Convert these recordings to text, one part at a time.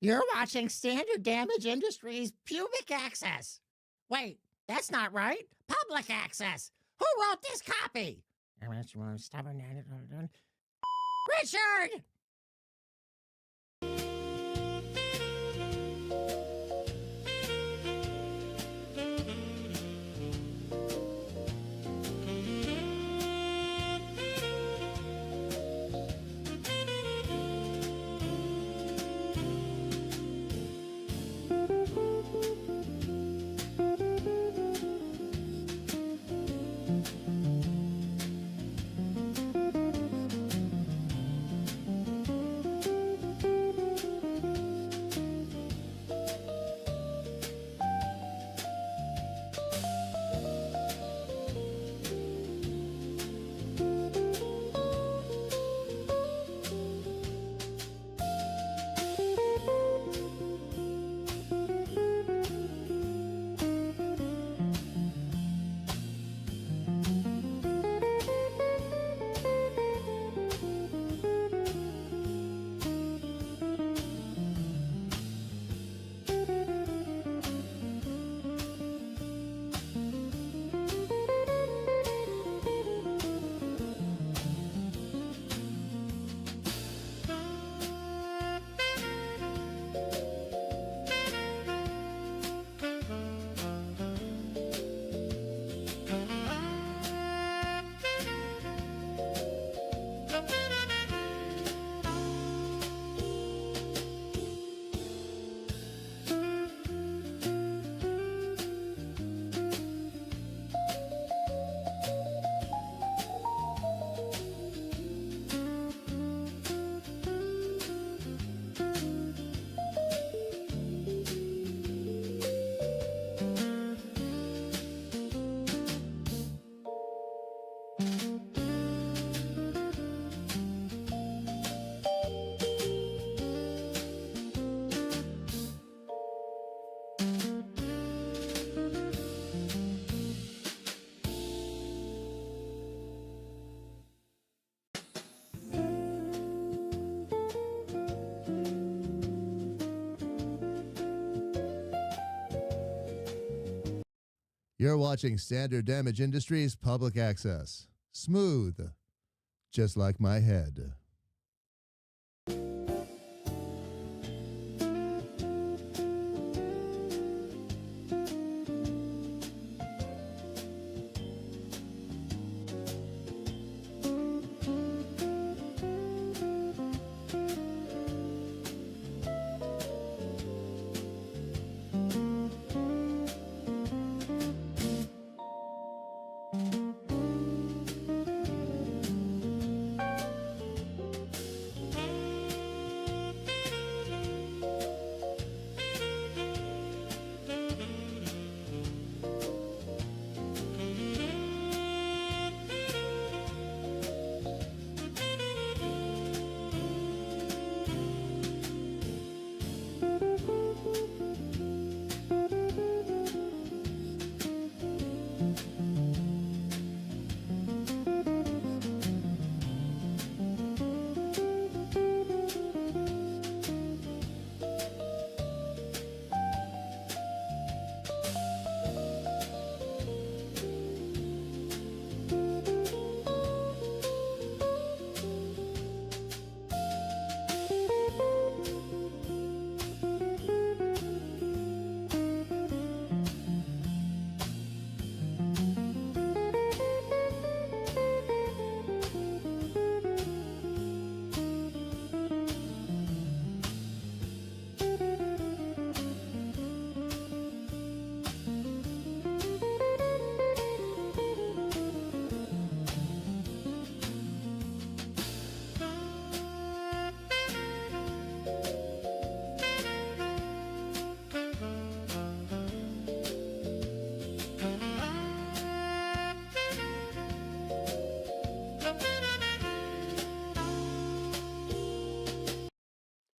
You're watching Standard Damage Industries Pubic Access. Wait, that's not right. Public Access. Who wrote this copy? Richard! You're watching Standard Damage Industries Public Access. Smooth, just like my head.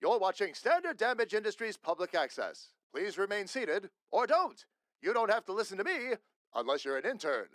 You're watching Standard Damage Industries Public Access. Please remain seated, or don't. You don't have to listen to me unless you're an intern.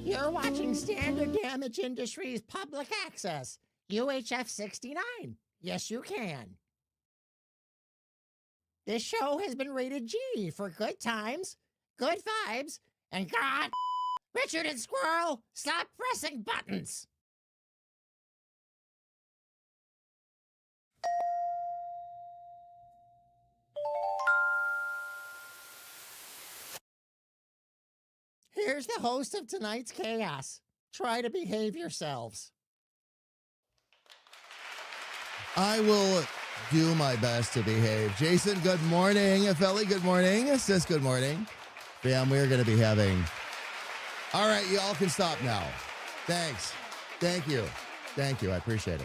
You're watching Standard Damage Industries Public Access, UHF 69. Yes, you can. This show has been rated G for good times, good vibes, and God, Richard and Squirrel, stop pressing buttons. Here's the host of tonight's chaos. Try to behave yourselves. I will do my best to behave. Jason, good morning. Felly, good morning. Sis, good morning. Fam, we're going to be having... All right, you all can stop now. Thanks. Thank you. Thank you. I appreciate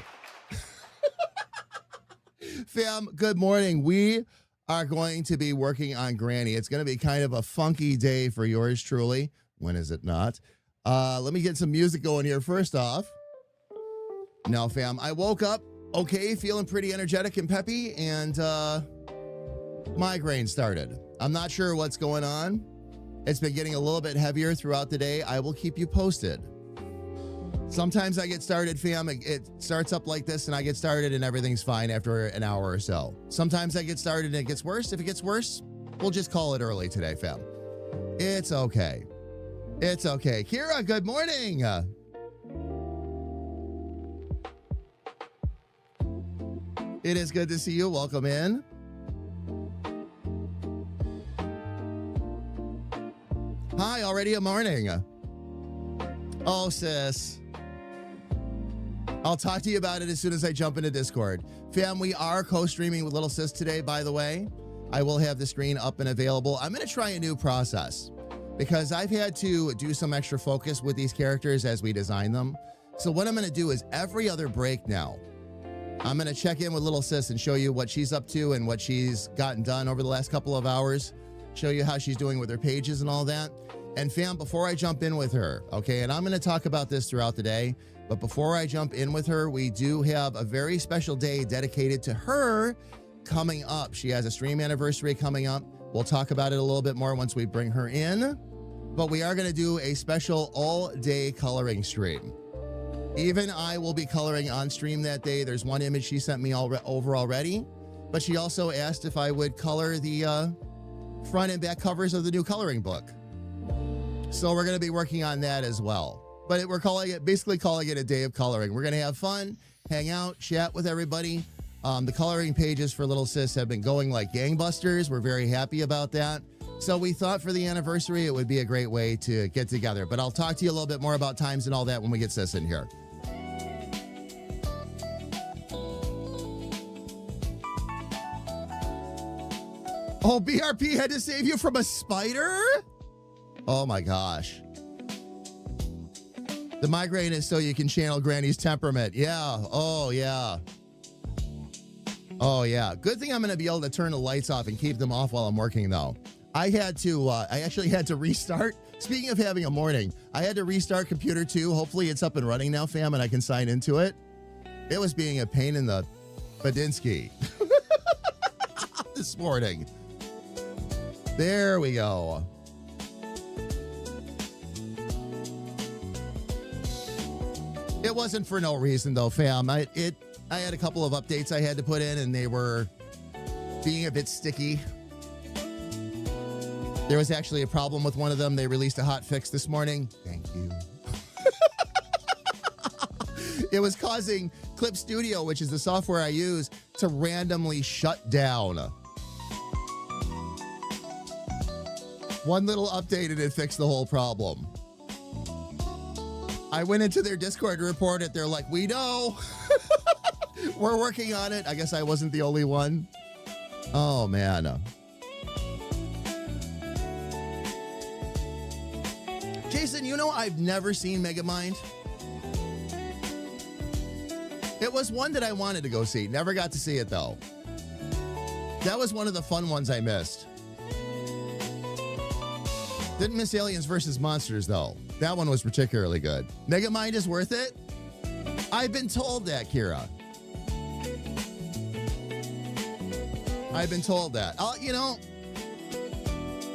it. Fam, good morning. We are going to be working on Granny. It's going to be kind of a funky day for yours truly. When is it not? Let me get some music going here first off. Now, fam, I woke up okay, feeling pretty energetic and peppy, and migraine started. I'm not sure what's going on. It's been getting a little bit heavier throughout the day. I will keep you posted. Sometimes I get started, fam. It starts up like this, and I get started, and everything's fine after an hour or so. Sometimes I get started, and it gets worse. If it gets worse, we'll just call it early today, fam. It's okay. It's okay. Kira, good morning. It is good to see you. Welcome in. Hi, already a morning. Oh, sis. I'll talk to you about it as soon as I jump into Discord. Fam, we are co-streaming with Little Sis today, by the way. I will have the screen up and available. I'm going to try a new process because I've had to do some extra focus with these characters as we design them. So what I'm going to do is every other break now, I'm going to check in with Little Sis and show you what she's up to and what she's gotten done over the last couple of hours. Show you how she's doing with her pages and all that. And fam, before I jump in with her, okay, and I'm going to talk about this throughout the day, but before I jump in with her, we do have a very special day dedicated to her coming up. She has a stream anniversary coming up. We'll talk about it a little bit more once we bring her in, but we are going to do a special all-day coloring stream. Even I will be coloring on stream that day. There's one image she sent me over already, but she also asked if I would color the front and back covers of the new coloring book. So we're going to be working on that as well. But we're basically calling it a day of coloring. We're going to have fun, hang out, chat with everybody. The coloring pages for Little Sis have been going like gangbusters. We're very happy about that. So we thought for the anniversary, it would be a great way to get together. But I'll talk to you a little bit more about times and all that when we get Sis in here. Oh, BRP had to save you from a spider? Oh my gosh. The migraine is so you can channel Granny's temperament. Yeah. Oh, yeah. Oh, yeah. Good thing I'm going to be able to turn the lights off and keep them off while I'm working, though. I actually had to restart. Speaking of having a morning, I had to restart computer 2. Hopefully it's up and running now, fam, and I can sign into it. It was being a pain in the Badinsky this morning. There we go. It wasn't for no reason, though, fam. I had a couple of updates I had to put in, and they were being a bit sticky. There was actually a problem with one of them. They released a hot fix this morning. Thank you. It was causing Clip Studio, which is the software I use, to randomly shut down. One little update and it fixed the whole problem. I went into their Discord to report it. They're like, we know. We're working on it. I guess I wasn't the only one. Oh, man. Jason, you know I've never seen Megamind. It was one that I wanted to go see. Never got to see it, though. That was one of the fun ones I missed. Didn't miss Aliens vs. Monsters, though. That one was particularly good. Megamind is worth it? I've been told that, Kira. I've been told that.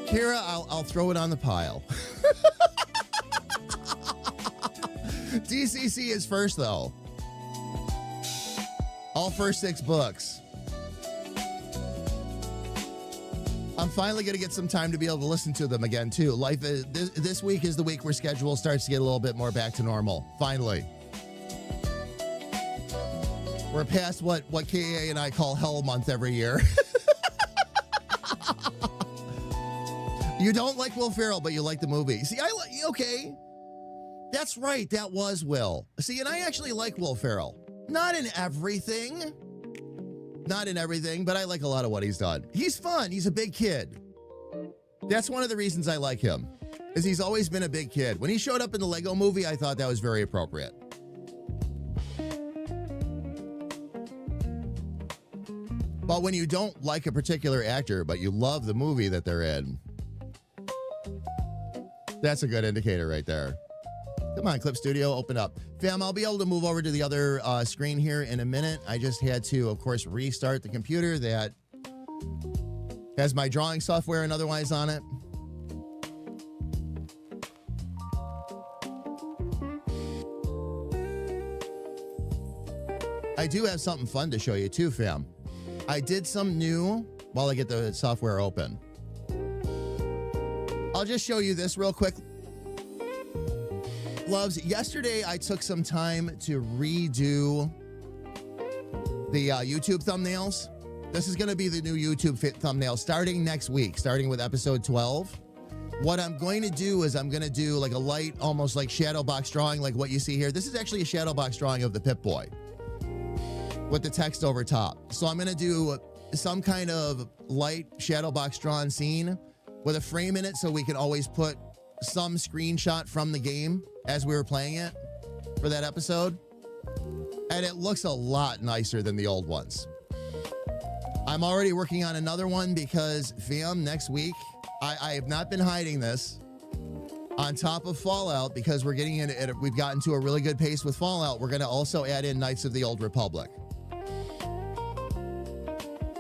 Kira, I'll throw it on the pile. DCC is first, though. All first 6 books. I'm finally going to get some time to be able to listen to them again, too. Life is, this week is the week where schedule starts to get a little bit more back to normal. Finally. We're past what KA and I call Hell Month every year. You don't like Will Ferrell, but you like the movie. See, okay. That's right. That was Will. See, and I actually like Will Ferrell. Not in everything. Not in everything, but I like a lot of what he's done. He's fun. He's a big kid. That's one of the reasons I like him, is he's always been a big kid. When he showed up in the Lego movie, I thought that was very appropriate. But when you don't like a particular actor, but you love the movie that they're in, that's a good indicator right there. Come on, Clip Studio, open up. Fam, I'll be able to move over to the other screen here in a minute. I just had to, of course, restart the computer that has my drawing software and otherwise on it. I do have something fun to show you too, fam. I did some new while I get the software open. I'll just show you this real quick. Loves, yesterday I took some time to redo the YouTube thumbnails. This is going to be the new YouTube thumbnail starting next week, starting with episode 12. What I'm going to do is I'm going to do like a light, almost like shadow box drawing, like what you see here. This is actually a shadow box drawing of the Pip-Boy with the text over top. So I'm going to do some kind of light shadow box drawn scene with a frame in it so we can always put some screenshot from the game as we were playing it for that episode. And it looks a lot nicer than the old ones. I'm already working on another one because, fam, next week, I have not been hiding this. On top of Fallout, because we're getting in it, we've gotten to a really good pace with Fallout, we're going to also add in Knights of the Old Republic.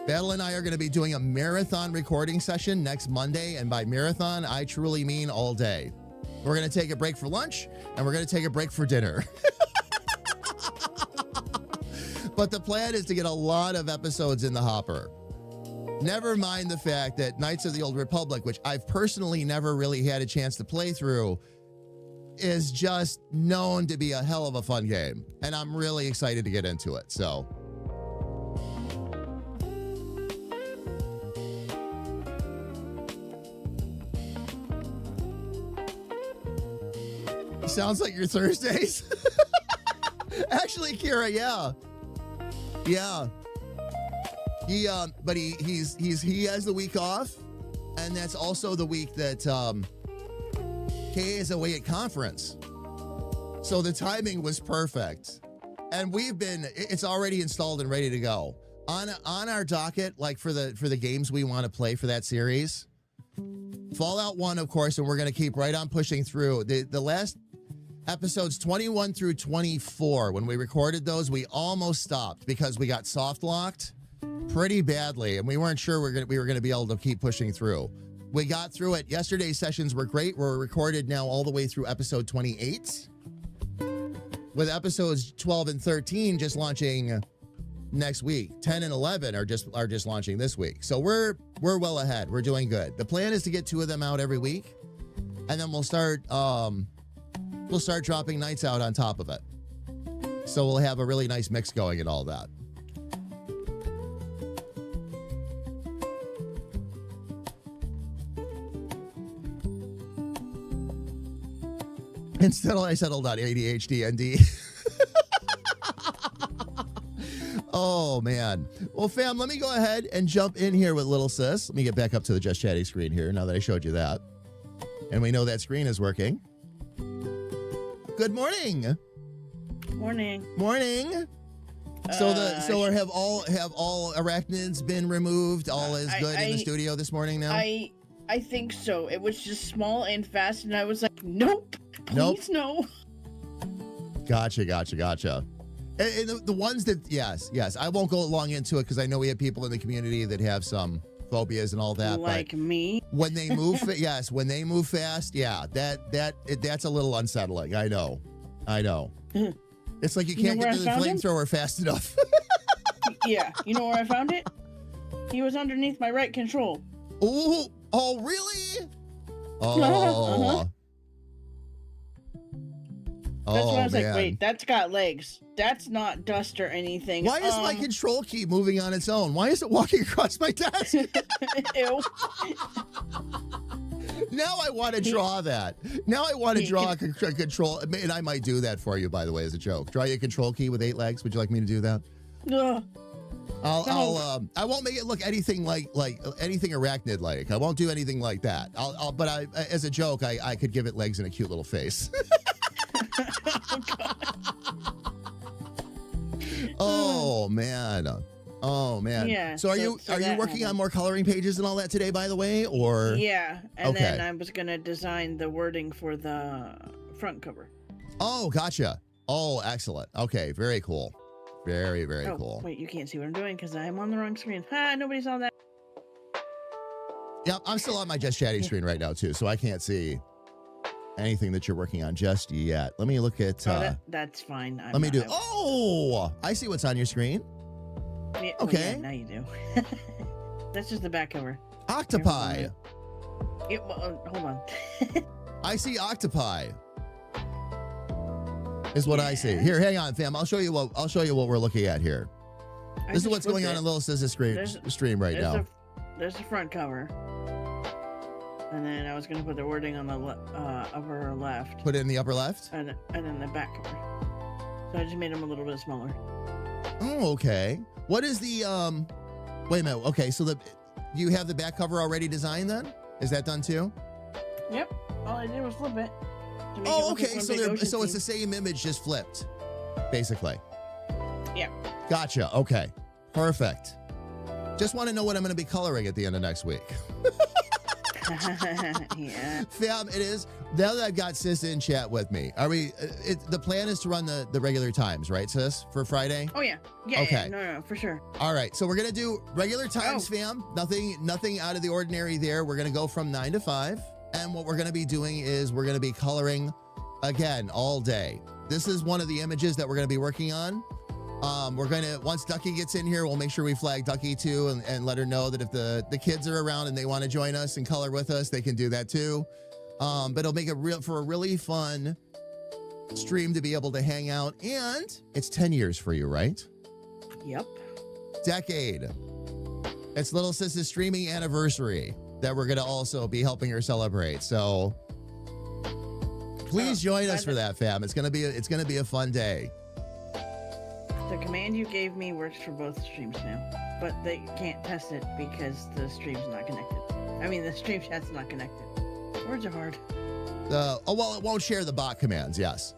Battle and I are going to be doing a marathon recording session next Monday, and by marathon, I truly mean all day. We're going to take a break for lunch, and we're going to take a break for dinner. But the plan is to get a lot of episodes in the hopper. Never mind the fact that Knights of the Old Republic, which I've personally never really had a chance to play through, is just known to be a hell of a fun game. And I'm really excited to get into it, so... Sounds like your Thursdays. Actually, Kira, yeah. Yeah. He has the week off, and that's also the week that KA is away at conference. So the timing was perfect. And it's already installed and ready to go. On our docket, like for the games we want to play for that series, Fallout 1, of course, and we're going to keep right on pushing through. The last episodes 21 through 24, when we recorded those, we almost stopped because we got soft locked pretty badly, and we weren't sure we were going to be able to keep pushing through. We got through it. Yesterday's sessions were great. We're recorded now all the way through episode 28, with episodes 12 and 13 just launching next week. 10 and 11 are just launching this week. So we're well ahead. We're doing good. The plan is to get 2 of them out every week, and then we'll start dropping nights out on top of it. So we'll have a really nice mix going and all that. Instead, I settled on ADHD ND. Oh, man. Well, fam, let me go ahead and jump in here with little sis. Let me get back up to the Just Chatting screen here now that I showed you that. And we know that screen is working. Good morning. Morning. Morning. So have all arachnids been removed? All is good in the studio this morning now? I think so. It was just small and fast, and I was like, nope. Please no. Gotcha. And the ones that, yes, I won't go long into it because I know we have people in the community that have some phobias and all that. Like me. When they move, yes, when they move fast, yeah, that's a little unsettling. I know. I know. It's like you You know can't where get to I the found him? flamethrower fast enough. Yeah, you know where I found it? He was underneath my right control. Ooh, oh, really? Oh. Uh-huh. That's Oh, when I was man. like, wait, that's got legs. That's not dust or anything. Why is my control key moving on its own? Why is it walking across my desk? Ew. Now I want to draw that. Now I want to draw a control, and I might do that for you, by the way, as a joke. Draw you a control key with 8 legs. Would you like me to do that? Ugh. I won't make it look anything like anything arachnid like. I won't do anything like that. But as a joke, I could give it legs and a cute little face. Oh man. Oh man. Yeah, So are you working on more coloring pages and all that today, by the way, or? Yeah, and Okay. then I was gonna design the wording for the front cover. Oh, gotcha. Oh, excellent. Okay, very cool. Very, very Oh, cool. wait, you can't see what I'm doing because I'm on the wrong screen. Ha! Nobody saw that. Yep, I'm still on my Just Chatty screen right now too, so I can't see anything that you're working on just yet. Let me look at. That's fine. Let me do. Oh, I see what's on your screen. Yeah, Okay. Well, yeah, now you do. That's just the back cover. Octopi. Hold on. I see octopi. Is what I see. Here, hang on, fam. I'll show you what we're looking at here. This is what's going on in Little Sis's stream right now. There's the front cover. And then I was going to put the wording on the upper left. Put it in the upper left? And then the back cover. So I just made them a little bit smaller. Oh, okay. What is the, wait a minute. Okay, so you have the back cover already designed then? Is that done too? Yep. All I did was flip it. to make it Oh, look like okay. one So big ocean so it's the scene. same image, just flipped, basically. Yeah. Gotcha. Okay. Perfect. Just want to know what I'm going to be coloring at the end of next week. Yeah. Fam, it is. Now that I've got Sis in chat with me, are we? The plan is to run the regular times, right, Sis, for Friday? Oh yeah. Yeah. Okay. Yeah. No, for sure. All right. So we're gonna do regular times, Oh. fam. Nothing out of the ordinary there. We're gonna go from 9 to 5, and what we're gonna be doing is we're gonna be coloring again all day. This is one of the images that we're gonna be working on. We're gonna, once Ducky gets in here, we'll make sure we flag Ducky too and let her know that if the kids are around and they want to join us and color with us, they can do that too. But it'll make it for a really fun stream to be able to hang out. And it's 10 years for you, right? Yep. Decade. It's Little Sis's streaming anniversary that we're gonna also be helping her celebrate. So please join us for that, fam. It's gonna be a fun day. The command you gave me works for both streams now, but they can't test it because the stream's not connected. I mean, the stream chat's not connected. Words are hard. Well, it won't share the bot commands. Yes,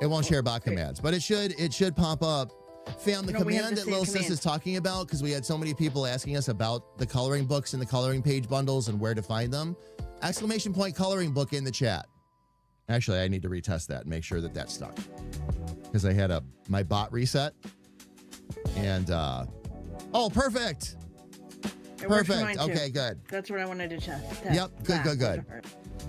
it won't share bot commands, but it should pop up. Fam, the No, we have command the that same Lil Sis command. is talking about, because we had so many people asking us about the coloring books and the coloring page bundles and where to find them. ! Coloring book in the chat. Actually, I need to retest that and make sure that that's stuck, because I had my bot reset. And oh, perfect. It works for Perfect. mine, too. Okay, good. That's what I wanted to check. Yep, good.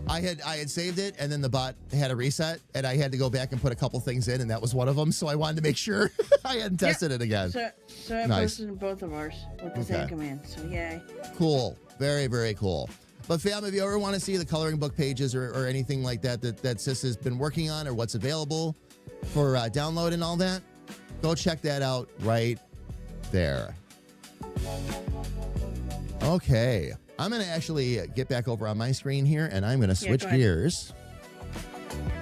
I had saved it, and then the bot had a reset, and I had to go back and put a couple things in, and that was one of them. So I wanted to make sure I hadn't tested it again. So I Nice. posted both of ours with the same command. So yay. Cool. Very, very cool. But fam, if you ever want to see the coloring book pages or anything like that Sis has been working on, or what's available for download and all that, go check that out right there. Okay. I'm going to actually get back over on my screen here, and I'm going to switch go ahead. gears.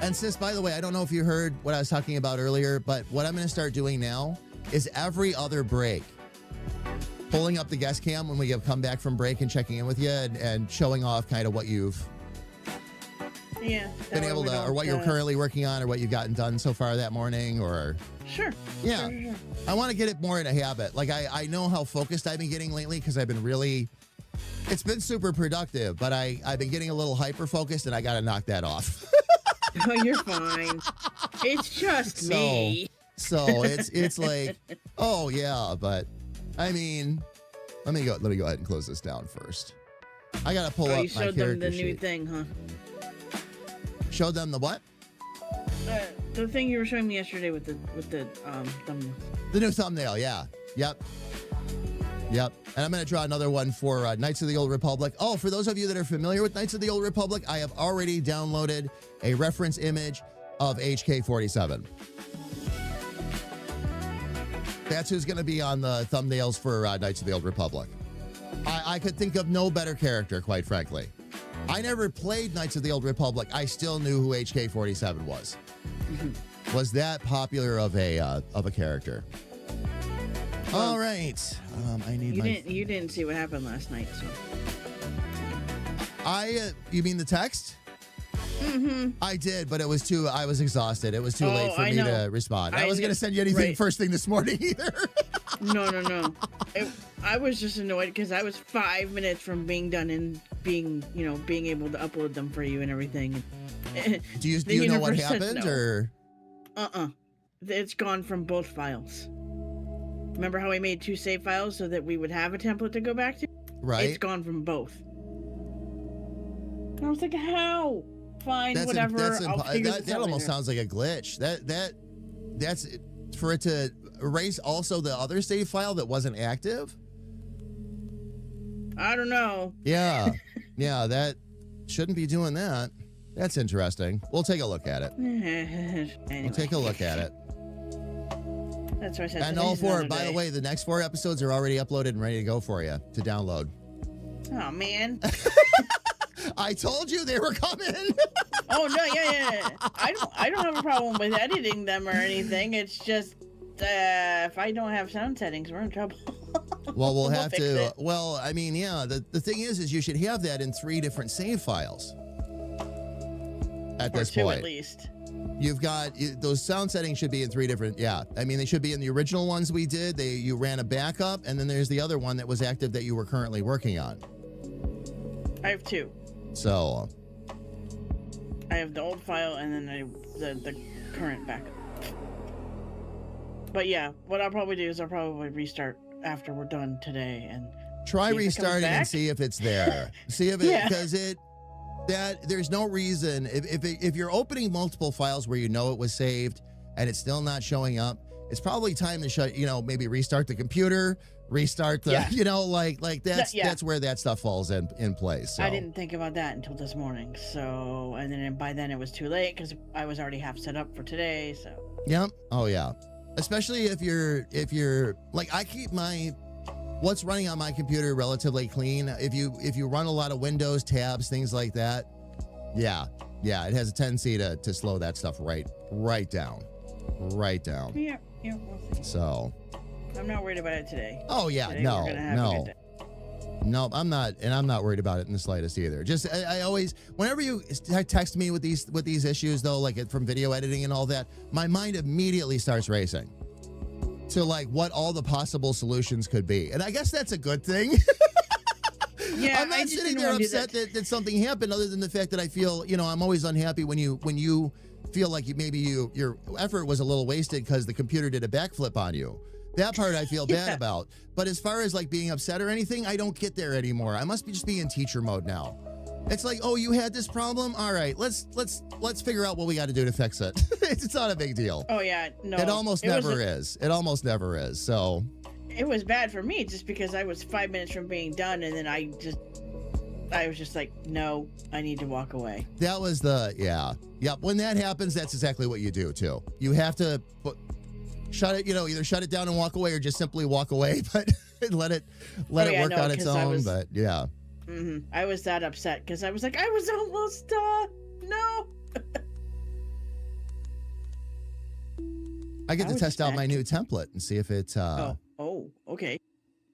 And Sis, by the way, I don't know if you heard what I was talking about earlier, but what I'm going to start doing now is every other break, pulling up the guest cam when we have come back from break and checking in with you and showing off kind of what you've been able to, or what you're currently working on, or what you've gotten done so far that morning, or... Sure. Yeah. Sure. I want to get it more in a habit. Like, I know how focused I've been getting lately, because I've been really... It's been super productive, but I've been getting a little hyper-focused, and I got to knock that off. Oh, you're fine. It's just me. So it's like, oh, yeah, but, I mean, let me go ahead and close this down first. I got to pull up You my showed character them the new sheet. thing, huh? Showed them the what? The thing you were showing me yesterday with the thumbnail. The new thumbnail, yeah. Yep. And I'm going to draw another one for Knights of the Old Republic. Oh, for those of you that are familiar with Knights of the Old Republic, I have already downloaded a reference image of HK-47. That's who's going to be on the thumbnails for Knights of the Old Republic. I could think of no better character, quite frankly. I never played Knights of the Old Republic. I still knew who HK-47 was. Was that popular of a character? Well, all right. I need you didn't see what happened last night, so. You mean the text? Mm-hmm. I did, but I was exhausted. It was too late for me to respond. I wasn't going to send you anything first thing this morning either. No. I was just annoyed because I was 5 minutes from being done and being able to upload them for you and everything. Do you know what happened or? It's gone from both files. Remember how I made 2 save files so that we would have a template to go back to? Right. It's gone from both. And I was like, how? Fine, whatever. That almost sounds like a glitch. That's for it to erase also the other save file that wasn't active. I don't know. Yeah, that shouldn't be doing that. That's interesting. We'll take a look at it. Anyway. We'll take a look at it. That's what I said. And all 4, by the way, the next 4 episodes are already uploaded and ready to go for you to download. Oh man. I told you they were coming. Oh no, yeah. I don't have a problem with editing them or anything. It's just if I don't have sound settings, we're in trouble. Well, we'll have to. It. Well, I mean, yeah. The thing is you should have that in 3 different save files. At this point, at least. You've got those sound settings should be in 3 different. Yeah, I mean they should be in the original ones we did. You ran a backup, and then there's the other one that was active that you were currently working on. I have 2. So. I have the old file and then the current backup. But yeah, what I'll probably do is I'll probably restart after we're done today and try restarting and see if it's there. See if it because there's no reason if you're opening multiple files where you know it was saved and it's still not showing up, it's probably time to maybe restart the computer, restart the that's where that stuff falls in place. So. I didn't think about that until this morning. So and then by then it was too late because I was already half set up for today. So. Yep. Oh yeah. Especially if you're like I keep what's running on my computer relatively clean. If you run a lot of Windows tabs, things like that, yeah, it has a tendency to slow that stuff right down. Yeah, we'll see. So. I'm not worried about it today. Oh yeah, today no, I'm not, and I'm not worried about it in the slightest either. Just I always, whenever you text me with these issues though, like from video editing and all that, my mind immediately starts racing to like what all the possible solutions could be, and I guess that's a good thing. Yeah, I'm not sitting there upset that something happened, other than the fact that I feel, I'm always unhappy when you feel like your effort was a little wasted because the computer did a backflip on you. That part I feel bad about. But as far as like being upset or anything, I don't get there anymore. I must just be in teacher mode now. It's like, oh, you had this problem? All right, let's figure out what we got to do to fix it. It's not a big deal. Oh yeah, no. It almost never is. It almost never is. So it was bad for me just because I was 5 minutes from being done, and then I was just like, no, I need to walk away. That was yep. When that happens, that's exactly what you do too. You have to shut it, either shut it down and walk away or just simply walk away, but let it work on its own. But yeah. Mm-hmm. I was that upset because I was like, I was almost no. I get to test out my new template and see if it okay.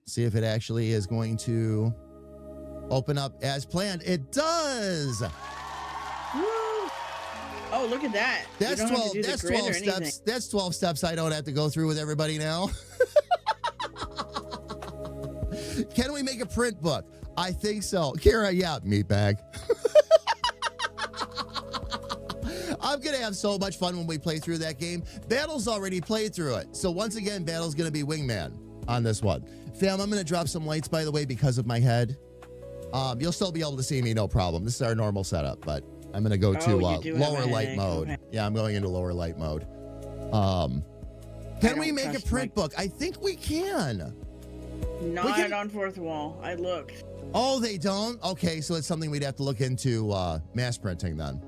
See if it actually is going to open up as planned. It does. Woo. Oh, look at that. That's 12. That's 12 steps. That's 12 steps I don't have to go through with everybody now. Can we make a print book? I think so. Kira, yeah, meatbag. I'm going to have so much fun when we play through that game. Battle's already played through it. So once again, Battle's going to be wingman on this one. Fam, I'm going to drop some lights, by the way, because of my head. You'll still be able to see me, no problem. This is our normal setup, but I'm going to go to lower light mode. Okay. Yeah, I'm going into lower light mode. Can we make a print book? I think we can. Not on fourth wall. I looked. Oh, they don't? Okay, so it's something we'd have to look into mass printing then.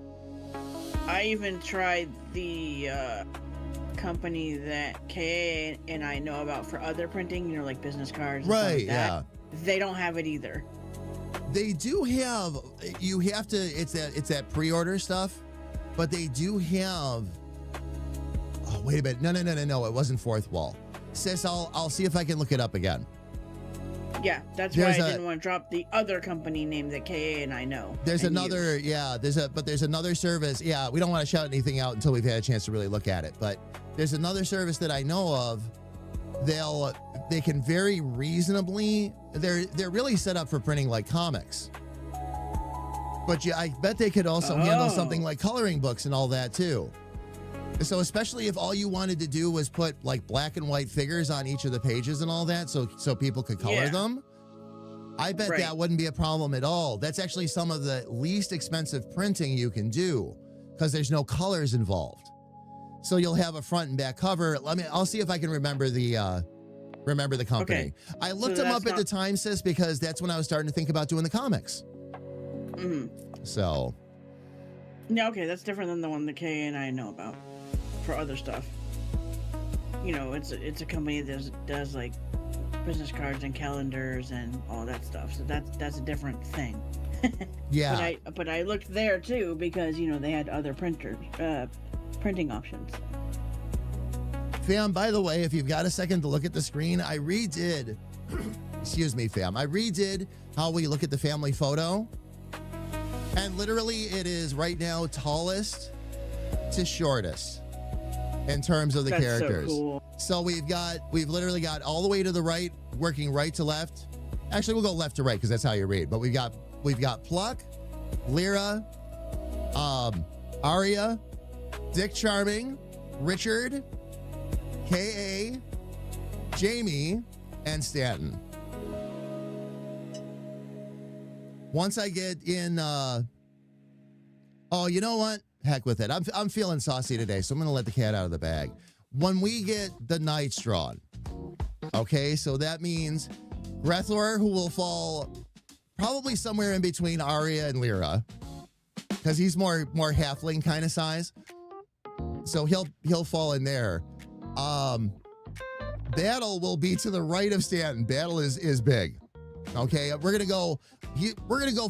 I even tried the company that KA and I know about for other printing, you know, like business cards and stuff like that. They don't have it either. They do have, you have to, it's that pre-order stuff, but they do have, oh, wait a minute. No, it wasn't fourth wall. Sis, I'll see if I can look it up again. Yeah, that's why I didn't want to drop the other company name that KA and I know. There's another, there's another service. Yeah, we don't want to shout anything out until we've had a chance to really look at it. But there's another service that I know of. They can very reasonably, they're really set up for printing like comics. But yeah, I bet they could also handle something like coloring books and all that too. So especially if all you wanted to do was put like black and white figures on each of the pages and all that, so people could color them, I bet that wouldn't be a problem at all. That's actually some of the least expensive printing you can do because there's no colors involved. So you'll have a front and back cover. I'll see if I can remember the company. Okay. I looked them up at the time, sis, because that's when I was starting to think about doing the comics. So. Yeah, okay, that's different than the one that KA and I know about. For other stuff, you know, it's a company that does like business cards and calendars and all that stuff. So that's a different thing. Yeah. But I looked there too because you know they had other printing options. Fam, by the way, if you've got a second to look at the screen, I redid. Excuse me, fam. I redid how we look at the family photo, and literally it is right now tallest to shortest. In terms of the characters. So cool. So we've literally got all the way to the right, working right to left. Actually, we'll go left to right because that's how you read. But we've got Pluck, Lyra, Arya, Dick Charming, Richard, K.A., Jamie, and Stanton. Once I get in, oh, you know what? Heck with it. I'm feeling saucy today, so I'm going to let the cat out of the bag. When we get the knights drawn, okay, so that means Grethor, who will fall probably somewhere in between Arya and Lyra, because he's more halfling kind of size. So he'll fall in there. Battle will be to the right of Stanton. Battle is big. Okay, we're gonna go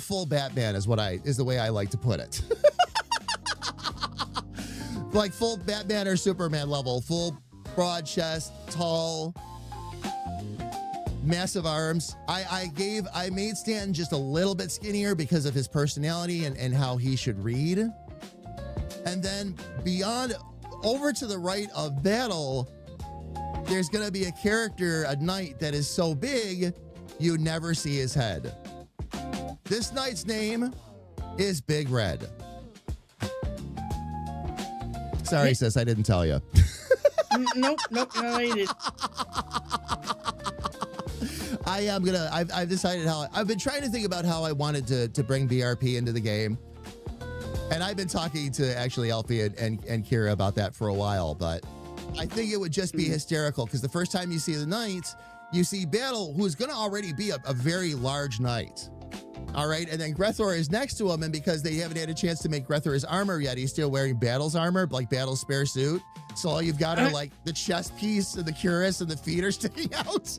full Batman is the way I like to put it. Like full Batman or Superman level, full broad chest, tall, massive arms. I made Stanton just a little bit skinnier because of his personality and how he should read. And then beyond, over to the right of Battle, there's gonna be a character, a knight that is so big, you never see his head. This knight's name is Big Red. Sorry, sis, I didn't tell you. Nope, no, you didn't. I've decided I've been trying to think about how I wanted to bring BRP into the game. And I've been talking to actually Alfie and Kira about that for a while, but I think it would just be hysterical because the first time you see the knights, you see Battle, who's going to already be a very large knight. All right, and then Grethor is next to him, and because they haven't had a chance to make Grethor his armor yet, he's still wearing Battle's armor, like Battle's spare suit. So all you've got are like the chest piece and the cuirass and the feet are sticking out.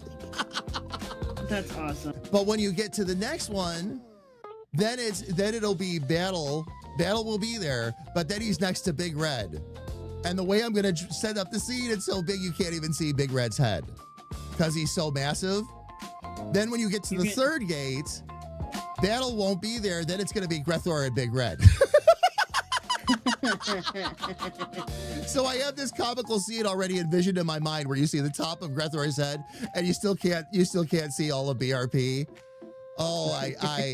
That's awesome. But when you get to the next one, then it'll be Battle. Battle will be there, but then he's next to Big Red. And the way I'm gonna set up the scene, it's so big you can't even see Big Red's head because he's so massive. Then when you get to the third gate, Battle won't be there. Then it's going to be Grethor and Big Red. So I have this comical scene already envisioned in my mind where you see the top of Grethor's head and you still can't see all of BRP. Oh,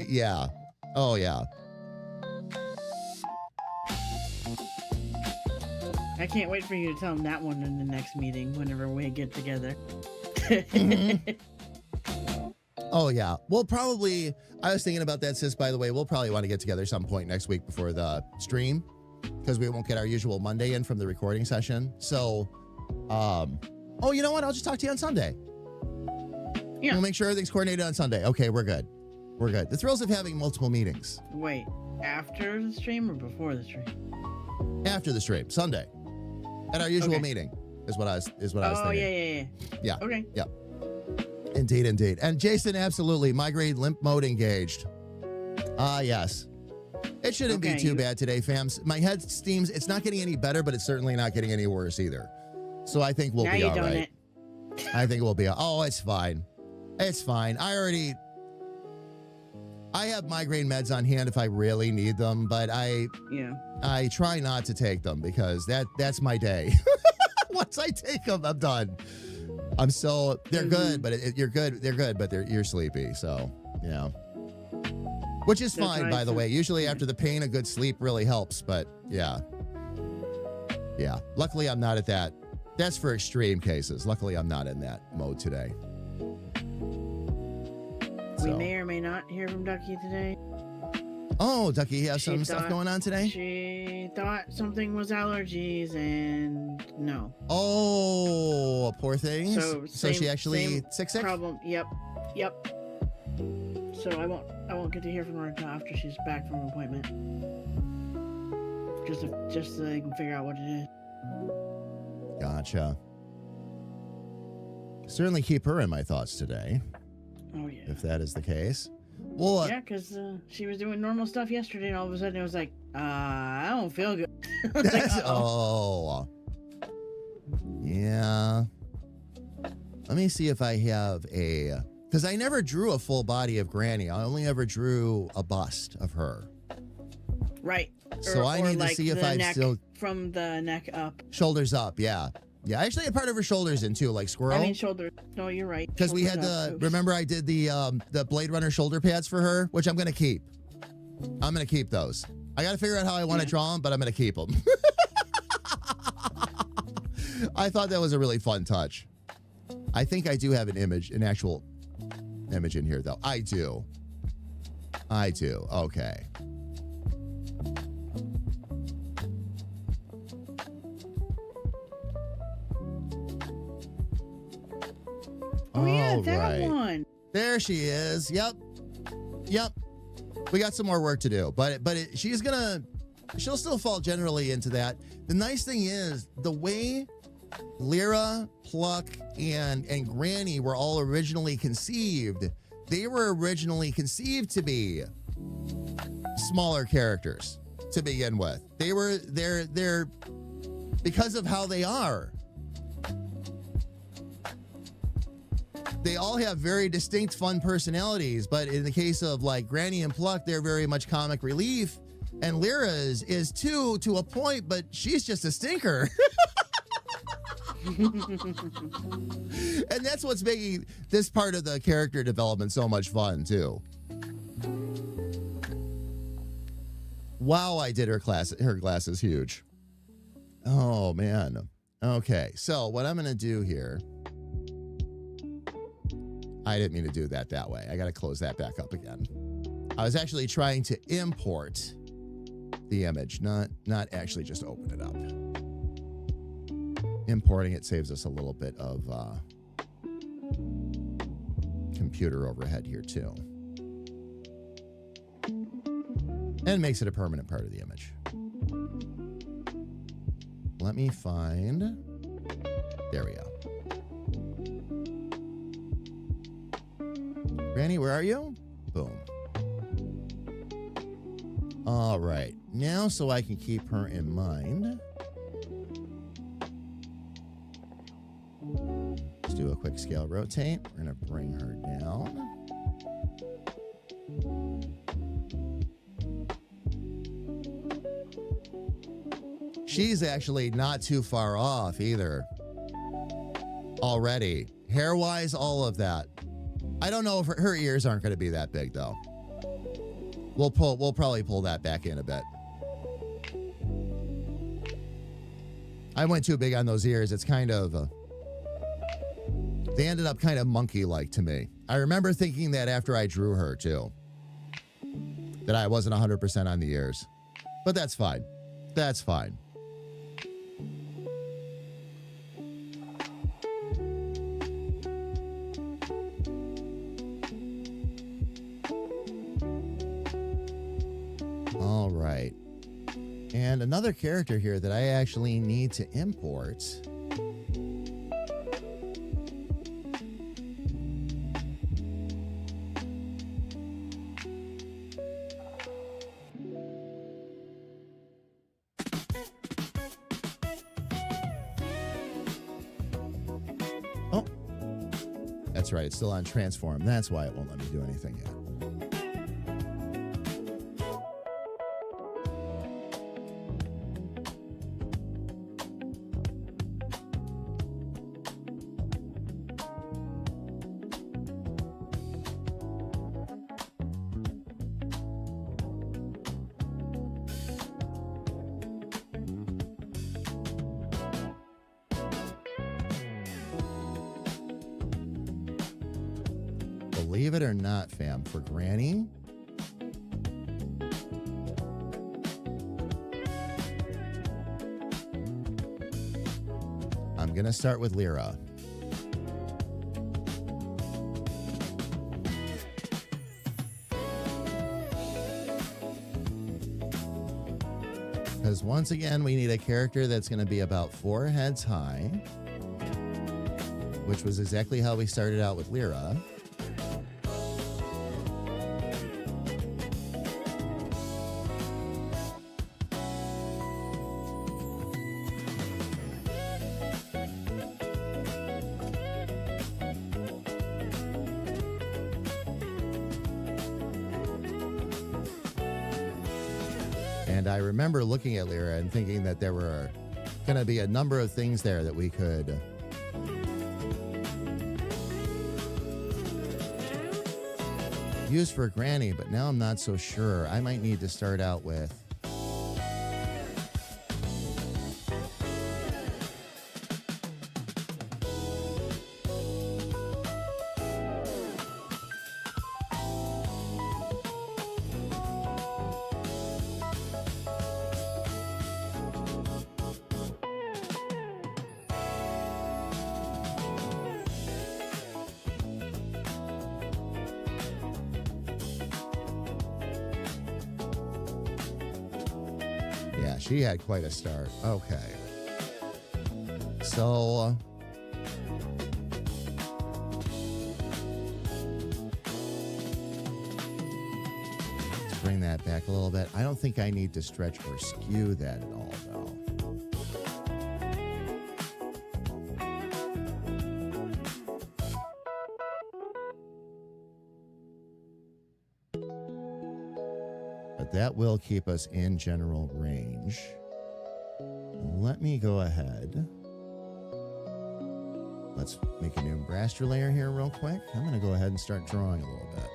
yeah. Oh, yeah. I can't wait for you to tell him that one in the next meeting whenever we get together. Oh, yeah. We'll probably, I was thinking about that, sis, by the way. We'll probably want to get together some point next week before the stream. because we won't get our usual Monday in from the recording session. So, oh, you know what? I'll just talk to you on Sunday. Yeah. We'll make sure everything's coordinated on Sunday. Okay, we're good. We're good. The thrills of having multiple meetings. Wait, after the stream or before the stream? After the stream, Sunday, at our usual Okay. meeting, is what I was thinking. Oh, yeah. Yeah. Okay. Yeah. Indeed. And Jason, absolutely. Migraine limp mode engaged. Yes. It shouldn't be Okay, too bad today, fams. My head steams. It's not getting any better, but it's certainly not getting any worse either. So I think we'll Now be you're all doing right. I think we'll be. Oh, it's fine. It's fine. I have migraine meds on hand if I really need them, but I try not to take them because that's my day. Once I take them, I'm done. They're good, but you're good. They're good, but you're sleepy. So, yeah. Which is That's fine, nice by the of- way. Usually after the pain, a good sleep really helps, but yeah. Yeah. Luckily, I'm not at that. That's for extreme cases. Luckily, I'm not in that mode today. We So- may or may not hear from Ducky today. Oh, Ducky, you have She some stuff thought- going on today? She thought something was allergies, and no. Oh, poor thing. So she same- actually same sick? Problem. Yep. So I won't get to hear from her until after she's back from her appointment. Just so they can figure out what it is. Gotcha. Certainly keep her in my thoughts today, Oh yeah. if that is the case. Well, Yeah, because she was doing normal stuff yesterday, and all of a sudden it was like, I don't feel good. I was like, that's, "Uh-oh." yeah. Let me see if I have because I never drew a full body of Granny. I only ever drew a bust of her. Right. So I need to see if the I neck, still from the neck up. shoulders up. Yeah. Yeah. I actually had part of her shoulders in too, like squirrel. I mean shoulders. No, you're right. Because we had Shoulders up. Oops. remember I did the Blade Runner shoulder pads for her, which I'm going to keep. I'm going to keep those. I got to figure out how I want to draw them, but I'm going to keep them. I thought that was a really fun touch. I think I do have an actual image in here, though. I do. Okay. Oh yeah, that Alright. one. There she is. Yep. We got some more work to do, but she'll still fall generally into that. The nice thing is the way Lyra, Pluck, and Granny were all originally conceived. They were originally conceived to be smaller characters to begin with. They're because of how they are. They all have very distinct, fun personalities, but in the case of like Granny and Pluck, they're very much comic relief. And Lyra is too, to a point, but she's just a stinker. And that's what's making this part of the character development so much fun, too. Wow, I did her glasses huge. Oh, man. Okay, so what I'm going to do here... I didn't mean to do that way. I got to close that back up again. I was actually trying to import the image, not actually just open it up. Importing it saves us a little bit of computer overhead here too. And makes it a permanent part of the image. Let me find... There we go. Granny, where are you? Boom. All right. Now, so I can keep her in mind, let's do a quick scale rotate. We're going to bring her down. She's actually not too far off either. Already. Hair-wise, all of that. I don't know if her ears aren't going to be that big, though. We'll probably pull that back in a bit. I went too big on those ears. It's kind of... they ended up kind of monkey-like to me. I remember thinking that after I drew her, too. That I wasn't 100% on the ears. But that's fine. That's fine. All right. And another character here that I actually need to import. Oh, that's right. It's still on transform. That's why it won't let me do anything yet. Believe it or not, fam, for Granny, I'm going to start with Lyra. Because once again, we need a character that's going to be about 4 heads high, which was exactly how we started out with Lyra. And I remember looking at Lyra and thinking that there were going to be a number of things there that we could use for Granny, but now I'm not so sure. I might need to start out with yeah, she had quite a start. Okay. So let's bring that back a little bit. I don't think I need to stretch or skew that at all, though. But that will keep us in general range. Let me go ahead. Let's make a new raster layer here real quick. I'm going to go ahead and start drawing a little bit.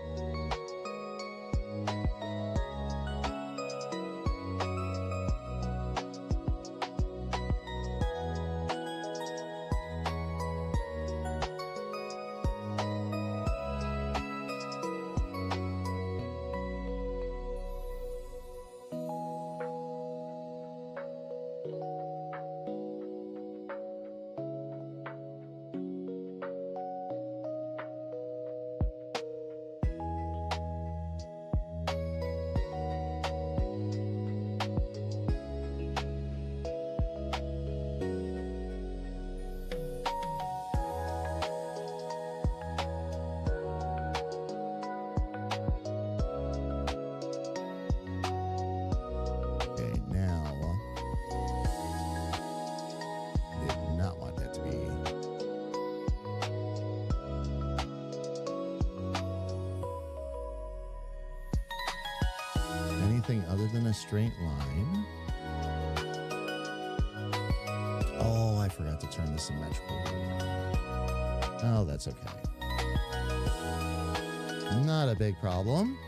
Other than a straight line. Oh, I forgot to turn the symmetrical. Oh, that's okay. Not a big problem.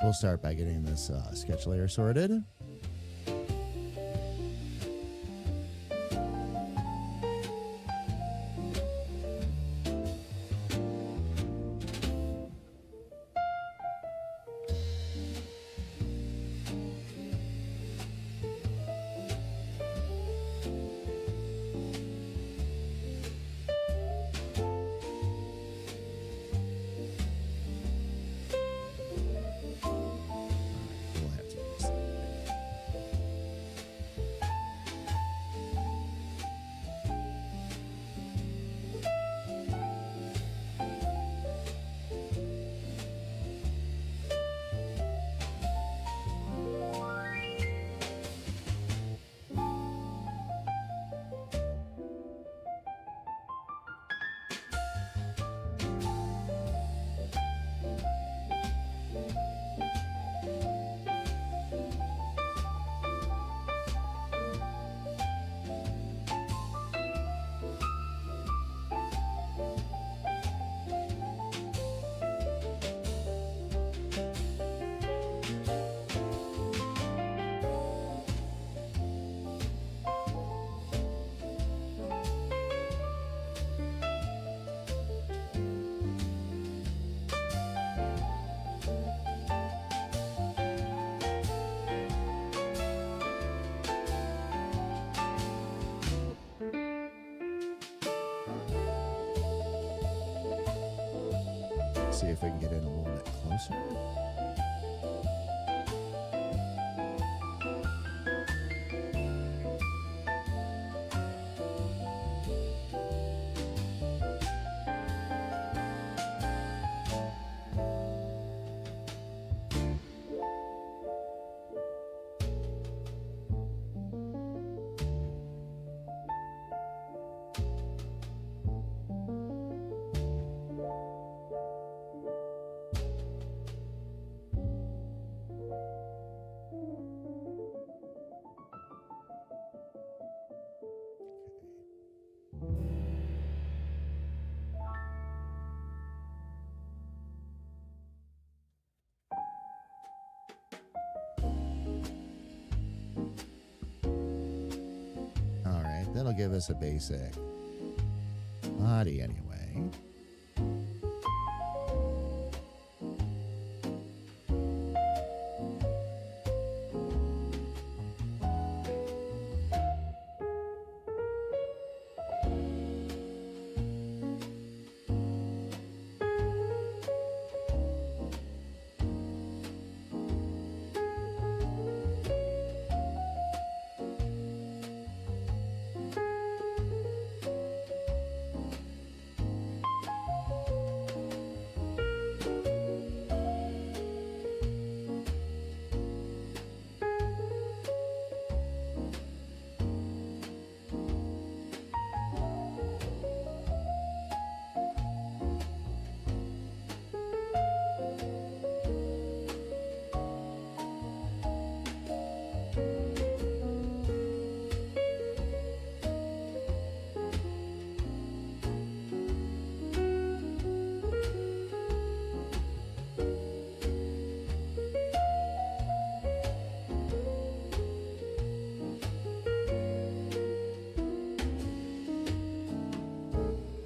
We'll start by getting this sketch layer sorted. We'll have to use that. See if we can get in a little bit closer. All right, that'll give us a basic body anyway.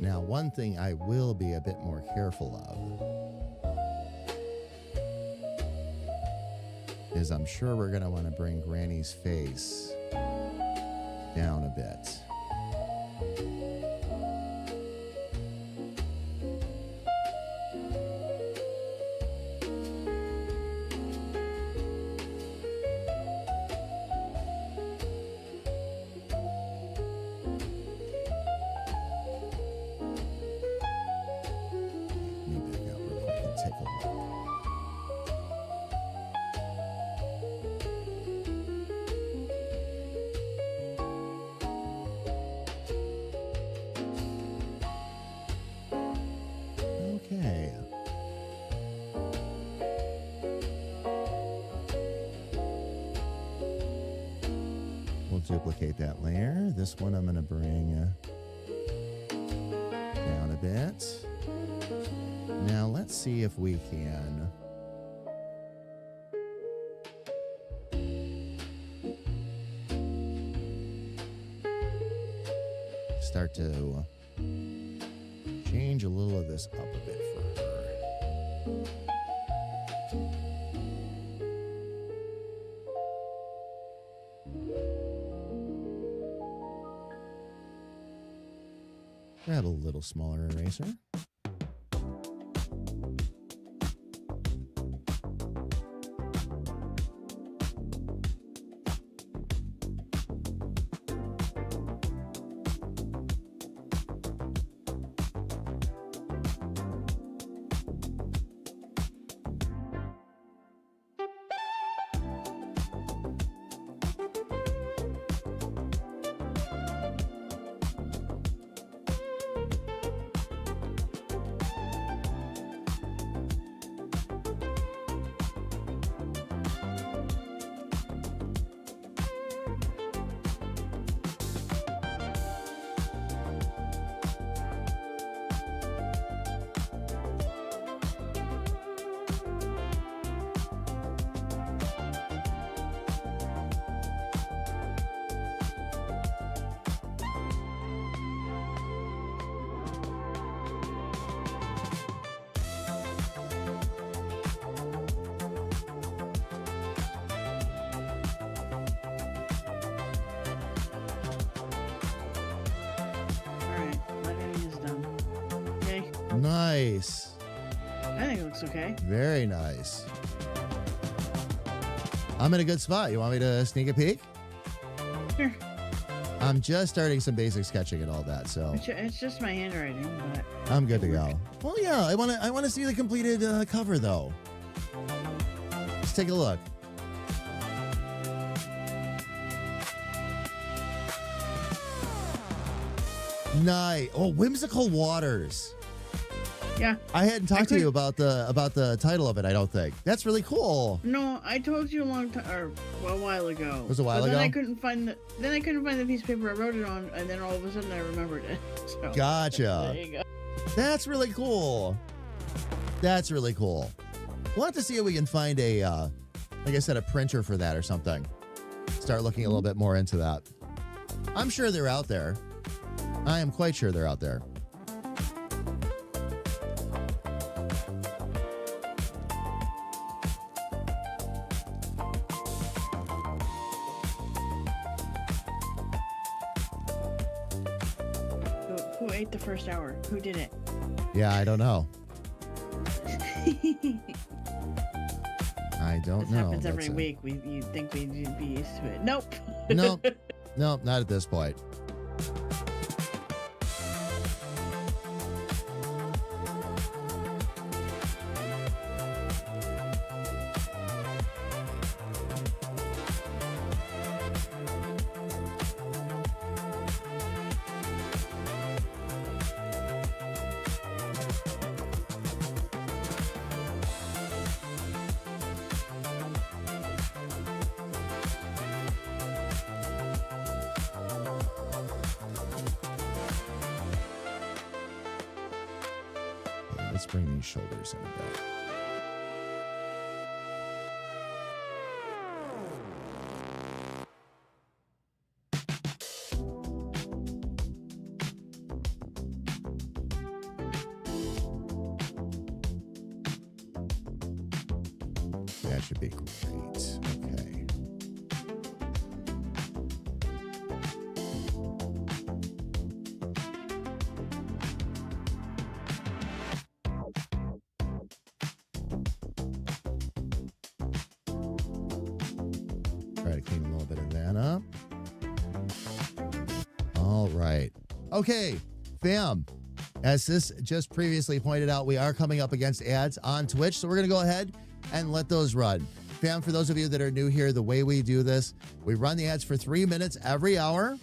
Now, one thing I will be a bit more careful of is I'm sure we're going to want to bring Granny's face down a bit. Let me back out real quick and take a look. Okay. We'll duplicate that layer. This one I'm going to bring down a bit. Now let's see if we can start to change a little of this up a bit for her. Grab a little smaller eraser. Nice. I think it looks okay. Very nice. I'm in a good spot. You want me to sneak a peek? Sure. I'm just starting some basic sketching and all that, so It's just my handwriting, but I'm good to go. Well, yeah, I want to see the completed cover though. Let's take a look. Nice. Oh, Whimsical Waters. Yeah. I hadn't talked to you about the title of it, I don't think. That's really cool. No, I told you a long time, or a while ago. It was a while then ago? I couldn't find the piece of paper I wrote it on, and then all of a sudden I remembered it. So, Gotcha. there you go. That's really cool. That's really cool. We'll have to see if we can find a, like I said, a printer for that or something. Start looking a little bit more into that. I'm sure they're out there. I am quite sure they're out there. Who ate the first hour? Who did it? Yeah, I don't know. I don't This know. happens every That's week. You think we'd be used to it? Nope. Nope. Nope, not at this point. Let's bring these shoulders in a bit. That should be great. Okay. Try to clean a little bit of that up. All right. Okay, fam. As this just previously pointed out, we are coming up against ads on Twitch, so we're going to go ahead and let those run. Fam, for those of you that are new here, the way we do this, we run the ads for 3 minutes every hour.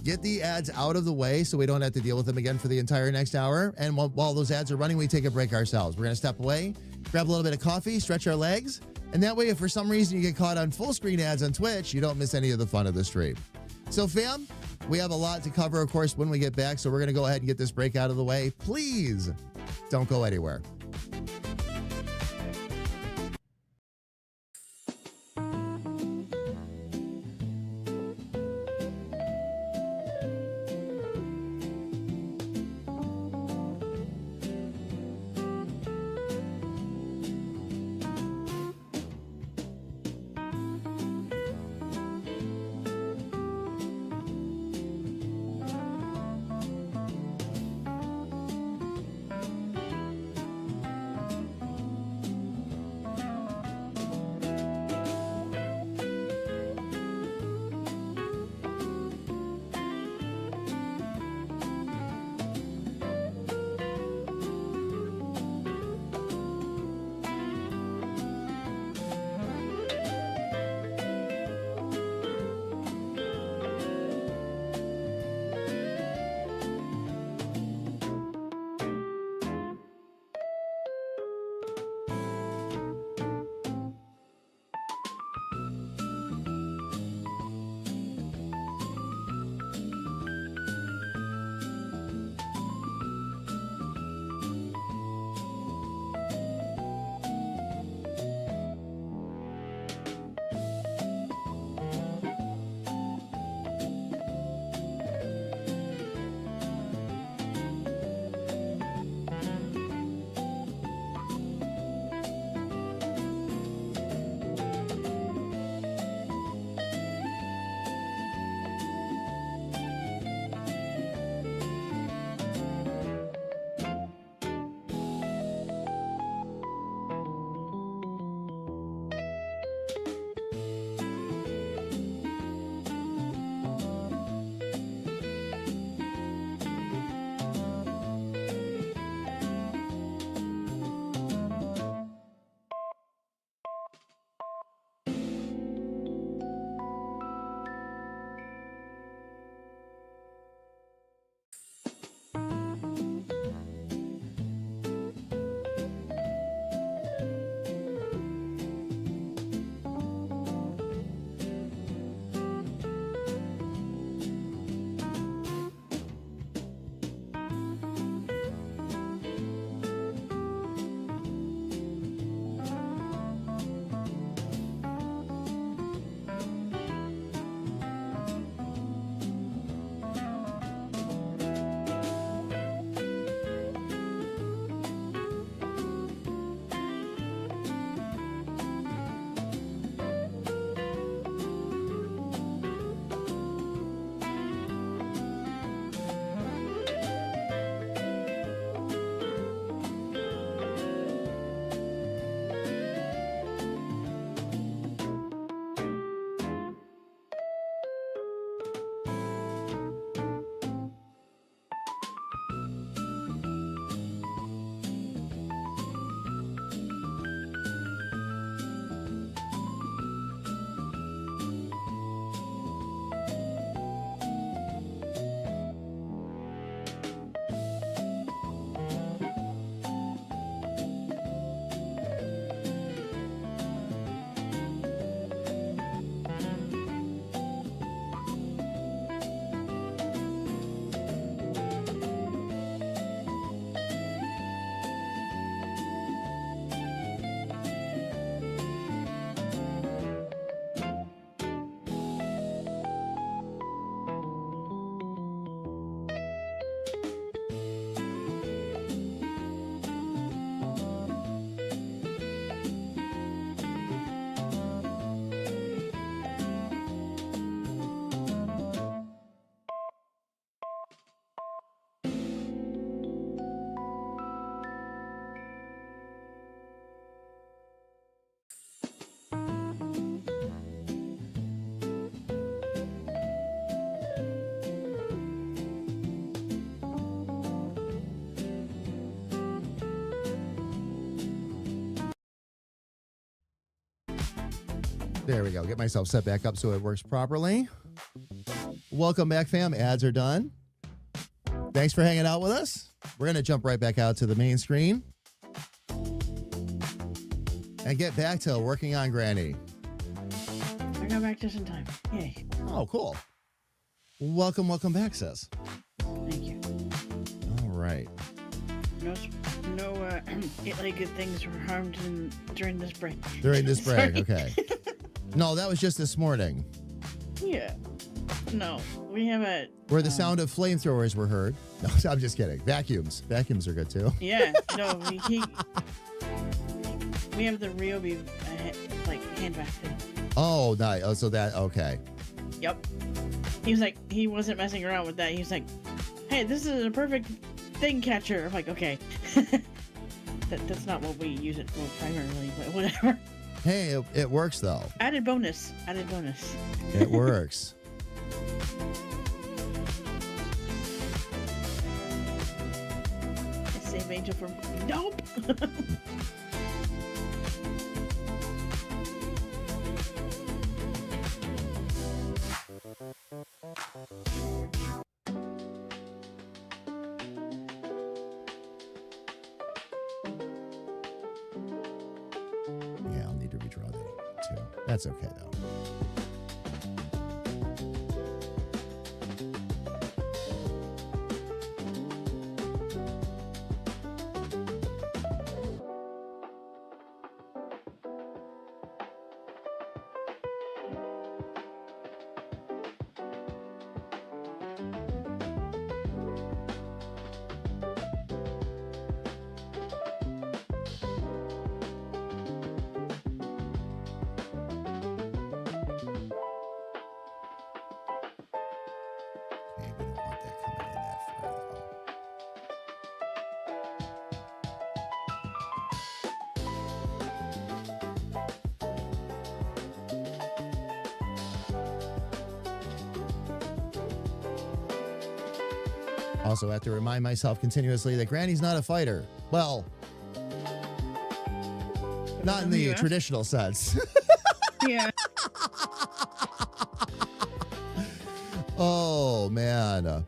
Get the ads out of the way so we don't have to deal with them again for the entire next hour. And while those ads are running, we take a break ourselves. We're going to step away, grab a little bit of coffee, stretch our legs, and that way, if for some reason you get caught on full screen ads on Twitch, you don't miss any of the fun of the stream. So, fam, we have a lot to cover, of course, when we get back. So we're going to go ahead and get this break out of the way. Please don't go anywhere. There we go. Get myself set back up so it works properly. Welcome back, fam. Ads are done. Thanks for hanging out with us. We're going to jump right back out to the main screen and get back to working on Granny. I got back just in time. Yay. Oh, cool. Welcome back, sis. Thank you. All right. No, good things were harmed during this break. During this break, Sorry. okay. No, that was just this morning. Yeah. No, we have a... Where the sound of flamethrowers were heard. No, I'm just kidding. Vacuums. Vacuums are good, too. Yeah, no, we have the Ryobi, hand vac thing. Oh, nice. Oh, so that, okay. Yep. He wasn't messing around with that. He was like, hey, this is a perfect thing catcher. I'm like, okay. That's not what we use it for primarily, but whatever. Hey, it works, though. Added bonus. It works. Save Angel from... Nope! Yeah, I'll need to redraw that, too. That's okay, though. Okay, we don't want that coming in that far, though. Also, I have to remind myself continuously that Granny's not a fighter. Well, not in the WWF? traditional sense. Yeah. Oh, man.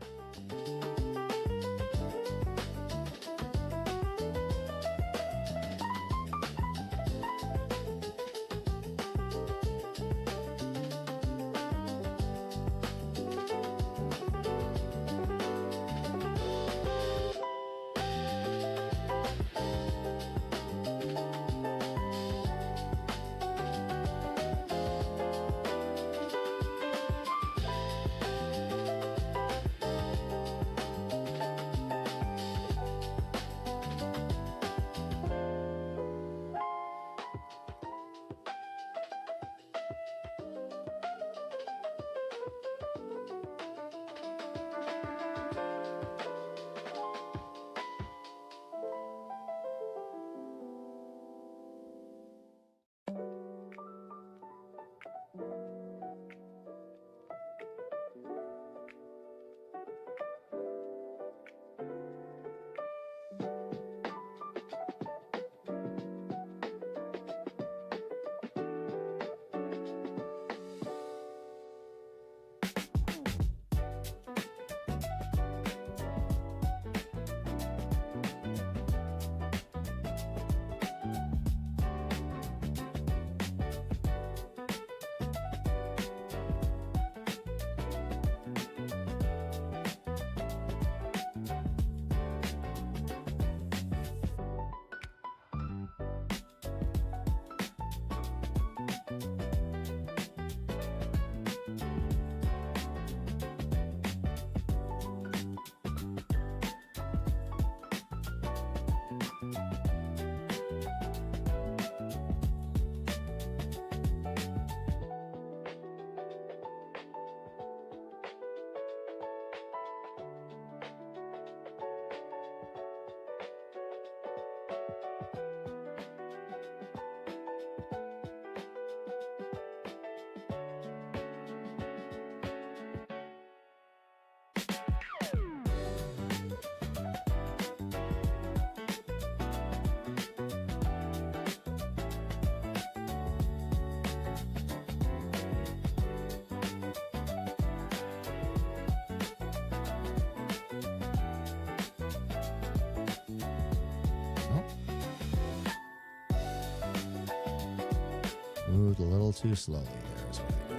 Moved a little too slowly there. Is what I did.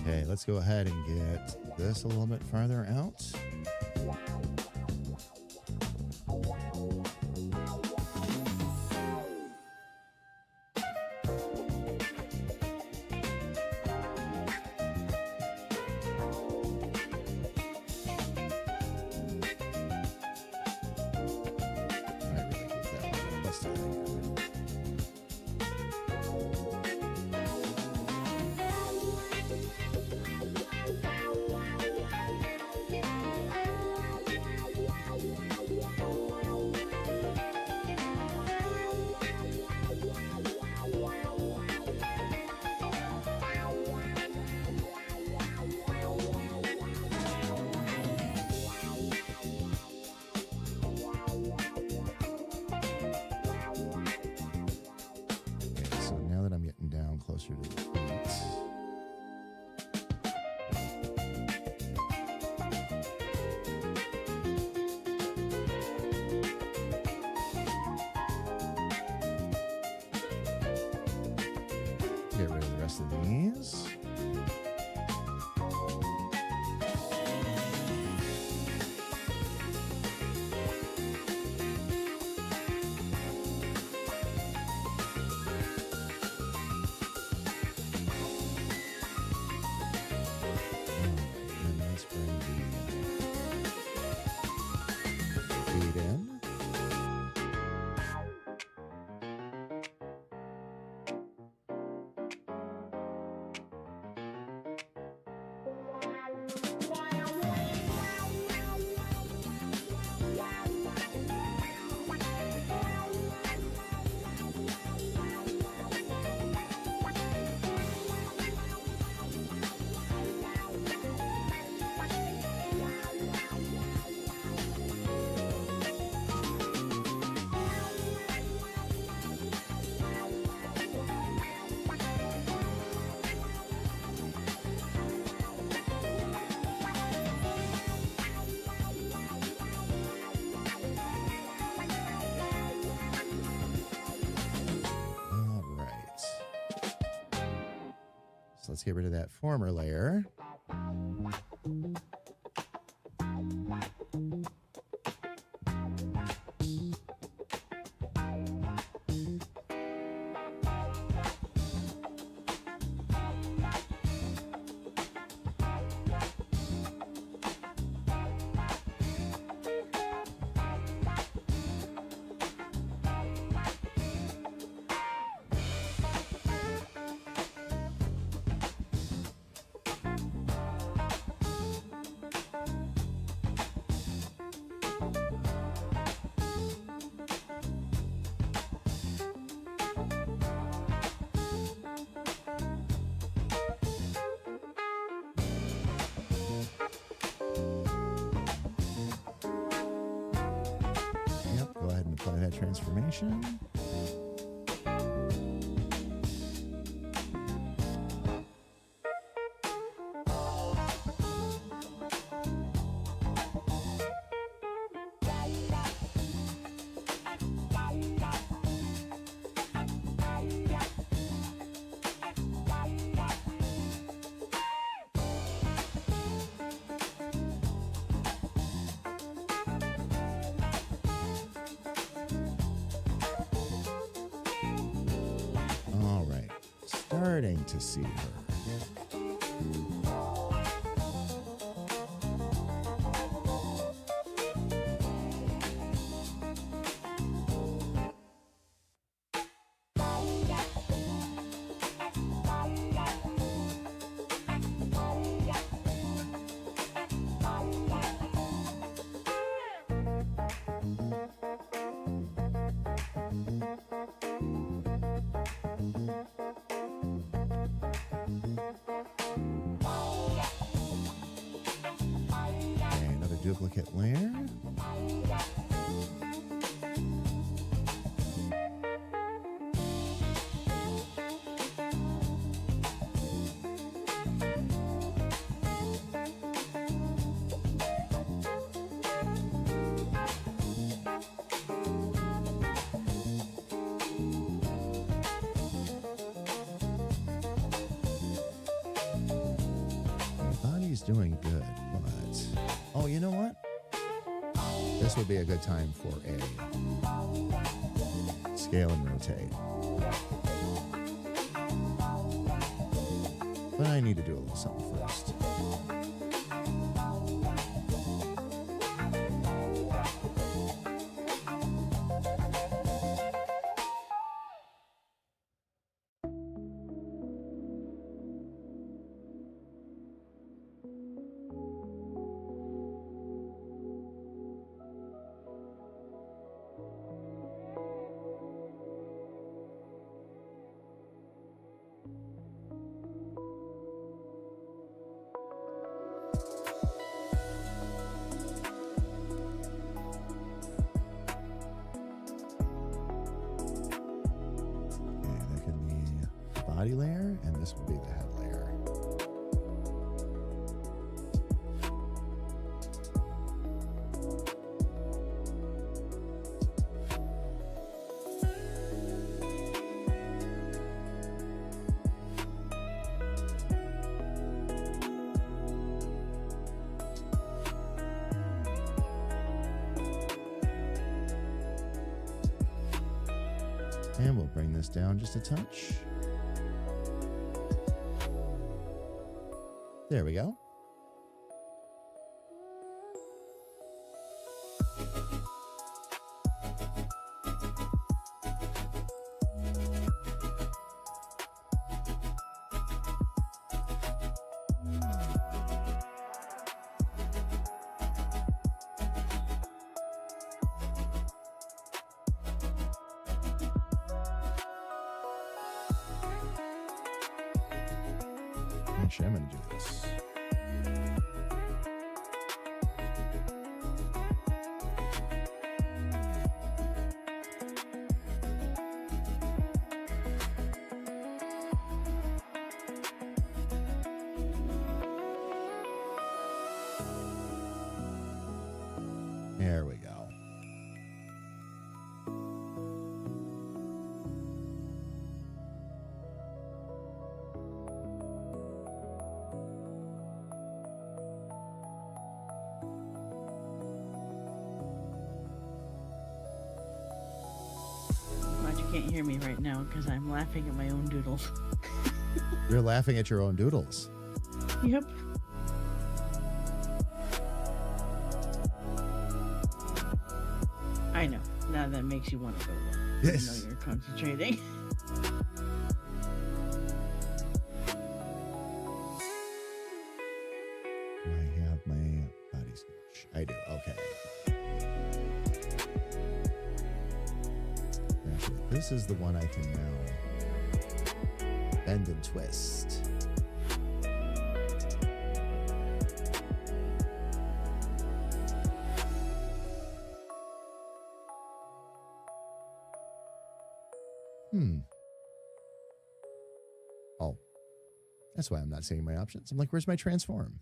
Okay, let's go ahead and get this a little bit farther out. All right, really keep that one. Let's do that again. Okay, so now that I'm getting down closer to the feet. Get rid of the rest of these. And let's bring the feet in. All right. So let's get rid of that former layer. Yep, go ahead and apply that transformation. All right, starting to see her. duplicate layer. Body's doing good, but oh, you know what? This would be a good time for a scale and rotate. But I need to do a little something first. Body layer, and this will be the head layer. And we'll bring this down just a touch. There we go. Actually, I'm going to do this. There we go. Glad you can't hear me right now because I'm laughing at my own doodles. You're laughing at your own doodles. Yep. I know. Now that makes you want to go there. Yes. I know you're concentrating. Do I have my body sketch? I do. Okay. Actually, this is the one I can now bend and twist. Oh, that's why I'm not seeing my options. I'm like, where's my transform?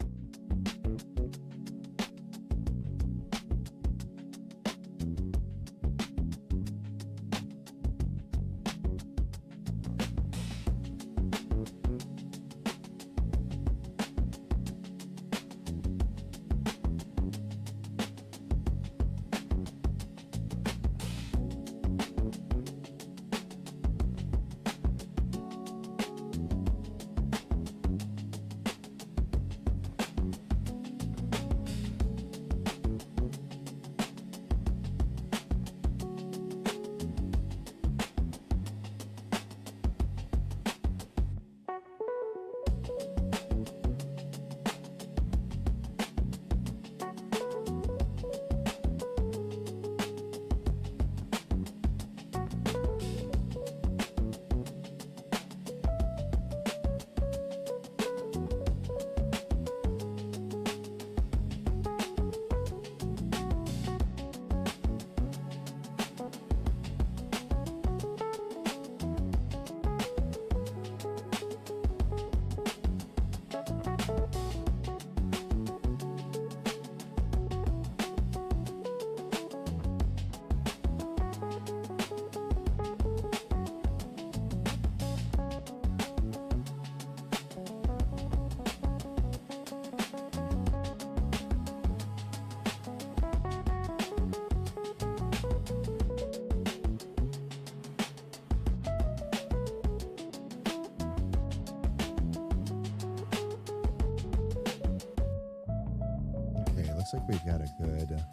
looks like we've got a good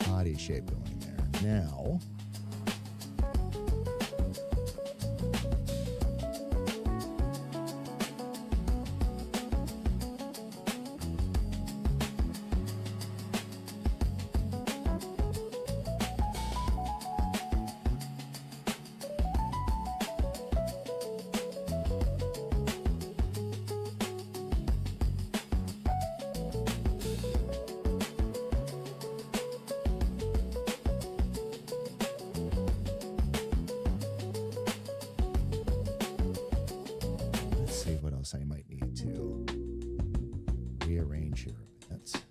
body shape going there. Now, what else I might need to rearrange here a bit.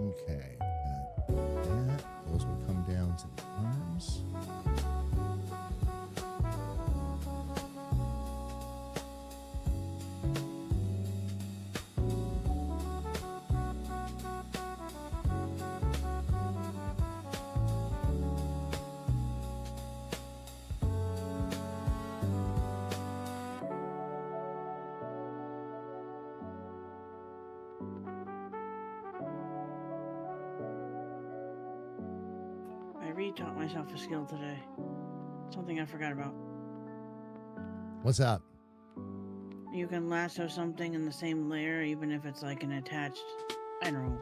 Okay, that. Those would come down to the arms. I retaught myself a skill today. Something I forgot about. What's up? You can lasso something in the same layer, even if it's like an attached, I don't know,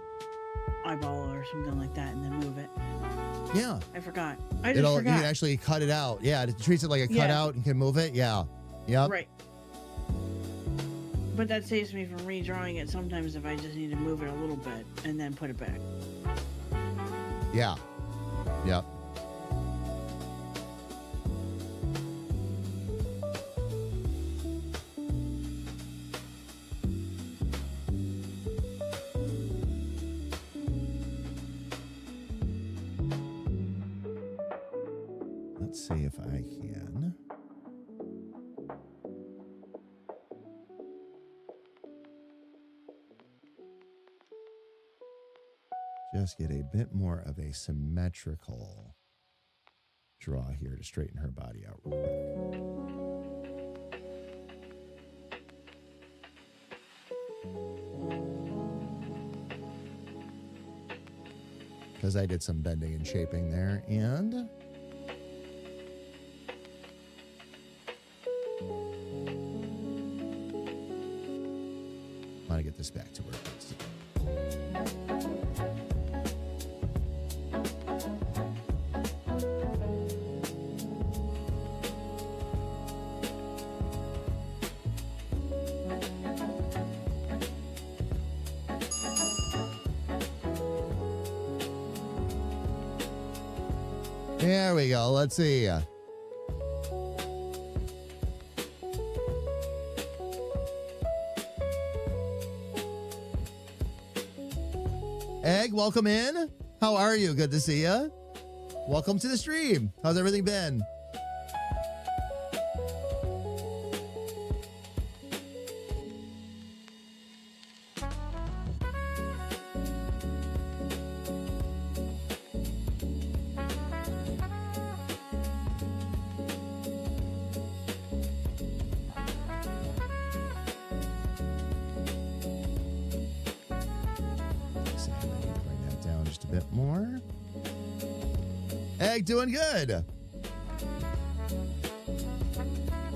eyeball or something like that, and then move it. Yeah. I forgot. I just You forgot. can actually cut it out. Yeah, it treats it like a Yeah. cutout and can move it. Yeah. Yep. Right. But that saves me from redrawing it sometimes if I just need to move it a little bit and then put it back. Yeah. Yep. Let's see if I can. Just get a bit more of a symmetrical draw here to straighten her body out real quick. Because I did some bending and shaping there, and want to get this back to where it needs to be. There we go. Let's see. Egg, welcome in. How are you? Good to see you. Welcome to the stream. How's everything been? Doing good.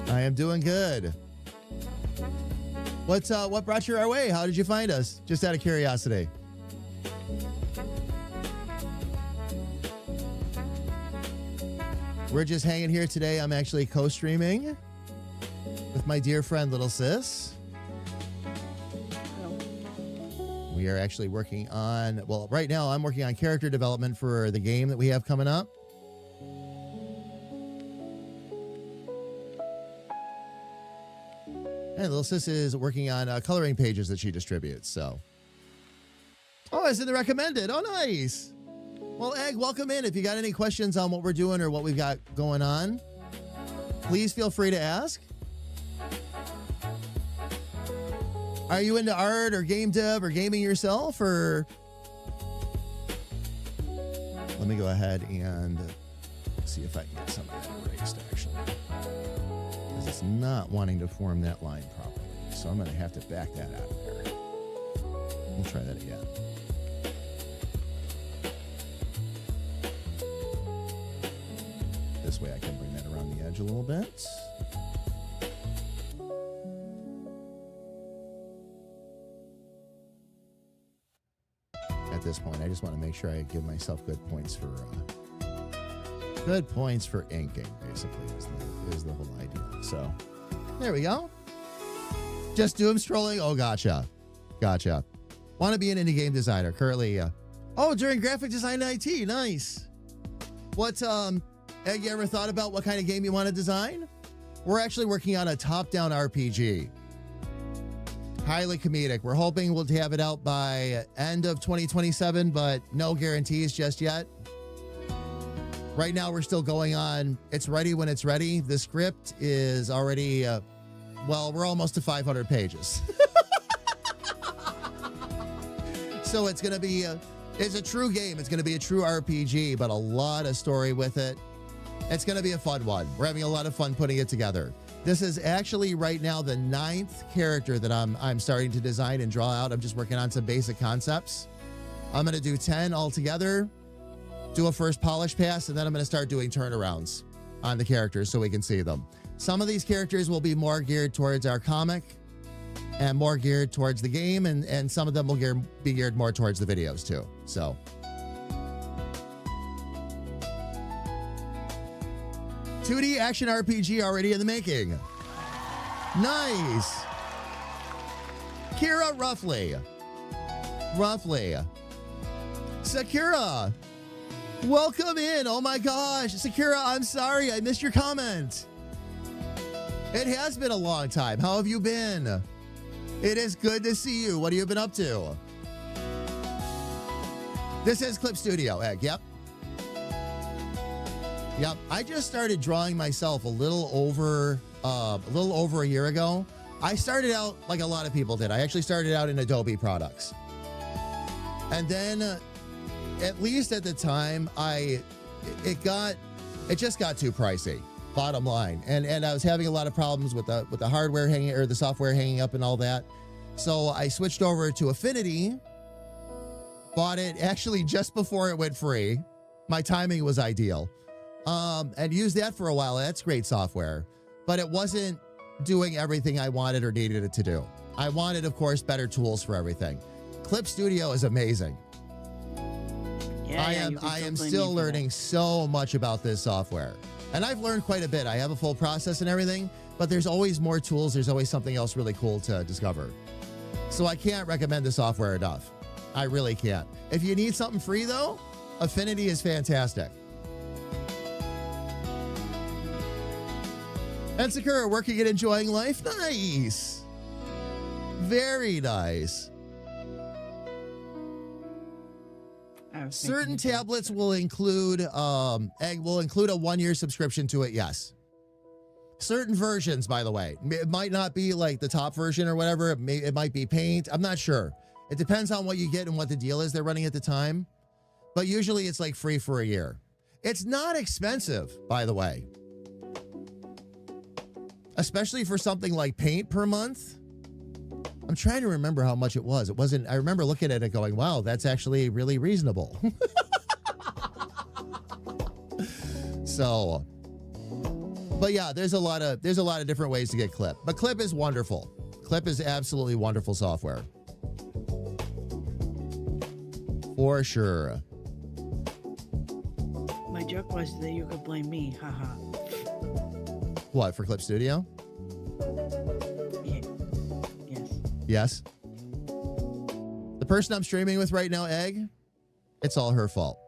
I am doing good. What brought you our way? How did you find us? Just out of curiosity. We're just hanging here today. I'm actually co-streaming with my dear friend Little Sis. We are actually working on, well, right now I'm working on character development for the game that we have coming up. And Little Sis is working on coloring pages that she distributes, so. Oh, it's in the recommended. Oh, nice. Well, Egg, welcome in. If you got any questions on what we're doing or what we've got going on, please feel free to ask. Are you into art or game dev or gaming yourself, or? Let me go ahead and see if I can get some of that erased, actually. Because it's not wanting to form that line properly. So I'm going to have to back that out of there. We'll try that again. This way I can bring that around the edge a little bit. At this point, I just want to make sure I give myself good points for inking, basically, is the whole idea. So there we go. Just doom scrolling. Oh, gotcha. Want to be an indie game designer currently. During graphic design and IT. Nice. What have you ever thought about what kind of game you want to design? We're actually working on a top-down RPG. Highly comedic. We're hoping we'll have it out by end of 2027, but no guarantees just yet. Right now, we're still going on. It's ready when it's ready. The script is already, we're almost to 500 pages. So it's going to be, it's a true game. It's going to be a true RPG, but a lot of story with it. It's going to be a fun one. We're having a lot of fun putting it together. This is actually right now the 9th character that I'm starting to design and draw out. I'm just working on some basic concepts. I'm going to do 10 altogether, do a first polish pass, and then I'm going to start doing turnarounds on the characters so we can see them. Some of these characters will be more geared towards our comic and more geared towards the game, and some of them will be geared more towards the videos too. So. 2D action RPG already in the making. Nice. Kira Roughly. Sakura. Welcome in. Oh my gosh. Sakura, I'm sorry. I missed your comment. It has been a long time. How have you been? It is good to see you. What have you been up to? This is Clip Studio, Egg. Yep. I just started drawing myself a little over a year ago. I started out like a lot of people did. I actually started out in Adobe products. And then at least at the time, it just got too pricey, bottom line. And I was having a lot of problems with the hardware hanging, or the software hanging up and all that. So I switched over to Affinity, bought it actually just before it went free. My timing was ideal. And used that for a while. That's great software, but it wasn't doing everything I wanted or needed it to do. I wanted, of course, better tools for everything. Clip Studio is amazing. I am still learning so much about this software, and I've learned quite a bit. I have a full process and everything, but there's always more tools. There's always something else really cool to discover. So I can't recommend the software enough. I really can't. If you need something free though, Affinity is fantastic. And Sakura, working and enjoying life. Nice. Very nice. Certain tablets will include a 1-year subscription to it, yes. Certain versions, by the way. It might not be like the top version or whatever. It might be Paint. I'm not sure. It depends on what you get and what the deal is they're running at the time. But usually it's like free for a year. It's not expensive, by the way. Especially for something like Paint per month. I'm trying to remember how much it was. It wasn't, I remember looking at it going, wow, that's actually really reasonable. So, but yeah, there's a lot of different ways to get Clip. But Clip is wonderful. Clip is absolutely wonderful software. For sure. My joke was that you could blame me. Haha. What, for Clip Studio? Yeah. Yes. Yes. The person I'm streaming with right now, Egg, it's all her fault.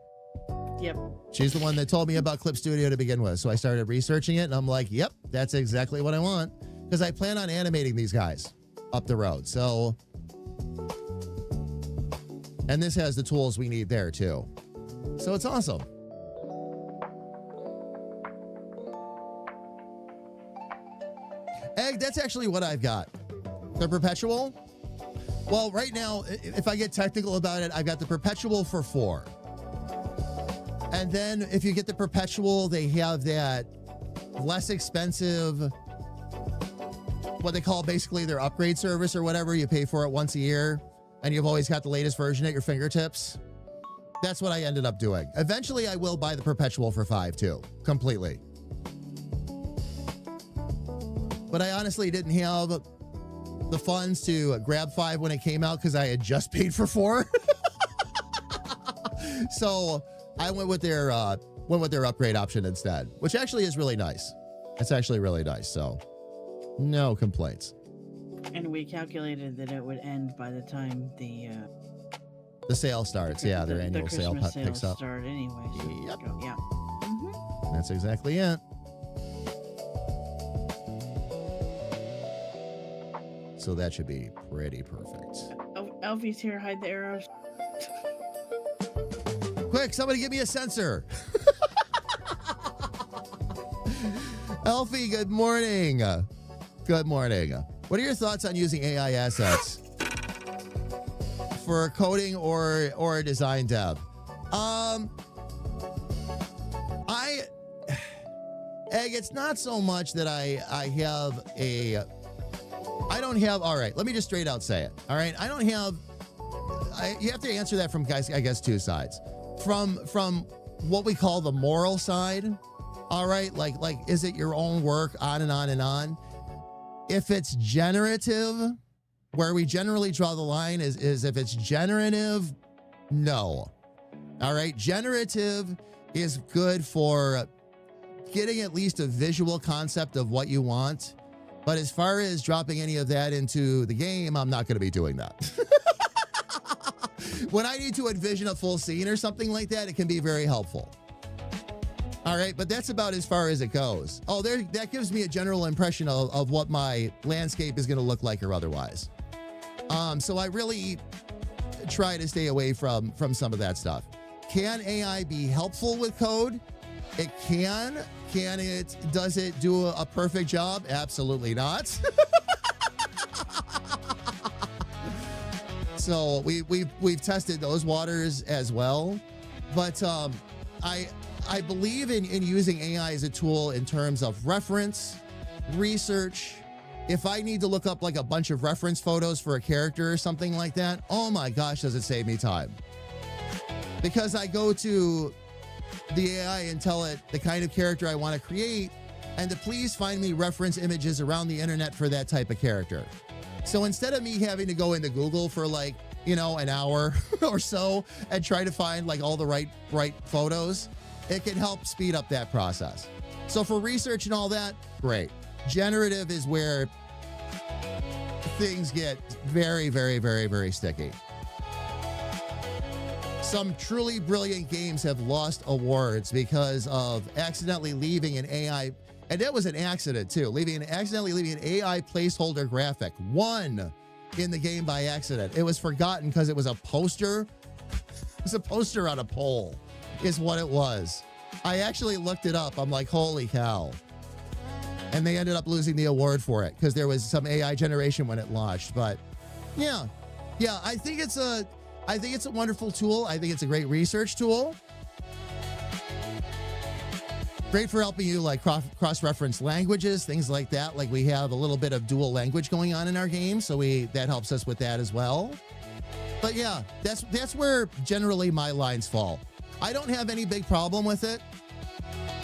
Yep. She's the one that told me about Clip Studio to begin with. So I started researching it and I'm like, yep, that's exactly what I want. Because I plan on animating these guys up the road. So, and this has the tools we need there too. So it's awesome. Egg, that's actually what I've got. The Perpetual. Well, right now, if I get technical about it, I've got the Perpetual for 4. And then if you get the Perpetual, they have that less expensive, what they call basically their upgrade service or whatever. You pay for it once a year and you've always got the latest version at your fingertips. That's what I ended up doing. Eventually, I will buy the Perpetual for 5 too, completely. But I honestly didn't have the funds to grab 5 when it came out because I had just paid for 4. So I went with their upgrade option instead, which actually is really nice. It's actually really nice. So no complaints. And we calculated that it would end by the time the sale starts. Yeah, their annual sale picks up. Start anyway. So Yep. Yeah. That's exactly it. So that should be pretty perfect. Elfie's here. Hide the arrows. Quick, somebody give me a sensor. Elfie, good morning. Good morning. What are your thoughts on using AI assets for coding or design dev? Egg, it's not so much that I don't have, all right, let me just straight out say it. All right, you have to answer that from, guys, I guess, 2 sides. From what we call the moral side, all right, like is it your own work, on and on and on. If it's generative, where we generally draw the line is if it's generative, no. All right, generative is good for getting at least a visual concept of what you want. But as far as dropping any of that into the game, I'm not going to be doing that. When I need to envision a full scene or something like that, it can be very helpful. All right, but that's about as far as it goes. Oh, that gives me a general impression of what my landscape is going to look like or otherwise. So I really try to stay away from some of that stuff. Can AI be helpful with code? It can. Does it do a perfect job? Absolutely not. So we've tested those waters as well. But I believe in using AI as a tool in terms of reference, research. If I need to look up like a bunch of reference photos for a character or something like that, oh my gosh, does it save me time. Because I go to the AI and tell it the kind of character I want to create and to please find me reference images around the internet for that type of character. So instead of me having to go into Google for like, an hour or so and try to find like all the right photos, it can help speed up that process. So for research and all that, great. Generative is where things get very, very, very, very sticky. Some truly brilliant games have lost awards because of accidentally leaving an AI And that was an accident too, accidentally leaving an AI placeholder graphic, one in the game by accident. It was forgotten because it was a poster. It was a poster on a pole is what it was. I actually looked it up. I'm like, holy cow. And they ended up losing the award for it because there was some AI generation when it launched. But yeah, I think it's a wonderful tool. I think it's a great research tool. Great for helping you like cross-reference languages, things like that. Like we have a little bit of dual language going on in our game, so that helps us with that as well. But yeah, that's where generally my lines fall. I don't have any big problem with it.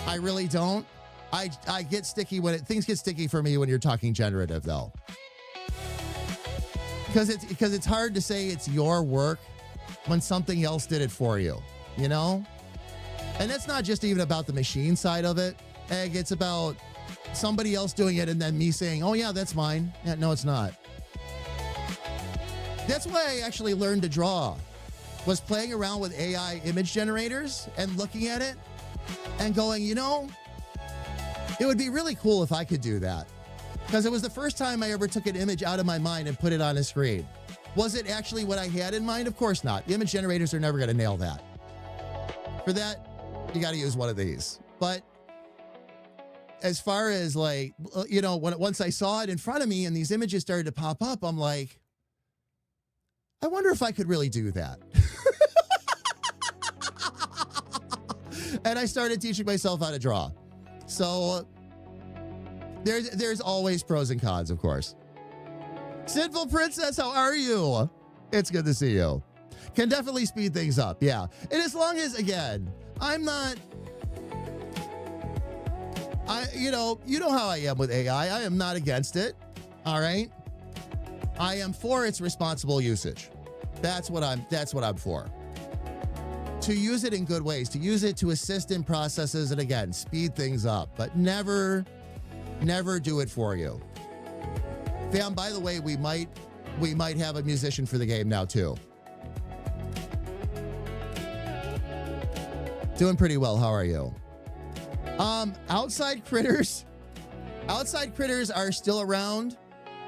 I really don't. I get sticky things get sticky for me when you're talking generative though. Because it's hard to say it's your work when something else did it for you, you know? And that's not just even about the machine side of it. It's about somebody else doing it and then me saying, oh yeah, that's mine. Yeah, no, it's not. That's why I actually learned to draw, was playing around with AI image generators and looking at it and going, you know, it would be really cool if I could do that. Because it was the first time I ever took an image out of my mind and put it on a screen. Was it actually what I had in mind? Of course not. Image generators are never going to nail that. For that, you got to use one of these. But as far as like, you know, once I saw it in front of me and these images started to pop up, I'm like, I wonder if I could really do that. And I started teaching myself how to draw. So there's always pros and cons, of course. Sinful Princess, how are you? It's good to see you. Can definitely speed things up, yeah. And as long as, again, you know how I am with AI. I am not against it, all right? I am for its responsible usage. That's what I'm for. To use it in good ways, to use it to assist in processes and, again, speed things up, but never do it for you. Fam, by the way, we might have a musician for the game now too. Doing pretty well. How are you? Outside critters are still around.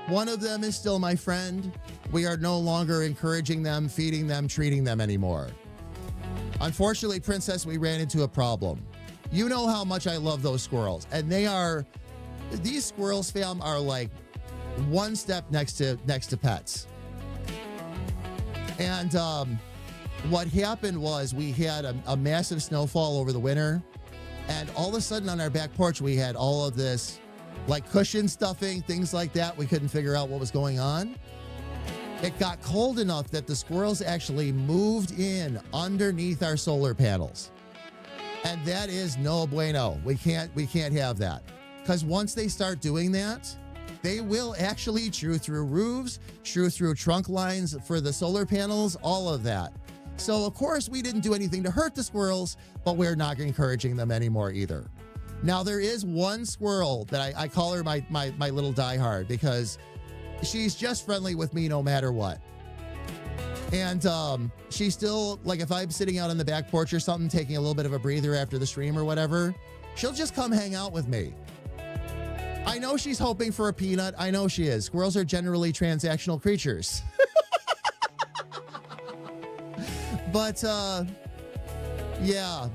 One of them is still my friend. We are no longer encouraging them, feeding them, treating them anymore. Unfortunately, Princess, we ran into a problem. You know how much I love those squirrels, and these squirrels, fam, are like one step next to pets. And what happened was we had a massive snowfall over the winter, and all of a sudden on our back porch we had all of this like cushion stuffing, things like that. We couldn't figure out what was going on. It got cold enough that the squirrels actually moved in underneath our solar panels. And that is no bueno. We can't have that. Because once they start doing that, they will actually chew through roofs, chew through trunk lines for the solar panels, all of that. So, of course, we didn't do anything to hurt the squirrels, but we're not encouraging them anymore either. Now, there is one squirrel that I call her my little diehard because she's just friendly with me no matter what. And she's still, like, if I'm sitting out on the back porch or something, taking a little bit of a breather after the stream or whatever, she'll just come hang out with me. I know she's hoping for a peanut. I know she is. Squirrels are generally transactional creatures. But, yeah.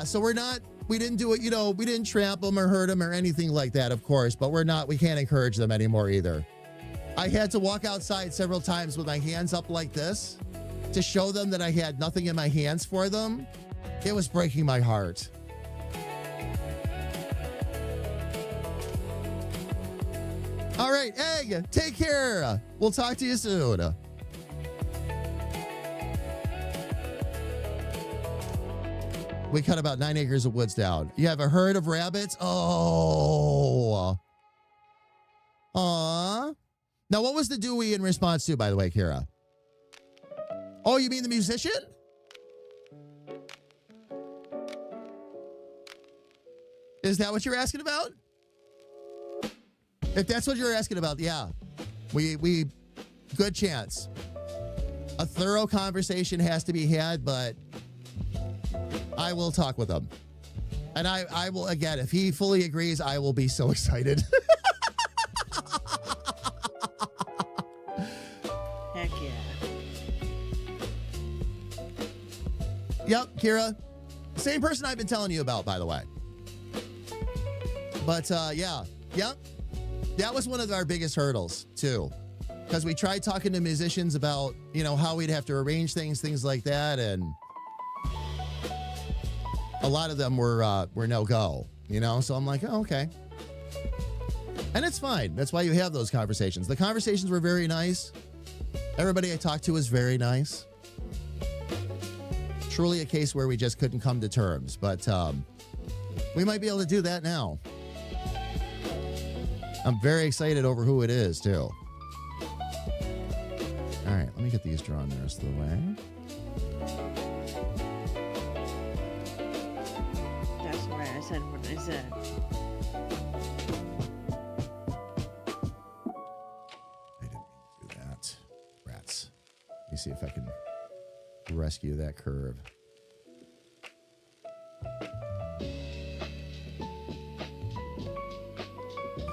So we didn't do it, we didn't tramp them or hurt them or anything like that, of course, but we can't encourage them anymore either. I had to walk outside several times with my hands up like this to show them that I had nothing in my hands for them. It was breaking my heart. All right, Egg, take care. We'll talk to you soon. We cut about 9 acres of woods down. You have a herd of rabbits? Oh. Aw. Now, what was the Dewey in response to, by the way, Kira? Oh, you mean the musician? Is that what you're asking about? If that's what you're asking about, yeah. We good chance. A thorough conversation has to be had, but I will talk with them. And I will, again, if he fully agrees, I will be so excited. Heck yeah. Yep, Kira. Same person I've been telling you about, by the way. But yeah, yep. That was one of our biggest hurdles, too. Because we tried talking to musicians about, you know, how we'd have to arrange things like that. And a lot of them were no-go, you know? So I'm like, oh, okay. And it's fine. That's why you have those conversations. The conversations were very nice. Everybody I talked to was very nice. Truly a case where we just couldn't come to terms. But we might be able to do that now. I'm very excited over who it is, too. All right, let me get these drawn the rest of the way. That's right. I said what I said. I didn't mean to do that. Rats. Let me see if I can rescue that curve.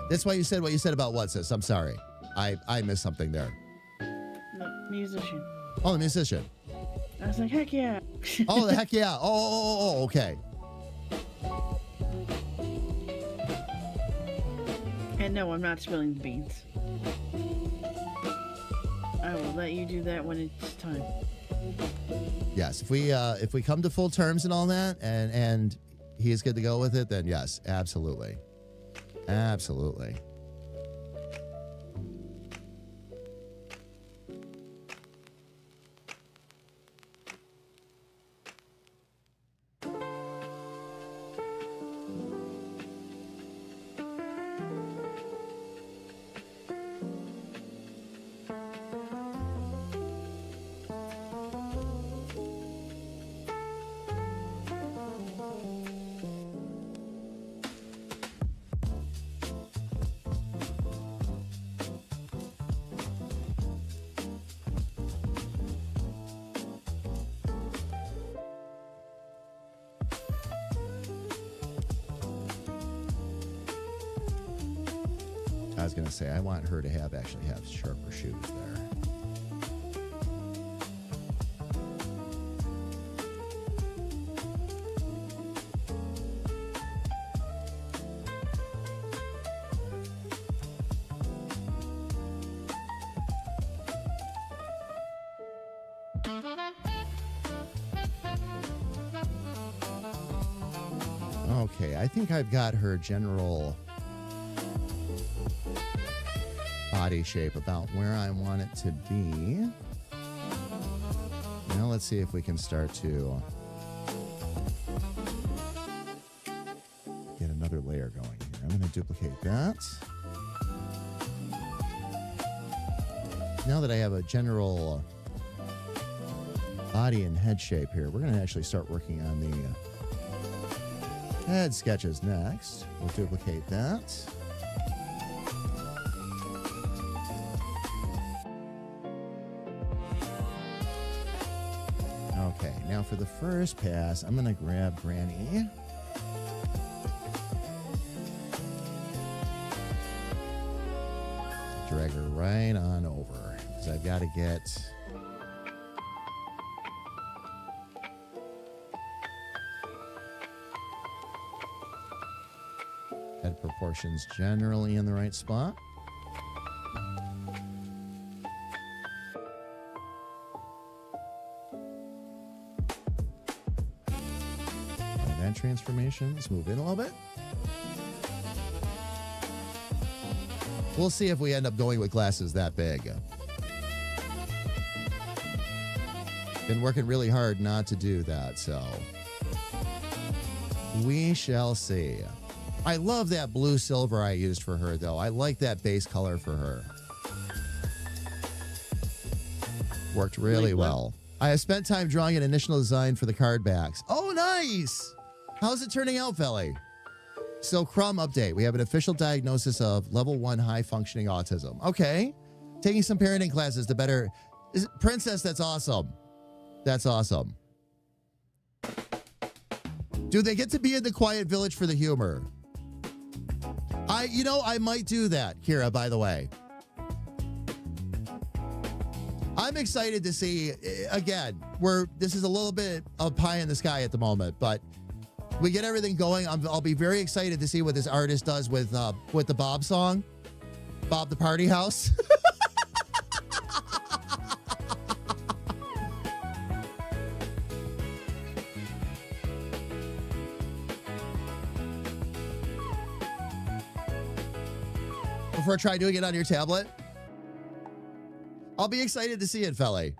That's why you said what you said about what, sis? I'm sorry. I missed something there. The musician. Oh, the musician. I was like, heck yeah. Oh, the heck yeah. Oh, okay. And no, I'm not spilling the beans. I will let you do that when it's time. Yes, if we come to full terms and all that, and he is good to go with it, then yes, absolutely. Absolutely. I was going to say, I want her to actually have sharper shoes there. Okay, I think I've got her general body shape about where I want it to be. Now let's see if we can start to get another layer going here. I'm going to duplicate that. Now that I have a general body and head shape here, we're going to actually start working on the head sketches next. We'll duplicate that. Okay, now for the first pass, I'm going to grab Granny. Drag her right on over, because I've got to get head proportions generally in the right spot. And transformation, let's move in a little bit. We'll see if we end up going with glasses that big. Been working really hard not to do that, so we shall see. I love that blue silver I used for her, though. I like that base color for her. Worked really well. I have spent time drawing an initial design for the card backs. Oh, nice! How's it turning out, Felly? So, Crumb update. We have an official diagnosis of level 1 high-functioning autism. Okay. Taking some parenting classes to better... Princess, that's awesome. That's awesome. Do they get to be in the quiet village for the humor? I might do that, Kira, by the way. I'm excited to see, again, this is a little bit of pie in the sky at the moment, but we get everything going. I'll be very excited to see what this artist does with the Bob song, Bob the Party House. Before I try doing it on your tablet, I'll be excited to see it, Felly.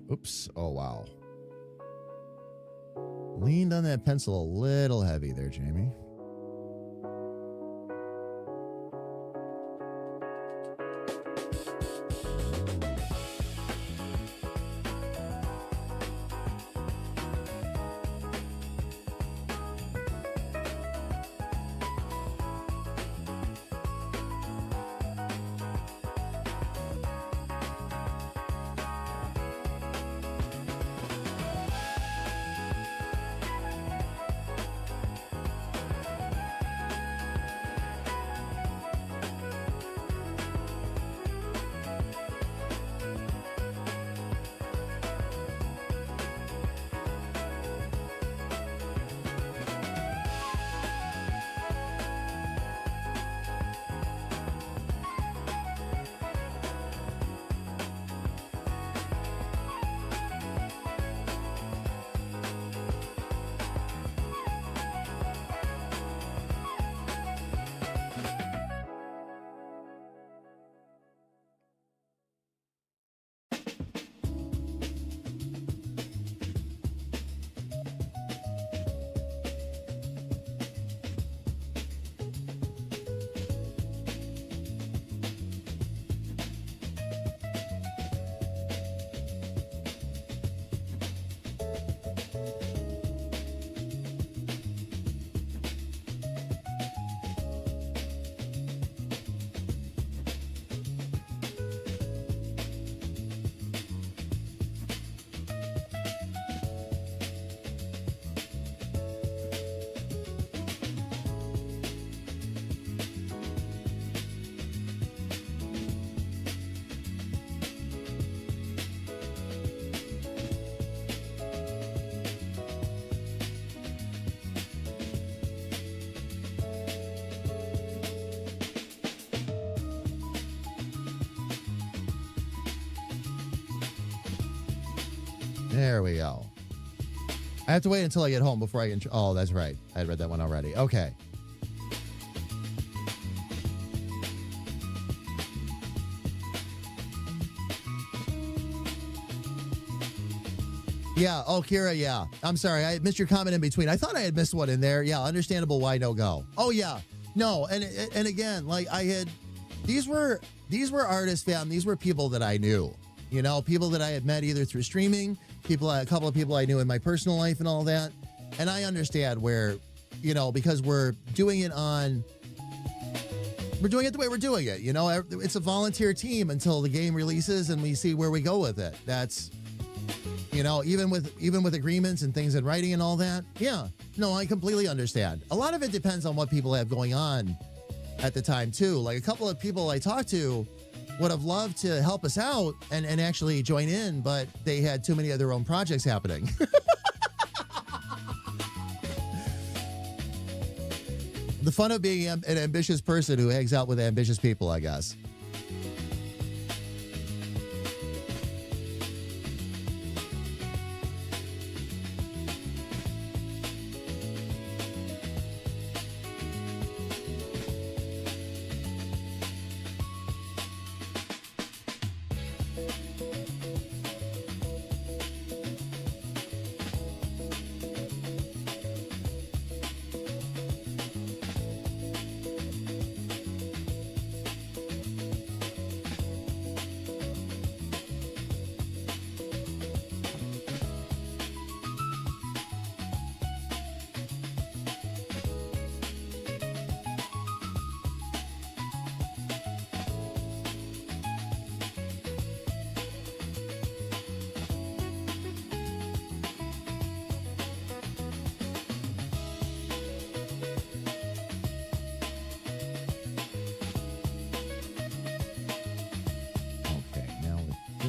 Oops. Oh, wow. Leaned on that pencil a little heavy there, Jamie. There we go. I have to wait until I get home before I can. Oh, that's right. I read that one already. Okay. Yeah. Oh, Kira. Yeah. I'm sorry. I missed your comment in between. I thought I had missed one in there. Yeah. Understandable why no go. Oh, yeah. No. And again, like these were artists, fam. These were people that I knew. You know, people that I had met either through streaming, a couple of people I knew in my personal life and all that. And I understand where, you know, because we're doing it the way we're doing it. You know, it's a volunteer team until the game releases and we see where we go with it. That's, you know, even with agreements and things in writing and all that. Yeah, no, I completely understand. A lot of it depends on what people have going on at the time too. Like a couple of people I talked to would have loved to help us out and actually join in, but they had too many of their own projects happening. The fun of being an ambitious person who hangs out with ambitious people, I guess.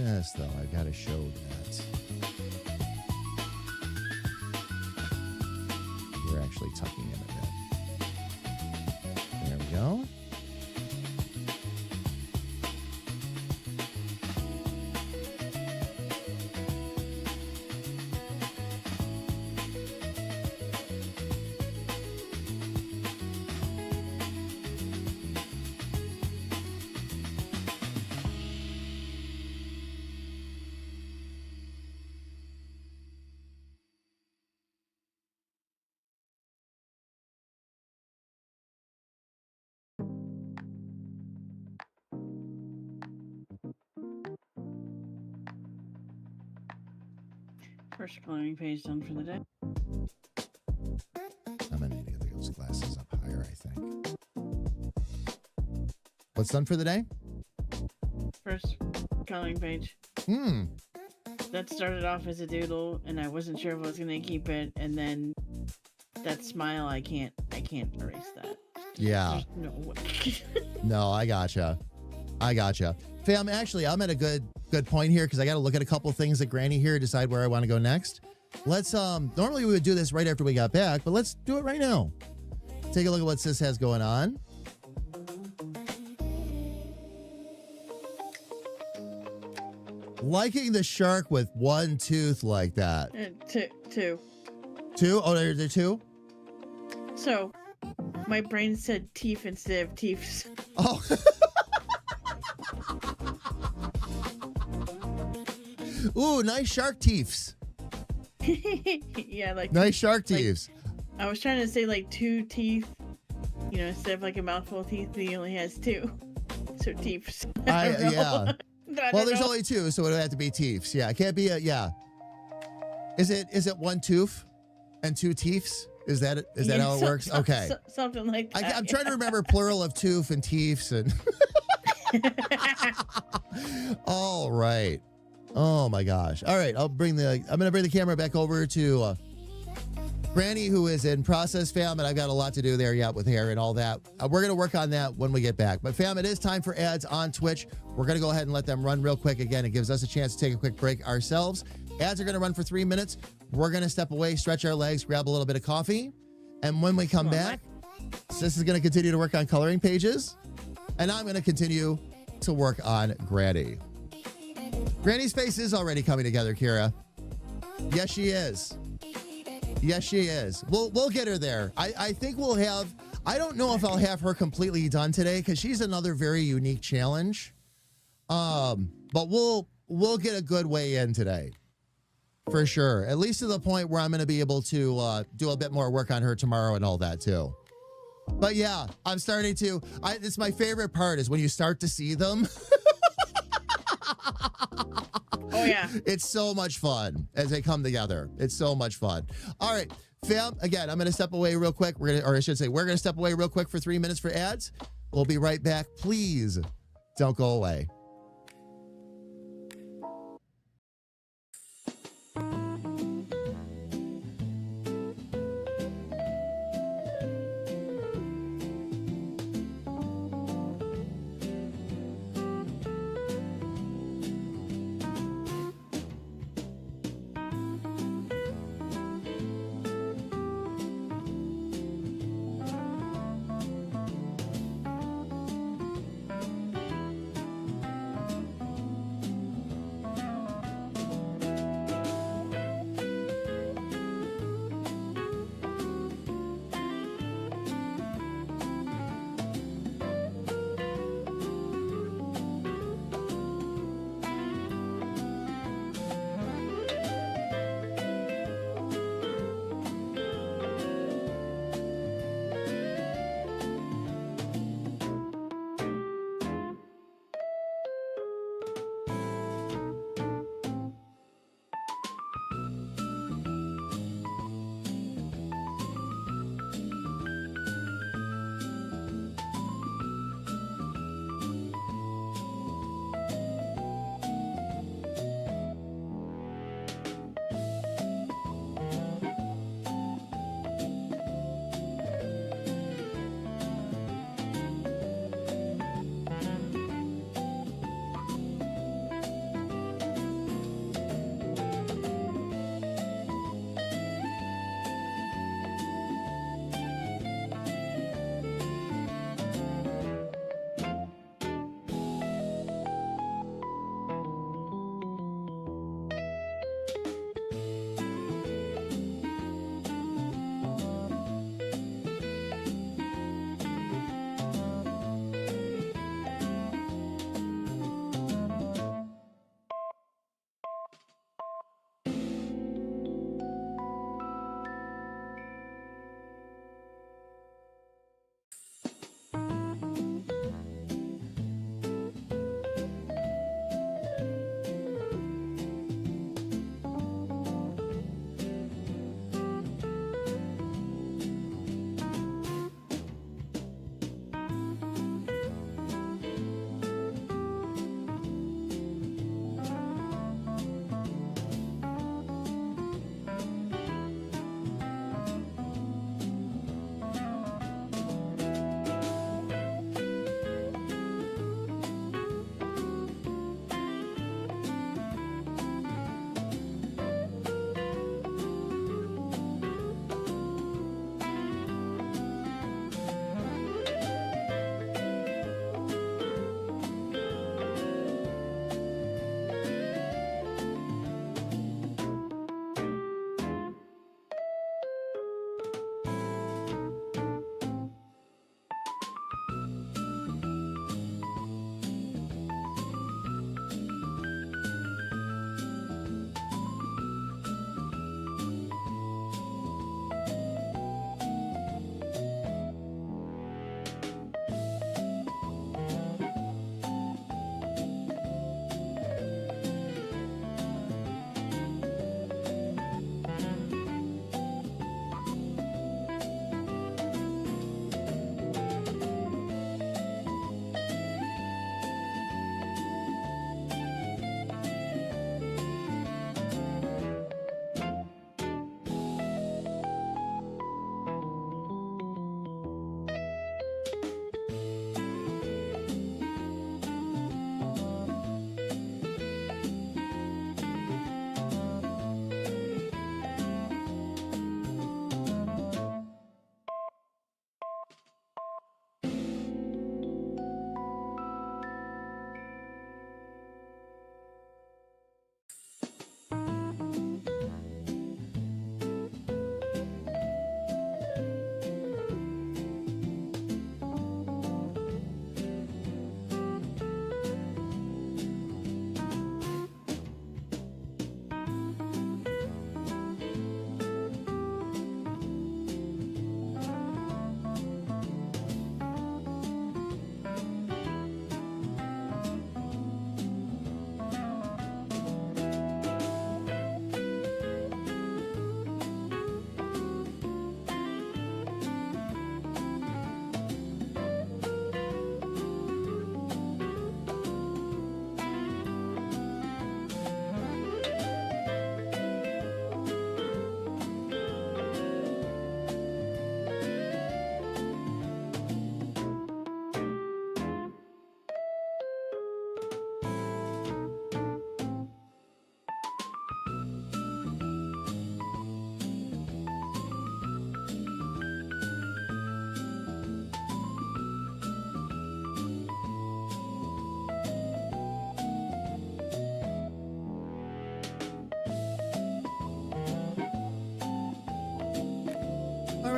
this, though. I've got to show that. We're actually tucking in a bit. There we go. First coloring page done for the day. I'm going to need to get those glasses up higher, I think. What's done for the day? First coloring page. That started off as a doodle, and I wasn't sure if I was gonna keep it. And then that smile, I can't erase that. Yeah. There's no way. No, I gotcha. Fam, actually, I'm at a good point here because I got to look at a couple things at Granny here, decide where I want to go next. Let's normally we would do this right after we got back, but let's do it right now. Take a look at what Sis has going on. Liking the shark with one tooth like that. Two. Two? Oh, there are two? So, my brain said teeth instead of teeths. Oh. Ooh, nice shark teeths. Yeah, like nice shark teeths. I was trying to say like two teeth, instead of like a mouthful of teeth, but he only has two. So teeths. Yeah. Well, there's only two, so it would have to be teeths. Yeah, it can't be yeah. Is it one tooth and two teeths? Is that how it works? Okay. Something like that. I'm trying to remember plural of tooth and teeths and. All right. Oh my gosh. All right. I'm going to bring the camera back over to Granny, who is in process, fam, and I've got a lot to do there yet with hair and all that. We're going to work on that when we get back. But fam, it is time for ads on Twitch. We're going to go ahead and let them run real quick. Again, it gives us a chance to take a quick break ourselves. Ads are going to run for 3 minutes. We're going to step away, stretch our legs, grab a little bit of coffee. And when we come back, Sis is going to continue to work on coloring pages. And I'm going to continue to work on Granny. Granny's face is already coming together, Kira. Yes, she is. Yes, she is. We'll get her there. I think we'll have, I don't know if I'll have her completely done today because she's another very unique challenge. But we'll get a good way in today. For sure. At least to the point where I'm going to be able to do a bit more work on her tomorrow and all that too. But yeah, I'm starting to, it's my favorite part is when you start to see them. Oh, yeah. It's so much fun as they come together. It's so much fun. All right, fam, again, I'm going to step away real quick. We're going to step away real quick for 3 minutes for ads. We'll be right back. Please don't go away.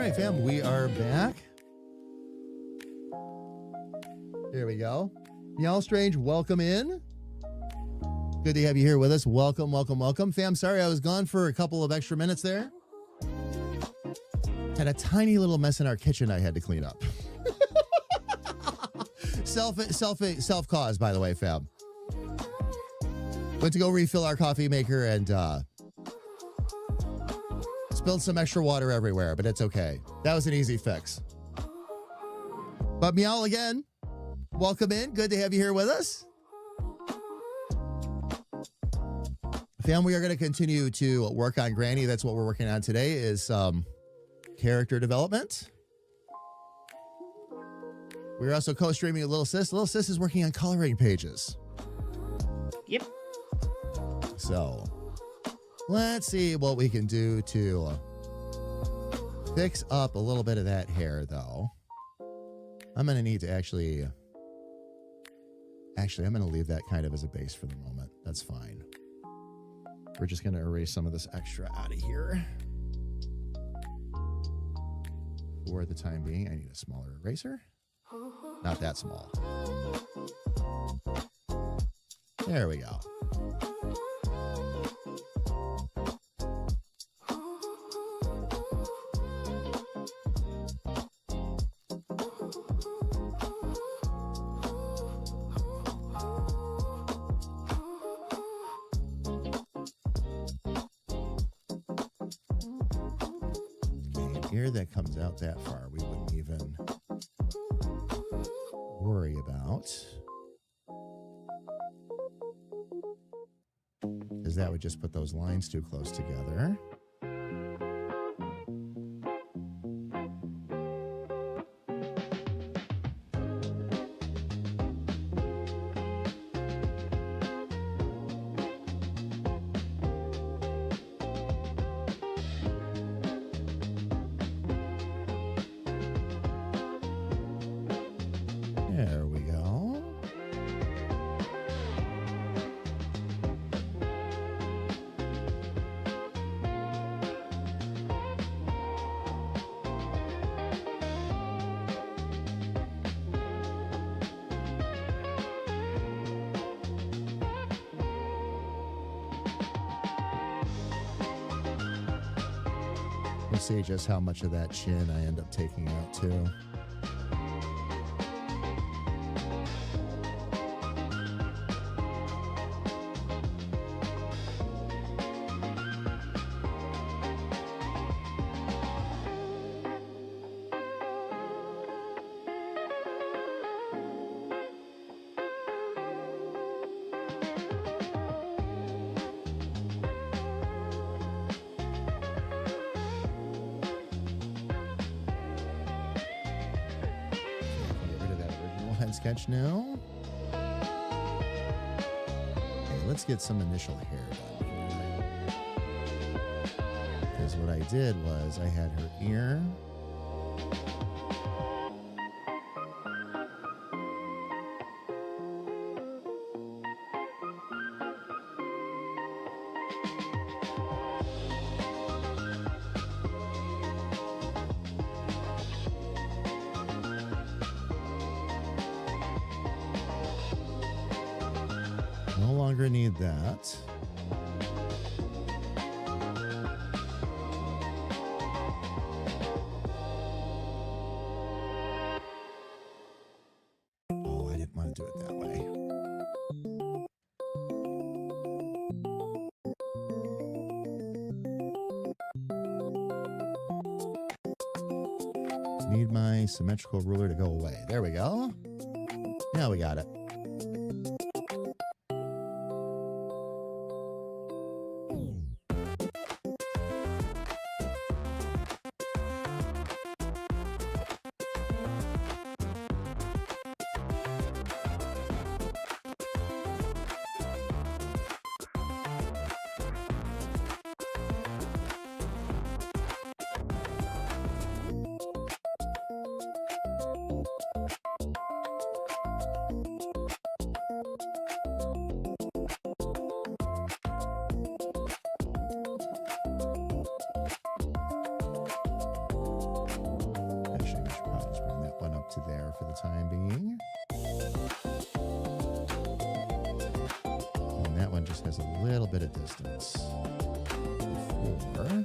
right, fam, we are back. Here we go. Y'all Strange, welcome in. Good to have you here with us. Welcome, welcome, welcome. Fam, sorry I was gone for a couple of extra minutes there. Had a tiny little mess in our kitchen I had to clean up. Self-caused, by the way, fam. Went to go refill our coffee maker and spilled some extra water everywhere, but it's okay. That was an easy fix. But Meow again, welcome in. Good to have you here with us. Fam, we are going to continue to work on Granny. That's what we're working on today is character development. We're also co-streaming with Little Sis. Little Sis is working on coloring pages. Yep. So let's see what we can do to fix up a little bit of that hair, though. I'm going to need to actually, I'm going to leave that kind of as a base for the moment. That's fine. We're just going to erase some of this extra out of here. For the time being, I need a smaller eraser. Not that small. There we go. Hair that comes out that far, we wouldn't even worry about, because that would just put those lines too close together. There we go. Let's see just how much of that chin I end up taking out too. Sketch now. Okay, let's get some initial hair done here. Because what I did was I had her ear. No longer need that. Oh, I didn't want to do it that way. Need my symmetrical ruler to go away. There we go. Now we got it. the time being. And that one just has a little bit of distance. Before.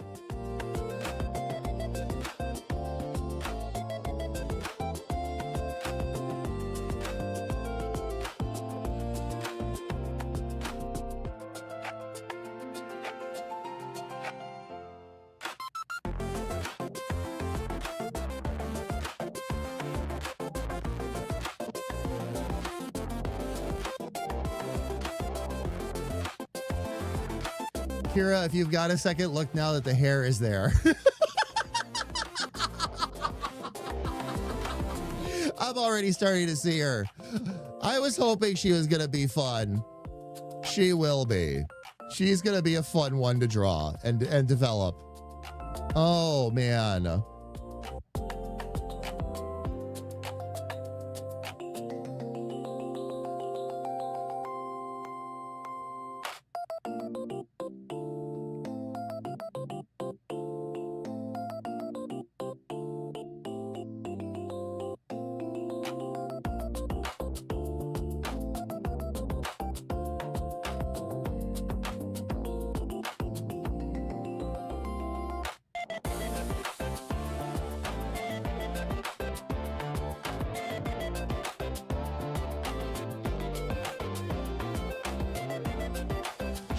Kira, if you've got a second, look now that the hair is there. I'm already starting to see her. I was hoping she was going to be fun. She will be. She's going to be a fun one to draw and develop. Oh, man.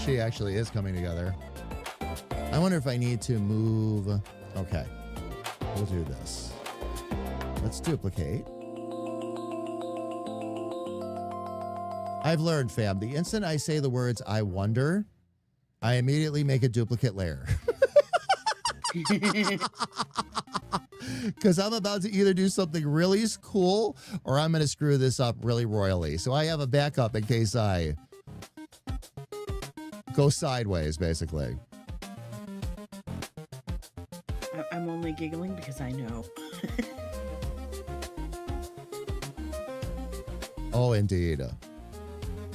She actually is coming together. I wonder if I need to move. Okay, we'll do this. Let's duplicate. I've learned, fam, the instant I say the words "I wonder," I immediately make a duplicate layer. Because I'm about to either do something really cool or I'm going to screw this up really royally. So I have a backup in case I go sideways, basically. I'm only giggling because I know. Oh, indeed.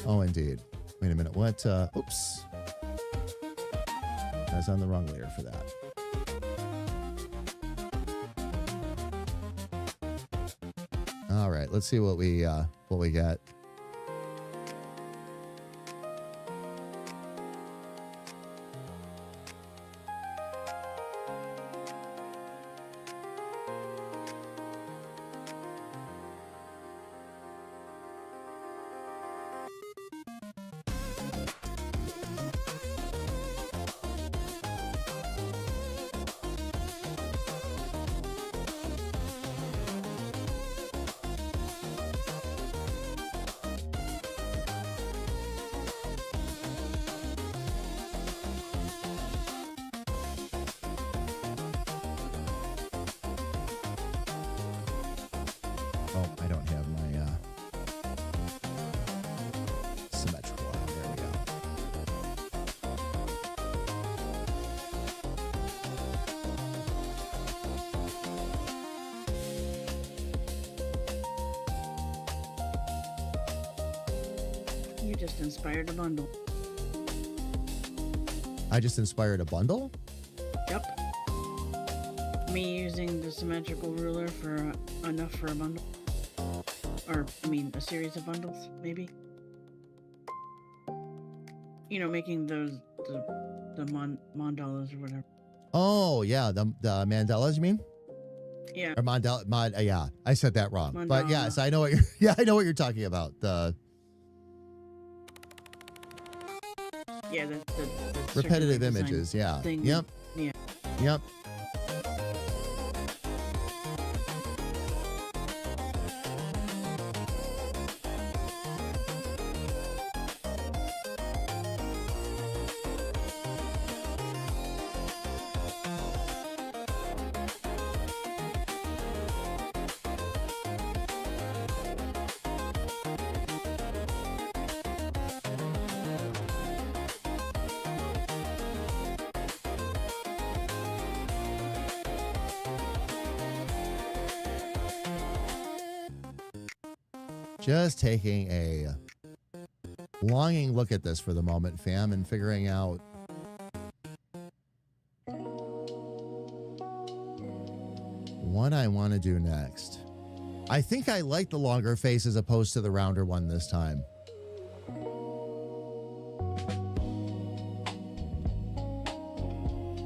Oh, indeed. Wait a minute. What? Oops. I was on the wrong layer for that. All right. Let's see what we got. Oh, I don't have my symmetrical on. There we go. You just inspired a bundle. I just inspired a bundle? Yep. Me using the symmetrical ruler for enough for a bundle. Or, I mean, a series of bundles, maybe. You know, making those, the mandalas or whatever. Oh, yeah. The mandalas, you mean? Yeah. Or yeah, I said that wrong. Mandala. But yes, I know what I know what you're talking about. The Yeah, the repetitive circular design images, yeah. thing. Yep. Yeah. Yep. Just taking a longing look at this for the moment, fam, and figuring out what I want to do next. I think I like the longer face as opposed to the rounder one this time.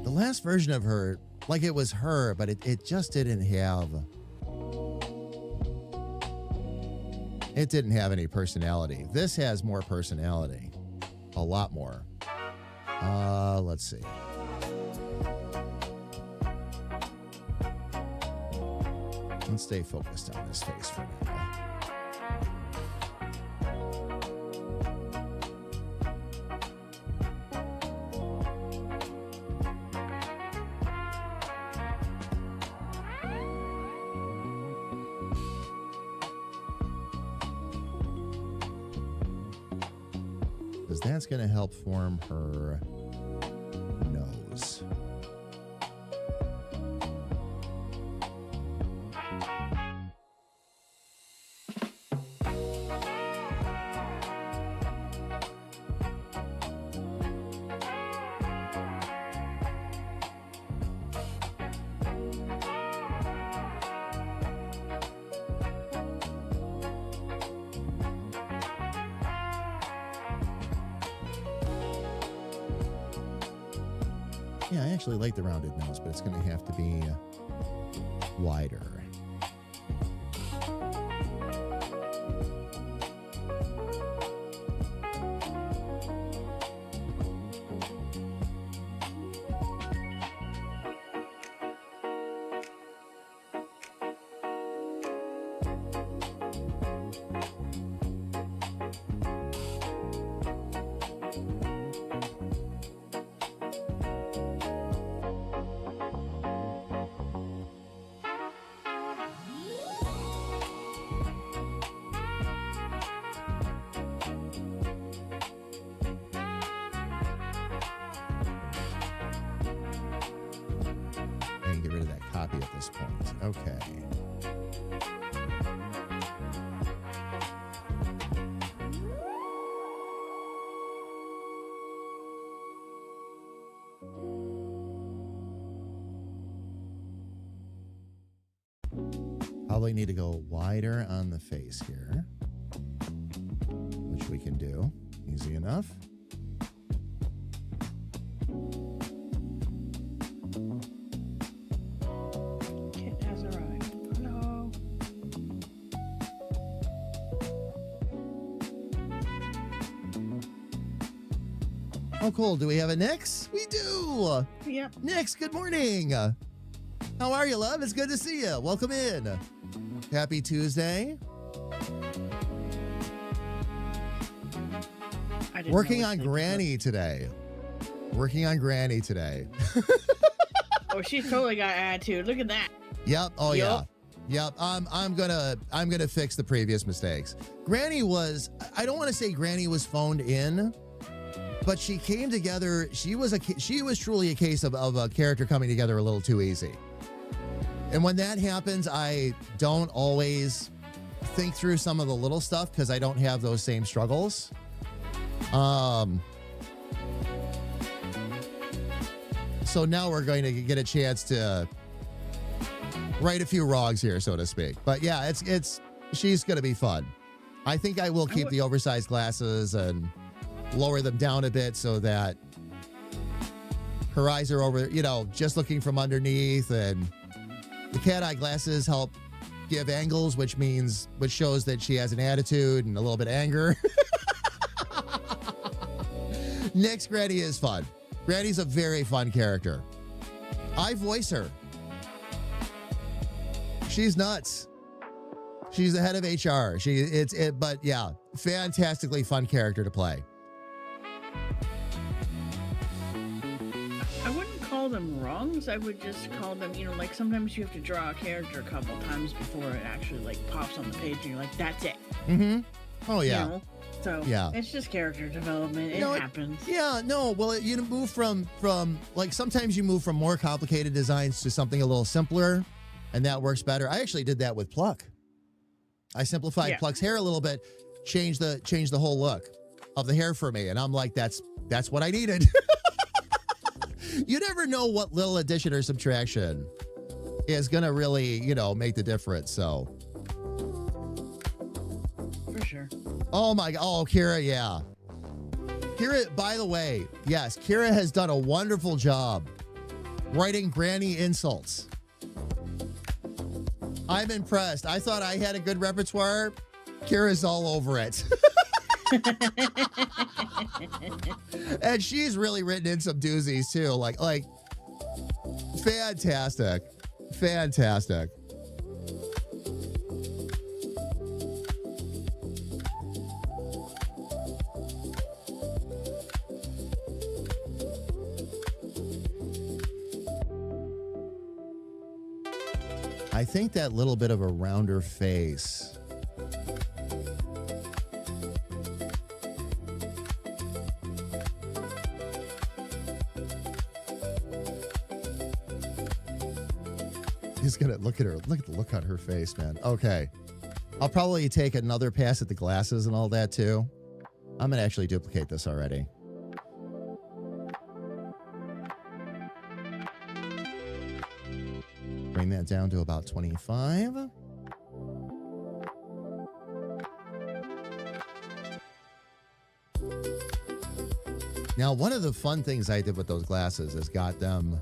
The last version of her, like it was her, but it just didn't have... It didn't have any personality. This has more personality. A lot more. Let's see. Let's stay focused on this face for now. Because that's going to help form her nose. Yeah, I actually like the rounded nose, but it's going to have to be wider. And get rid of that copy at this point. Okay. Probably need to go wider on the face here, which we can do. Easy enough. Kit has arrived. Hello. Oh, cool. Do we have a Nix? We do. Yep. Nix, good morning. How are you, love? It's good to see you. Welcome in. Happy Tuesday. I didn't Working know on what Granny today. Working on Granny today. Oh, she's totally got attitude. Look at that. Yep. Oh Yup. yeah. Yep. I'm gonna fix the previous mistakes. Granny was, I don't want to say Granny was phoned in, but she came together. She was truly a case of a character coming together a little too easy. And when that happens, I don't always think through some of the little stuff because I don't have those same struggles. So now we're going to get a chance to right a few wrongs here, so to speak. But yeah, she's going to be fun. I think I will keep the oversized glasses and lower them down a bit so that her eyes are over, just looking from underneath, and the cat eye glasses help give angles, which shows that she has an attitude and a little bit of anger. Next, Granny is fun. Granny's a very fun character. I voice her. She's nuts. She's the head of HR. But yeah, fantastically fun character to play. I wouldn't call them wrongs. I would just call them, like sometimes you have to draw a character a couple times before it actually pops on the page and you're like, that's it. Mm-hmm. Oh yeah. So yeah, it's just character development. It happens. Yeah, no. Well, you move from sometimes you move from more complicated designs to something a little simpler, and that works better. I actually did that with Pluck. I simplified Pluck's hair a little bit, changed the whole look of the hair for me, and I'm like, that's what I needed. You never know what little addition or subtraction is gonna really, make the difference. So sure. Oh my God. Oh, Kira, yeah. Kira, by the way, yes, Kira has done a wonderful job writing granny insults. I'm impressed. I thought I had a good repertoire. Kira's all over it. And she's really written in some doozies too. Like fantastic. Fantastic. I think that little bit of a rounder face he's gonna look at her. Look at the look on her face, man. Okay. I'll probably take another pass at the glasses and all that too. I'm gonna actually duplicate this already. Bring that down to about 25. Now, one of the fun things I did with those glasses is got them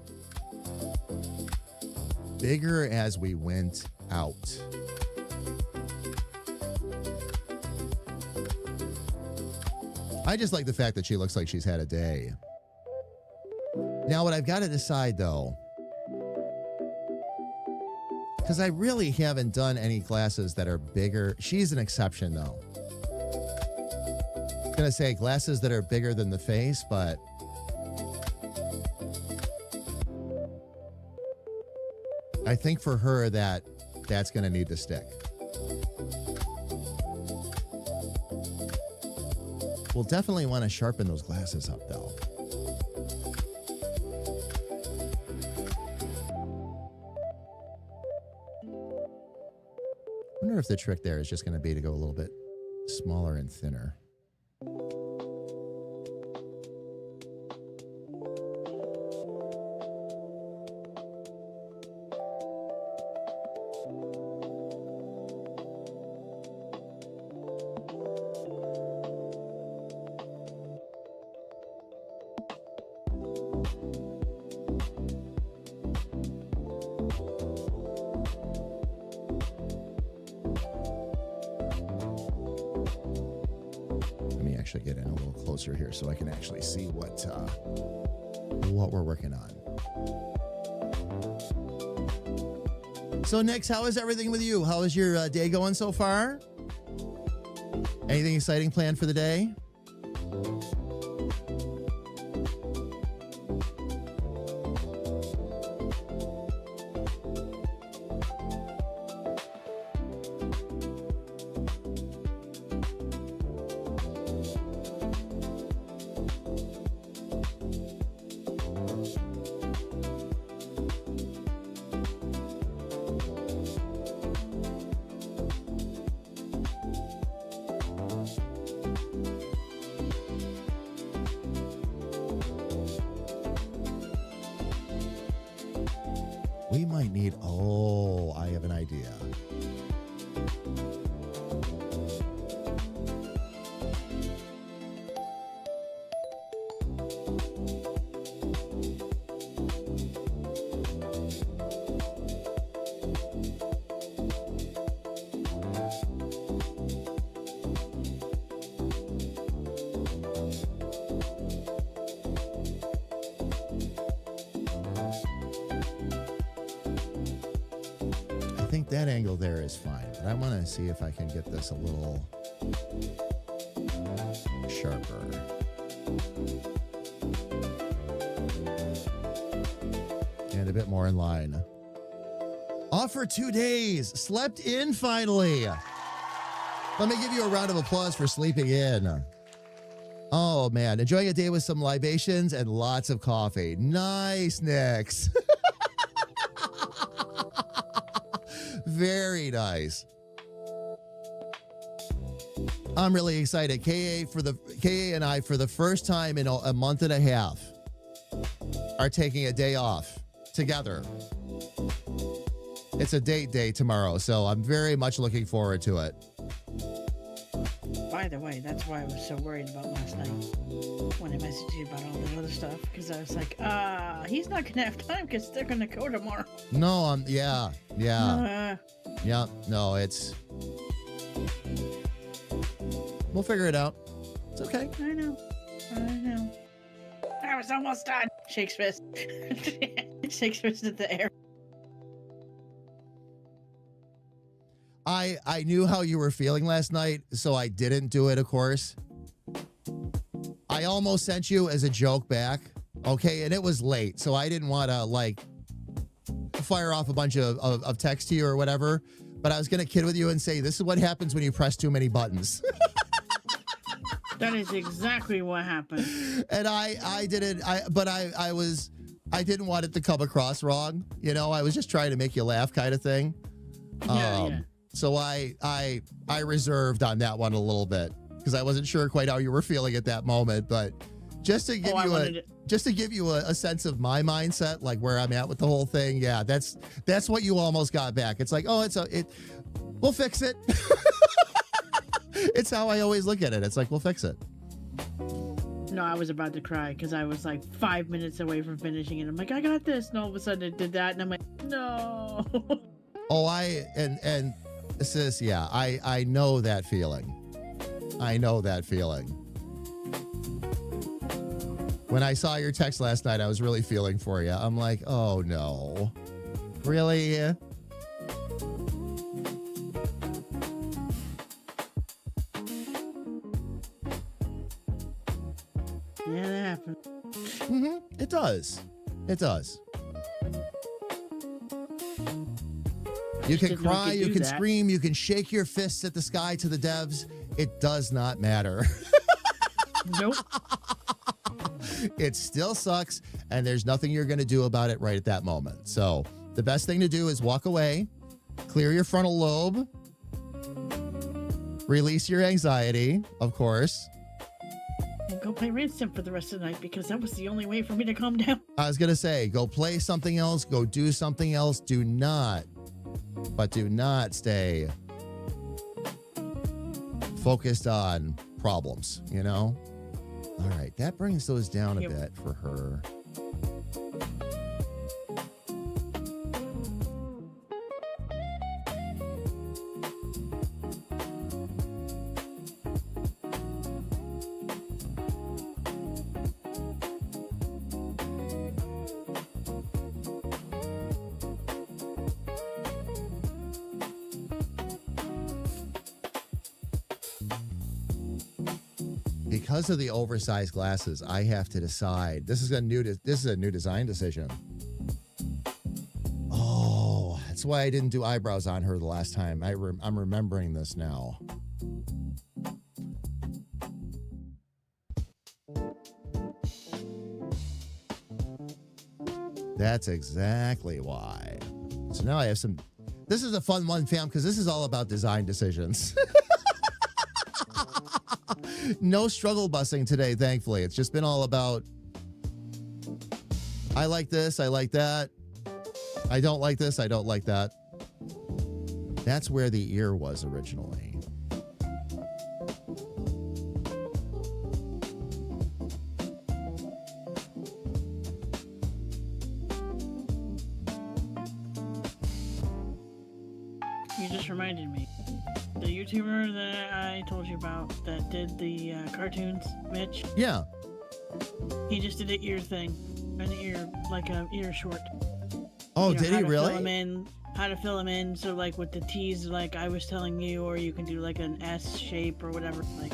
bigger as we went out. I just like the fact that she looks like she's had a day. Now, what I've got to decide, though, because I really haven't done any glasses that are bigger. She's an exception, though. I'm going to say glasses that are bigger than the face, but I think for her that's going to need to stick. We'll definitely want to sharpen those glasses up, though. I wonder if the trick there is just going to be to go a little bit smaller and thinner. Get in a little closer here so I can actually see what we're working on. So, Nix, how is everything with you? How is your day going so far? Anything exciting planned for the day? We might need, I have an idea. I think that angle there is fine, but I want to see if I can get this a little sharper. And a bit more in line. Off for 2 days. Slept in finally. Let me give you a round of applause for sleeping in. Oh, man. Enjoying a day with some libations and lots of coffee. Nice, Nix. Very nice. I'm really excited. KA and I, for the first time in a month and a half, are taking a day off together. It's a date day tomorrow, so I'm very much looking forward to it. by the way, that's why I was so worried about last night when I messaged you about all the other stuff, because I was like, he's not gonna have time because they're gonna go tomorrow. No, yeah. No, it's. We'll figure it out. It's okay. I know. I was almost done. Shakes fist. Shakes fist at the air. I knew how you were feeling last night, so I didn't do it, of course. I almost sent you as a joke back, okay? And it was late, so I didn't want to, like, fire off a bunch of text to you or whatever, but I was going to kid with you and say, this is what happens when you press too many buttons. That is exactly what happened. And I didn't, but I didn't want it to come across wrong. You know, I was just trying to make you laugh kind of thing. Yeah. So I reserved on that one a little bit because I wasn't sure quite how you were feeling at that moment, but just to give you a sense of my mindset, like where I'm at with the whole thing. Yeah, that's what you almost got back. It's like, oh, we'll fix it. It's how I always look at it. It's like, we'll fix it. No, I was about to cry because I was like 5 minutes away from finishing it. I'm like, I got this. And all of a sudden it did that. And I'm like, no. Oh, and sis, yeah, I know that feeling. I know that feeling. When I saw your text last night, I was really feeling for you. I'm like, oh no. Really? Yeah, that happened. Mm-hmm. It does. It does. You can cry, you can scream, you can shake your fists at the sky to the devs. It does not matter. Nope. It still sucks, and there's nothing you're going to do about it right at that moment. So the best thing to do is walk away, clear your frontal lobe, release your anxiety, of course. And go play Ransom for the rest of the night because that was the only way for me to calm down. I was going to say, go play something else, go do something else. Do not stay focused on problems, you know? All right, that brings those down a bit for her. Because of the oversized glasses, I have to decide. This is a new design decision. Oh, that's why I didn't do eyebrows on her the last time. I'm remembering this now. That's exactly why. So now I have some. This is a fun one, fam, because this is all about design decisions. No struggle busing today, thankfully. It's just been all about, I like this, I like that. I don't like this, I don't like that. That's where the ear was originally. You just reminded me. The YouTuber that I told you about that did the cartoons, Mitch. Yeah. He just did an ear thing, an ear short. Oh, you know, did he really? How to fill them in? So like with the T's, like I was telling you, or you can do like an S shape or whatever. Like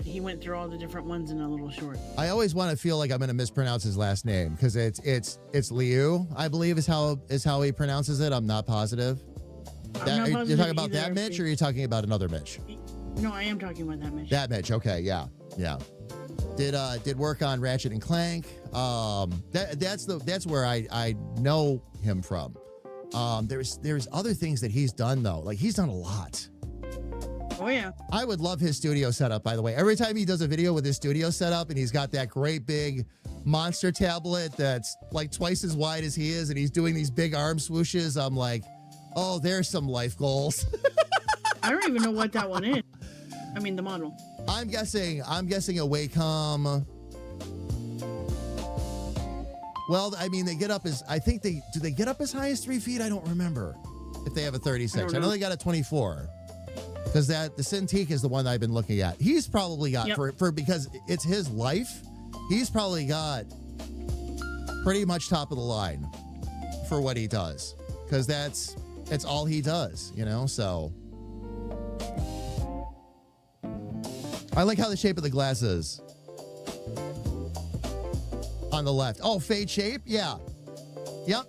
he went through all the different ones in a little short. I always want to feel like I'm going to mispronounce his last name because it's Liu, I believe is how he pronounces it. I'm not positive. You're talking about that Mitch, or are you talking about another Mitch? No, I am talking about that Mitch. That Mitch, okay, yeah. Did work on Ratchet and Clank. That's where I know him from. There's other things that he's done though. Like he's done a lot. Oh yeah. I would love his studio setup, by the way. Every time he does a video with his studio setup and he's got that great big monster tablet that's like twice as wide as he is, and he's doing these big arm swooshes, I'm like, oh, there's some life goals. I don't even know what that one is. I mean, the model. I'm guessing a Wacom. Well, I mean, they get up as, do they get up as high as 3 feet? I don't remember if they have a 36. I know they got a 24. Because the Cintiq is the one I've been looking at. He's probably got, because it's his life, he's probably got pretty much top of the line for what he does. Because that's all he does, you know? So I like how the shape of the glass is. On the left. Oh, fade shape? Yeah. Yep.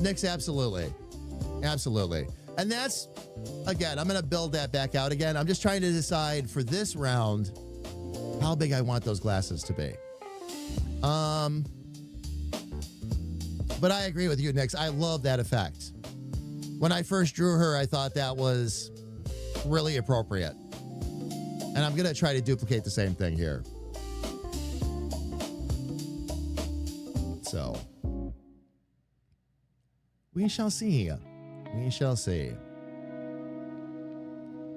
Nick's absolutely. Absolutely. And that's, again, I'm going to build that back out again. I'm just trying to decide for this round how big I want those glasses to be. But I agree with you, Nix. I love that effect. When I first drew her, I thought that was really appropriate. And I'm going to try to duplicate the same thing here. So, we shall see. We shall see.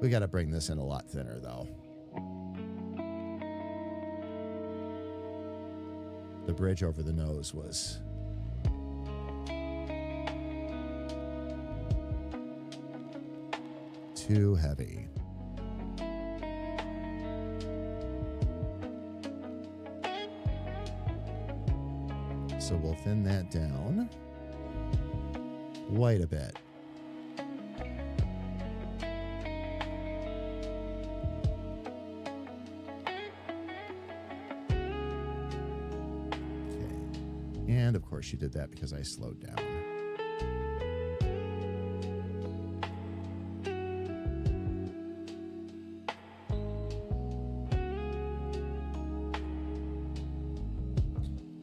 We got to bring this in a lot thinner, though. The bridge over the nose was too heavy. So we'll thin that down quite a bit. Okay. And of course you did that because I slowed down.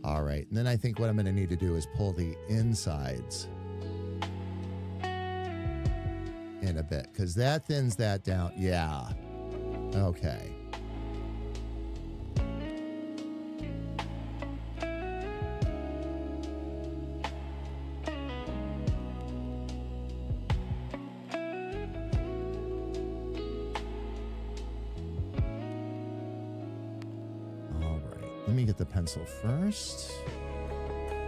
All right, and then I think what I'm going to need to do is pull the insides in a bit, because that thins that down. Yeah. Okay. Let me get the pencil first.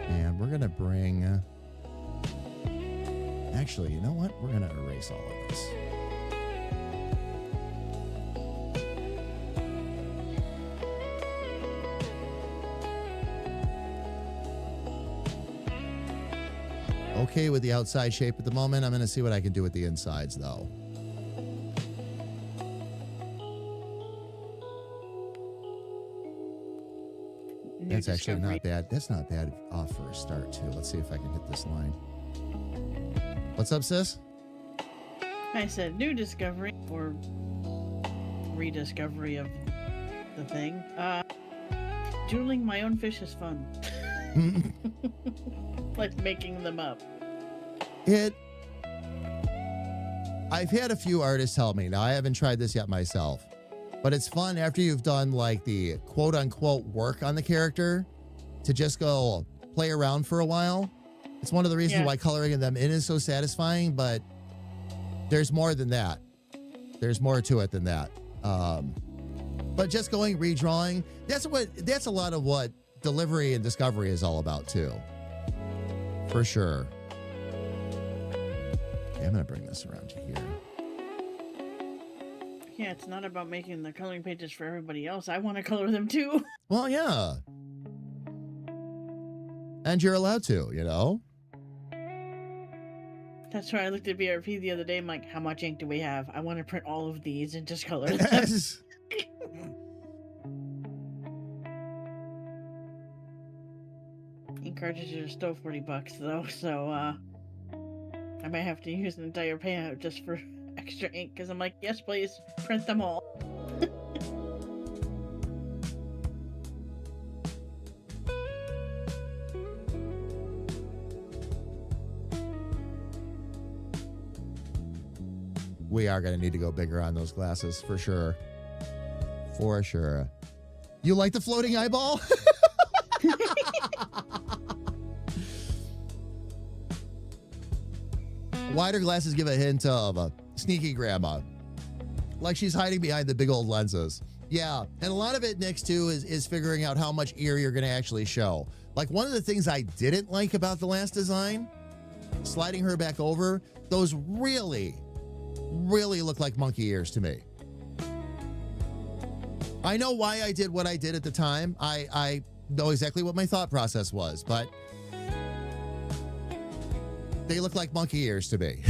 And we're going to bring... Actually, you know what? We're going to erase all of this. Okay with the outside shape at the moment. I'm going to see what I can do with the insides, though. That's actually not bad. That's not bad off for a start, too. Let's see if I can hit this line. What's up, sis? I said new discovery or rediscovery of the thing. Doodling my own fish is fun. Like making them up. I've had a few artists tell me. Now, I haven't tried this yet myself. But it's fun after you've done like the quote unquote work on the character to just go play around for a while. It's one of the reasons why coloring them in is so satisfying, but there's more than that. There's more to it than that. But just going redrawing, that's a lot of what delivery and discovery is all about too. For sure. Okay, I'm going to bring this around to here. Yeah, it's not about making the coloring pages for everybody else. I want to color them too. Well, yeah. And you're allowed to, you know? That's why I looked at BRP the other day. I'm like, how much ink do we have? I want to print all of these and just color them. Yes. Ink cartridges are still $40 though, so I might have to use an entire payout just for extra ink, because I'm like, yes, please, print them all. We are going to need to go bigger on those glasses, for sure. For sure. You like the floating eyeball? Wider glasses give a hint of a sneaky grandma. Like she's hiding behind the big old lenses. Yeah, and a lot of it, Nix, too, is figuring out how much ear you're going to actually show. Like one of the things I didn't like about the last design, sliding her back over, those really look like monkey ears to me. I know why I did what I did at the time. I know exactly what my thought process was, but they look like monkey ears to me.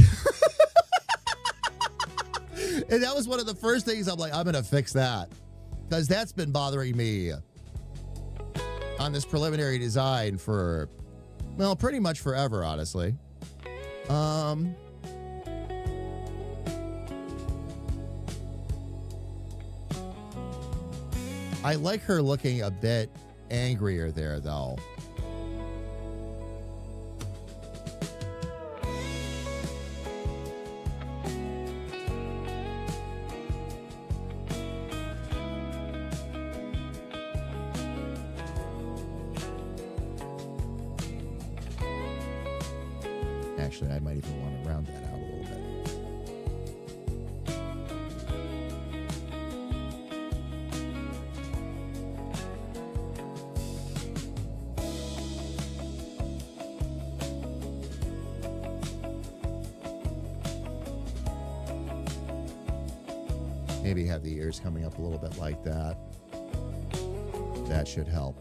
And that was one of the first things I'm like, I'm going to fix that. Because that's been bothering me on this preliminary design for, well, pretty much forever, honestly. I like her looking a bit angrier there, though. Actually, I might even want to round that out a little bit. Maybe have the ears coming up a little bit like that. That should help.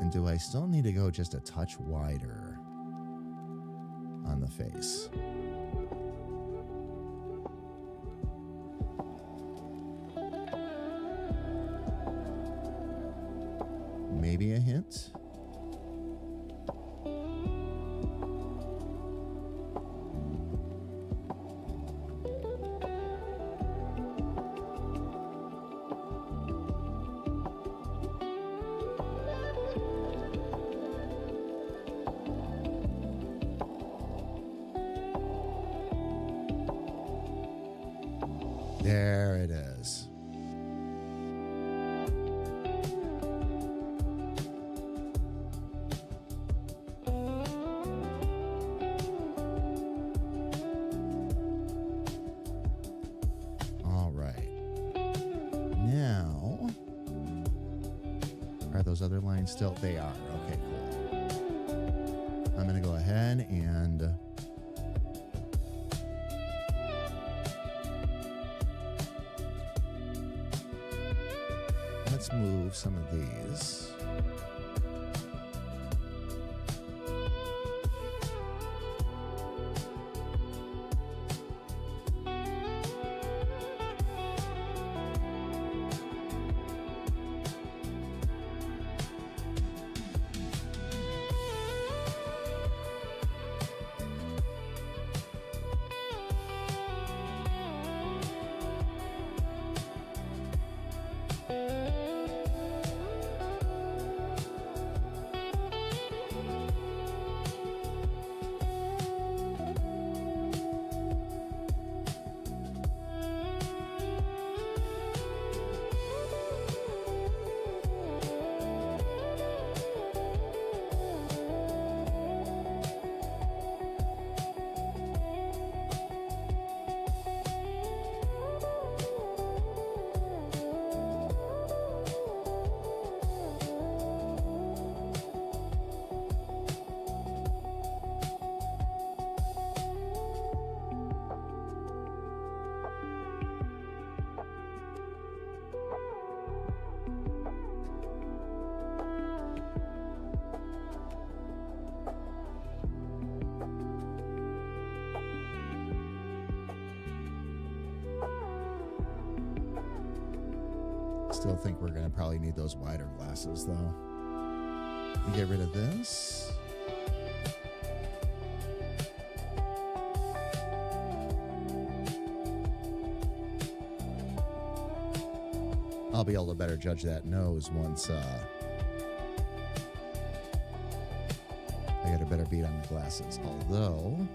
And do I still need to go just a touch wider on the face? Maybe a hint. There it is. All right. Now, are those other lines still? They are. Okay, cool. I'm going to go ahead and let's move some of these. Still think we're going to probably need those wider glasses, though. Get rid of this. I'll be able to better judge that nose once I get a better beat on the glasses. Although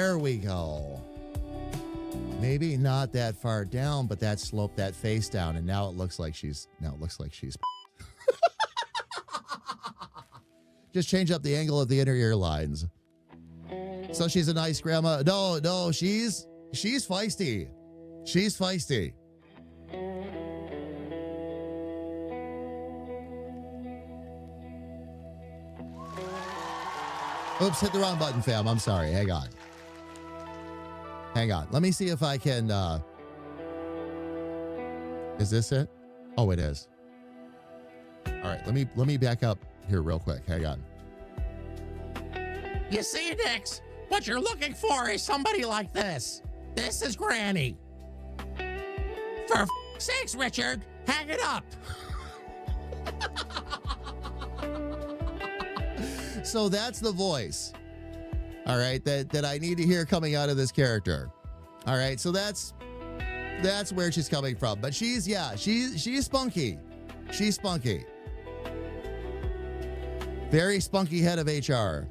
There we go. Maybe not that far down, but that sloped that face down, and now it looks like she's. Just change up the angle of the inner ear lines. So she's a nice grandma. No, she's feisty. She's feisty. Oops, hit the wrong button, fam. I'm sorry. Hang on. Let me see if I can. Is this it? Oh, it is. All right. Let me back up here real quick. Hang on. You see, Nix, what you're looking for is somebody like this. This is Granny. For sakes, Richard, hang it up. So that's the voice. All right, that I need to hear coming out of this character. All right, so that's where she's coming from. But she's spunky. She's spunky. Very spunky head of HR,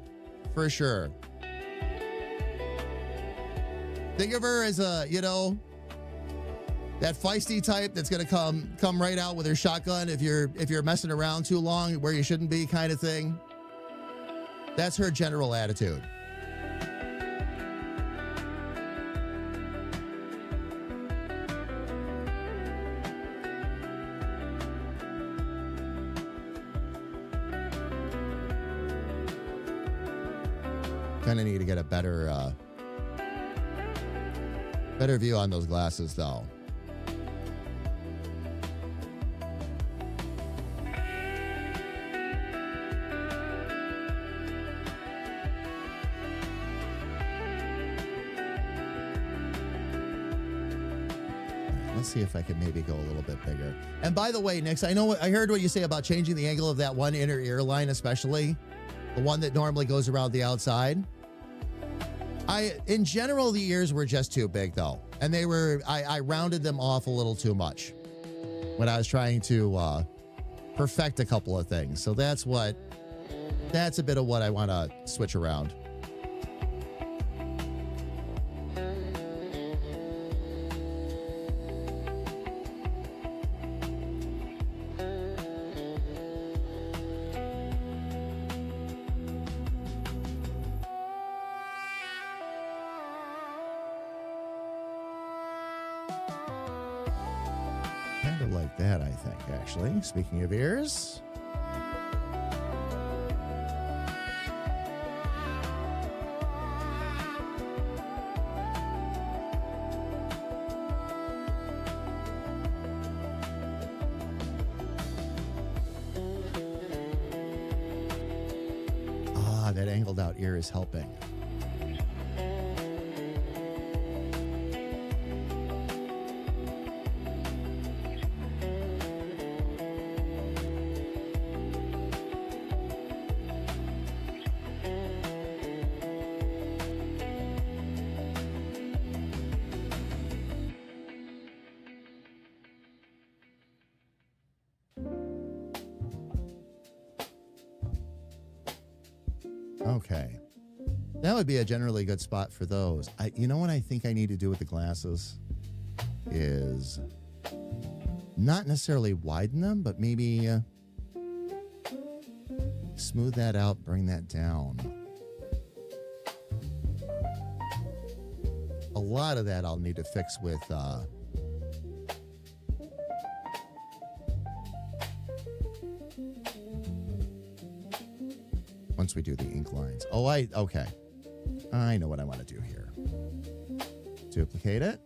for sure. Think of her as a, that feisty type that's gonna come right out with her shotgun if you're messing around too long where you shouldn't be, kind of thing. That's her general attitude. Kind of need to get a better view on those glasses, though. Let's see if I can maybe go a little bit bigger. And by the way, Nix, I heard what you say about changing the angle of that one inner ear line, especially the one that normally goes around the outside. In general, the ears were just too big, though, and I rounded them off a little too much when I was trying to perfect a couple of things. So that's a bit of what I want to switch around. Like that, I think, actually. Speaking of ears. That angled out ear is helping. Okay. That would be a generally good spot for those. You know what I think I need to do with the glasses is not necessarily widen them, but maybe smooth that out, bring that down. A lot of that I'll need to fix with once we do the ink lines. Okay. I know what I want to do here. Duplicate it.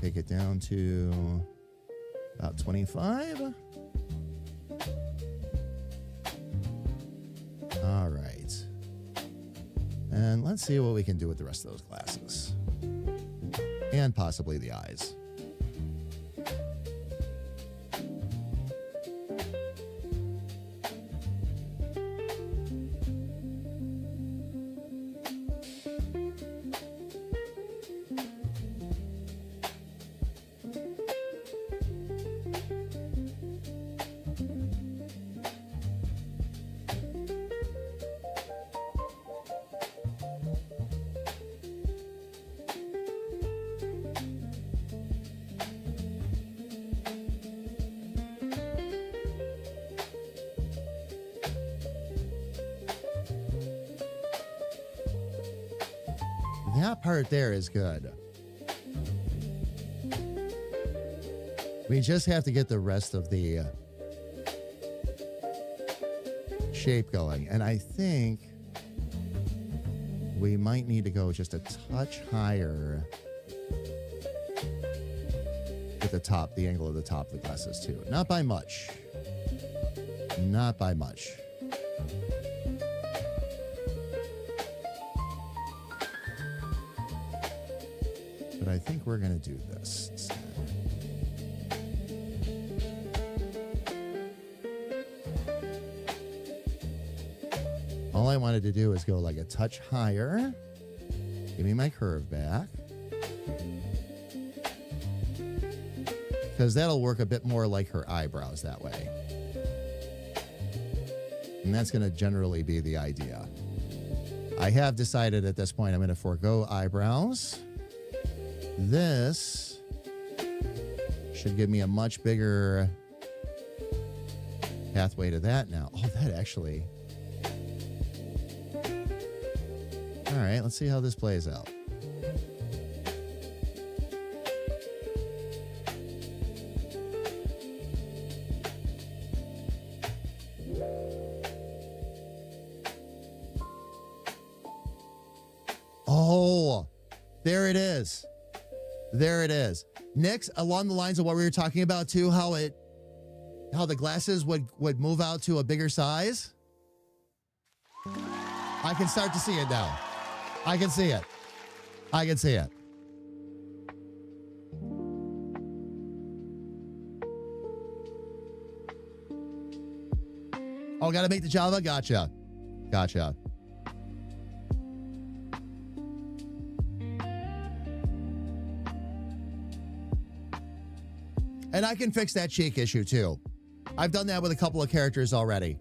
Take it down to about 25. All right. And let's see what we can do with the rest of those glasses. And possibly the eyes. that part there is good. We just have to get the rest of the shape going. And I think we might need to go just a touch higher with the top, the angle of the top of the glasses too. Not by much. Not by much. But I think we're going to do this instead. All I wanted to do is go like a touch higher. Give me my curve back. Because that'll work a bit more like her eyebrows that way. And that's going to generally be the idea. I have decided at this point I'm going to forego eyebrows. This should give me a much bigger pathway to that now. Oh, that actually... All right, let's see how this plays out. Oh, there it is. There it is. Next, along the lines of what we were talking about too, how the glasses would move out to a bigger size. I can start to see it now. I can see it. I can see it. Oh, gotta make the Java? Gotcha. Gotcha. And I can fix that cheek issue too. I've done that with a couple of characters already.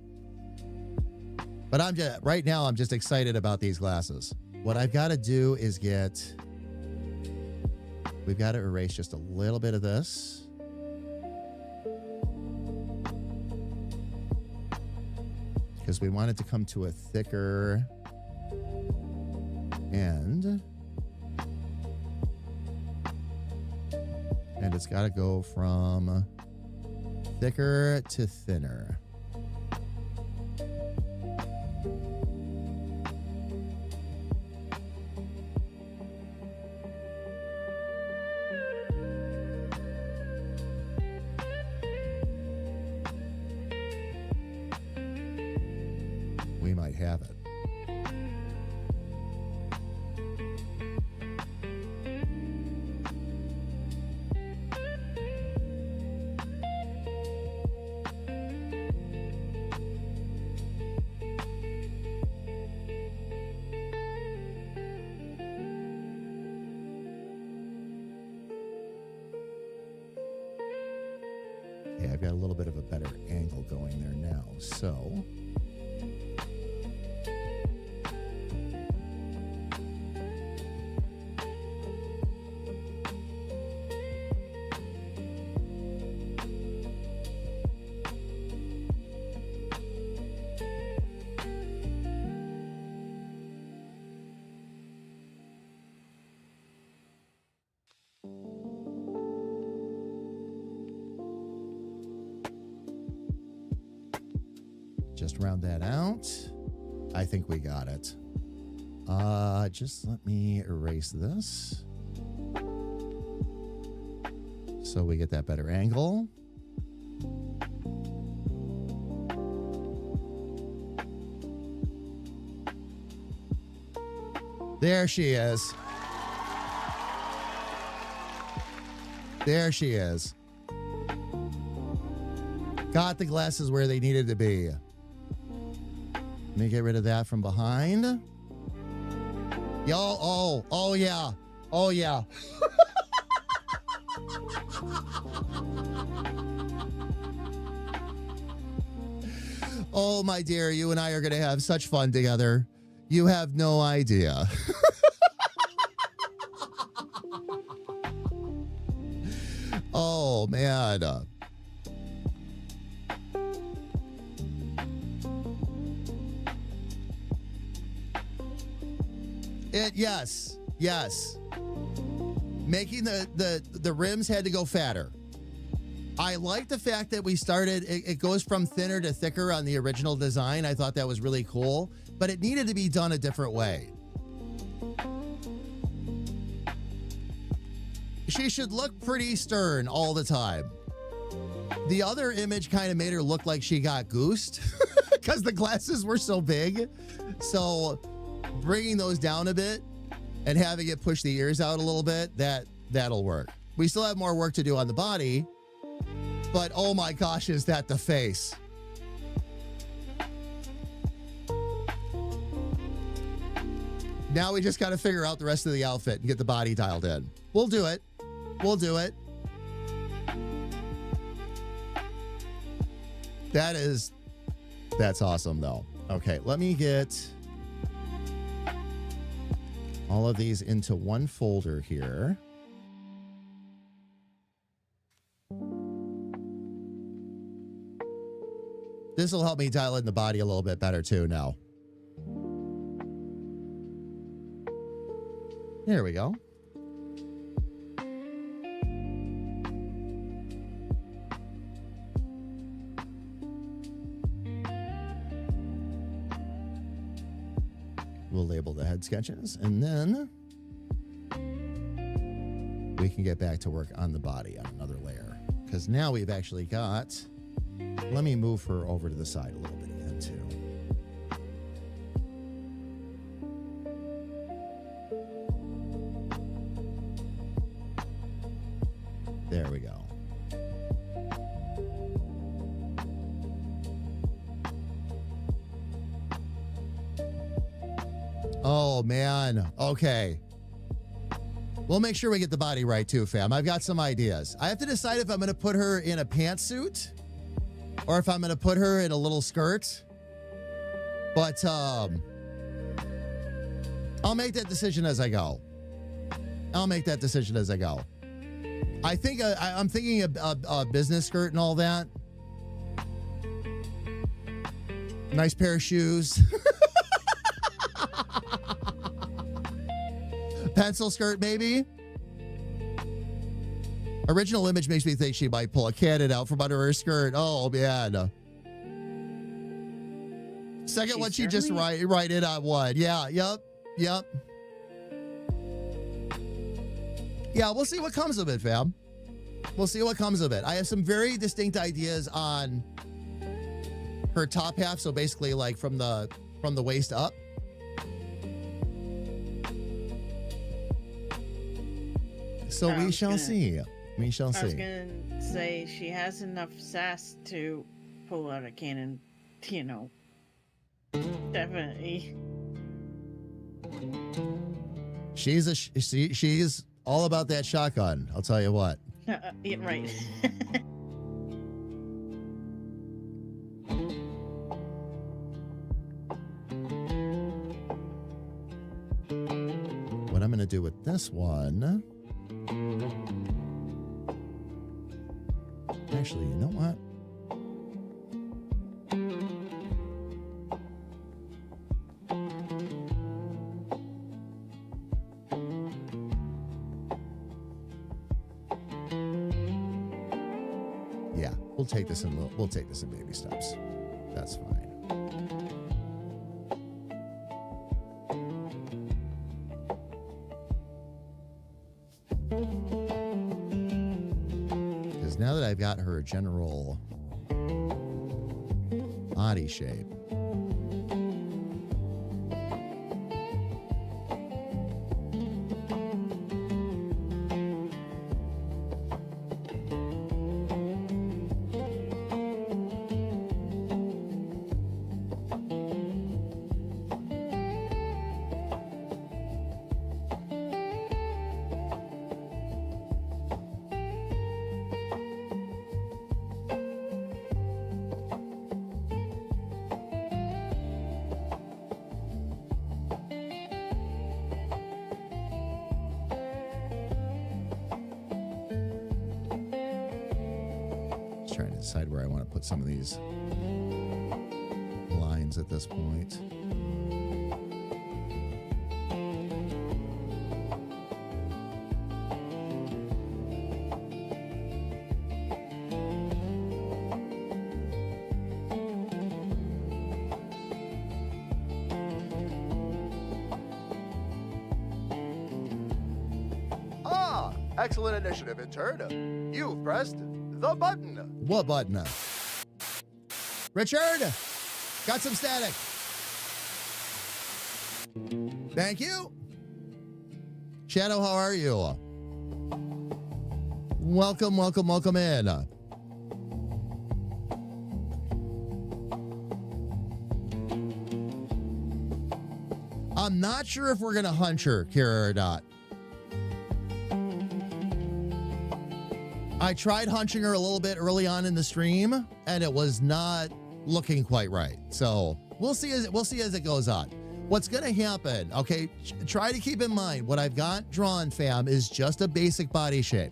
But right now I'm just excited about these glasses. What I've got to do is we've got to erase just a little bit of this. Because we want it to come to a thicker end. And it's got to go from thicker to thinner. We might have it. Okay, I've got a little bit of a better angle going there now, so... Just round that out. I think we got it. Just let me erase this. So we get that better angle. There she is. There she is. Got the glasses where they needed to be. Let me get rid of that from behind. Yo, oh yeah. Oh yeah. Oh, my dear, you and I are going to have such fun together. You have no idea. Oh, man. Yes. Yes. Making the rims had to go fatter. I like the fact that we started, it goes from thinner to thicker on the original design. I thought that was really cool, but it needed to be done a different way. She should look pretty stern all the time. The other image kind of made her look like she got goosed because the glasses were so big. So bringing those down a bit and having it push the ears out a little bit, that'll work. We still have more work to do on the body, but oh my gosh, is that the face? Now we just got to figure out the rest of the outfit and get the body dialed in. We'll do it. We'll do it. That's awesome though. Okay, let me get all of these into one folder here. This will help me dial in the body a little bit better too now. There we go. We'll label the head sketches, and then we can get back to work on the body on another layer. Because now we've actually got... Let me move her over to the side a little bit again, too. There we go. Oh, man. Okay. We'll make sure we get the body right, too, fam. I've got some ideas. I have to decide if I'm going to put her in a pantsuit or if I'm going to put her in a little skirt. But I'll make that decision as I go. I think I'm thinking a business skirt and all that. Nice pair of shoes. Pencil skirt, maybe. Original image makes me think she might pull a cannon out from under her skirt. Oh, man. Second one, she just right in on one. Yeah, yep. Yeah, we'll see what comes of it, fam. We'll see what comes of it. I have some very distinct ideas on her top half, so basically like from the waist up. So we shall see. We shall see. I was going to say she has enough sass to pull out a cannon, you know. Definitely. She's all about that shotgun. I'll tell you what. Yeah, right. What I'm going to do with this one. Actually, you know what? Yeah, we'll take this in baby steps. That's fine. Because now that I've got her general body shape, trying to decide where I want to put some of these lines at this point. Excellent initiative, intern. You've pressed the button. What button? Richard, got some static. Thank you. Shadow, how are you? Welcome, welcome, welcome in. I'm not sure if we're going to hunch her, Kira, or not. I tried hunching her a little bit early on in the stream, and it was not looking quite right. So we'll see as it goes on. What's going to happen, okay, try to keep in mind what I've got drawn, fam, is just a basic body shape.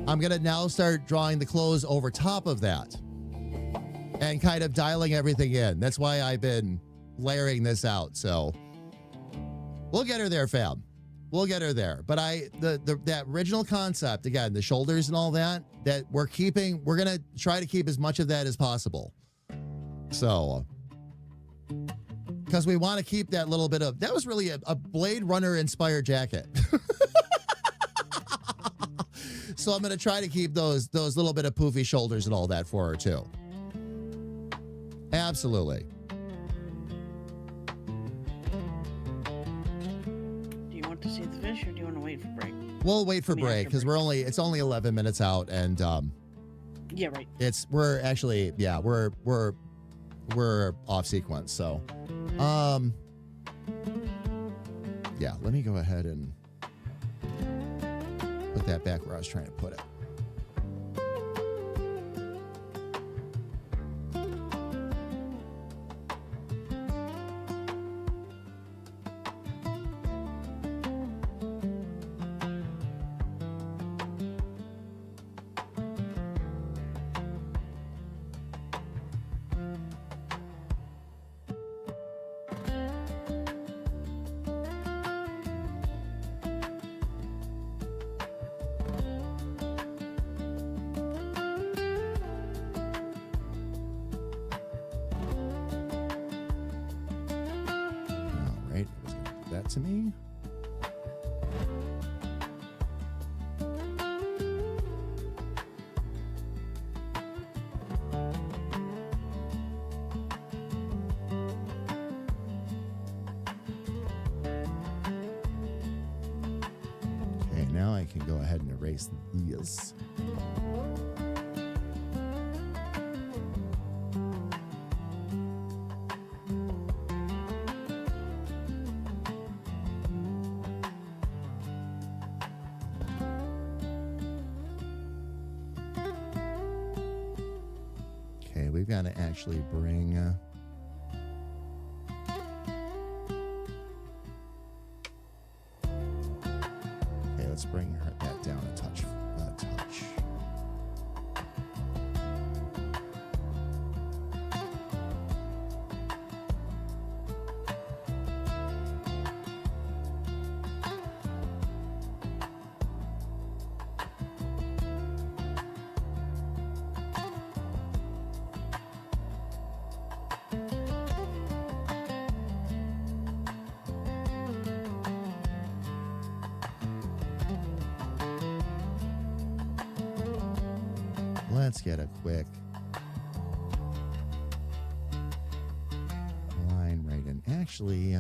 I'm going to now start drawing the clothes over top of that and kind of dialing everything in. That's why I've been layering this out. So we'll get her there, fam. We'll get her there. But that original concept, again, the shoulders and all that we're going to try to keep as much of that as possible. So, because we want to keep that little bit of, that was really a Blade Runner inspired jacket. So I'm going to try to keep those little bit of poofy shoulders and all that for her too. Absolutely. Do you want to see the fish or do you want to wait for break? We'll wait for break because it's only 11 minutes out and yeah, right. We're actually, yeah, we're off sequence. So yeah, let me go ahead and put that back where I was trying to put it. To me. Okay, now I can go ahead and erase these. We've got to actually bring okay, let's bring that down a touch. Let's get a quick line right in. Actually,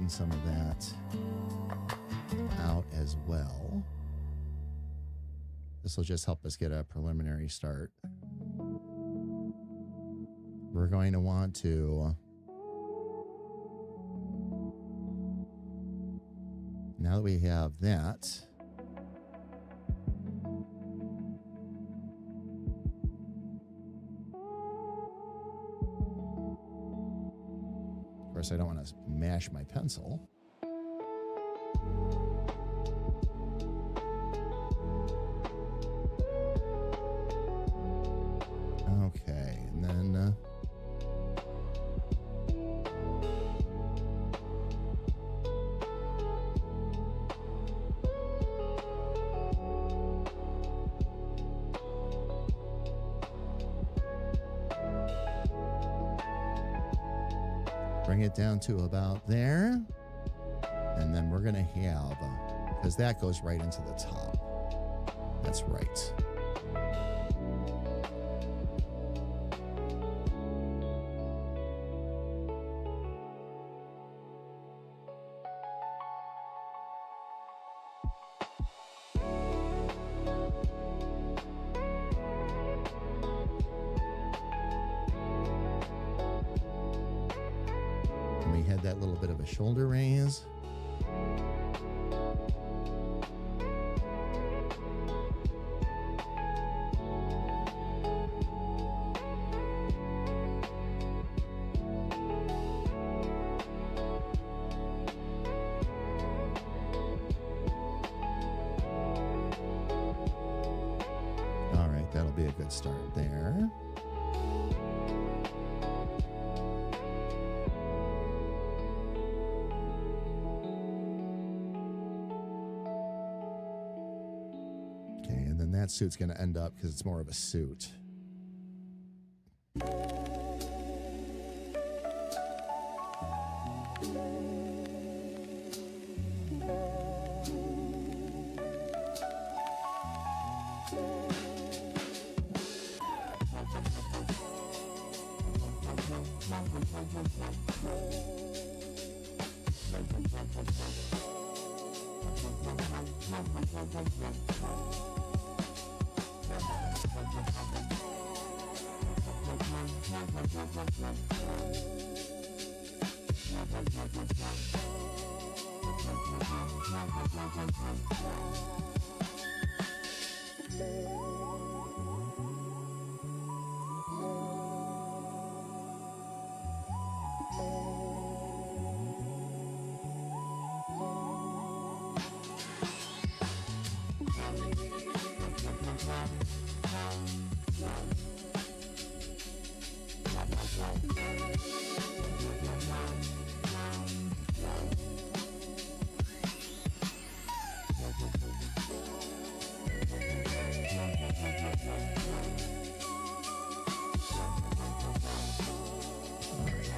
some of that out as well. This will just help us get a preliminary start. We're going to want to, now that we have that, course, I don't want to mash my pencil. Okay, and then bring it down to about there. And then we're going to have, because that goes right into the top. That's right. And we had that little bit of a shoulder raise. All right, that'll be a good start there. Okay, and then that suit's going to end up, because it's more of a suit.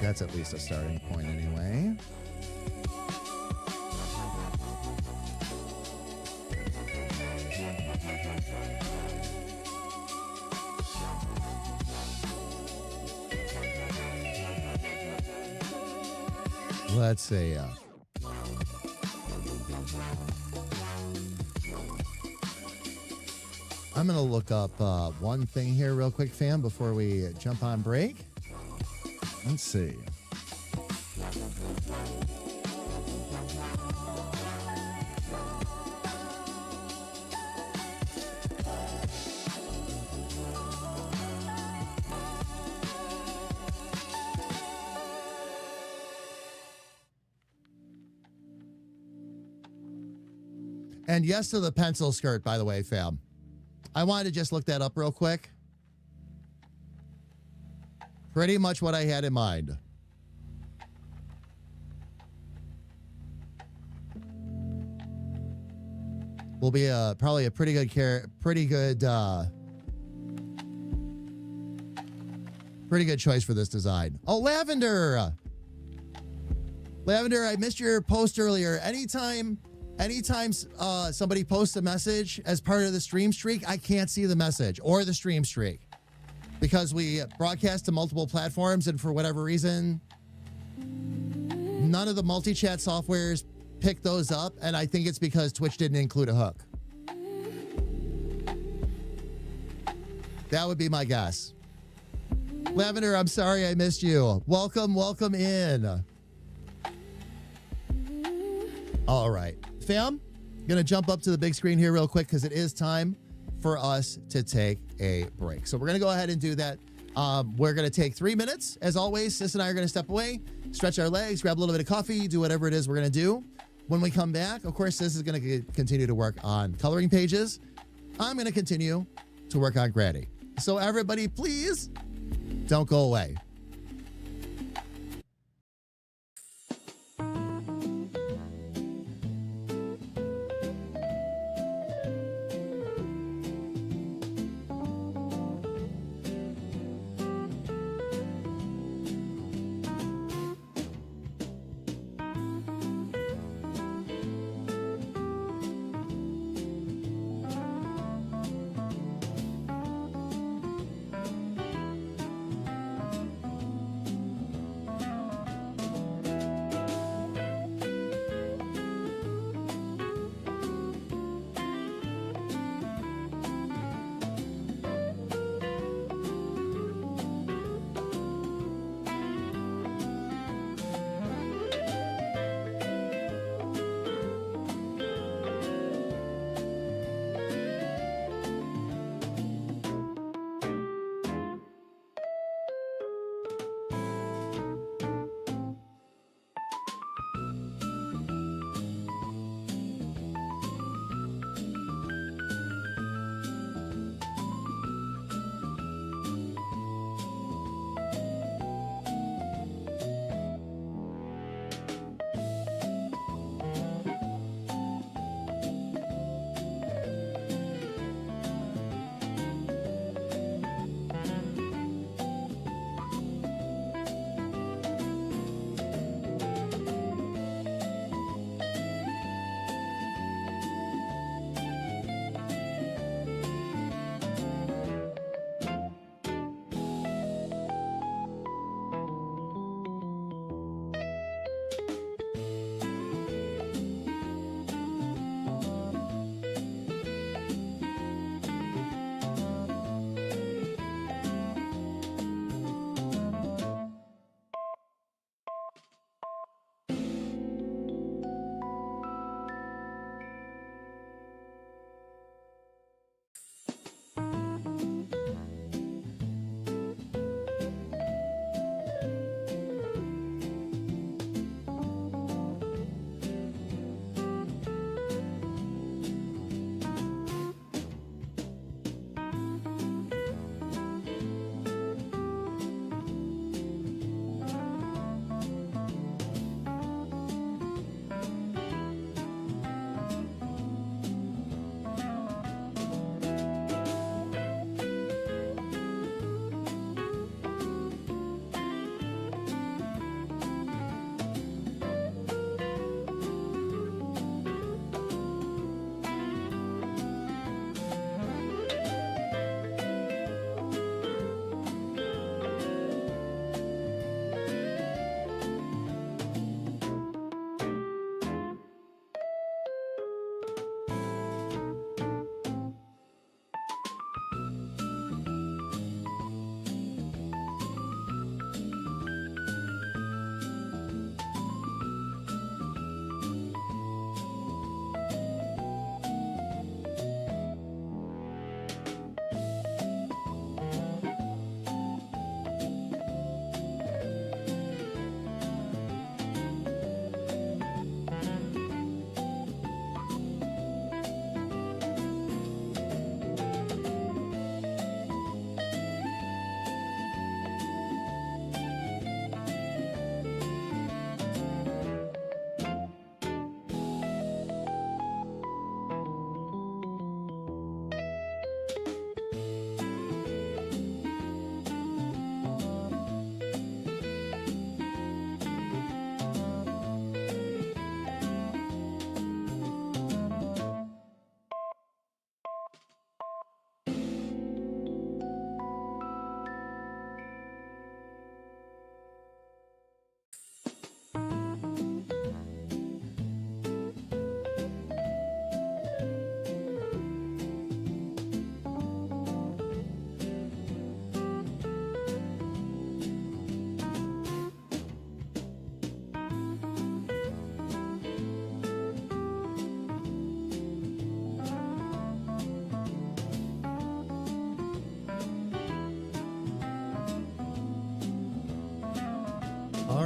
That's at least a starting point anyway. Let's see. I'm going to look up one thing here real quick, fam, before we jump on break. Let's see. And yes to the pencil skirt, by the way, fam. I wanted to just look that up real quick. Pretty much what I had in mind. Will be probably a pretty good choice for this design. Oh, Lavender. Lavender, I missed your post earlier. Anytime somebody posts a message as part of the stream streak, I can't see the message or the stream streak. Because we broadcast to multiple platforms, and for whatever reason, none of the multi-chat softwares pick those up, and I think it's because Twitch didn't include a hook. That would be my guess. Lavender, I'm sorry I missed you. Welcome in. All right. Fam, going to jump up to the big screen here real quick because it is time for us to take a break. So we're going to go ahead and do that. We're going to take 3 minutes. As always, Sis and I are going to step away, stretch our legs, grab a little bit of coffee, do whatever it is we're going to do. When we come back, of course, Sis is going to continue to work on coloring pages. I'm going to continue to work on Granny. So everybody, please don't go away.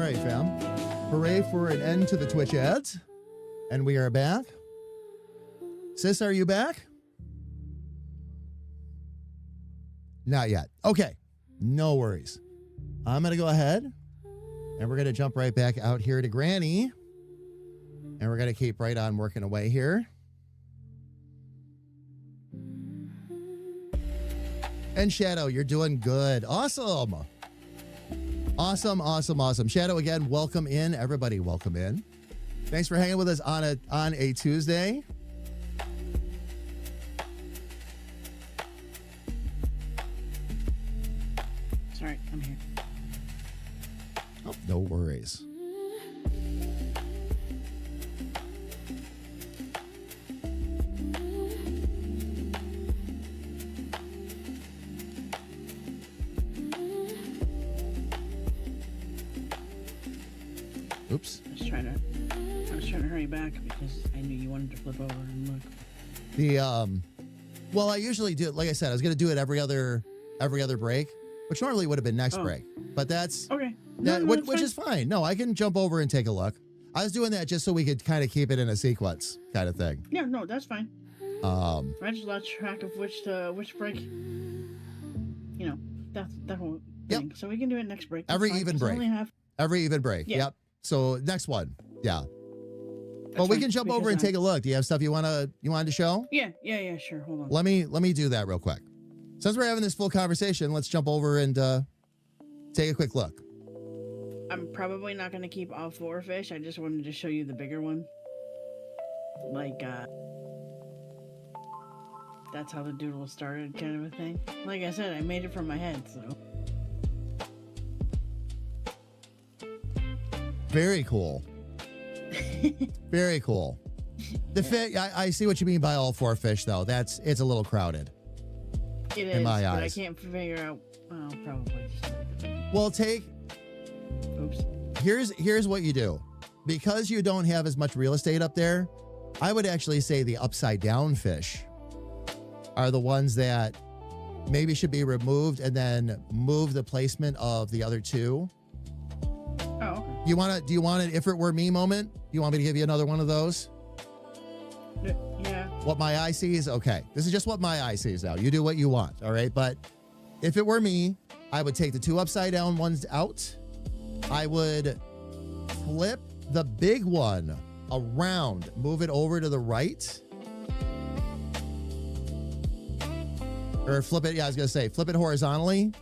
right, fam. Hooray for an end to the Twitch ads. And we are back. Sis, are you back? Not yet. Okay. No worries. I'm going to go ahead and we're going to jump right back out here to Granny. And we're going to keep right on working away here. And Shadow, you're doing good. Awesome. Awesome, awesome, awesome. Shadow, again, welcome in. Everybody, welcome in. Thanks for hanging with us on a Tuesday. Sorry, I'm here. Oh, no worries. Oops. I was trying to hurry back because I knew you wanted to flip over and look. Well, I usually do it. Like I said, I was going to do it every other break, which normally would have been next break. But that's okay. Which is fine. No, I can jump over and take a look. I was doing that just so we could kind of keep it in a sequence kind of thing. Yeah, no, that's fine. I just lost track of which break. You know, that whole thing. Yep. So we can do it next break. That's every fine, even break. Every even break. Yeah. Yep. So next one. Yeah. That's well, we fine, can jump over and take a look. Do you have stuff you wanted to show? Yeah, sure. Hold on. Let me do that real quick. Since we're having this full conversation, let's jump over and take a quick look. I'm probably not going to keep all 4 fish. I just wanted to show you the bigger one. Like, that's how the doodle started, kind of a thing. Like I said, I made it from my head, so. Very cool. Very cool. The fish, I see what you mean by all 4 fish, though. It's a little crowded. It is, in my but eyes. I can't figure out. Well, probably just. Well, Oops. Here's what you do. Because you don't have as much real estate up there, I would actually say the upside down fish are the ones that maybe should be removed and then move the placement of the other 2. Oh, okay. Do you want an if it were me moment? You want me to give you another one of those? Yeah. What my eye sees? Okay. This is just what my eye sees now. You do what you want, all right? But if it were me, I would take the 2 upside down ones out. I would flip the big one around, move it over to the right. Or flip it, I was going to say, flip it horizontally,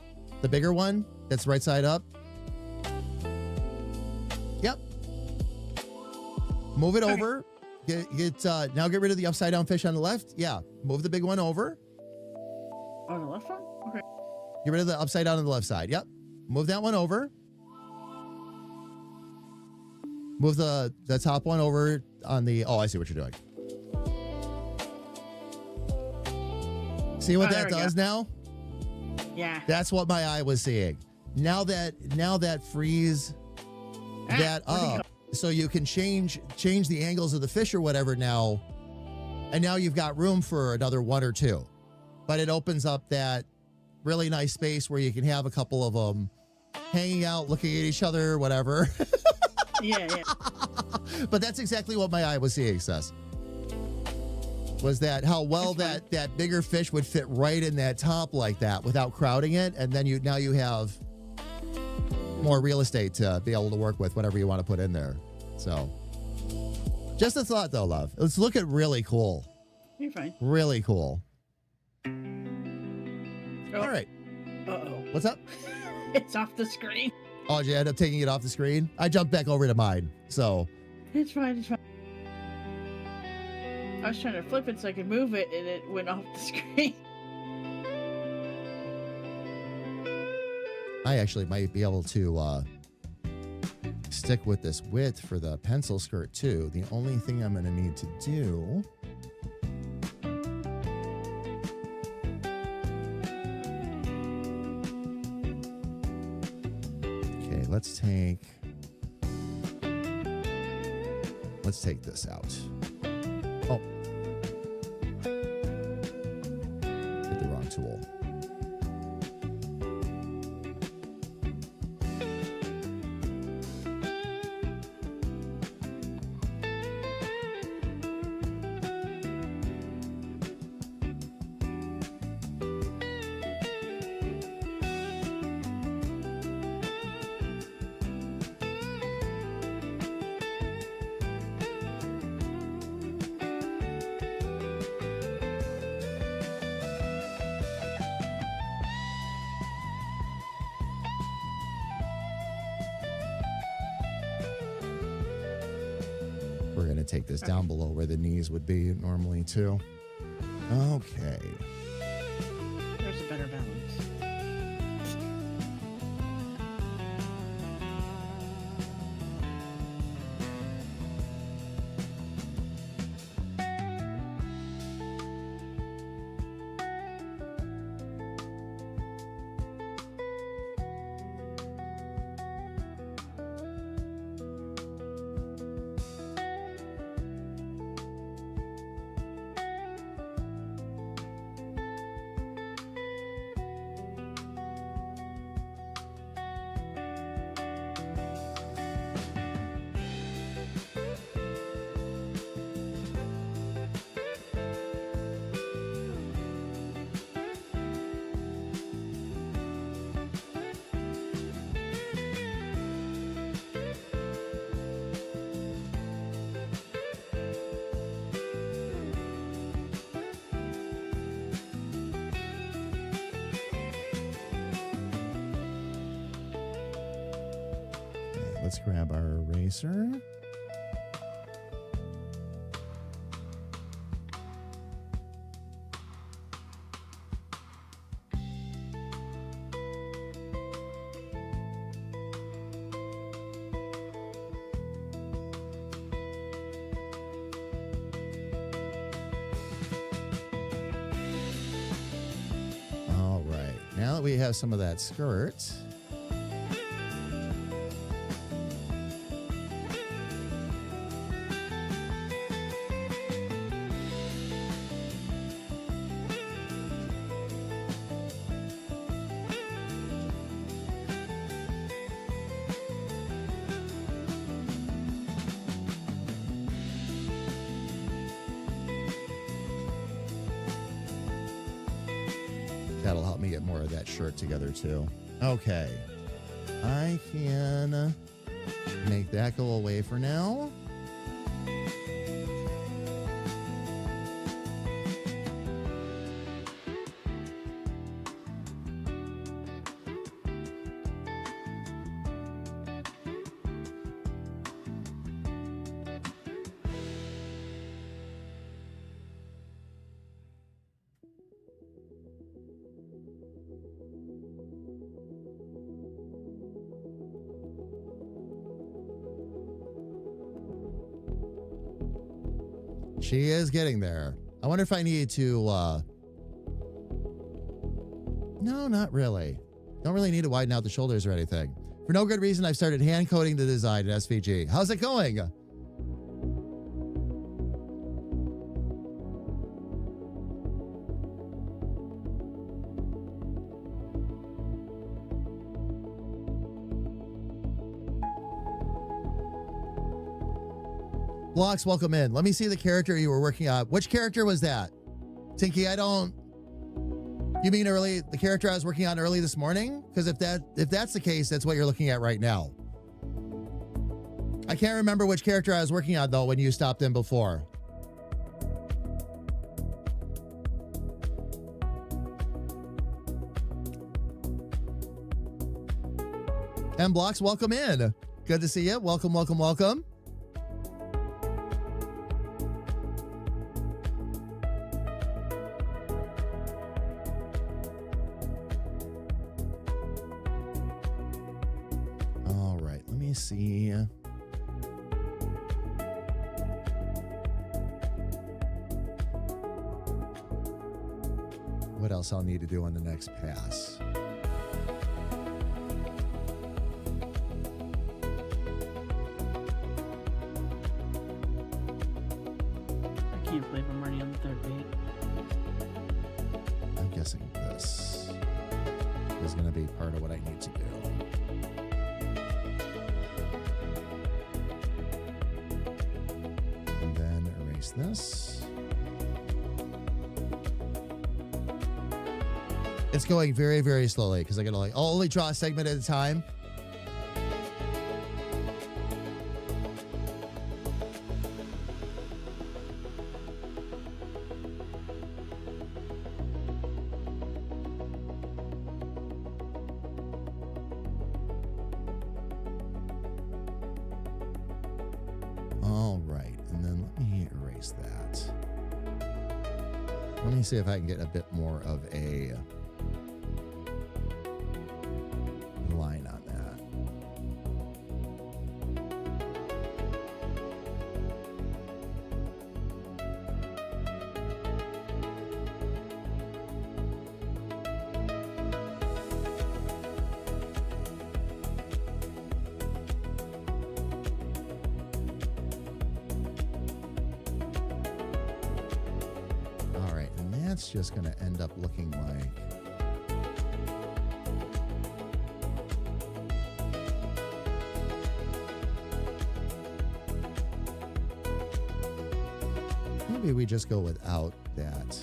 the bigger one that's right side up. Yep. Move it over. Now get rid of the upside down fish on the left. Yeah. Move the big one over. On the left one? Okay. Get rid of the upside down on the left side. Yep. Move that one over. Move the top one over on the... Oh, I see what you're doing. See what that does now? Yeah. That's what my eye was seeing. Now that frees that up so you can change the angles of the fish or whatever now. And now you've got room for another 1 or 2. But it opens up that really nice space where you can have a couple of them hanging out, looking at each other, whatever. Yeah. But that's exactly what my eye was seeing, Sess. Was that how well that bigger fish would fit right in that top like that without crowding it, and then you have more real estate to be able to work with whatever you want to put in there. So, just a thought though, love. Let's look at really cool. You're fine. Really cool. Oh. All right. Uh-oh. What's up? It's off the screen. Oh, did you end up taking it off the screen? I jumped back over to mine. So. It's fine. I was trying to flip it so I could move it, and it went off the screen. I actually might be able to stick with this width for the pencil skirt too. The only thing I'm going to need to do... Okay, let's take this out. Oh. Hit the wrong tool. We're going to take this down below where the knees would be normally too. Okay. There's a better balance. Let's grab our eraser. All right, now that we have some of that skirt, that'll help me get more of that shirt together too. Okay. I can make that go away for now. She is getting there. I wonder if I need to, no, not really. Don't really need to widen out the shoulders or anything. For no good reason, I've started hand coding the design in SVG. How's it going? Blocks, welcome in. Let me see the character you were working on. Which character was that? Tinky, I don't... You mean early, the character I was working on early this morning? Because if that's the case, that's what you're looking at right now. I can't remember which character I was working on, though, when you stopped in before. M Blocks, welcome in. Good to see you. Welcome, welcome, welcome. All right, let me see. What else I'll need to do on the next pass. I can't believe I'm already on the third beat. I'm guessing this is going to be part of what I need to do. And then erase this. It's going very, very slowly because I got to I'll only draw a segment at a time. All right. Let me erase that. Let me see if I can get a bit more of a line on that. All right, and that's just going to end up looking like maybe we just go without that.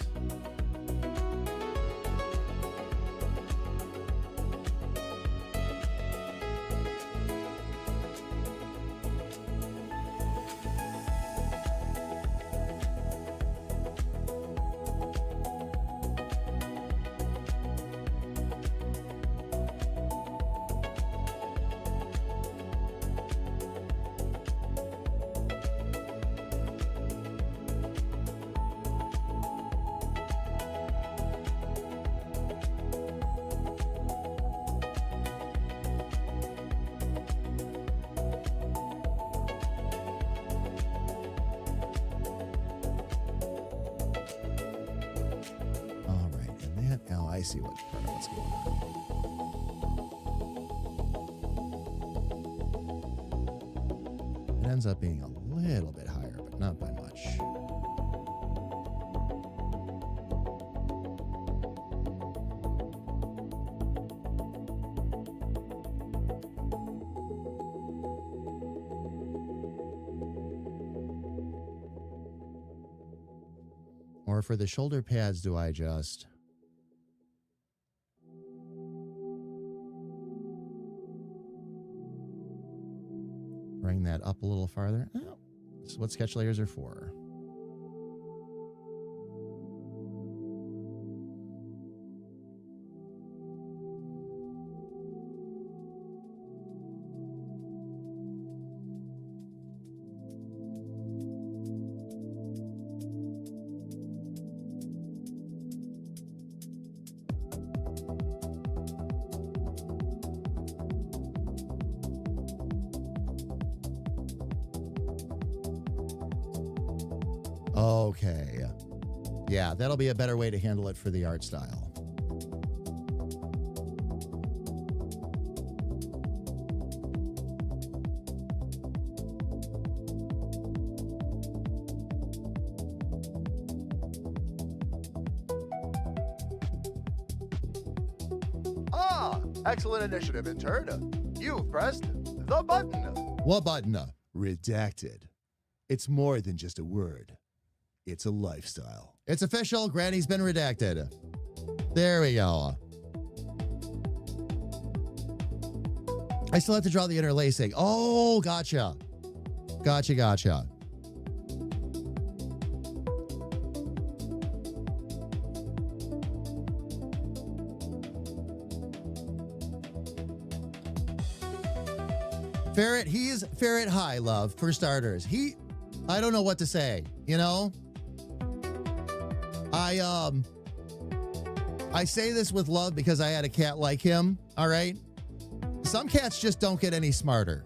All right, and that, oh, I see what's going on. It ends up being a little bit higher, but not by much. Or for the shoulder pads, do I just bring that up a little farther? Oh, this is what sketch layers are for. Okay. Yeah, that'll be a better way to handle it for the art style. Ah, excellent initiative, intern. You've pressed the button. What button? Redacted. It's more than just a word. It's a lifestyle. It's official. Granny's been redacted. There we go. I still have to draw the interlacing. Oh, gotcha. Gotcha. Ferret, he's Ferret High, love, for starters. I don't know what to say, you know? I say this with love because I had a cat like him, all right? Some cats just don't get any smarter.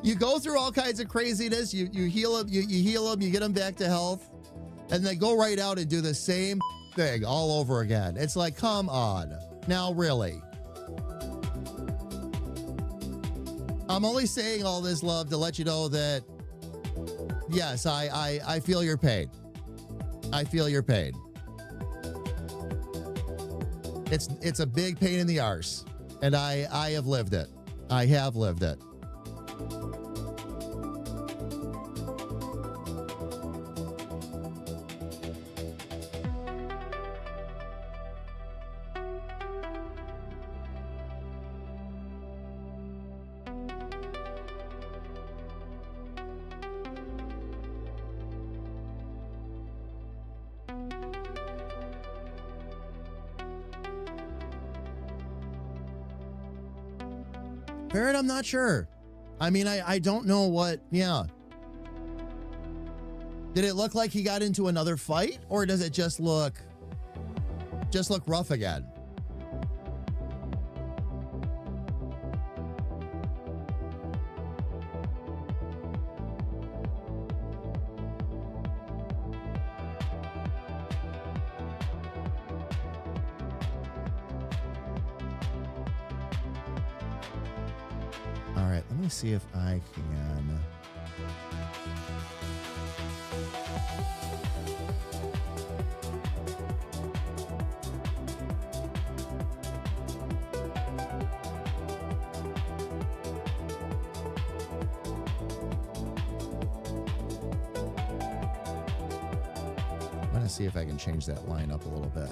You go through all kinds of craziness, you heal them, you heal them, you get them back to health, and they go right out and do the same thing all over again. It's like, come on. Now, really. I'm only saying all this, love, to let you know that, yes, I feel your pain. I feel your pain. It's a big pain in the arse, and I have lived it. I have lived it. Barrett, I'm not sure. I mean, I don't know what, yeah. Did it look like he got into another fight, or does it just look rough again? All right, let me see if I can. I'm going to see if I can change that line up a little bit.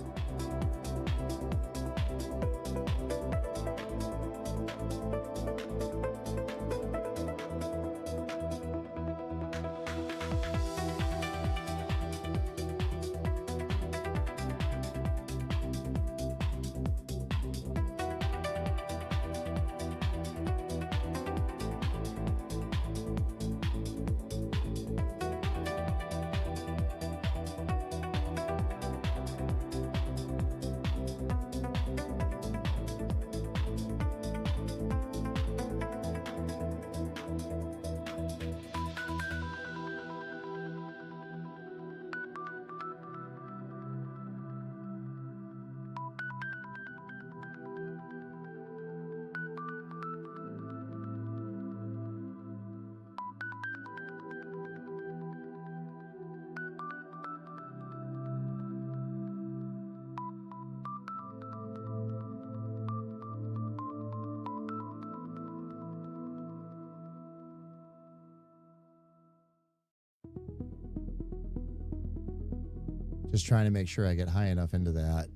Just trying to make sure I get high enough into that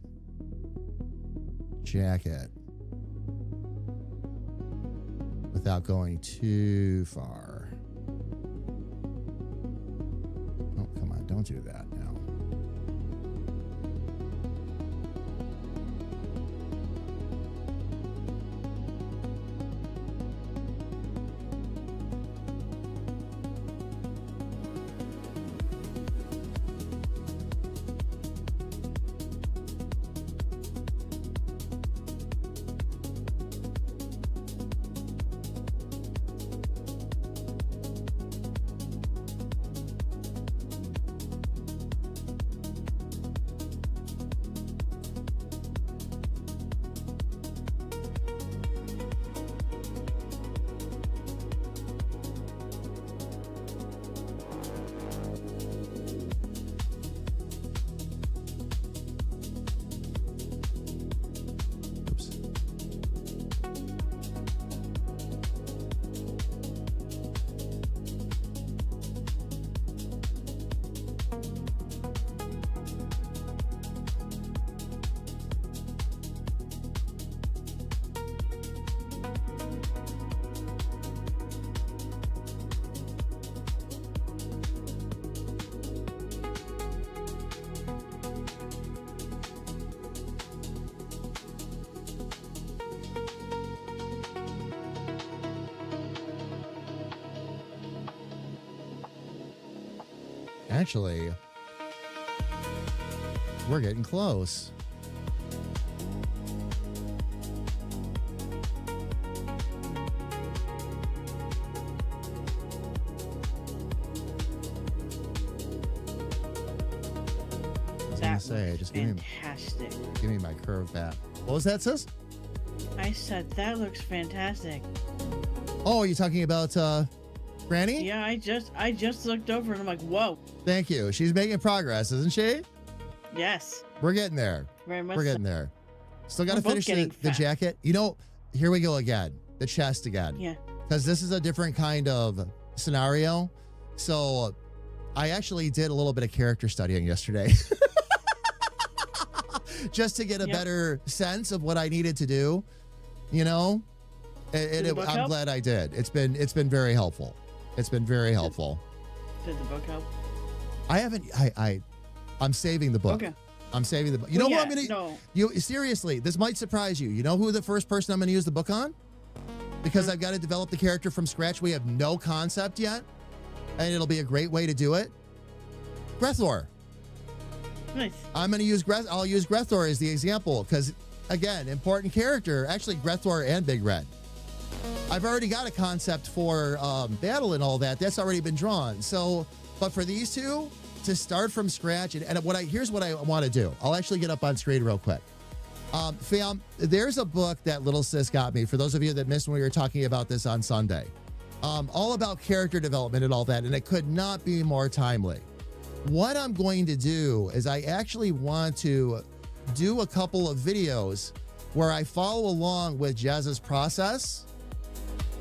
jacket without going too far. Oh, come on. Don't do that now. Actually, we're getting close. Say, just fantastic. Give me my curve back. What was that, sis? I said that looks fantastic. Oh, are you talking about Granny? Yeah, I just looked over and I'm like, whoa. Thank you. She's making progress, isn't she? Yes. We're getting there. Very much. We're getting there. Still got to We're both finish the jacket. You know, here we go again. The chest again. Yeah. Because this is a different kind of scenario. So I actually did a little bit of character studying yesterday. Just to get a better sense of what I needed to do, you know. I'm glad I did. It's been very helpful. It's been very helpful. Did the book help? I haven't. I'm saving the book. Okay. I'm saving the book. You know what I'm gonna? No. You seriously? This might surprise you. You know who the first person I'm gonna use the book on? because I've got to develop the character from scratch. We have no concept yet, and it'll be a great way to do it. Grethor. Nice. I'm going to use I'll use Grethor as the example because, again, important character. Actually, Grethor and Big Red. I've already got a concept for battle and all that. That's already been drawn. So, but for these two to start from scratch, and here's what I want to do. I'll actually get up on screen real quick. Fam, there's a book that Little Sis got me. For those of you that missed when we were talking about this on Sunday, all about character development and all that, and it could not be more timely. What I'm going to do is I actually want to do a couple of videos where I follow along with Jazz's process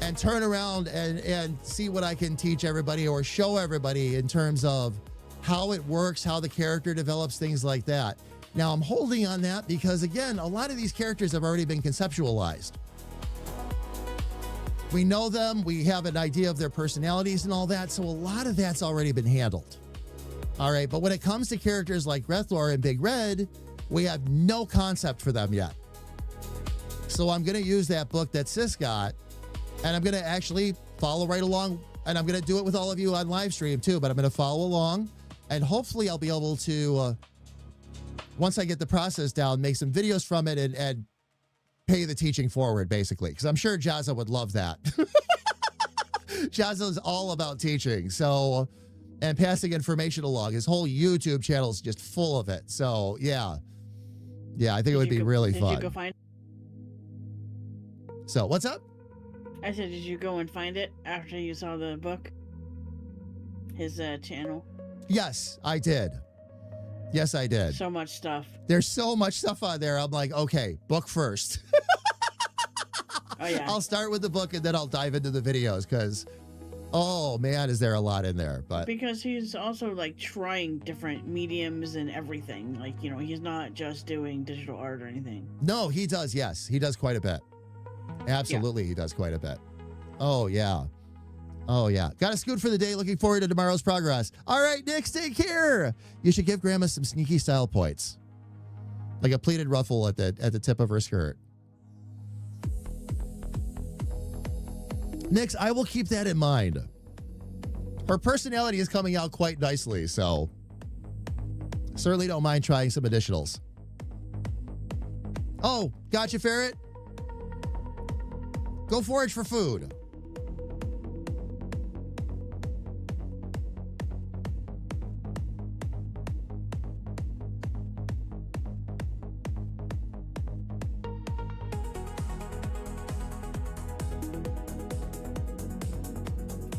and turn around and see what I can teach everybody or show everybody in terms of how it works, how the character develops, things like that. Now, I'm holding on that because, again, a lot of these characters have already been conceptualized. We know them. We have an idea of their personalities and all that. So a lot of that's already been handled. All right. But when it comes to characters like Grethor and Big Red, we have no concept for them yet. So I'm going to use that book that Sis got, and I'm going to actually follow right along. And I'm going to do it with all of you on live stream too, but I'm going to follow along. And hopefully I'll be able to, once I get the process down, make some videos from it and pay the teaching forward, basically. Because I'm sure Jazza would love that. Jazza is all about teaching. So, and passing information along. His whole YouTube channel is just full of it. So, yeah. Yeah, I think it would be really fun. Did you go find it? So, what's up? I said, did you go and find it after you saw the book? His channel? Yes, I did. Yes, I did. So much stuff. There's so much stuff on there. I'm like, okay, book first. Oh, yeah. I'll start with the book and then I'll dive into the videos because, oh man, is there a lot in there. But because he's also like trying different mediums and everything. Like, you know, he's not just doing digital art or anything. No, he does. Yes, he does quite a bit. Absolutely, yeah. He does quite a bit. Oh, yeah. Oh, yeah. Got to scoot for the day. Looking forward to tomorrow's progress. All right, Nick, take care. You should give Grandma some sneaky style points. Like a pleated ruffle at the tip of her skirt. Nix, I will keep that in mind. Her personality is coming out quite nicely, so certainly don't mind trying some additionals. Oh, gotcha, Ferret. Go forage for food.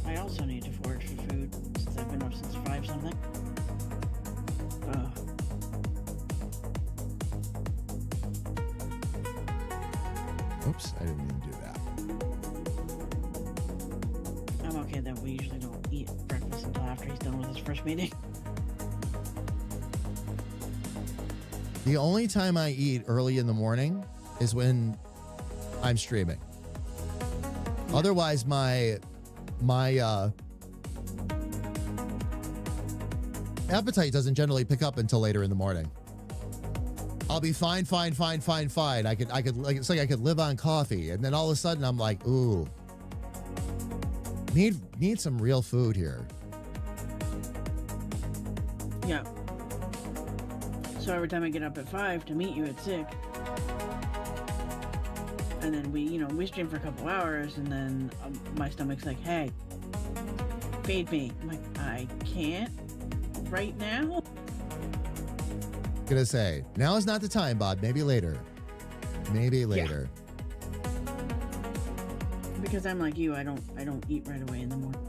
I also need to forage for food since I've been up since 5 something. Oops, I didn't mean to do that. I'm okay that we usually don't eat breakfast until after he's done with his first meeting. The only time I eat early in the morning is when I'm streaming. Otherwise, my appetite doesn't generally pick up until later in the morning. I'll be fine. I could like it's like I could live on coffee, and then all of a sudden I'm like, ooh, need some real food here. Yeah. So every time I get up at 5 to meet you at 6, and then we stream for a couple hours, and then my stomach's like, hey, feed me. I'm like, I can't right now. Gonna say, now is not the time, Bob. Maybe later. Yeah. Because I'm like you, I don't eat right away in the morning.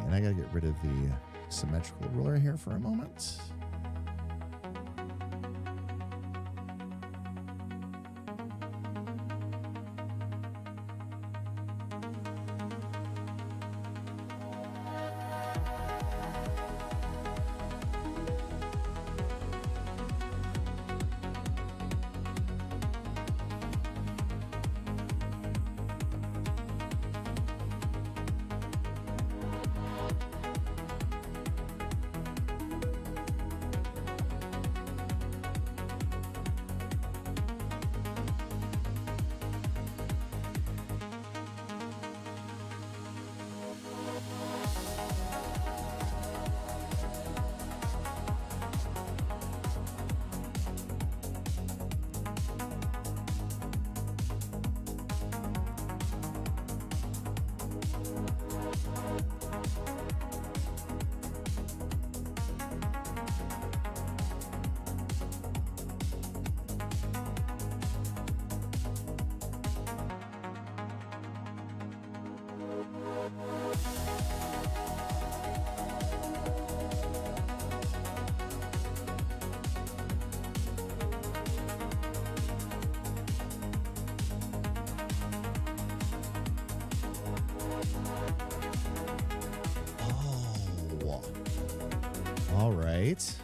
And I gotta get rid of the symmetrical ruler here for a moment. All right.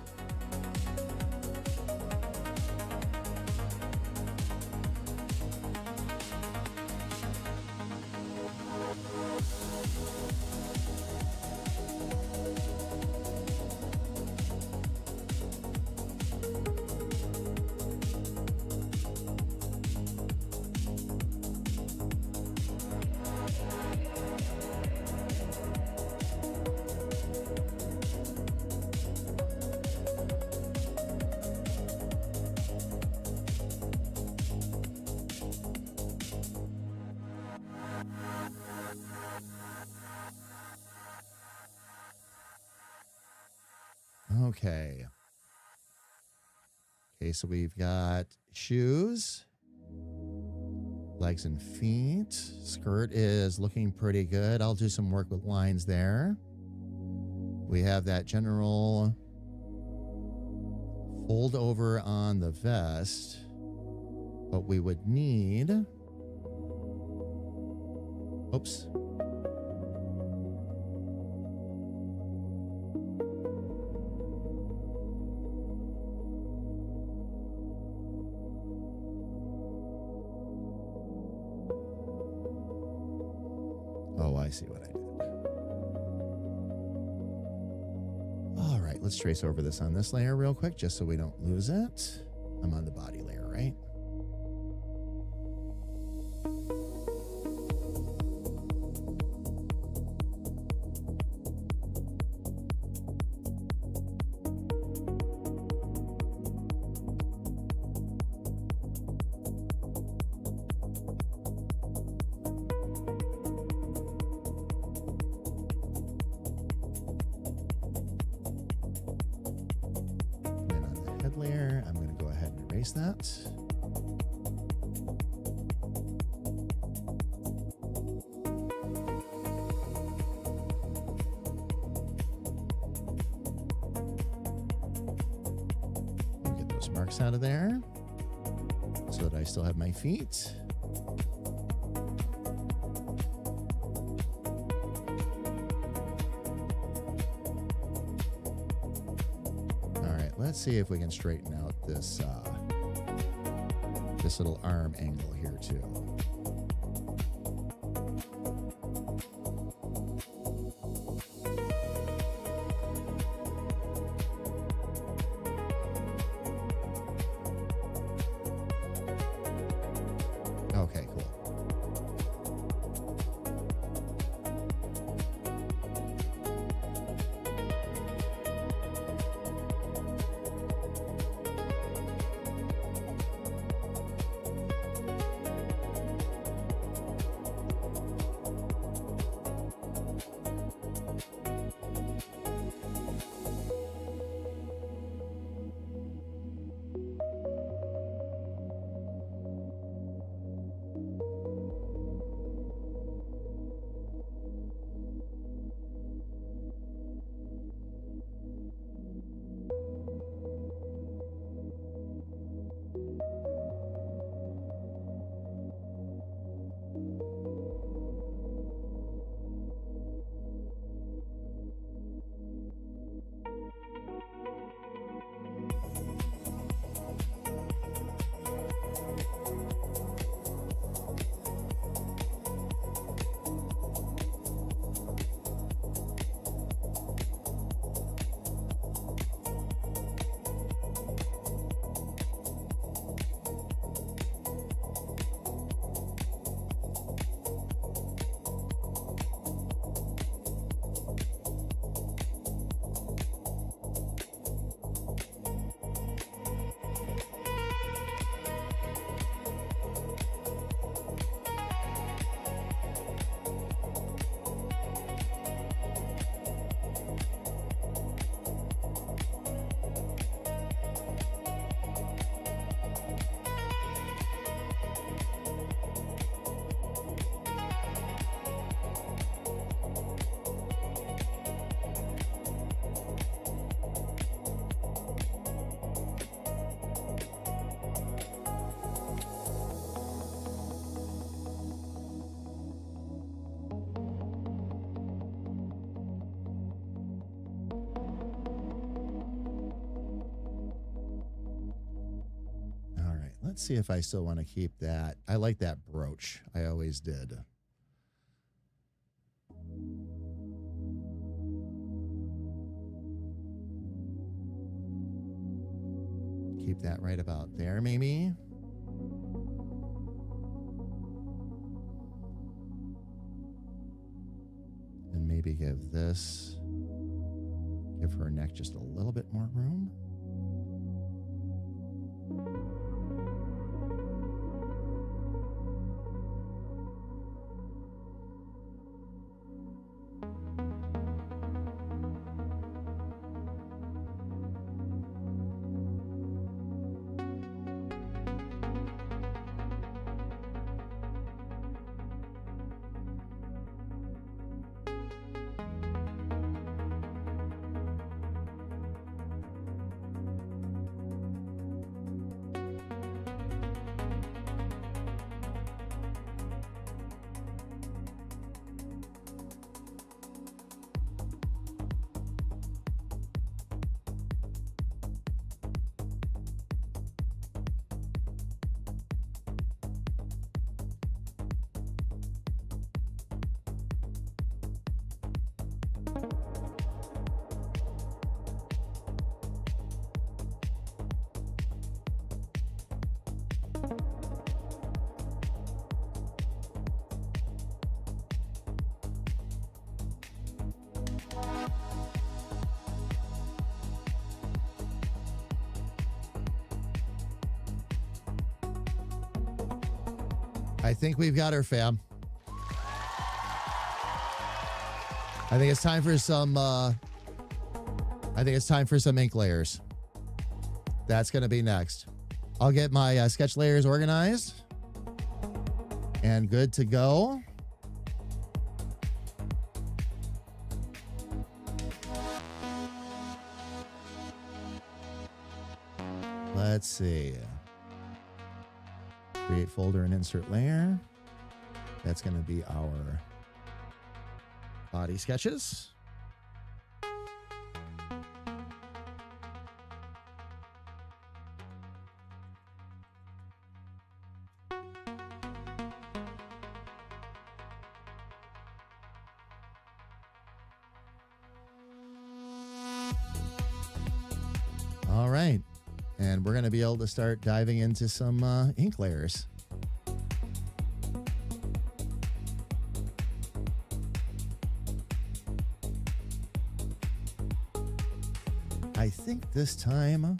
Okay. Okay, so we've got shoes, legs and feet. Skirt is looking pretty good. I'll do some work with lines there. We have that general fold over on the vest, but we would need, oops. Oh, I see what I did. All right, let's trace over this on this layer real quick, just so we don't lose it. I'm on the body layer, right? Layer. I'm going to go ahead and erase that. Get those marks out of there so that I still have my feet. Let's see if we can straighten out this this little arm angle here too. Okay, cool. Let's see if I still want to keep that. I like that brooch. I always did. Keep that right about there, maybe. And maybe give her neck just a little bit more room. I think we've got her, fam. I think it's time for some ink layers. That's going to be next. I'll get my sketch layers organized and good to go. Let's see. Create folder and insert layer. That's going to be our body sketches. All right. And we're going to be able to start diving into some ink layers. I think this time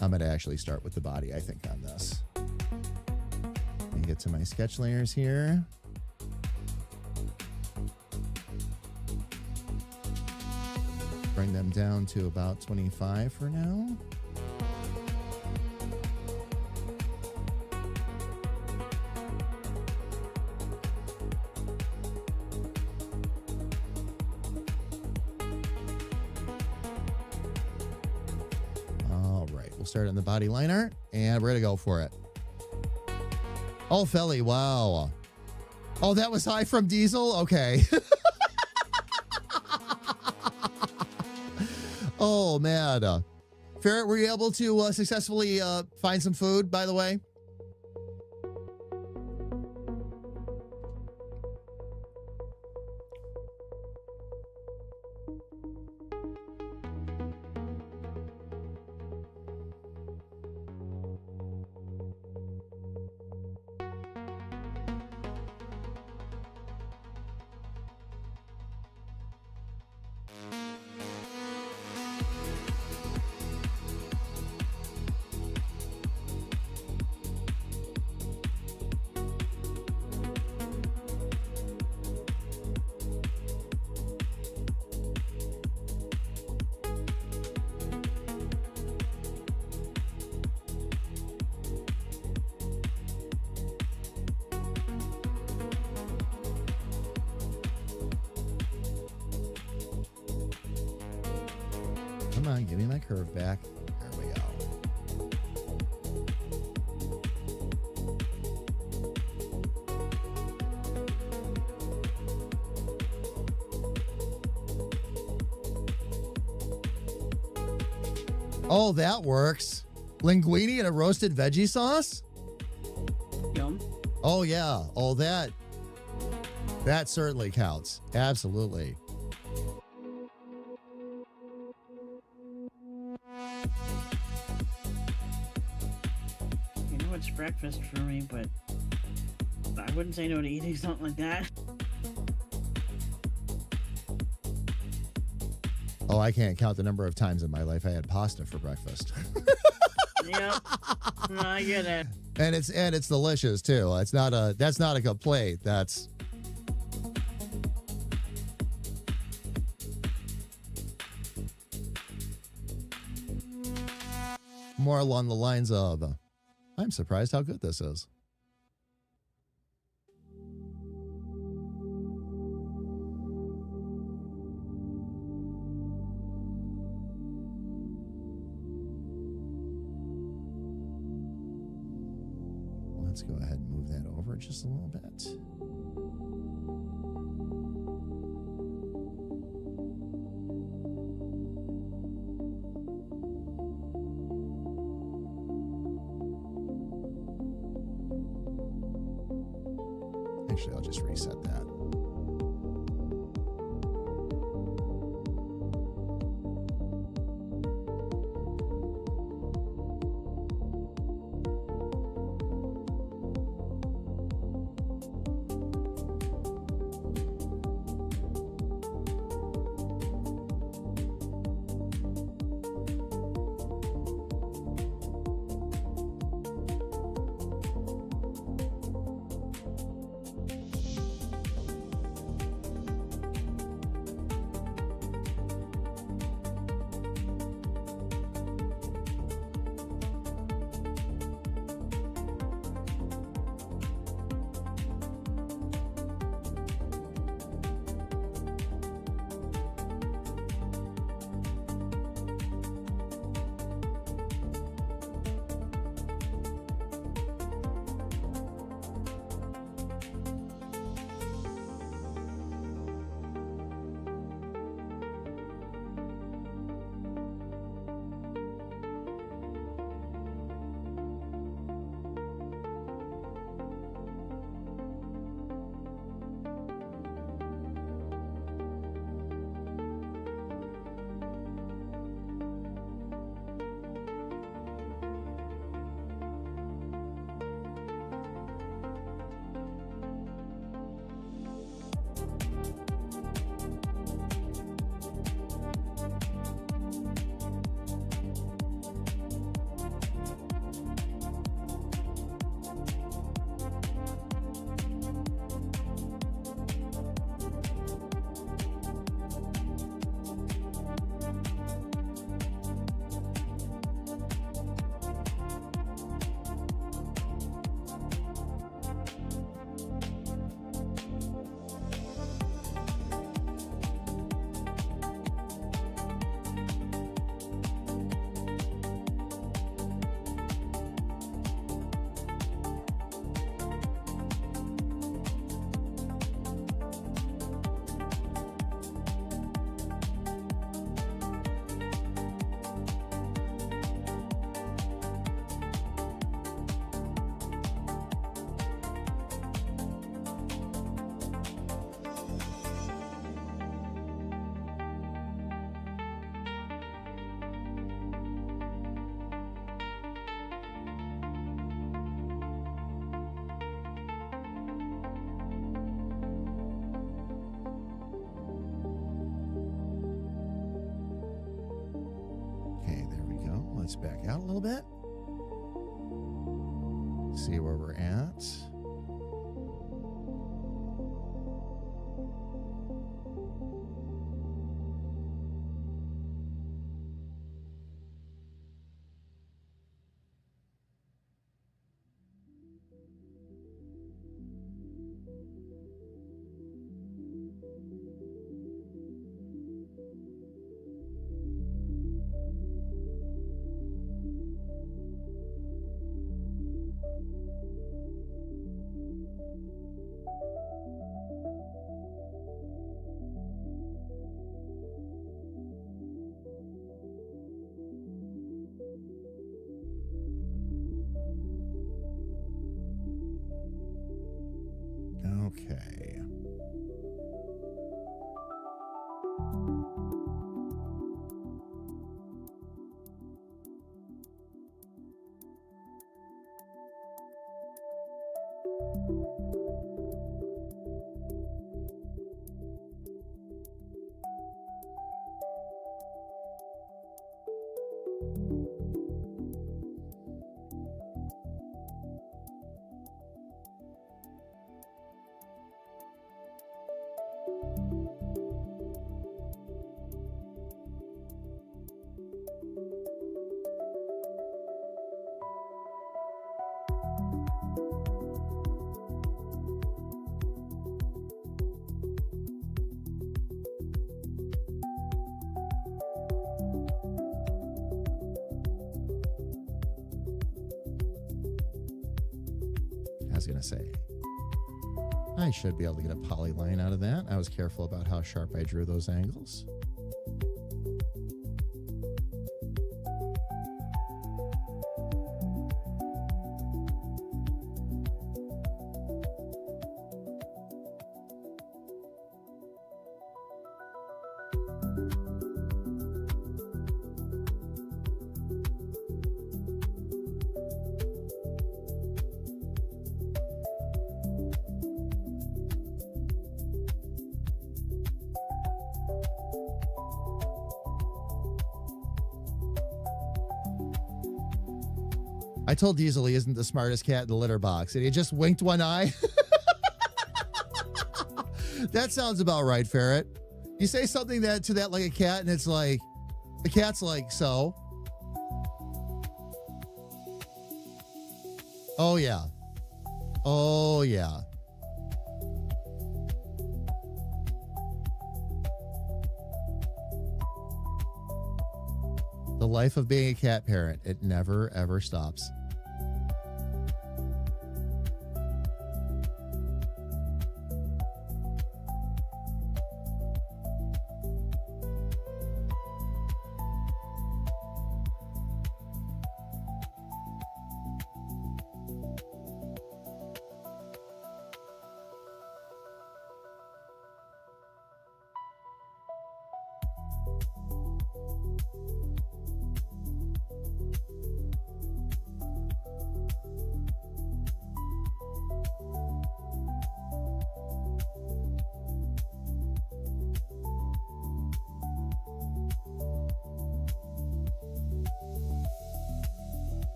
I'm going to actually start with the body, I think, on this. And get to my sketch layers here. Bring them down to about 25 for now. All right, we'll start on the body liner, and we're going to go for it. Oh, Felly, wow. Oh, that was high from Diesel? Okay. Oh, man. Ferret, were you able to successfully find some food, by the way? Come on, give me my curve back. There we go. Oh, that works. Linguine and a roasted veggie sauce? Yum. Oh, yeah. Oh, that certainly counts. Absolutely. You know it's breakfast for me, but I wouldn't say no to eating something like that. Oh, I can't count the number of times in my life I had pasta for breakfast. Yep. No, I get it. And it's delicious too. That's not a complaint. That's more along the lines of, I'm surprised how good this is. Let's go ahead and move that over just a little bit. Actually, I'll just reset that. Let's back out a little bit. See where we're at. was going to say. I should be able to get a polyline out of that. I was careful about how sharp I drew those angles. I told Diesel he isn't the smartest cat in the litter box, and he just winked one eye. That sounds about right, Ferret. You say something to that like a cat, and it's like, the cat's like, so? Oh, yeah. Oh, yeah. The life of being a cat parent, it never, ever stops.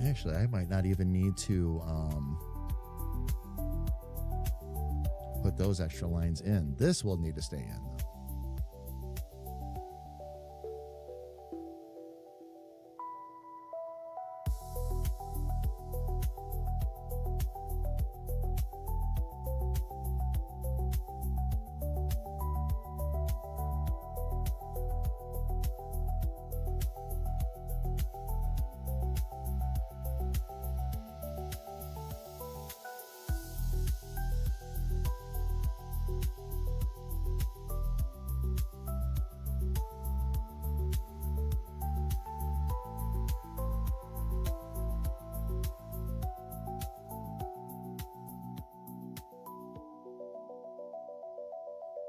Actually, I might not even need to put those extra lines in. This will need to stay in, though.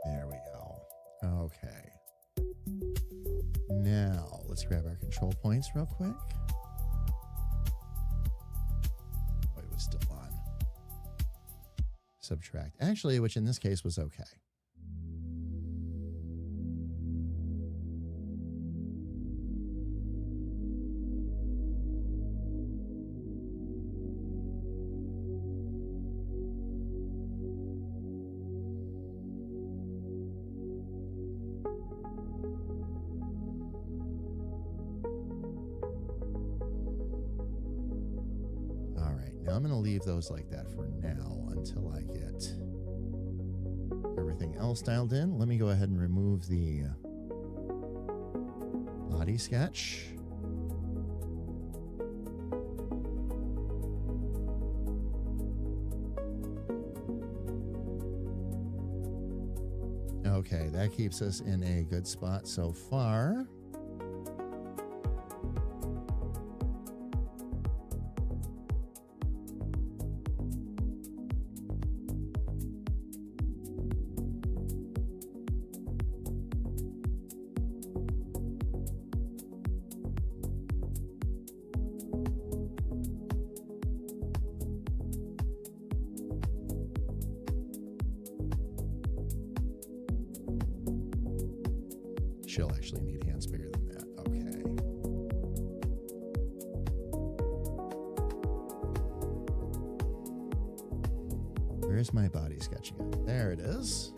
There we go. Okay. Now, let's grab our control points real quick. Oh, it was still on. Subtract. Actually, which in this case was okay. I'm going to leave those like that for now until I get everything else dialed in. Let me go ahead and remove the body sketch. Okay, that keeps us in a good spot so far. She'll actually need hands bigger than that. Okay. Where's my body sketch again? There it is.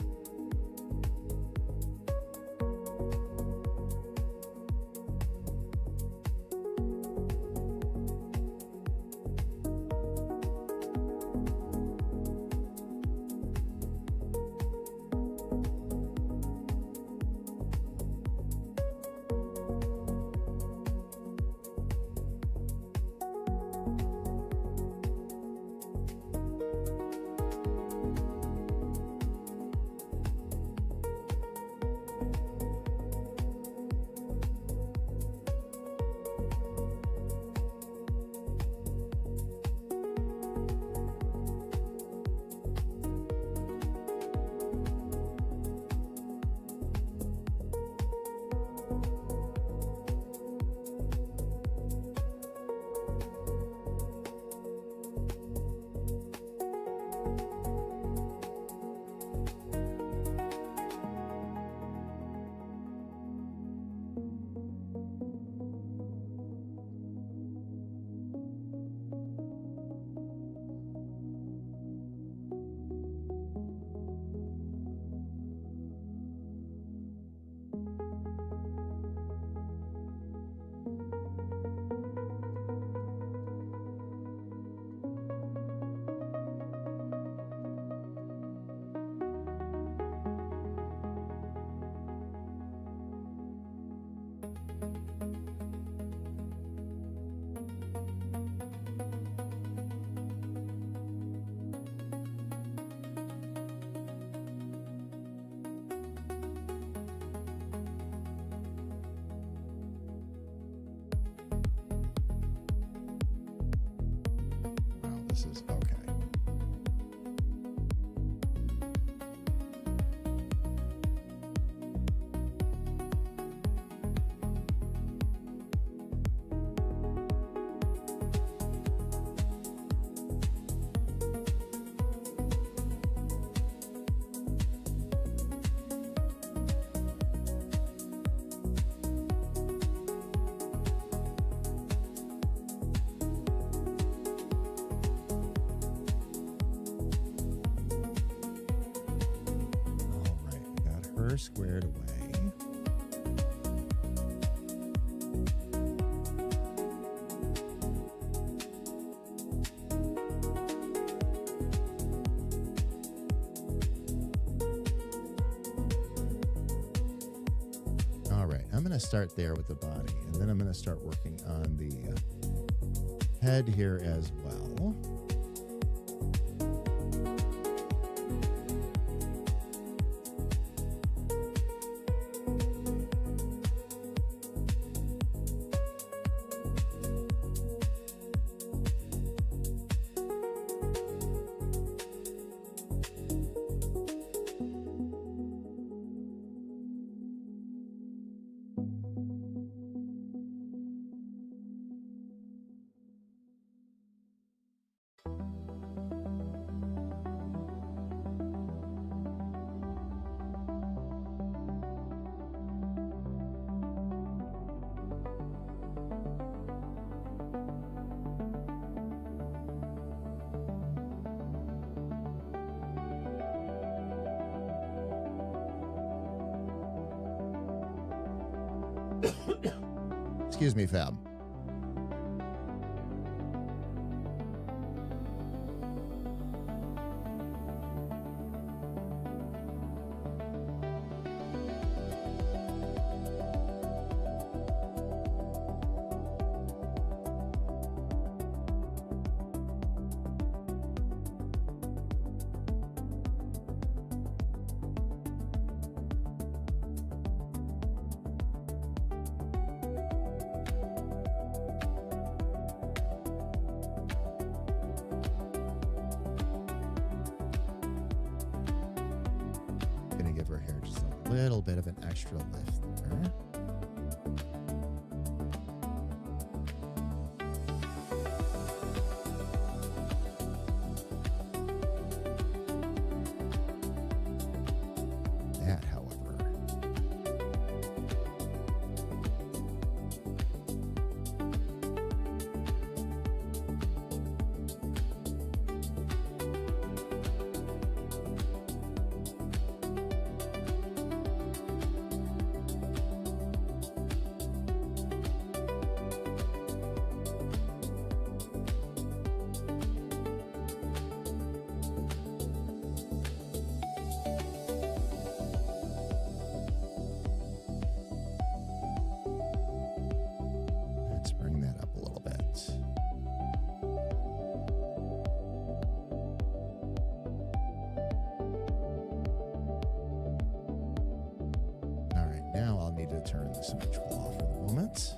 glasses. Okay. Squared away. All right, I'm going to start there with the body, and then I'm going to start working on the head here as well. Excuse me, fam. Gonna give her hair just a little bit of an extra lift there. That, however, let's bring that up a little bit. All right, now I'll need to turn the symmetrical off for the moment.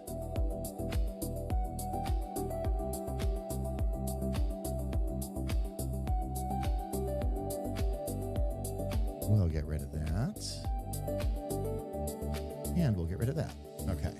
We'll get rid of that. And we'll get rid of that. Okay.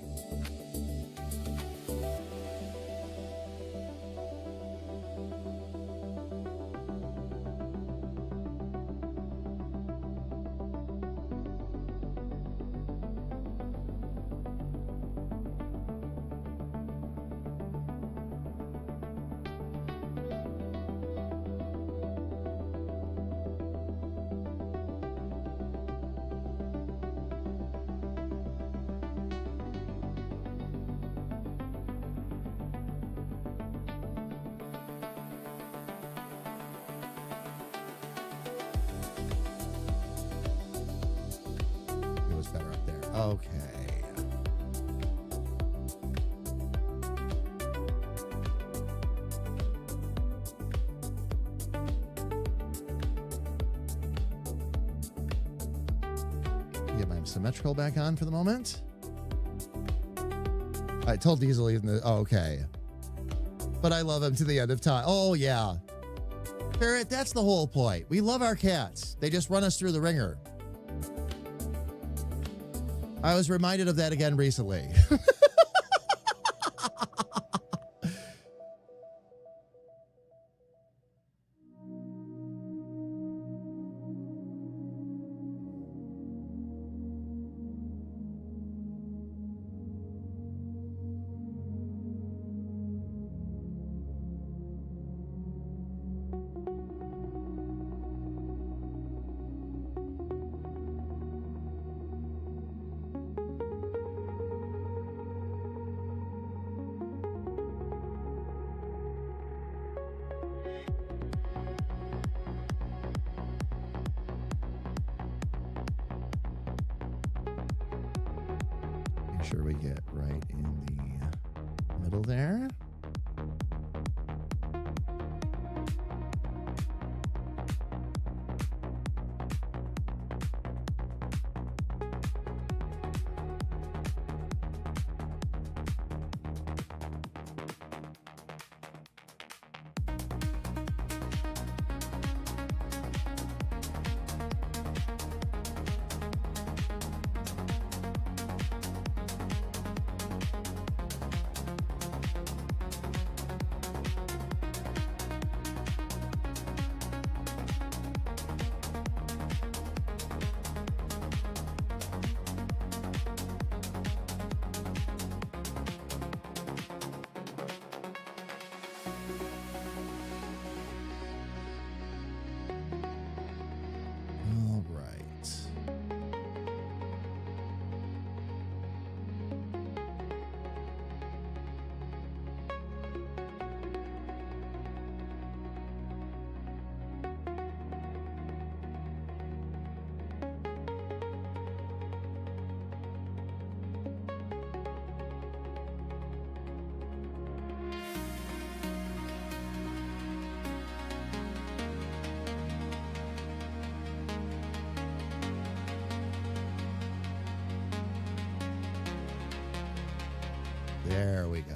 It was better up there. Okay. Get my symmetrical back on for the moment. I told Diesel even the, oh, okay. But I love him to the end of time. Oh, yeah. Ferret, that's the whole point. We love our cats. They just run us through the ringer. I was reminded of that again recently. Make sure we get right in the middle there. All right. There we go.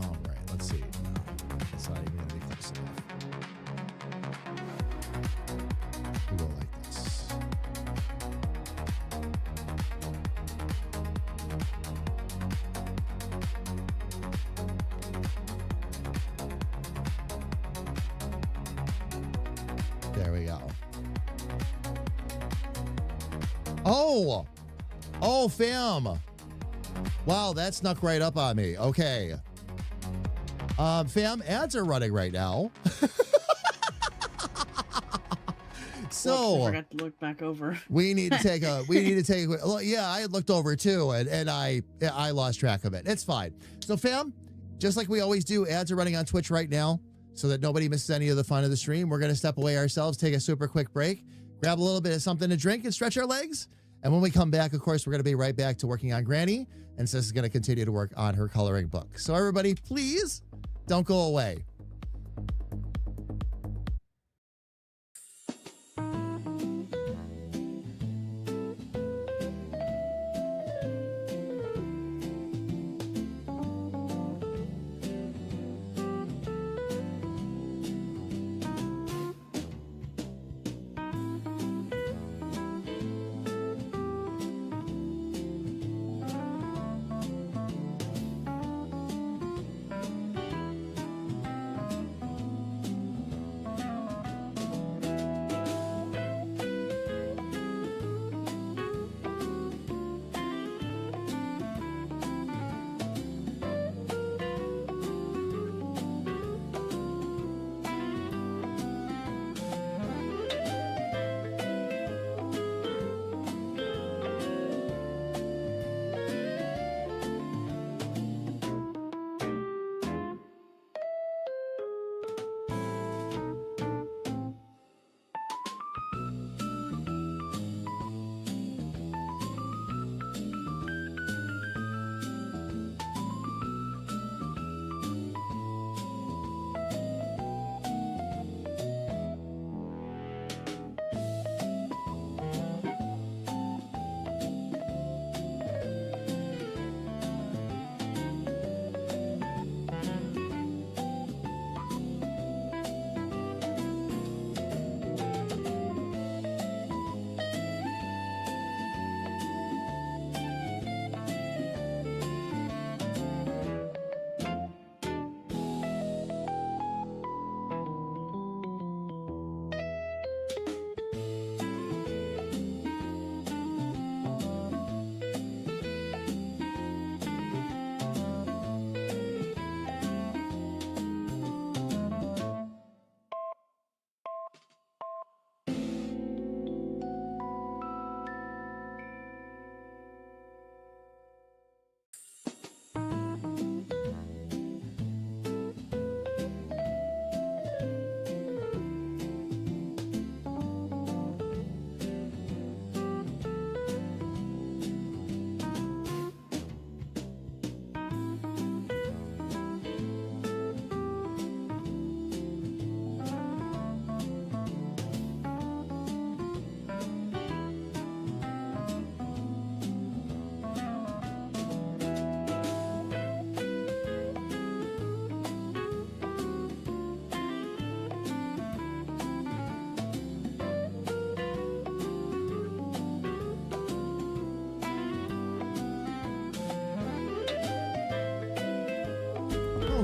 All right, let's see. It's not even going to be close enough. We'll go like this. There we go. Oh! Oh, fam! Wow, that snuck right up on me. Okay. Fam, ads are running right now. So I forgot to look back over. we need to take a yeah, I had looked over too, and I lost track of it. It's fine. So fam, just like we always do, ads are running on Twitch right now so that nobody misses any of the fun of the stream. We're gonna step away ourselves, take a super quick break, grab a little bit of something to drink and stretch our legs. And when we come back, of course, we're going to be right back to working on Granny, and Sis is going to continue to work on her coloring book. So everybody, please don't go away.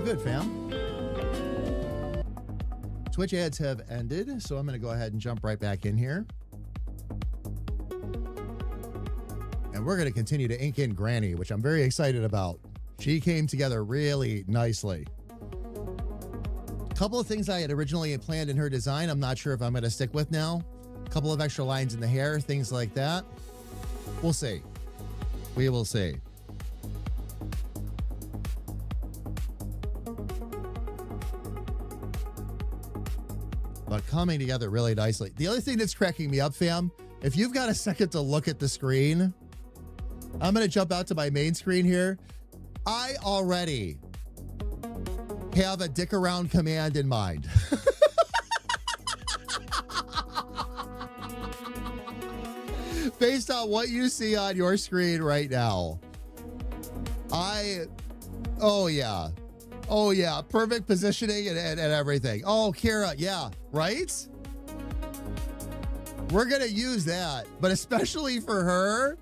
good, fam. Twitch ads have ended, so I'm going to go ahead and jump right back in here. And we're going to continue to ink in Granny, which I'm very excited about. She came together really nicely. A couple of things I had originally planned in her design, I'm not sure if I'm going to stick with now. A couple of extra lines in the hair, things like that. We'll see. We will see. But coming together really nicely. The other thing that's cracking me up, fam, if you've got a second to look at the screen, I'm going to jump out to my main screen here. I already have a dick around command in mind. Based on what you see on your screen right now. Oh yeah. Perfect positioning and everything. Oh, Kara, yeah, right? We're going to use that, but especially for her,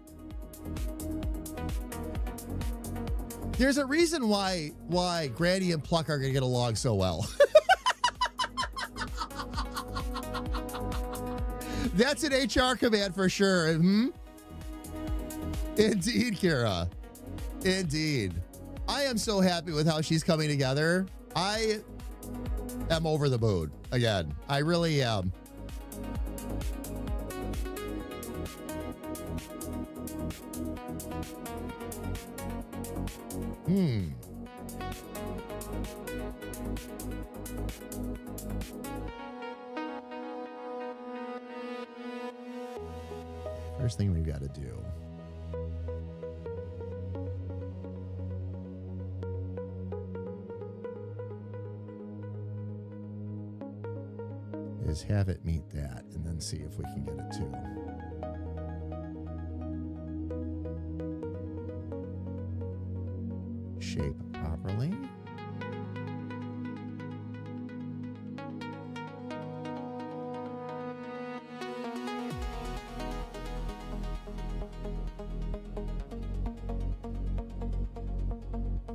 there's a reason why Granny and Pluck are going to get along so well. That's an HR command for sure. Indeed, Kara. Indeed. I am so happy with how she's coming together. I am over the moon again. I really am. First thing we've got to do is have it meet that and then see if we can get it too. Shape properly.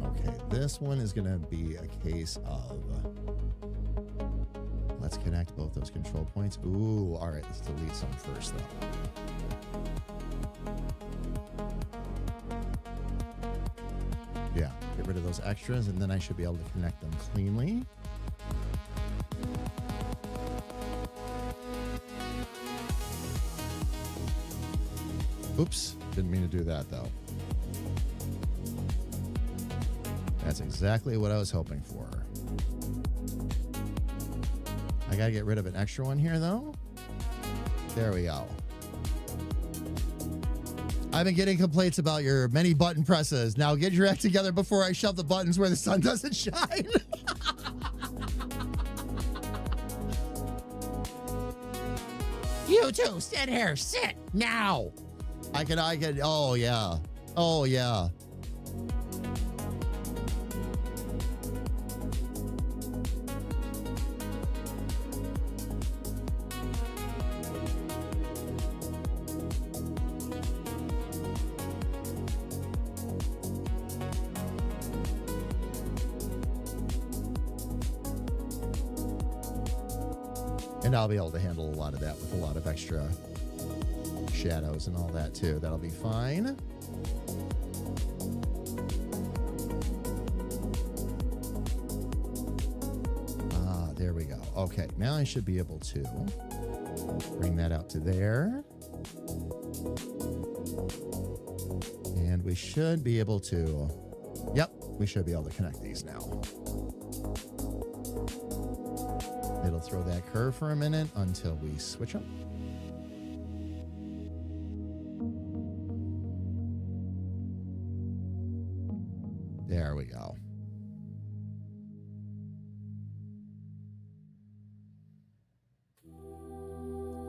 Okay, this one is going to be a case of let's connect both those control points. Ooh, all right, let's delete some first though. Yeah, get rid of those extras and then I should be able to connect them cleanly. Oops, didn't mean to do that though. That's exactly what I was hoping for. I gotta get rid of an extra one here though. There we go. I've been getting complaints about your many button presses. Now get your act together before I shove the buttons where the sun doesn't shine. You two, sit here. Sit now. I can, oh yeah. Oh yeah. And I'll be able to handle a lot of that with a lot of extra shadows and all that too. That'll be fine. Ah, there we go. Okay, now I should be able to bring that out to there. And we should be able to, yep, we should be able to connect these now. It'll throw that curve for a minute until we switch them. There we go.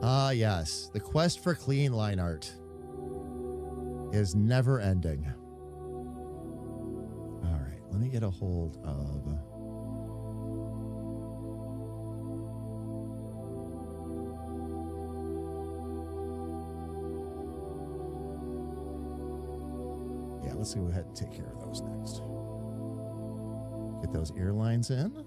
Ah, yes. The quest for clean line art is never ending. All right, let me get a hold of... Let's go ahead and take care of those next. Get those ear lines in.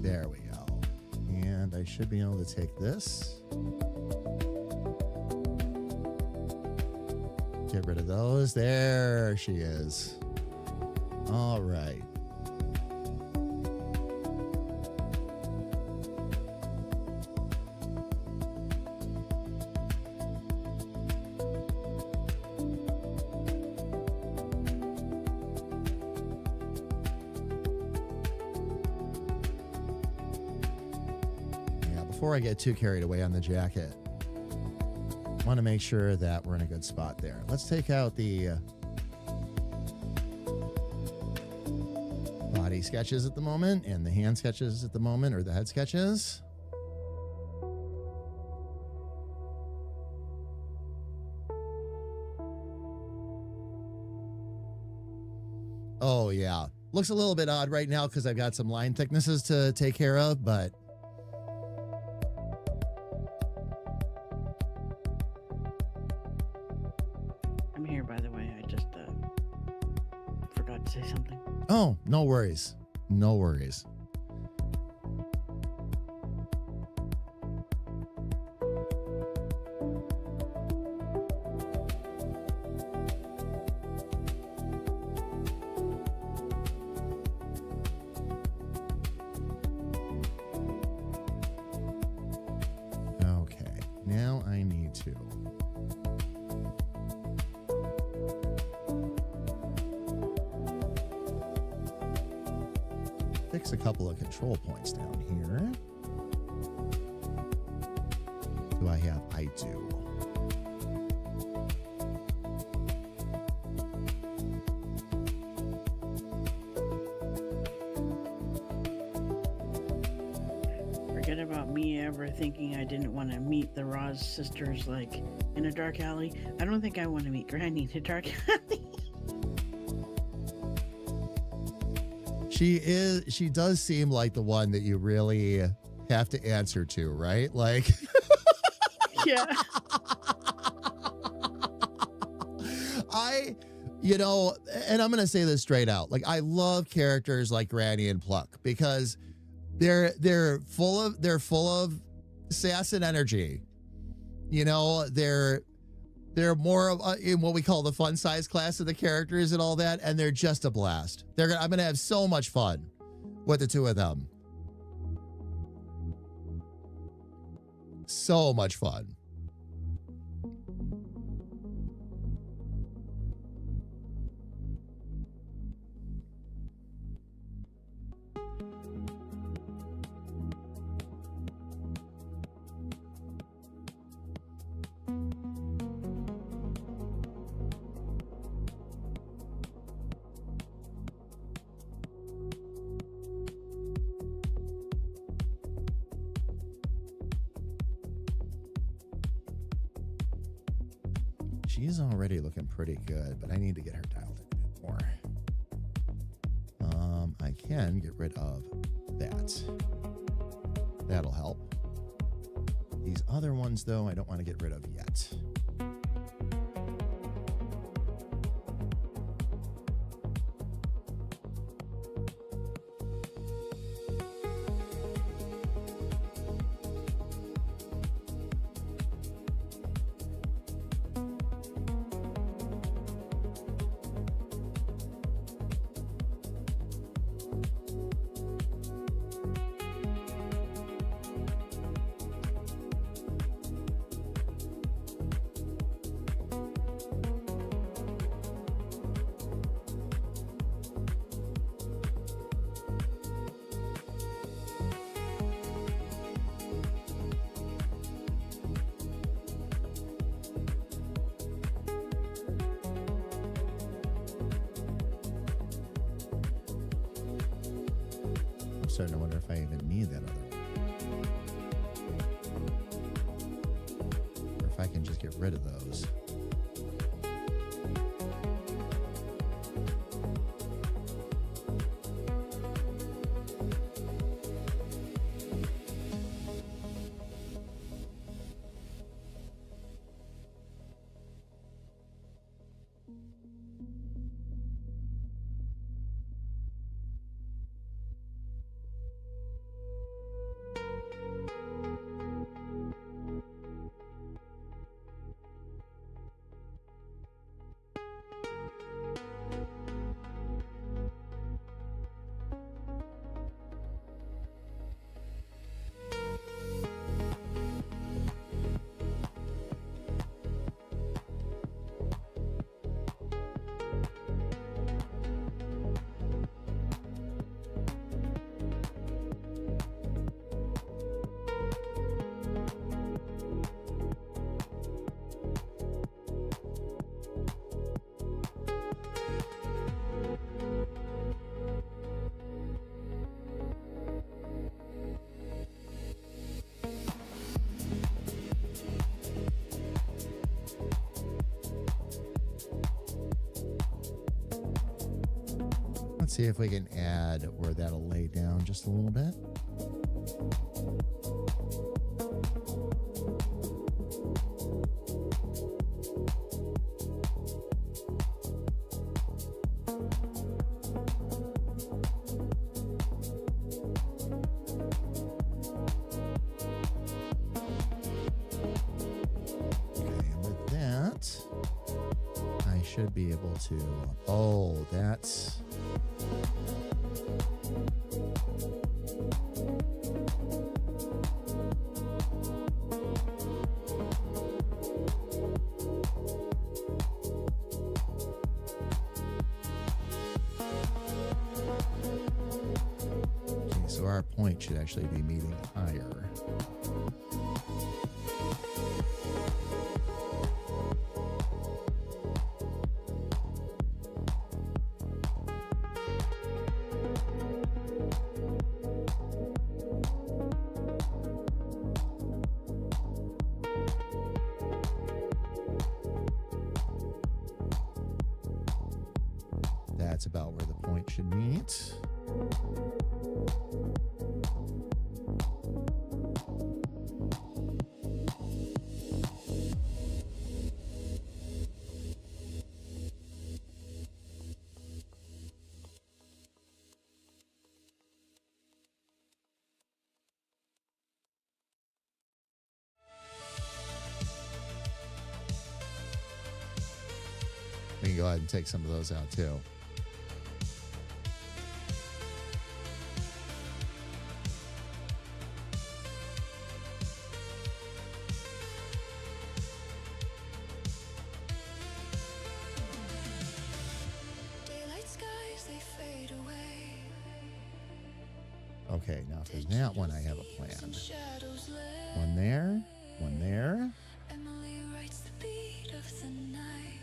There we go. And I should be able to take this. Get rid of those. There she is. All right. Before I get too carried away on the jacket, I want to make sure that we're in a good spot there. Let's take out the body sketches at the moment and the hand sketches at the moment, or the head sketches. Oh, yeah. Looks a little bit odd right now because I've got some line thicknesses to take care of, but say something. Oh, no worries. No worries. Okay, now I need to fix a couple of control points down here. Do I have? I do. Forget about me ever thinking I didn't want to meet the Roz sisters like in a dark alley. I don't think I want to meet Granny in a dark alley. She does seem like the one that you really have to answer to, right? Like, yeah. And I'm going to say this straight out. Like, I love characters like Granny and Pluck because they're full of sass and energy. You know, they're more of in what we call the fun size class of the characters and all that, and they're just a blast. I'm gonna have so much fun with the two of them. So much fun. She's already looking pretty good, but I need to get her dialed in a bit more. I can get rid of that. That'll help. These other ones, though, I don't want to get rid of yet. starting to wonder if I even need that other one. Or if I can just get rid of those. Let's see if we can add where that'll lay down just a little bit. Should be able to. Oh, that's. Okay, so our point should actually be meeting higher. That's about where the point should meet. We can go ahead and take some of those out too. Okay, now for that one, I have a plan. One there, one there. Emily writes the beat of the night.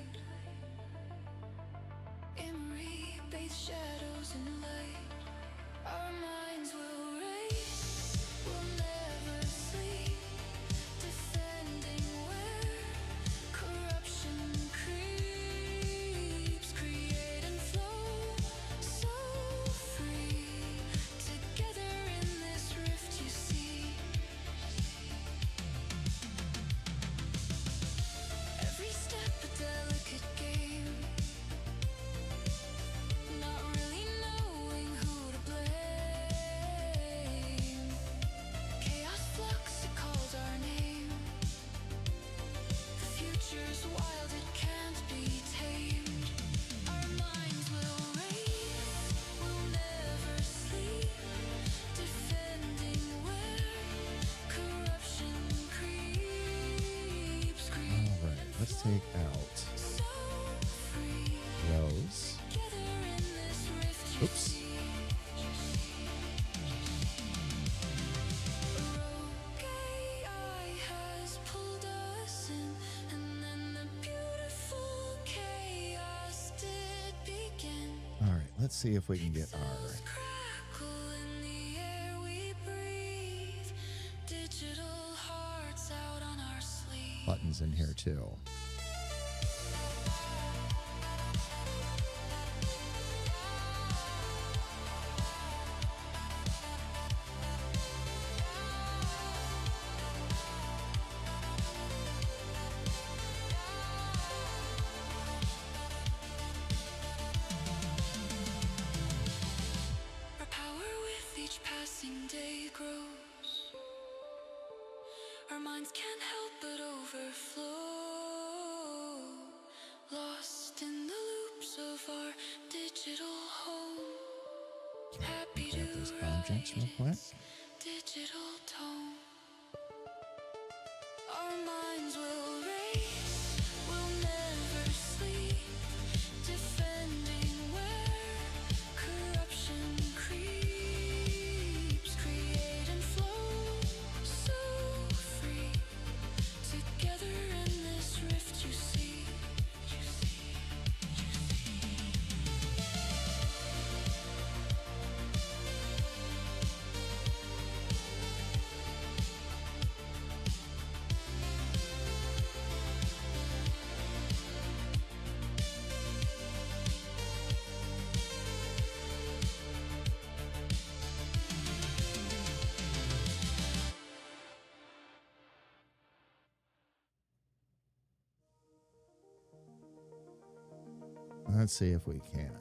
Emery bathes shadows in light. Our minds will race, we'll never sleep, defending where corruption creeps, create and flow, so free. Together in this rift you see. Every step a delicate game, not really knowing who to blame. Chaos flux, it calls our name. The future's wild, it can't be tamed. Our minds will race, we'll never sleep, defending where corruption creeps, All right, let's take out so free. those. Together in this rift you Oops. see. A rogue AI has pulled us in, and then the beautiful chaos did begin. All right, let's see if we can get our Crackle in the air. is in here too. Our power with each passing day grows. Our minds can't help but overflow. Lost in the loops of our digital home. Happy Grab to those objects real ride quick. its digital tone. Our minds will race, will never sleep, defending where corruption creeps. Create and flow, so free. Together in this rift you see. Let's see if we can.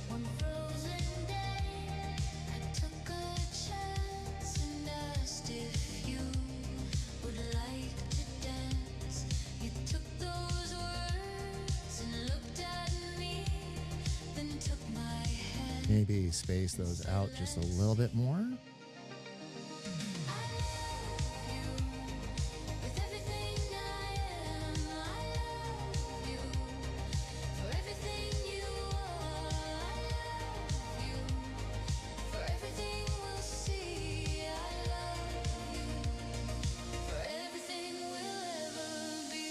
One frozen day, I took a chance and asked if you would like to dance. You took those words and looked at me, then took my hand. Maybe space those out just a little bit more. With everything I am, I love you. For everything you are, I love you. For everything we'll see, I love you. For everything we'll ever be.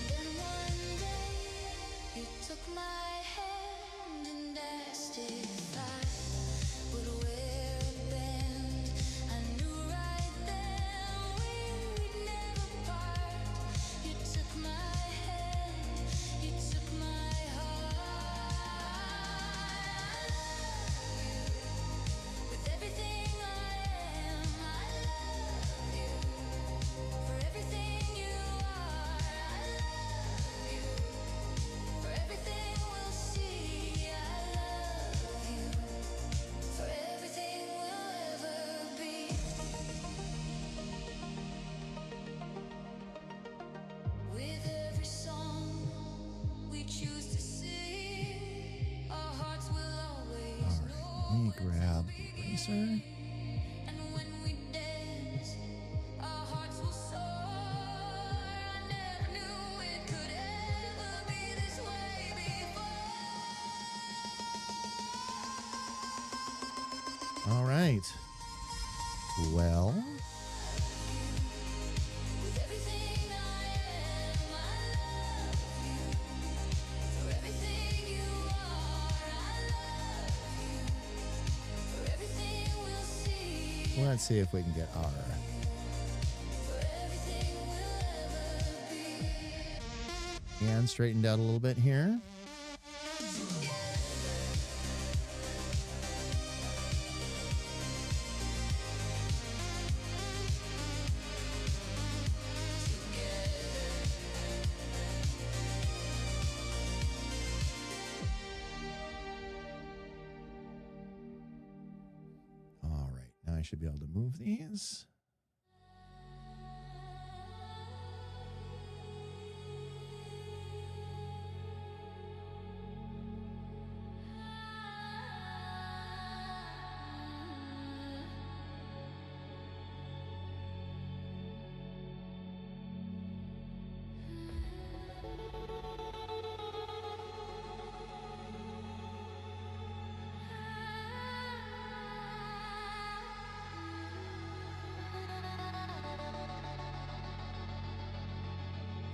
Then one day you took my hand and asked if I would wear a band. I knew right then we'd never part. You took my hand, you took my heart. I love you. With everything I am, I love you. For everything you are, I love you. For everything we'll see, I love you. For everything we'll ever be. With every song we choose to sing, our hearts will always All know. right, let me grab the eraser. And when we dance, our hearts will soar. I never knew it could ever be this way before. All right. Well, With everything I am, I love you. For everything you are, I love you. For everything we'll see, let's see if we can get R. for everything we'll ever be. And straightened out a little bit here. All right, now I should be able to move these.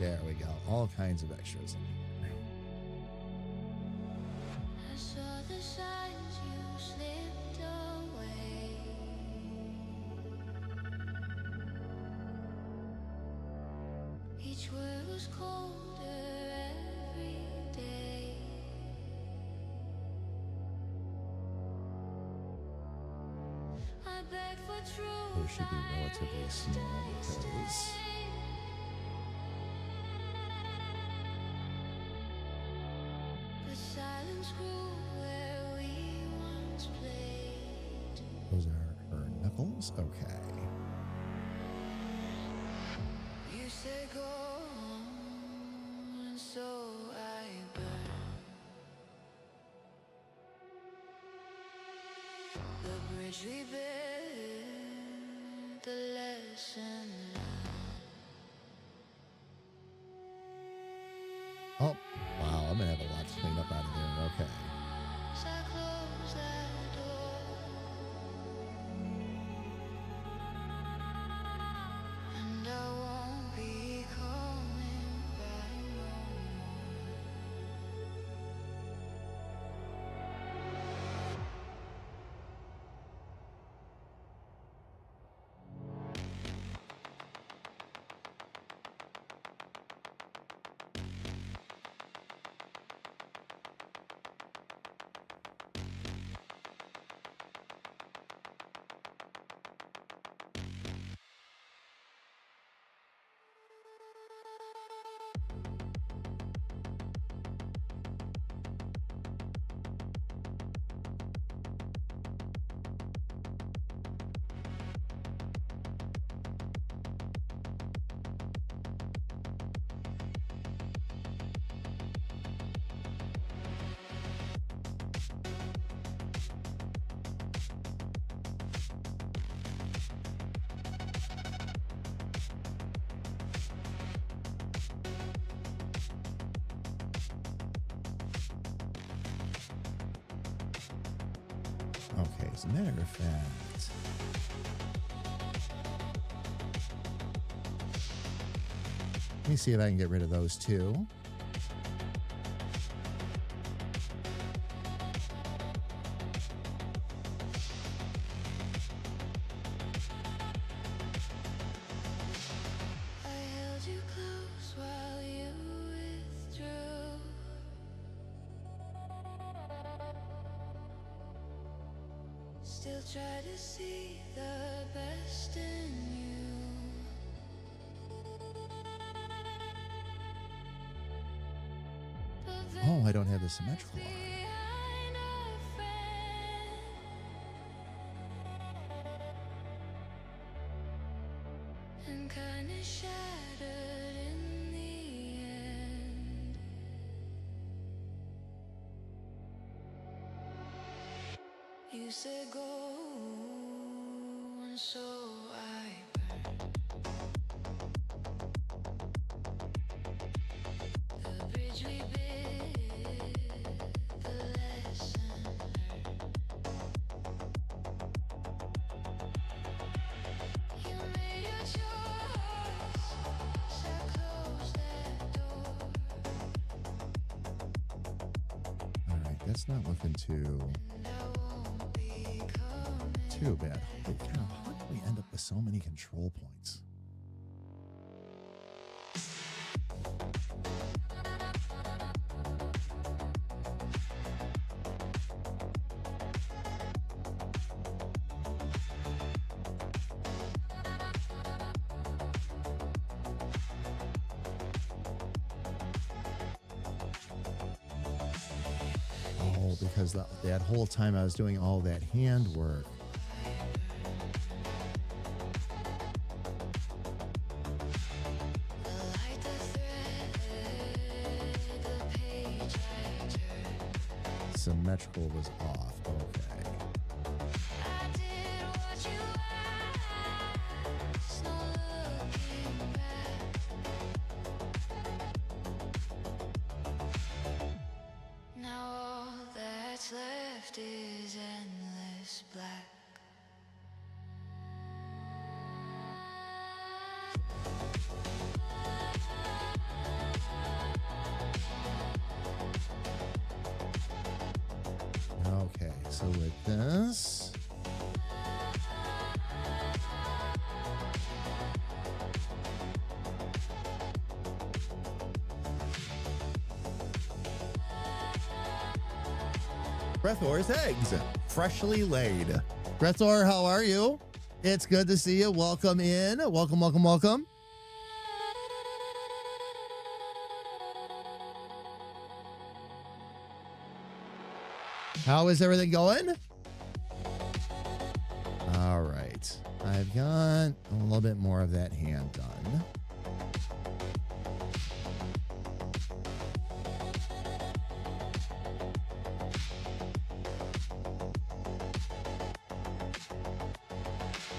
There we go. All kinds of extras in here. I saw the signs you slipped away. Each word was colder every day. I begged for truth. Those should be relatively small because But silence grew where we once played. those are her knuckles. Okay. You said go on, and so I burned. The bridge we built, the lesson Oh, wow. I'm going to have a lot to clean up out of there. Okay. as I close that door. And I won't be coming back no more. Okay, as a matter of fact, let me see if I can get rid of those two. I held you close while you withdrew. Still try to see the best in you. But then Oh, I don't have the symmetrical on. behind a friend, and kinda shattered in the end. You said go, and so I burned. The bridge we built, the lesson learned. You made your choice, so close that door. All right, that's not looking too And I won't be coming. bad. Holy cow, how did we end up with so many control points? Oh, because that whole time I was doing all that handwork. The light, the thread, the page I turned. Symmetrical was off. Okay. I did what you asked, no looking back. Now all that's left is endless black. So with this, Breathor's eggs, freshly laid. Breathor, how are you? It's good to see you. Welcome in. Welcome, welcome, welcome. How is everything going? All right. I've got a little bit more of that hand done.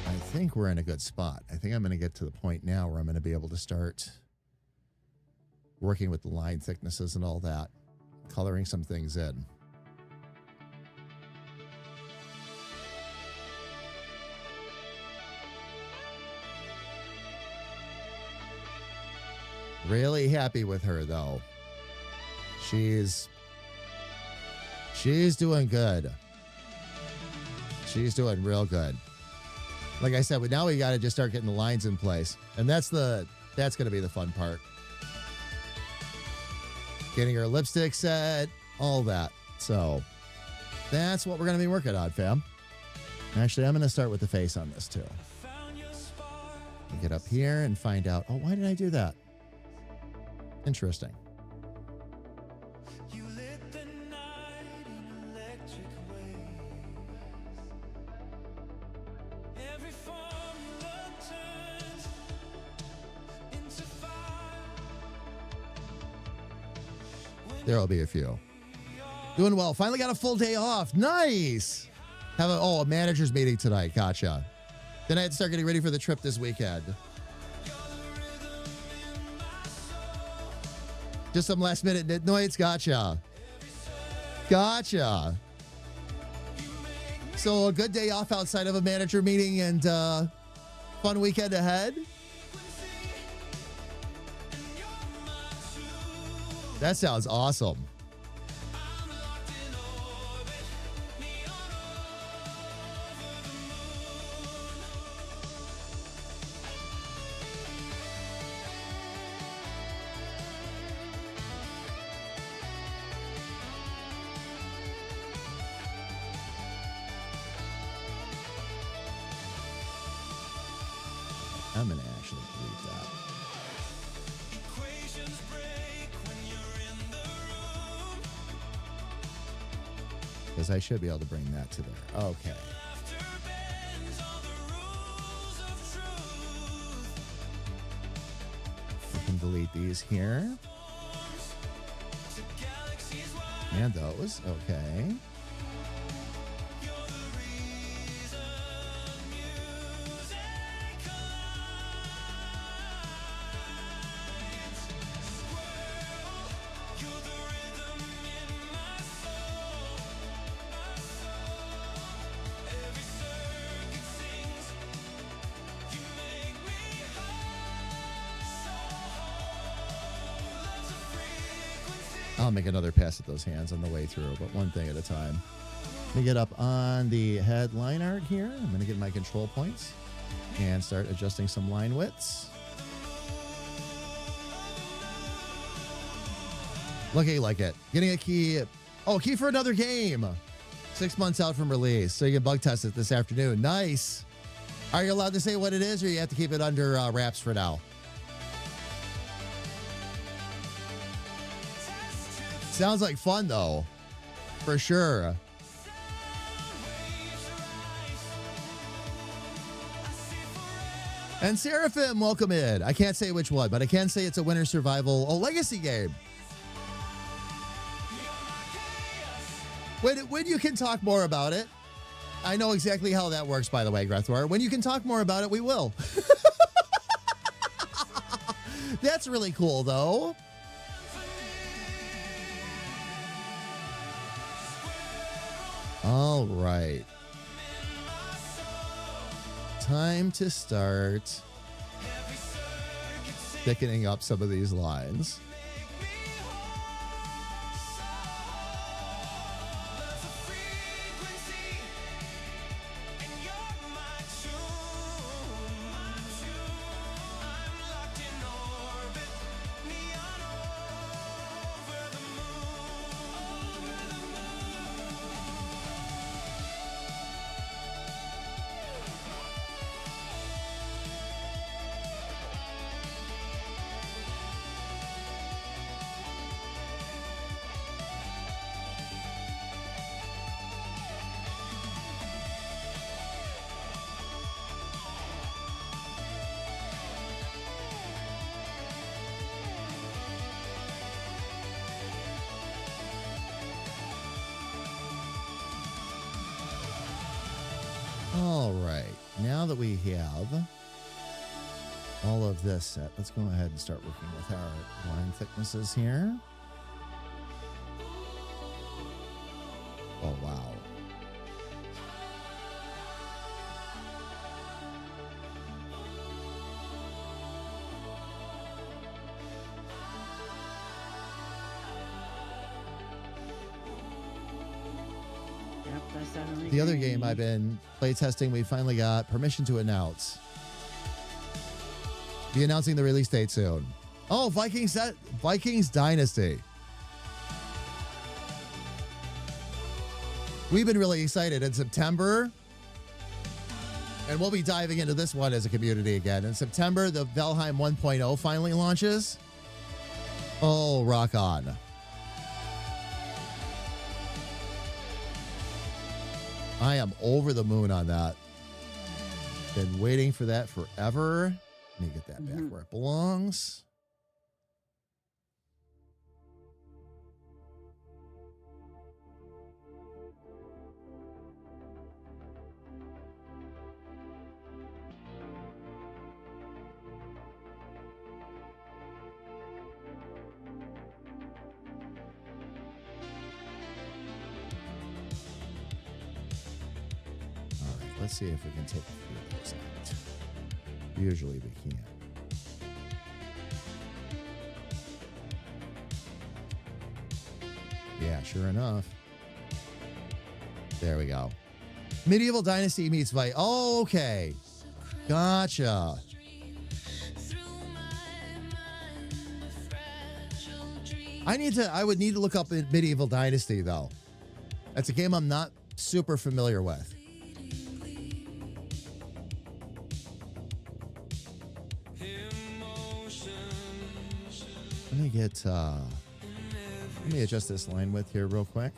I think we're in a good spot. I think I'm going to get to the point now where I'm going to be able to start working with the line thicknesses and all that, coloring some things in. Really happy with her, though. She's doing good. She's doing real good. Like I said, but now we got to just start getting the lines in place. And that's going to be the fun part. Getting her lipstick set, all that. So that's what we're going to be working on, fam. Actually, I'm going to start with the face on this, too. Get up here and find out, oh, why did I do that? Interesting. You lit the night in electric waves. Every formula turns into fire. There'll be a few. Doing well. Finally got a full day off. Nice. Have a manager's meeting tonight. Gotcha. Then I had to start getting ready for the trip this weekend. Just some last minute noise. Gotcha. Gotcha. So a good day off outside of a manager meeting and fun weekend ahead. That sounds awesome. I'm going to actually delete that. Equations break when you're in the room. Because I should be able to bring that to there. Okay. We can delete these here. And those. Okay. I'll make another pass at those hands on the way through, but one thing at a time. Let me get up on the head line art here. I'm going to get my control points and start adjusting some line widths. Looking like it. Getting a key. Oh, key for another game. 6 months out from release. So you can bug test it this afternoon. Nice. Are you allowed to say what it is, or you have to keep it under wraps for now? Sounds like fun, though. For sure. And Seraphim, welcome in. I can't say which one, but I can say it's a winter survival legacy game. When you can talk more about it. I know exactly how that works, by the way, Grethwar. When you can talk more about it, we will. That's really cool, though. All right. Time to start thickening up some of these lines. All right. Now that we have all of this set, let's go ahead and start working with our line thicknesses here. Oh, wow. Yep, that's definitely The other game I've been playtesting, we finally got permission to announce. Be announcing the release date soon. Oh, Vikings Dynasty. We've been really excited in September. And we'll be diving into this one as a community again. In September, the Valheim 1.0 finally launches. Oh, rock on. I am over the moon on that. Been waiting for that forever. Let me get that back where it belongs. All right, let's see if we can take a few of those out. Usually we can't. Yeah, sure enough. There we go. Medieval Dynasty meets Fight. Oh, okay. Gotcha. I would need to look up Medieval Dynasty, though. That's a game I'm not super familiar with. Let me adjust this line width here real quick.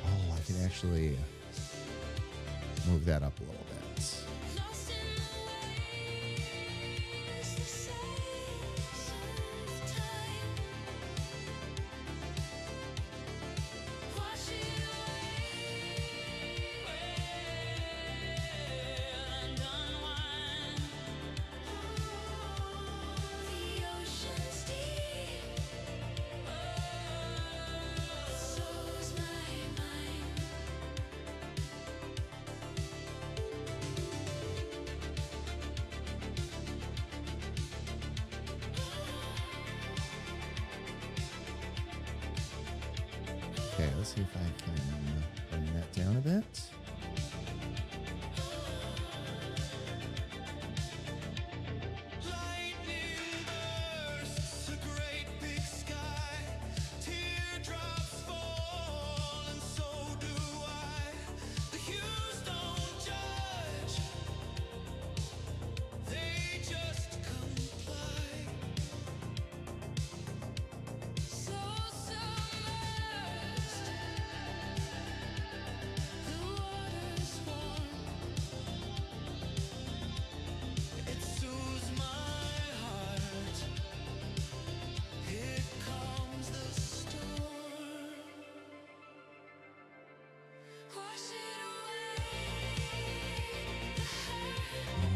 Oh, I can actually move that up a little bit. Okay, let's see if I can bring that down a bit.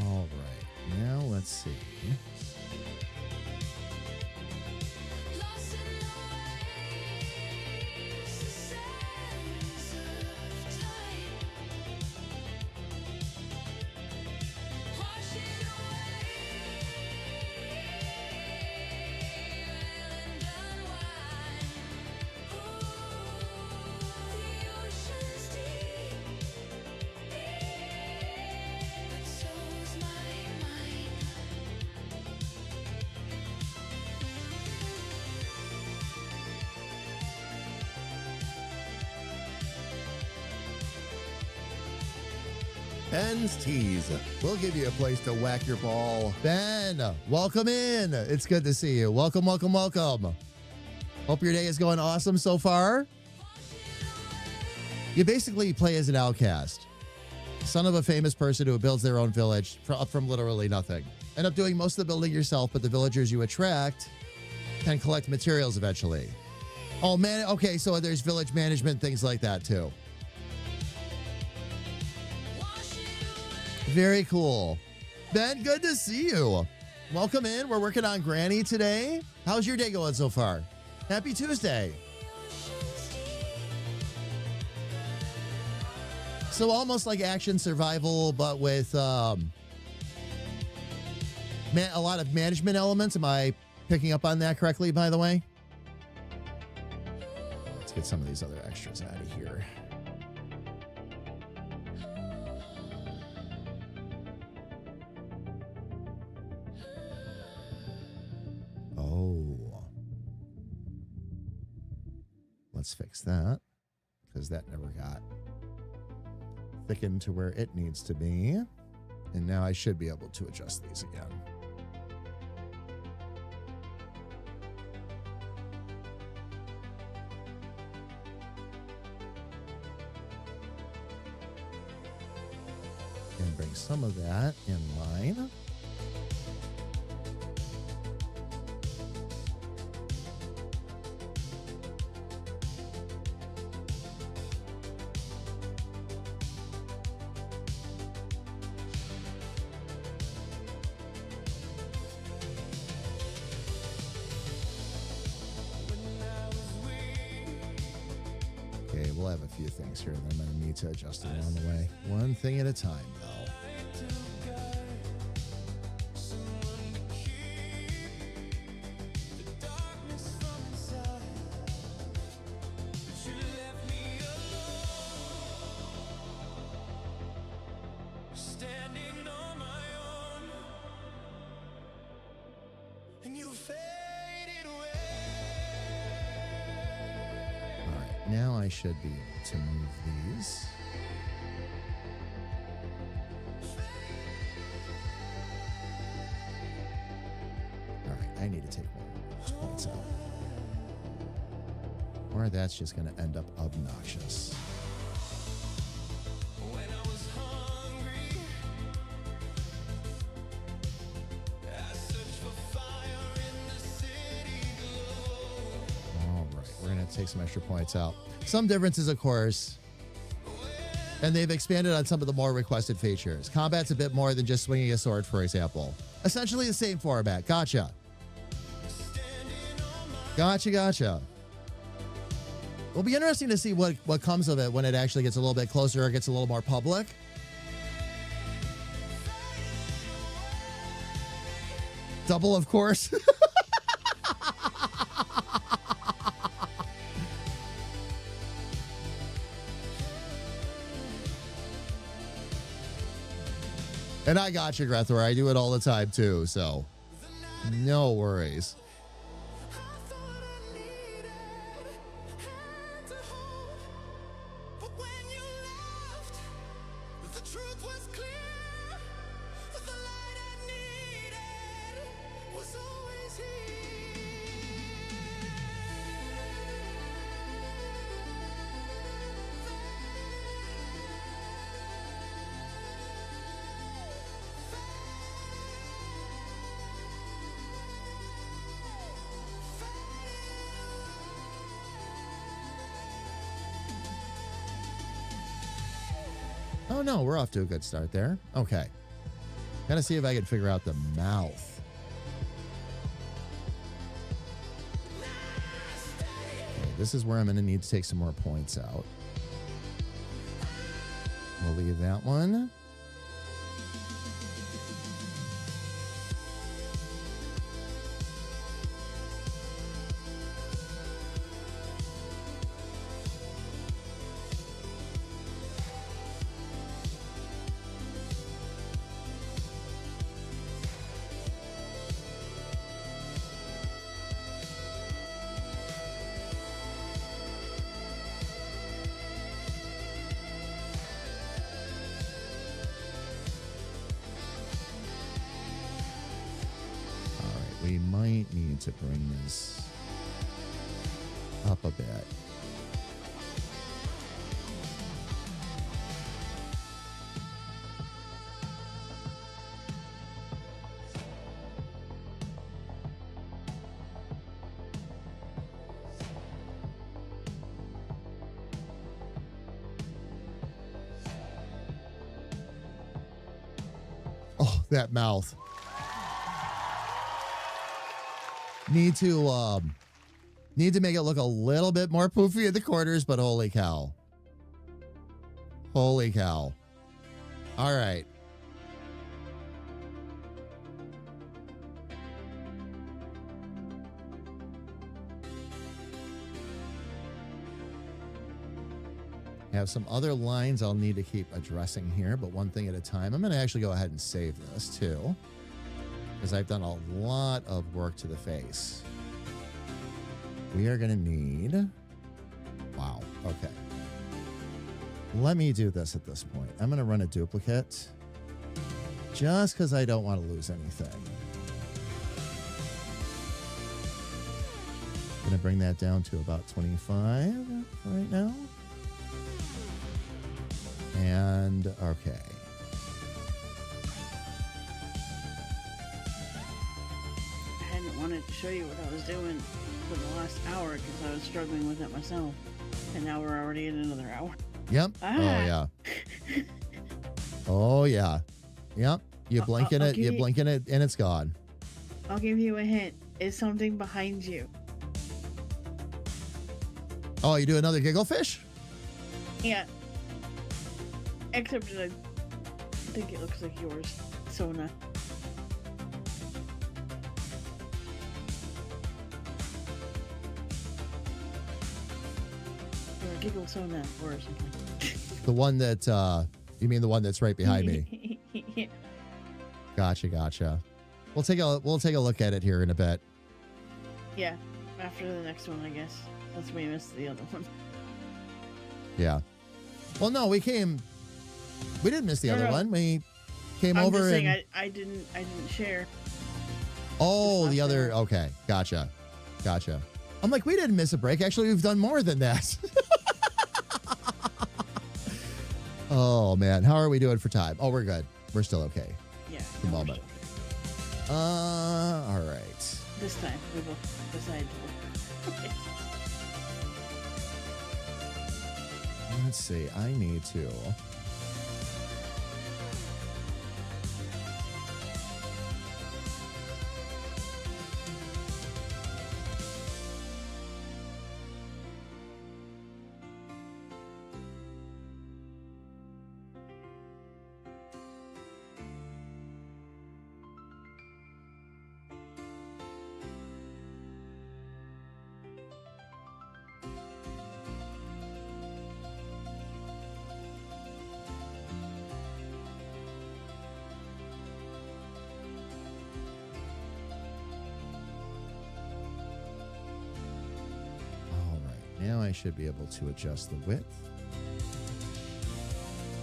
All right, now let's see. Ben's Tees. We'll give you a place to whack your ball. Ben, welcome in. It's good to see you. Welcome, welcome, welcome. Hope your day is going awesome so far. You basically play as an outcast. Son of a famous person who builds their own village from literally nothing. End up doing most of the building yourself, but the villagers you attract can collect materials eventually. Oh, man. Okay, so there's village management, things like that, too. Very cool. Ben, good to see you. Welcome in. We're working on Granny today. How's your day going so far? Happy Tuesday. So almost like action survival, but with a lot of management elements. Am I picking up on that correctly, by the way? Let's get some of these other extras out of here. Oh. Let's fix that, because that never got thickened to where it needs to be. And now I should be able to adjust these again. And bring some of that in line. Okay, we'll have a few things here that I'm going to need to adjust along the way. One thing at a time, though. Now I should be able to move these. All right, I need to take one of those points out. Or that's just going to end up obnoxious. Take some extra points out. Some differences, of course. And they've expanded on some of the more requested features. Combat's a bit more than just swinging a sword, for example. Essentially the same format. Gotcha. Gotcha. It'll be interesting to see what comes of it when it actually gets a little bit closer or gets a little more public. Double, of course. And I got you, Grethor. I do it all the time, too, so no worries. Oh, no, we're off to a good start there. Okay. Gotta see if I can figure out the mouth. Okay, this is where I'm going to need to take some more points out. We'll leave that one. We might need to bring this up a bit. that mouth. Need to make it look a little bit more poofy at the corners, but holy cow. Holy cow. All right. I have some other lines I'll need to keep addressing here, but one thing at a time. I'm going to actually go ahead and save this too, because I've done a lot of work to the face. We are going to need, wow, okay. Let me do this at this point. I'm going to run a duplicate just because I don't want to lose anything. I'm going to bring that down to about 25 right now. And okay. I hadn't wanted to show you what I was doing for the last hour because I was struggling with it myself. And now we're already in another hour. Yep. Ah. Oh yeah. Oh yeah. Yep. You blink in it, you blink in it, and it's gone. I'll give you a hint. It's something behind you. Oh, you do another giggle fish? Yeah. Except that I think it looks like yours, Sona. Or Giggle Sona or something. The one that you mean the one that's right behind me? Yeah. Gotcha. We'll take a look at it here in a bit. Yeah. After the next one, I guess. Since we missed the other one. Yeah. Well, no, we didn't miss the other No. one. We came I'm over just saying and I didn't share. oh, It's the not other. fair. Okay, gotcha. I'm like, we didn't miss a break. Actually, we've done more than that. Oh man, how are we doing for time? Oh, we're good. We're still okay. Yeah. At the no, we're moment. still All right. okay. This time we both decided to. Let's see. I need to. Now I should be able to adjust the width.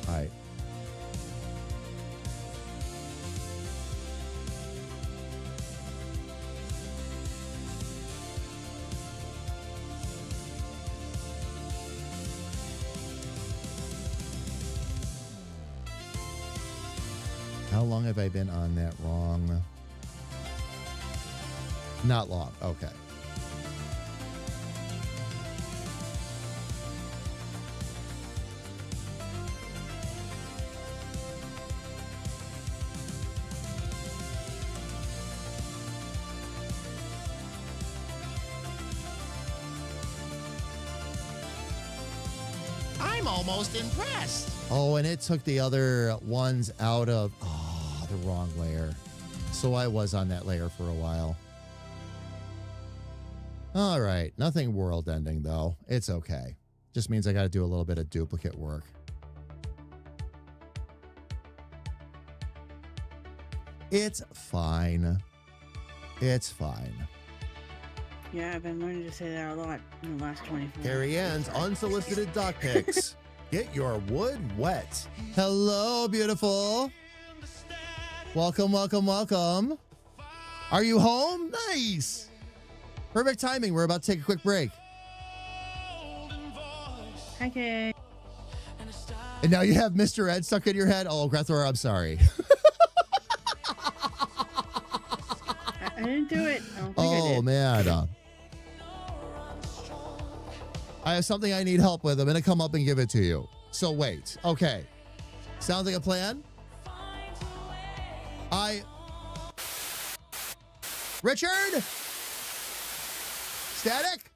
All right. How long have I been on that wrong? Not long. Okay. I'm almost impressed. Oh, and it took the other ones out of the wrong layer. So I was on that layer for a while. All right. Nothing world ending, though. It's okay. Just means I got to do a little bit of duplicate work. It's fine. It's fine. Yeah, I've been learning to say that a lot in the last 24 Carrie Ann's unsolicited doc pics. Get your wood wet. Hello, beautiful. Welcome. Are you home? Nice. Perfect timing. We're about to take a quick break. Okay. And now you have Mr. Ed stuck in your head. Oh, Grethor, I'm sorry. I didn't do it. I don't think I Oh, did. man. I have something I need help with. I'm going to come up and give it to you. So wait. Okay. Sounds like a plan? I I... Richard? Static?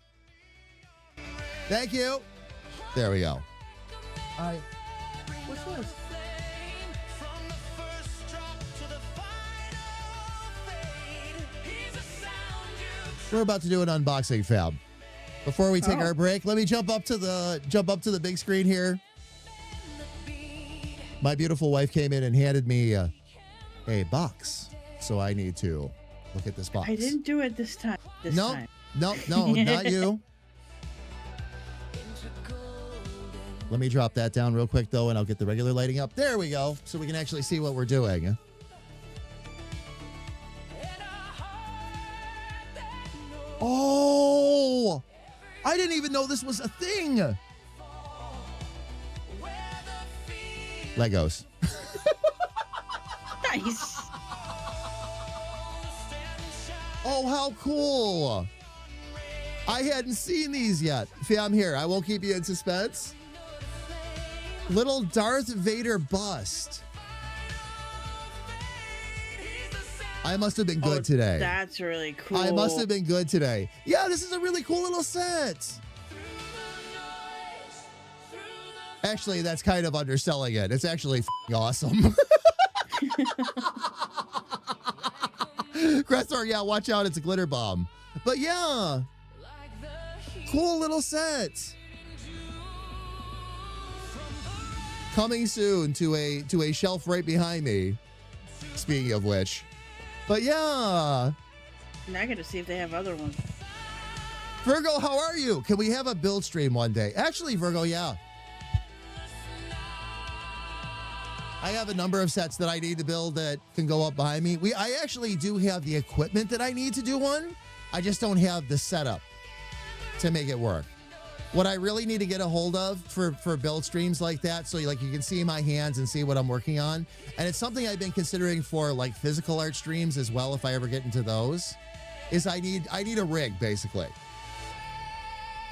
Thank you. There we go. What's this? We're about to do an unboxing, fam. Before we take our break, let me jump up to the big screen here. My beautiful wife came in and handed me a box, so I need to look at this box. I didn't do it this time. No, not you. Let me drop that down real quick, though, and I'll get the regular lighting up. There we go, so we can actually see what we're doing. Oh, I didn't even know this was a thing. Legos. Nice. Oh, how cool. I hadn't seen these yet. Fam, here, I won't keep you in suspense. Little Darth Vader bust. I must have been good today. That's really cool. I must have been good today. Yeah, this is a really cool little set. Actually, that's kind of underselling it. It's actually awesome. Cressor, yeah, watch out. It's a glitter bomb. But yeah, cool little set. Coming soon to a shelf right behind me. Speaking of which. But yeah. Now I got to see if they have other ones. Virgo, how are you? Can we have a build stream one day? Actually, Virgo, yeah. I have a number of sets that I need to build that can go up behind me. I actually do have the equipment that I need to do one. I just don't have the setup to make it work. What I really need to get a hold of for build streams like that, so you can see my hands and see what I'm working on, and it's something I've been considering for like physical art streams as well, if I ever get into those, is I need a rig basically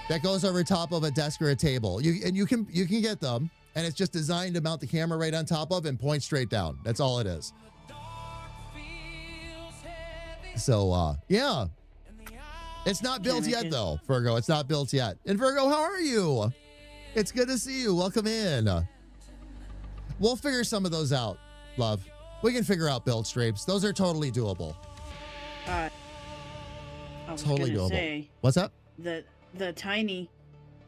that goes over top of a desk or a table. You can get them, and it's just designed to mount the camera right on top of and point straight down. That's all it is. So yeah. It's not built yet, though, Virgo. It's not built yet. And Virgo, how are you? It's good to see you. Welcome in. We'll figure some of those out, love. We can figure out build streams. Those are totally doable. I was Totally gonna doable. say What's up? that the tiny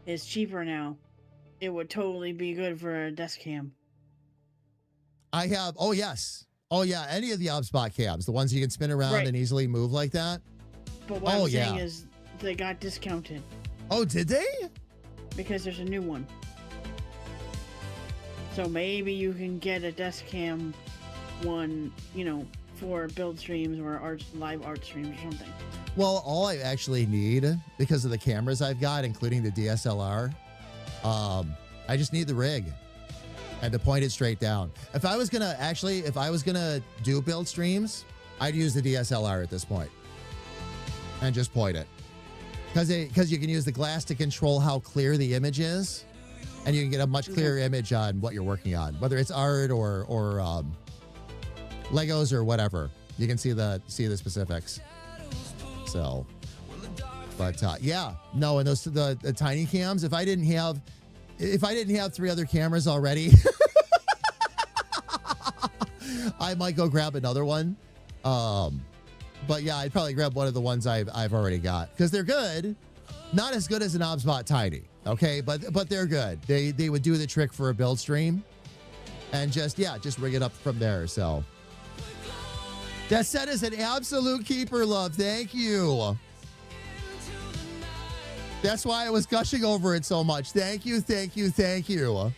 is cheaper now. It would totally be good for a desk cam. I have, oh, yes. Oh, yeah, any of the ObsBot cams, the ones you can spin around and easily move like that. But what I'm saying is they got discounted. Oh, did they? Because there's a new one. So maybe you can get a desk cam one, for build streams or live art streams or something. Well, all I actually need, because of the cameras I've got, including the DSLR, I just need the rig and to point it straight down. If I was gonna do build streams, I'd use the DSLR at this point and just point it, because you can use the glass to control how clear the image is, and you can get a much clearer image on what you're working on, whether it's art or Legos or whatever. You can see the specifics. So, but yeah, no, and those the tiny cams. If I didn't have 3 other cameras already, I might go grab another one. But yeah, I'd probably grab one of the ones I've already got, because they're good. Not as good as an ObsBot Tiny, okay? But they're good. They would do the trick for a build stream, and just rig it up from there. So that set is an absolute keeper, love. Thank you. That's why I was gushing over it so much. Thank you, thank you, thank you.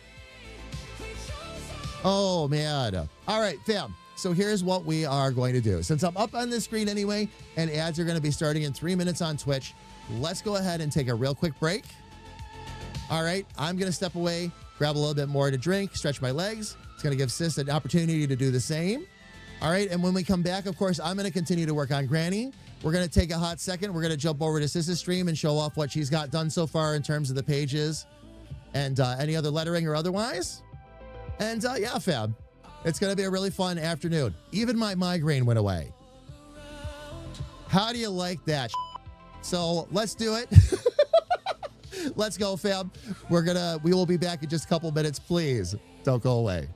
Oh man. All right, fam. So here's what we are going to do. Since I'm up on this screen anyway, and ads are going to be starting in 3 minutes on Twitch, let's go ahead and take a real quick break. All right, I'm going to step away, grab a little bit more to drink, stretch my legs. It's going to give Sis an opportunity to do the same. All right, and when we come back, of course, I'm going to continue to work on Granny. We're going to take a hot second. We're going to jump over to Sis's stream and show off what she's got done so far in terms of the pages and any other lettering or otherwise. And yeah, fam. It's going to be a really fun afternoon. Even my migraine went away. How do you like that? So let's do it. Let's go, fam. We will be back in just a couple minutes. Please don't go away.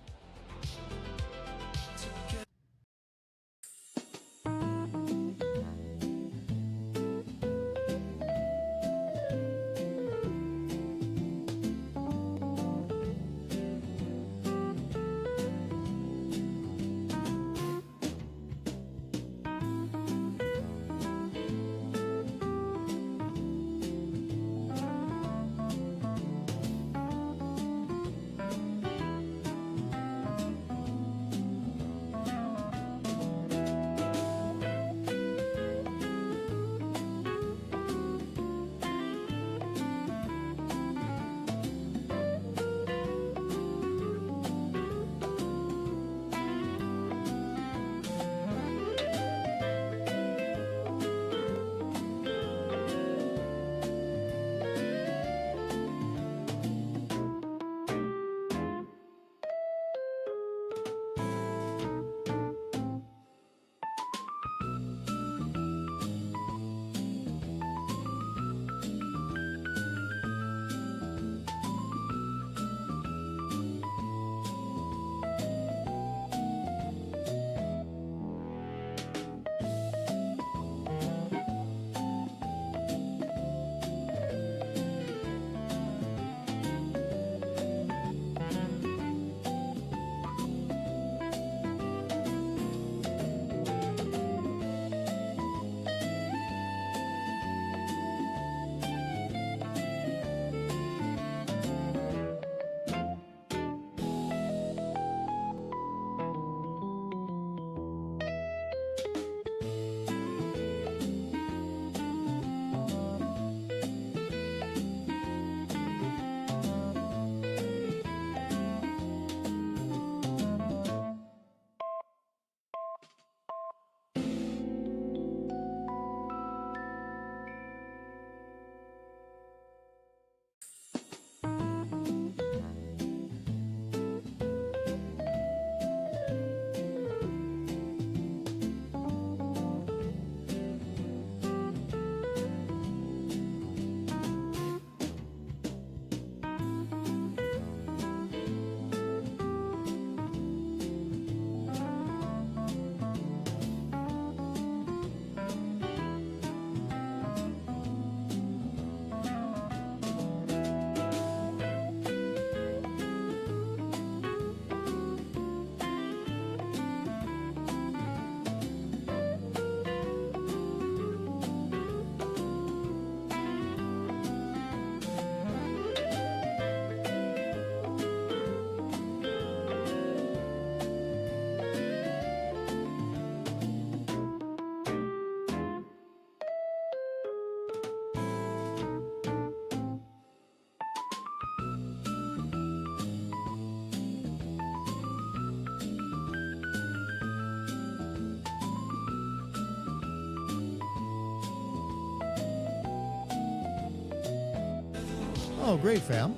Oh, great, fam.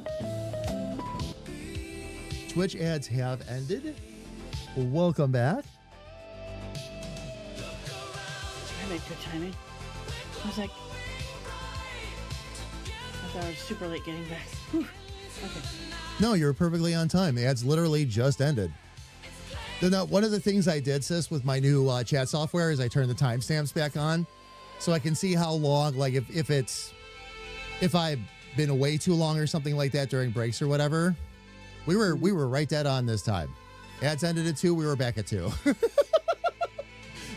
Twitch ads have ended. Welcome back. I made good timing. I was like, I thought I was super late getting back. Whew. Okay. No, you're perfectly on time. The ads literally just ended. Then one of the things I did, sis, with my new chat software is I turned the timestamps back on so I can see how long, like if I've been away too long or something like that during breaks or whatever. We were right dead on this time. Ads ended at 2. We were back at 2.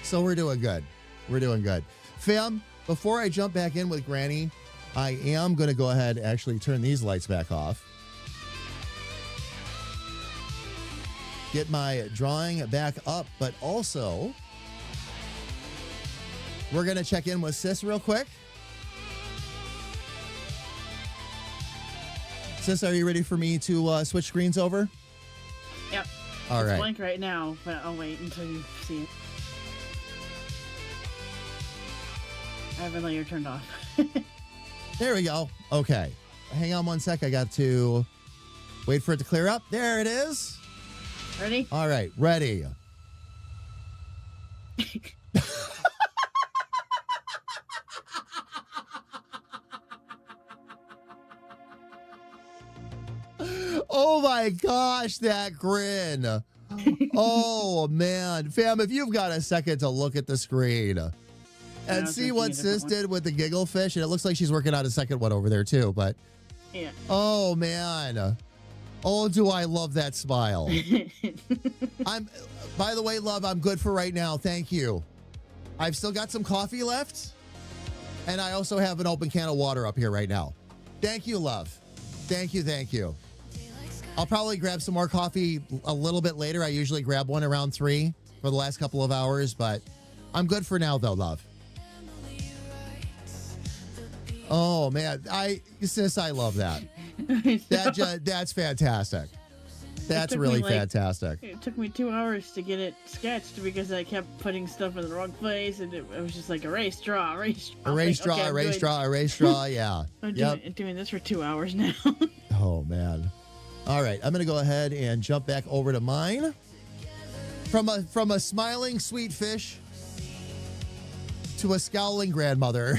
So we're doing good. We're doing good. Fam, before I jump back in with Granny, I am going to go ahead and actually turn these lights back off. Get my drawing back up, but also we're going to check in with Sis real quick. Sis, are you ready for me to switch screens over? Yep. All it's right. blank right now, but I'll wait until you see it. I have ventilator turned off. There we go. Okay. Hang on one sec. I got to wait for it to clear up. There it is. Ready? All right, ready. Oh my gosh, that grin. Oh man. Fam, if you've got a second to look at the screen and I was see making what a different Sis one. did with the giggle fish, and it looks like she's working on a second one over there too, but Yeah. oh man. Oh, do I love that smile. By the way, love, I'm good for right now. Thank you. I've still got some coffee left, and I also have an open can of water up here right now. Thank you, love. Thank you, thank you. I'll probably grab some more coffee a little bit later. I usually grab one around 3 for the last couple of hours, but I'm good for now, though, love. Oh, man. Sis, I love that. That's fantastic. That's took really me, like, fantastic. It took me 2 hours to get it sketched because I kept putting stuff in the wrong place, and it was just like erase, draw, erase, draw. Erase, draw, Okay, erase, draw, erase, draw. Yeah. I'm Yep. doing this for 2 hours now. Oh, man. All right. I'm going to go ahead and jump back over to mine. From a smiling sweet fish to a scowling grandmother.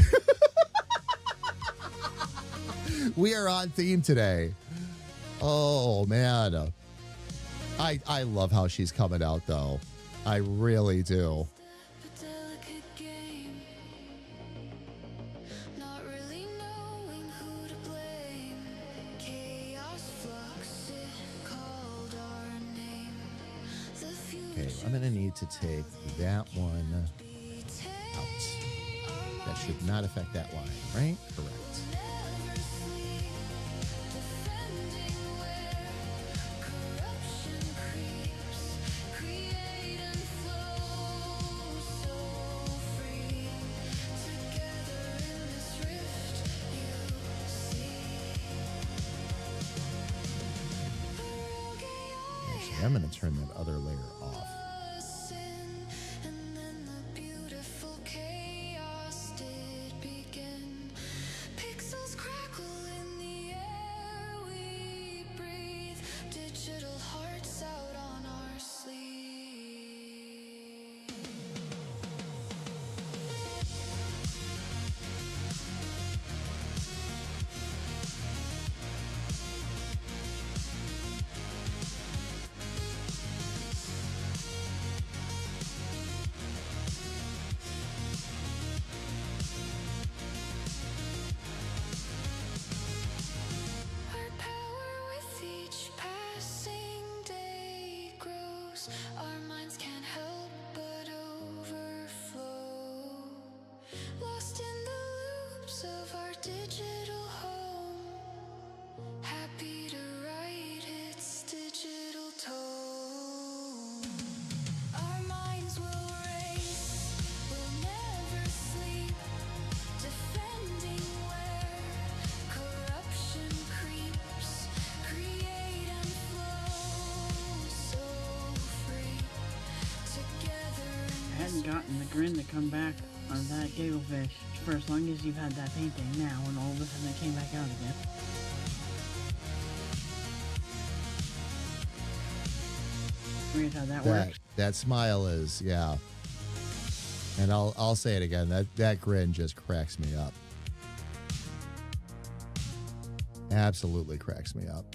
We are on theme today. Oh, man. I love how she's coming out, though. I really do. A delicate game, not really knowing who to blame. Chaos flux, it called our name. The Okay, I'm going to need to take that one out. That should not affect that line, right? Correct. never sleep, defending where corruption creeps, create and flow so free. Together in this rift, you see. Actually, I'm going to turn that other layer off. And then the beautiful chaos did begin. Pixels crackle in the air we breathe. Digital hearts out on our sleeve. Our power with each passing day grows. Our minds can't help but overflow. Lost in the loops of our digital home. Happy to write its digital tone. Our minds will race, will never sleep. Defending where corruption creeps, create and flow so free. Together I hadn't gotten the grin to come back on that giggle fish for as long as you've had that painting now, and all of a sudden it came back out again. Weird how that works. That smile is, yeah. And I'll say it again. That grin just cracks me up. Absolutely cracks me up.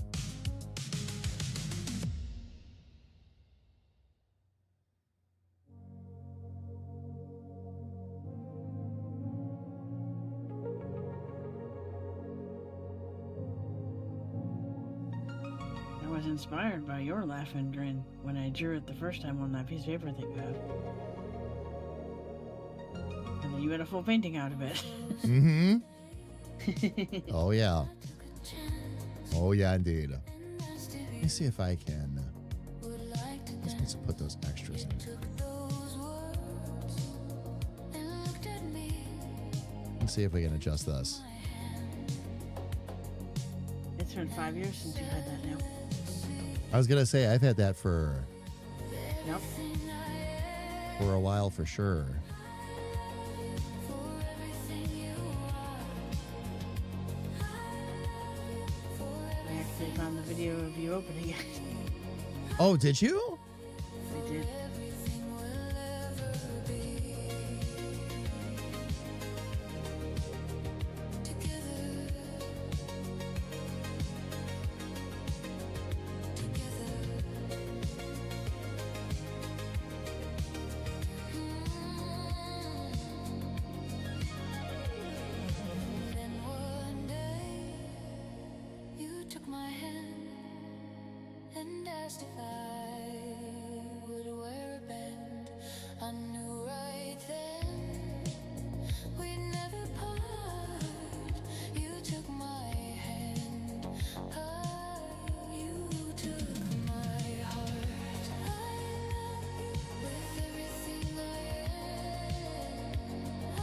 I was inspired by your laughing grin when I drew it the first time on that piece of paper that you have. And then you had a full painting out of it. Mm-hmm. Oh, yeah. Oh, yeah, indeed. Let me see if I can. Just need to put those extras in. those words and looked at me. Let's see if we can adjust this. It's been 5 years since you had that now. I was going to say, I've had that for Nope. a while for sure. I actually found the video of you opening it. Oh, did you? I did. Then one day you took my hand and asked if I would wear a band. I knew right then we'd never part. You took my hand, you took my heart. I love you with everything I am. I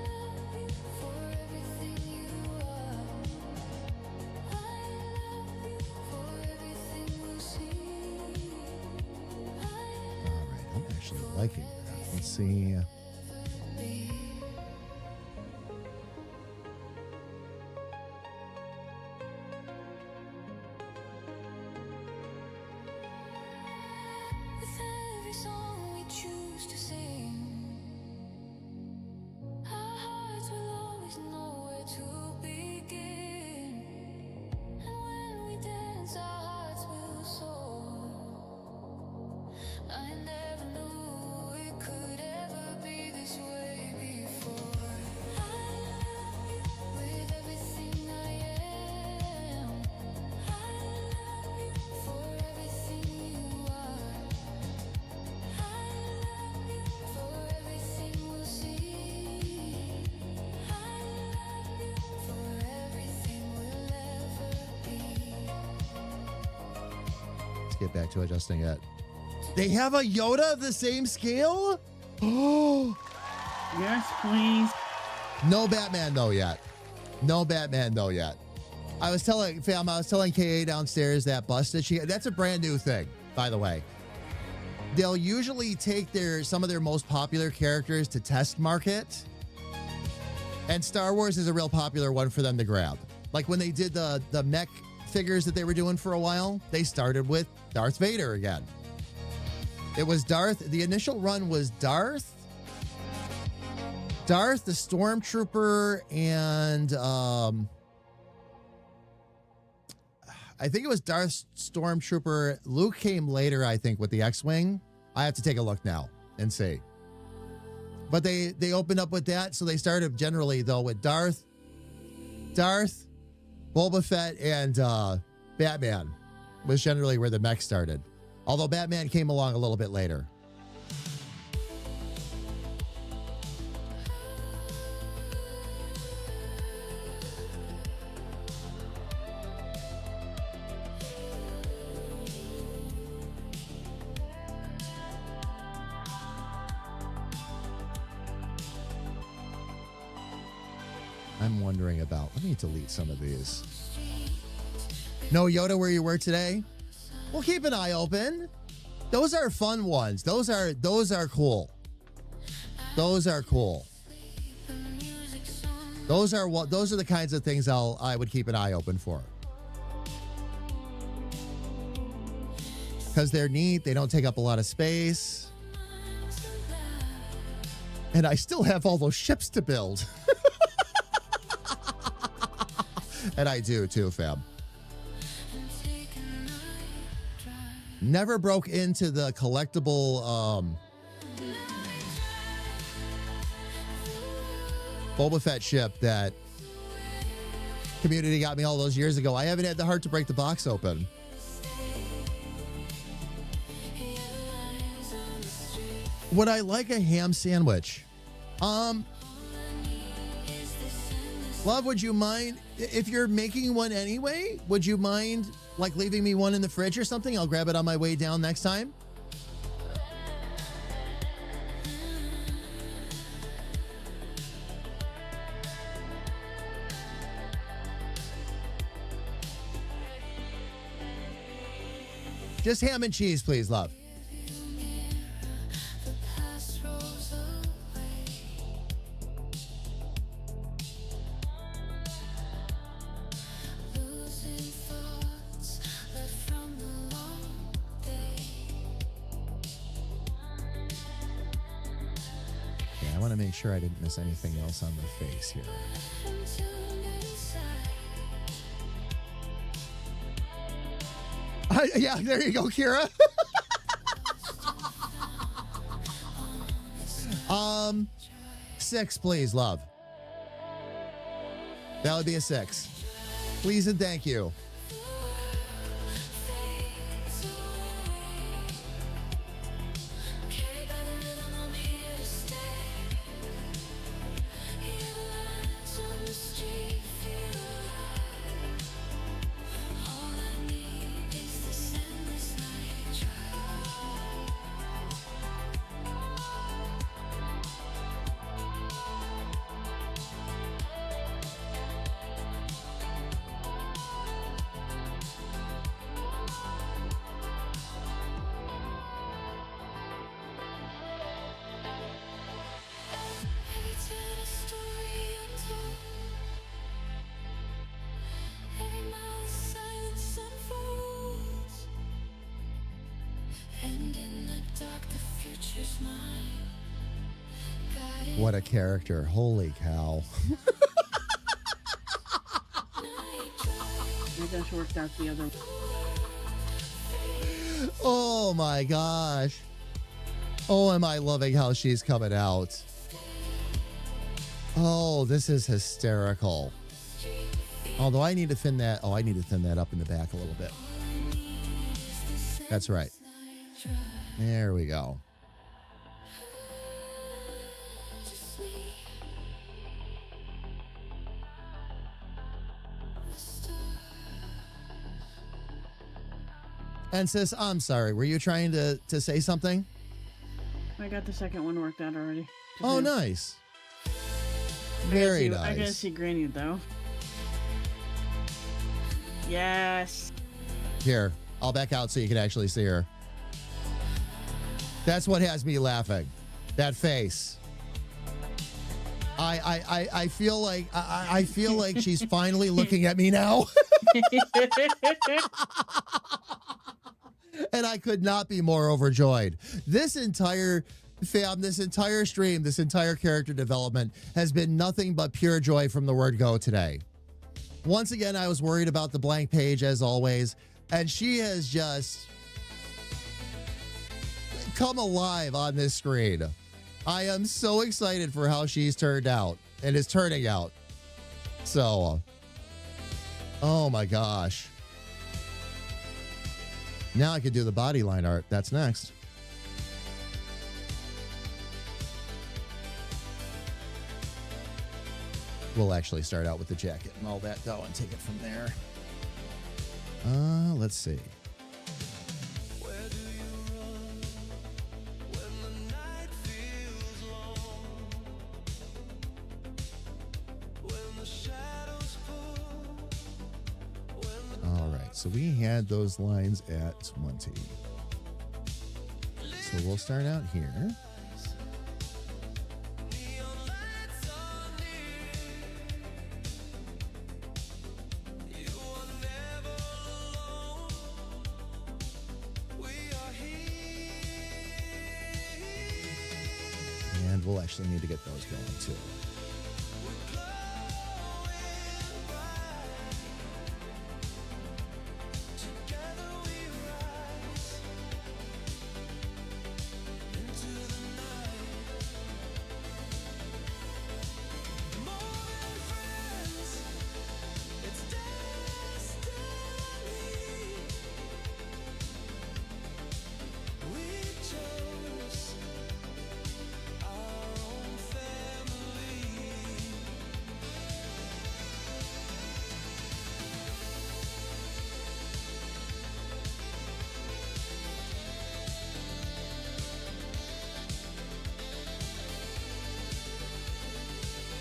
love you for everything you are. I love you for everything we'll see. All right, I'm actually liking that. Let's see. With every song we choose to sing, our hearts will always know where to begin. And when we dance, our hearts will soar. I never knew it could ever be this way before. I love you with everything I am. I love you for everything you are. I love you for everything we'll see. I love you for everything we'll ever be. Let's get back to adjusting it. They have a Yoda of the same scale? Oh, Yes, please. no Batman though yet. No Batman though yet. I was telling KA downstairs that busted that's a brand new thing, by the way. They'll usually take some of their most popular characters to test market. And Star Wars is a real popular one for them to grab. Like when they did the mech figures that they were doing for a while, they started with Darth Vader again. It was Darth. The initial run was Darth, the Stormtrooper, and I think it was Darth Stormtrooper. Luke came later, I think, with the X-Wing. I have to take a look now and see. But they opened up with that, so they started generally, though, with Darth, Boba Fett, and Batman was generally where the mech started. Although Batman came along a little bit later. I'm wondering about, let me delete some of these. No Yoda where you were today? We'll keep an eye open. Those are fun ones. Those are cool. Those are cool. Those are the kinds of things I would keep an eye open for. Because they're neat, they don't take up a lot of space. And I still have all those ships to build. And I do too, fam. Never broke into the collectible Boba Fett ship that community got me all those years ago. I haven't had the heart to break the box open. Would I like a ham sandwich? Love, would you mind, if you're making one anyway, would you mind like leaving me one in the fridge or something? I'll grab it on my way down next time. Just ham and cheese, please, love. Losing thoughts left from the long day. I want to make sure I didn't miss anything else on the face here. Yeah, there you go, Kira. 6, please, love. That would be a 6. Please and thank you. What a character. Holy cow. I just worked out the other. Oh my gosh. Oh, am I loving how she's coming out. Oh, this is hysterical. Although I need to thin that. Oh, I need to thin that up in the back a little bit. That's right. There we go. And sis, I'm sorry. Were you trying to say something? I got the second one worked out already. Oh, Yeah. nice. Very nice. I gotta see Granny though. Yes. Here, I'll back out so you can actually see her. That's what has me laughing. That face. I feel like I feel like she's finally looking at me now. And I could not be more overjoyed. This entire stream, this entire character development has been nothing but pure joy from the word go today. Once again, I was worried about the blank page as always, and she has just come alive on this screen. I am so excited for how she's turned out and is turning out. So, oh my gosh. Now I could do the body line art. That's next. We'll actually start out with the jacket and all that though and take it from there. Let's see. All right, so we had those lines at 20. So we'll start out here. And we'll actually need to get those going too.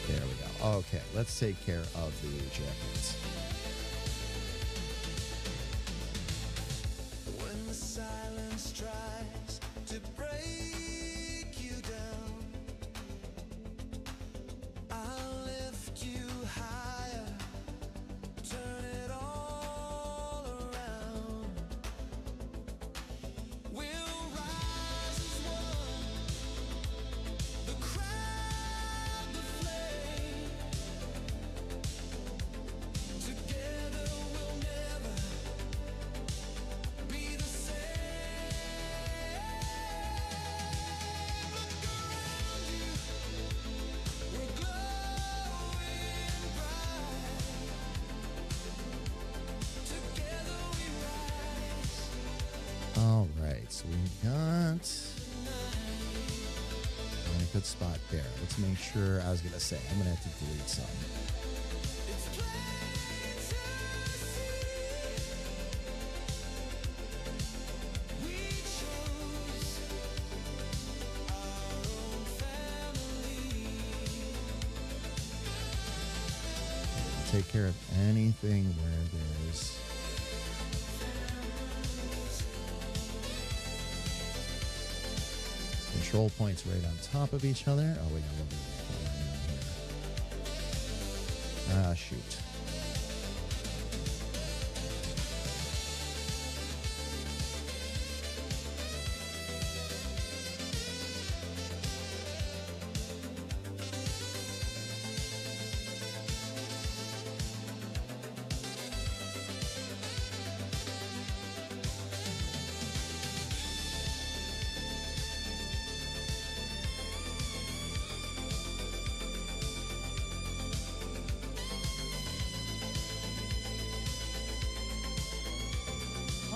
There we go. Okay, let's take care of the jackets. When the silence tries to break you down, I'll lift you higher, turn it all around. We'll rise as one, the crowd so we got in a good spot there. Let's make sure. I was gonna say I'm gonna have to delete some. Take care of anything where there's control points right on top of each other. Oh, we got a little bit of here. Ah, shoot.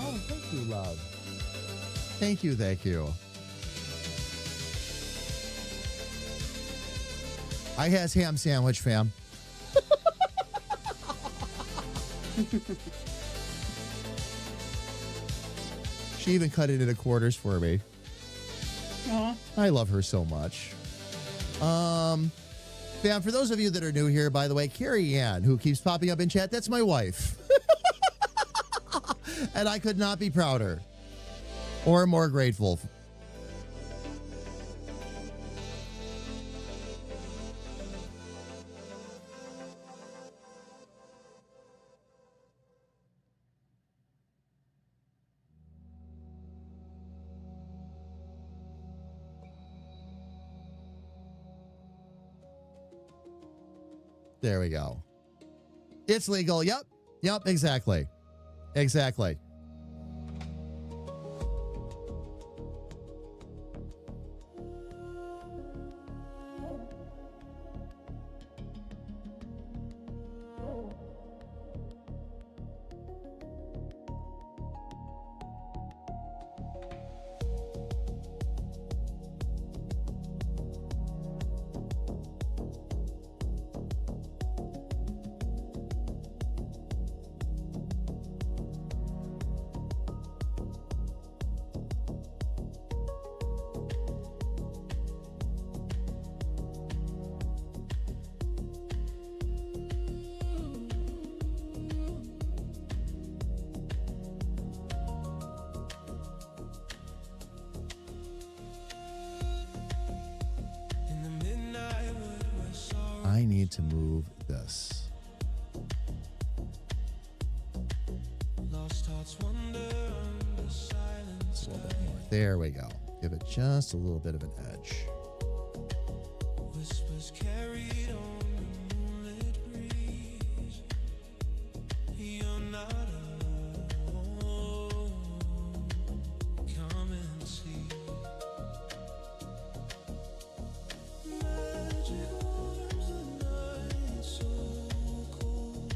Oh, thank you, love. Thank you, thank you. I has ham sandwich, fam. She even cut it into quarters for me. Aw. I love her so much. Fam, for those of you that are new here, by the way, Carrie Ann, who keeps popping up in chat, that's my wife. And I could not be prouder or more grateful. There we go. It's legal. Yep. Yep. Exactly. Exactly. I need to move this. Just a little bit more. There we go. Give it just a little bit of an edge. Whispers carried on the moonlit breeze. You're not alone. Come and see. Magic warms the night so cold.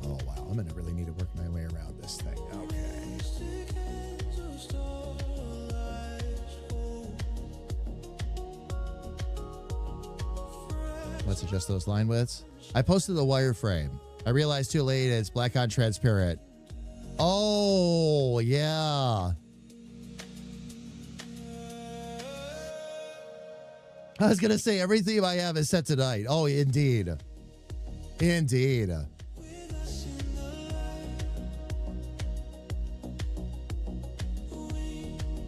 Oh, wow. I'm going to really need to work my way around this thing. Okay. Mystic hands of starlight's fold. Let's adjust those line widths. I posted the wireframe. I realized too late it's black on transparent. Oh, yeah. I was going to say everything I have is set tonight. Oh, indeed. Indeed.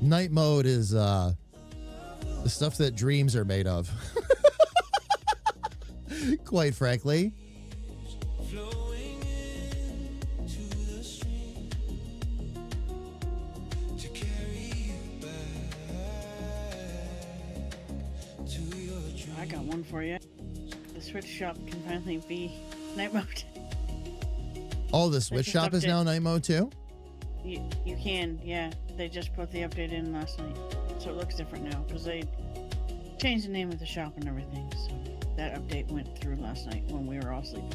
Night mode is the stuff that dreams are made of. Quite frankly. Flowing into the stream to carry you back to your dream. I got one for you. The Switch shop can finally be night mode. Oh, the Switch just shop is update- now night mode too? You can, yeah. They just put the update in last night, so it looks different now because they changed the name of the shop and everything. So that update went through last night when we were all sleeping.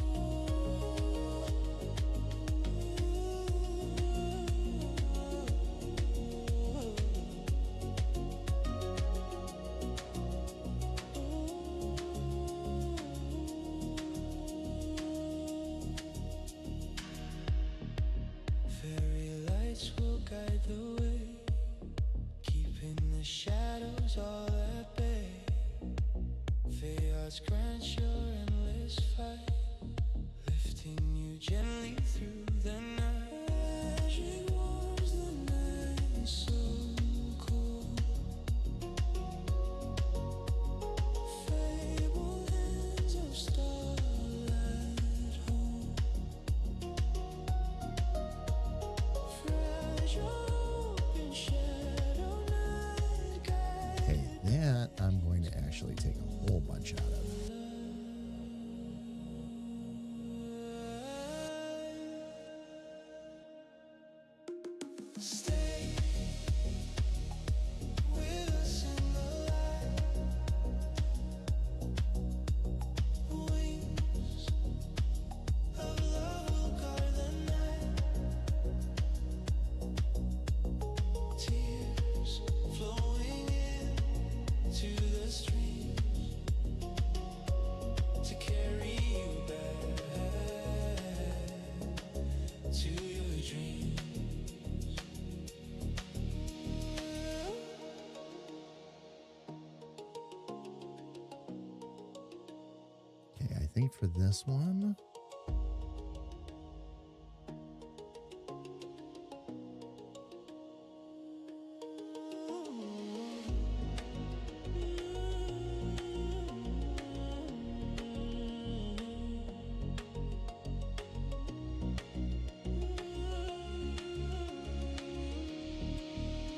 They ask grant your endless fight, lifting you gently through the night. Magic warms the night so cold. Fabled hands of starlight hold. Fragile open shadow night guide. Okay, that I'm going to actually take a whole bunch out of. Stay with us in the light. Wings of love will guard the night. Tears flowing into the streams to carry you back to your dreams. Okay, I think for this one.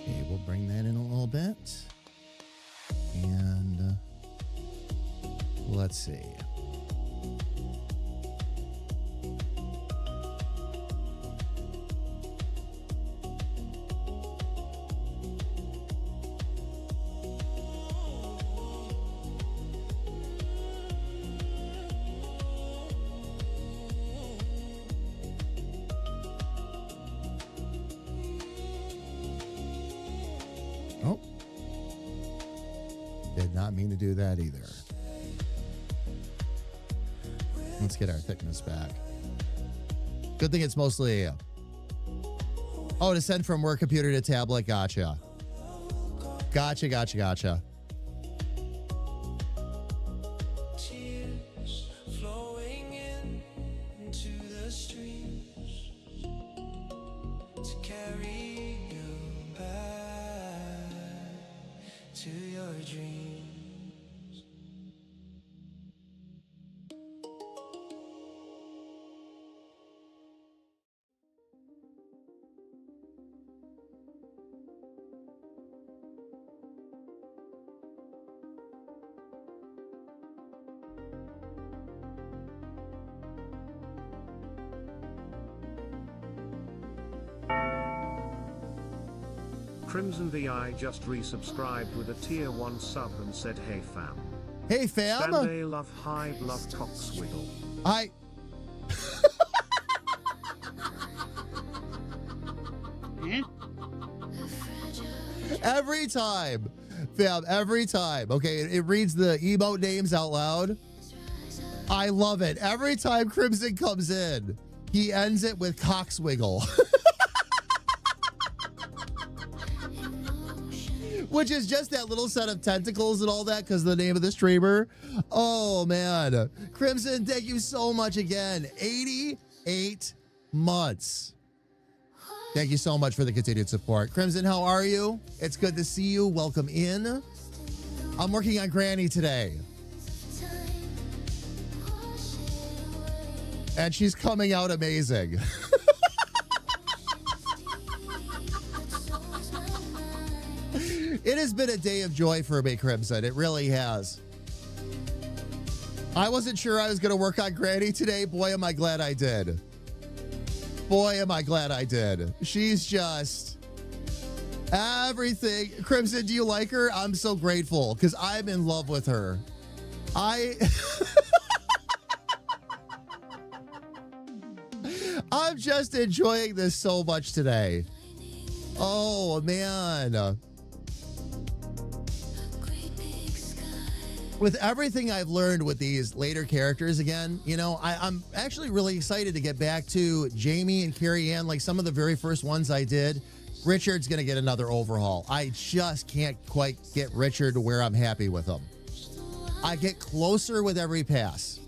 Okay, we'll bring that in a little bit. And let's see. Oh. Did not mean to do that either. Let's get our thickness back. Good thing it's mostly... Oh, to send from work computer to tablet. Gotcha. Gotcha. Tears flowing into the streams to carry you back to your dreams. Crimson VI just resubscribed with a tier 1 sub and said, "Hey fam. Hey, fam. Sunday love hive love cockswiggle." I... Every time. Fam, every time. Okay, it reads the emote names out loud. I love it. Every time Crimson comes in, he ends it with cockswiggle. Which is just that little set of tentacles and all that because of the name of the streamer. Oh, man. Crimson, thank you so much again. 88 months. Thank you so much for the continued support. Crimson, how are you? It's good to see you. Welcome in. I'm working on Granny today. And she's coming out amazing. It has been a day of joy for me, Crimson. It really has. I wasn't sure I was going to work on Granny today. Boy, am I glad I did. Boy, am I glad I did. She's just everything. Crimson, do you like her? I'm so grateful because I'm in love with her. I'm just enjoying this so much today. Oh, man. With everything I've learned with these later characters again, you know, I'm actually really excited to get back to Jamie and Carrie Ann, like some of the very first ones I did. Richard's going to get another overhaul. I just can't quite get Richard to where I'm happy with him. I get closer with every pass.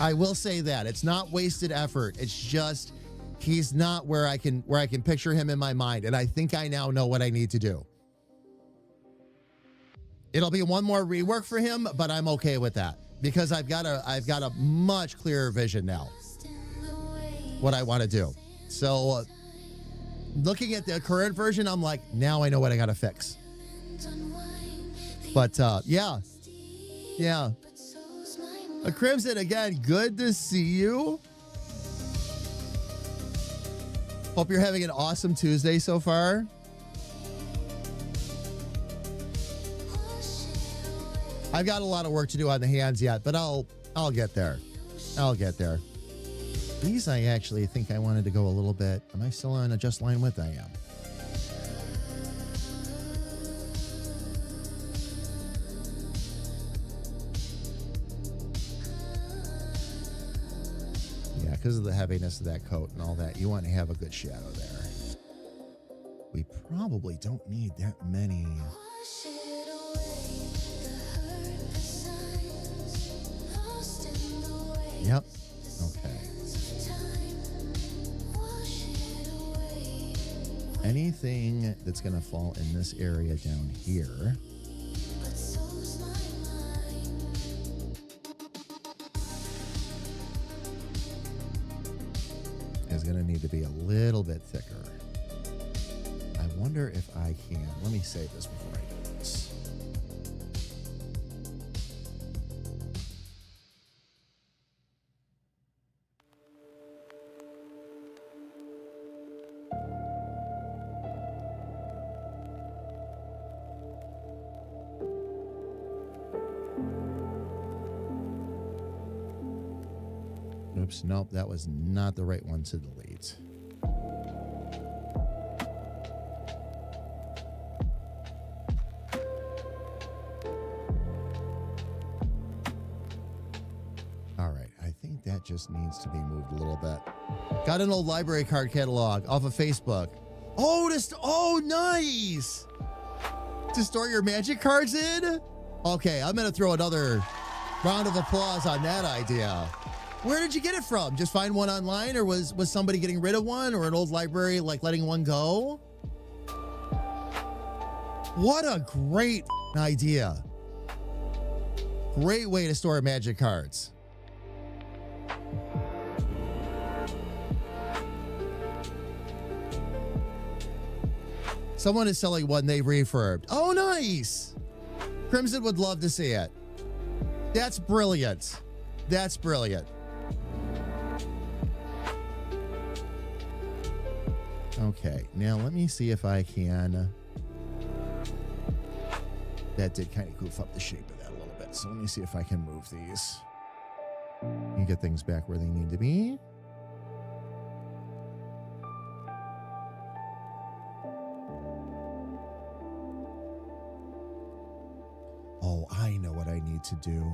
I will say that. It's not wasted effort. It's just he's not where I can picture him in my mind, and I think I now know what I need to do. It'll be one more rework for him, but I'm okay with that because I've got a much clearer vision now what I want to do. So looking at the current version, I'm like, now I know what I got to fix. But yeah. Crimson, again, good to see you. Hope you're having an awesome Tuesday so far. I've got a lot of work to do on the hands yet, but I'll get there. I'll get there. These I actually think I wanted to go a little bit. Am I still on adjust line width? I am. Yeah, because of the heaviness of that coat and all that, you want to have a good shadow there. We probably don't need that many. Yep. Okay. Anything that's going to fall in this area down here is going to need to be a little bit thicker. I wonder if I can. Let me save this before I do this. Oops, nope, that was not the right one to delete. All right, I think that just needs to be moved a little bit. Got an old library card catalog off of Facebook. Oh, nice! To store your magic cards in? Okay, I'm going to throw another round of applause on that idea. Where did you get it from? Just find one online, or was somebody getting rid of one, or an old library like letting one go? What a great idea. Great way to store magic cards. Someone is selling one they refurbed. Oh, nice. Crimson would love to see it. That's brilliant. That's brilliant. Okay, now let me see if I can. That did kind of goof up the shape of that a little bit. So let me see if I can move these and get things back where they need to be. Oh, I know what I need to do.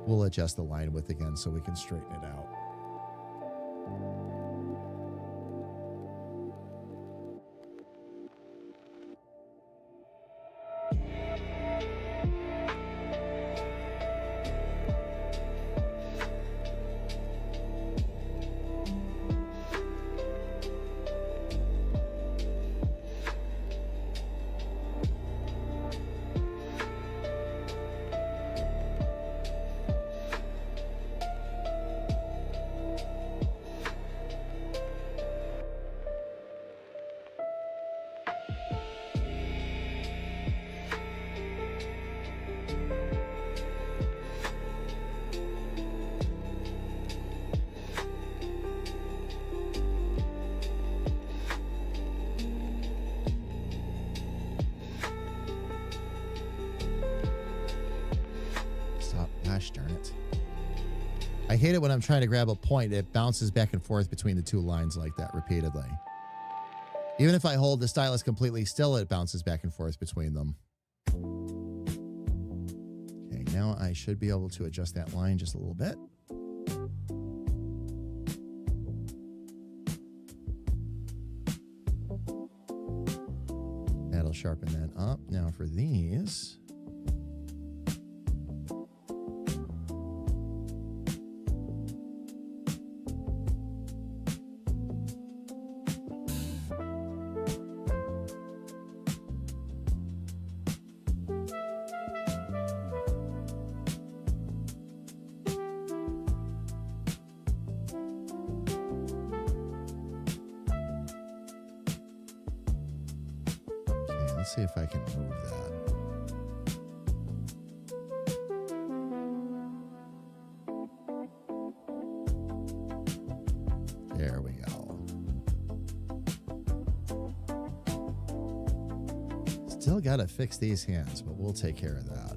We'll adjust the line width again so we can straighten it out. I hate it when I'm trying to grab a point. It bounces back and forth between the two lines like that repeatedly. Even if I hold the stylus completely still, it bounces back and forth between them. Okay, now I should be able to adjust that line just a little bit. That'll That'll sharpen that up. Now for these. Let's see if I can move that. There we go. Still got to fix these hands, but we'll take care of that.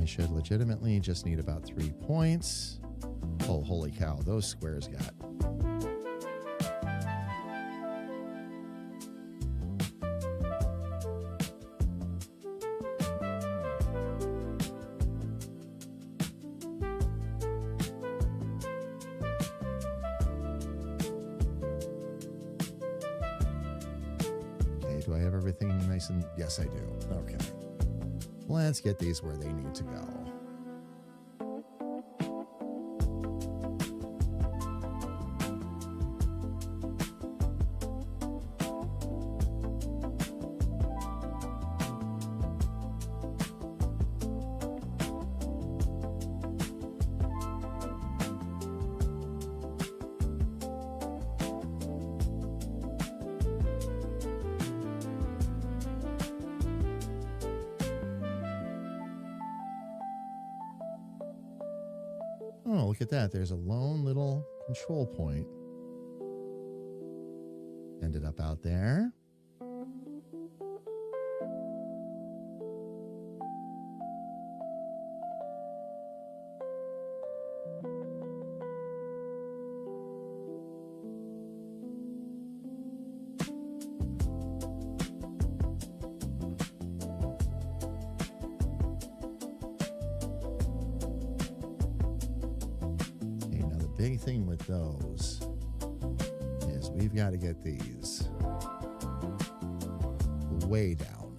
I should legitimately just need about 3 points. Oh, holy cow, those squares got. Okay, do I have everything nice and... Yes, I do. Okay. Let's get these where they need to go. Oh, look at that. There's a lone little control point. Ended up out there. Big thing with those is we've got to get these way down.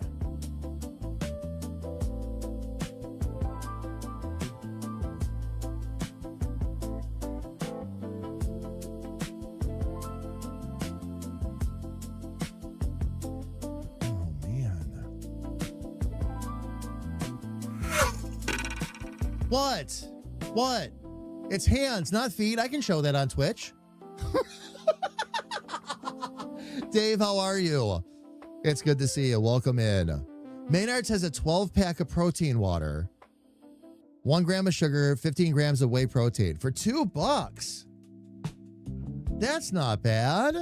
Oh, man. What? What? It's hands, not feet. I can show that on Twitch. Dave, how are you? It's good to see you. Welcome in. Maynard's has a 12-pack of protein water, 1 gram of sugar, 15 grams of whey protein for $2. That's not bad.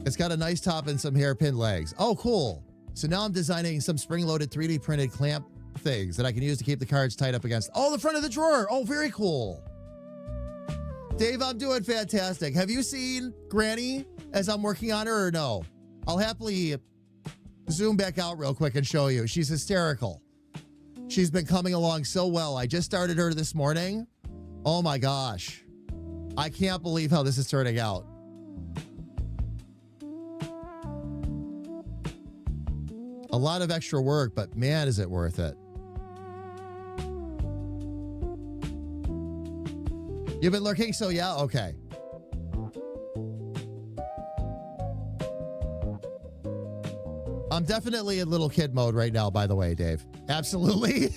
It's got a nice top and some hairpin legs. Oh, cool. So now I'm designing some spring-loaded 3D printed clamp things that I can use to keep the cards tied up against. Oh, the front of the drawer. Oh, very cool. Dave, I'm doing fantastic. Have you seen Granny as I'm working on her or no? I'll happily zoom back out real quick and show you. She's hysterical. She's been coming along so well. I just started her this morning. Oh my gosh. I can't believe how this is turning out. A lot of extra work, but man, is it worth it. You've been lurking, so yeah? Okay. I'm definitely in little kid mode right now, by the way, Dave. Absolutely.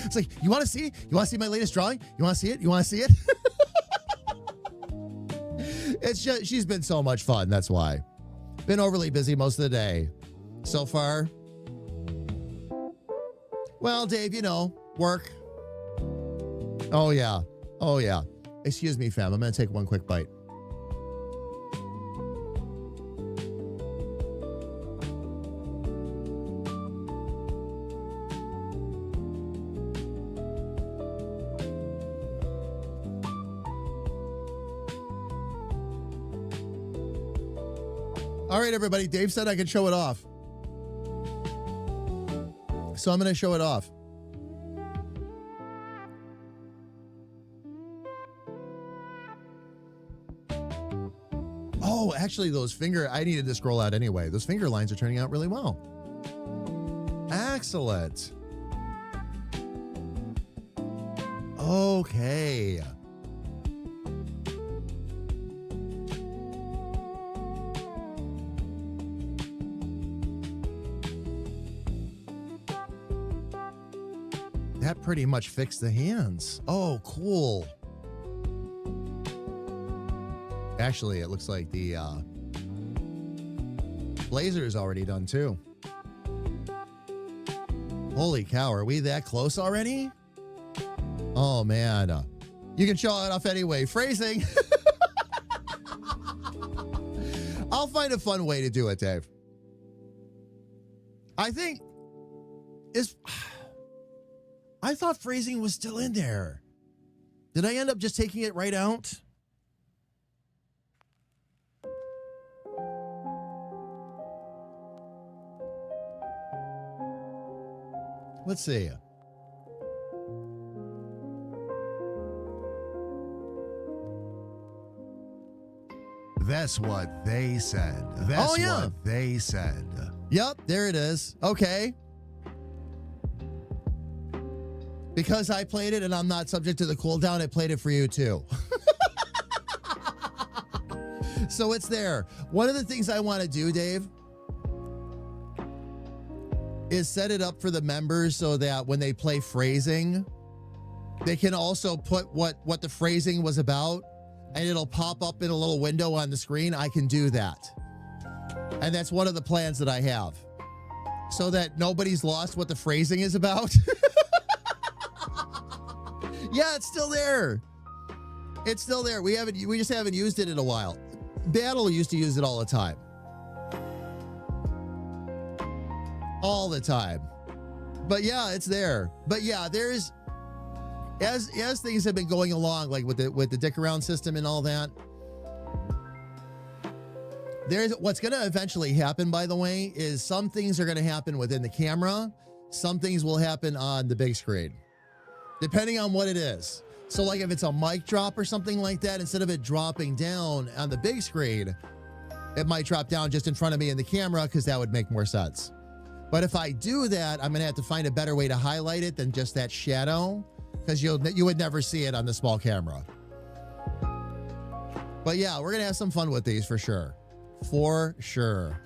It's like, you want to see? You want to see my latest drawing? You want to see it? You want to see it? It's just, she's been so much fun, that's why. Been overly busy most of the day. So far. Well, Dave, you know, work. Oh, yeah. Oh, yeah. Excuse me, fam. I'm going to take one quick bite. All right, everybody. Dave said I could show it off. So I'm going to show it off. Oh, actually, I needed to scroll out anyway. Those finger lines are turning out really well. Excellent. Okay. That pretty much fixed the hands. Oh, cool. Actually, it looks like the blazer is already done too. Holy cow, are we that close already? Oh, man. You can show it off anyway. Phrasing. I'll find a fun way to do it, Dave. I thought phrasing was still in there. Did I end up just taking it right out? Let's see. That's what they said. That's what they said. Yep, there it is. Okay. Because I played it and I'm not subject to the cooldown, I played it for you too. So it's there. One of the things I want to do, Dave, is set it up for the members so that when they play phrasing, they can also put what the phrasing was about, and it'll pop up in a little window on the screen. I can do that. And that's one of the plans that I have, so that nobody's lost what the phrasing is about. Yeah, it's still there. It's still there. We just haven't used it in a while. Battle used to use it all the time. All the time. But yeah, it's there. But yeah, there's as things have been going along, like with the dick around system and all that, there's what's going to eventually happen, by the way, is some things are going to happen within the camera. Some things will happen on the big screen, depending on what it is. So like if it's a mic drop or something like that, instead of it dropping down on the big screen, it might drop down just in front of me in the camera, because that would make more sense. But if I do that, I'm going to have to find a better way to highlight it than just that shadow, because you would never see it on the small camera. But yeah, we're going to have some fun with these for sure. For sure.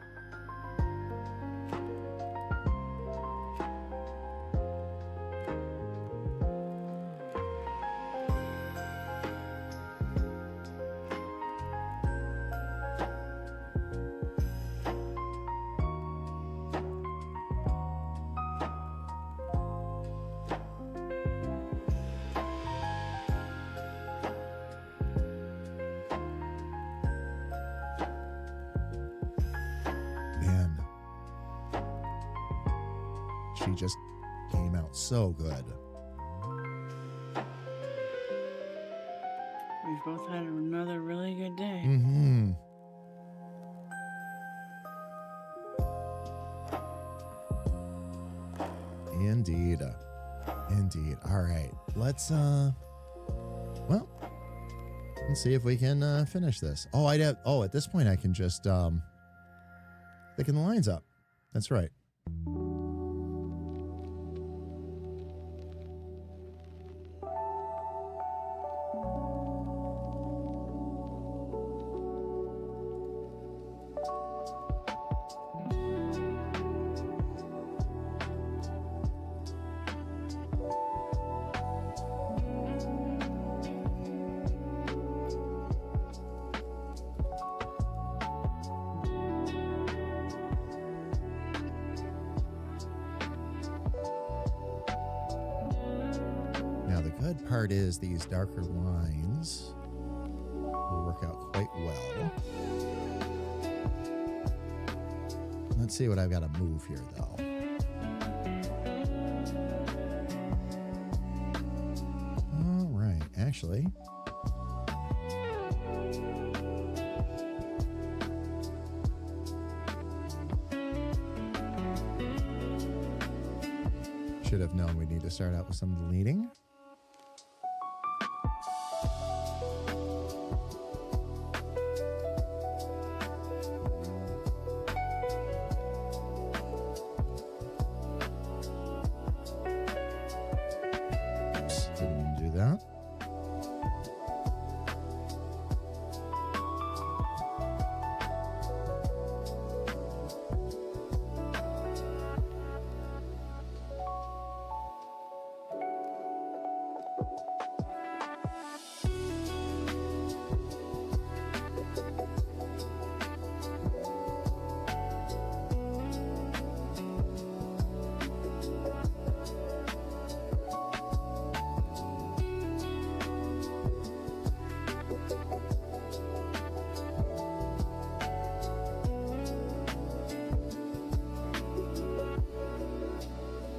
She just came out so good. We've both had another really good day. Mm-hmm. Indeed. Indeed. All right. Let's see if we can finish this. Oh, at this point I can just thicken the lines up. That's right. Part is these darker lines will work out quite well. Let's see what I've got to move here, though. All right, actually. should have known we need to start out with some deleting. Oops, didn't do that.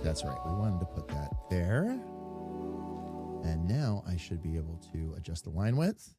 That's right. We wanted to put that there. And now I should be able to adjust the line width.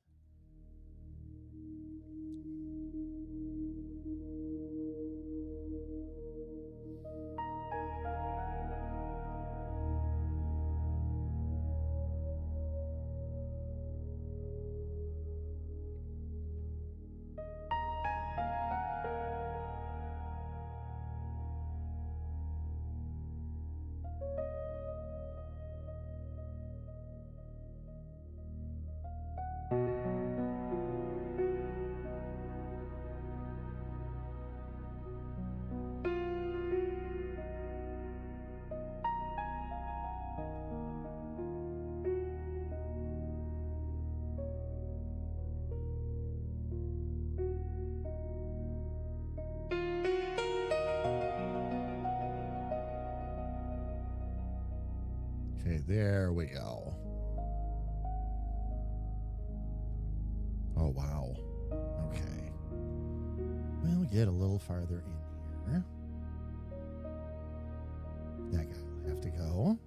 Okay, there we go. Oh, wow. Okay. We'll get a little farther in here. That guy will have to go.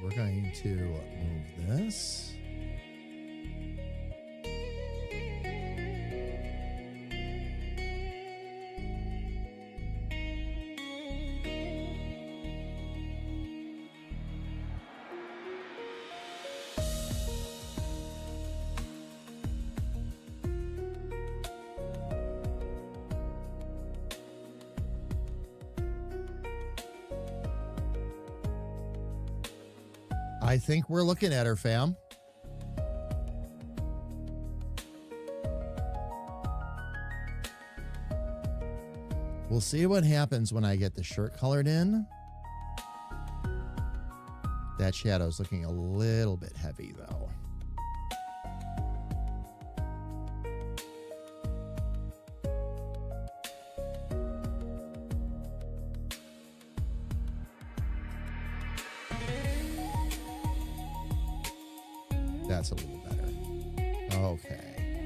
We're going to move this. I think we're looking at her, fam. We'll see what happens when I get the shirt colored in. That shadow's looking a little bit heavy, though. That's a little better. Okay.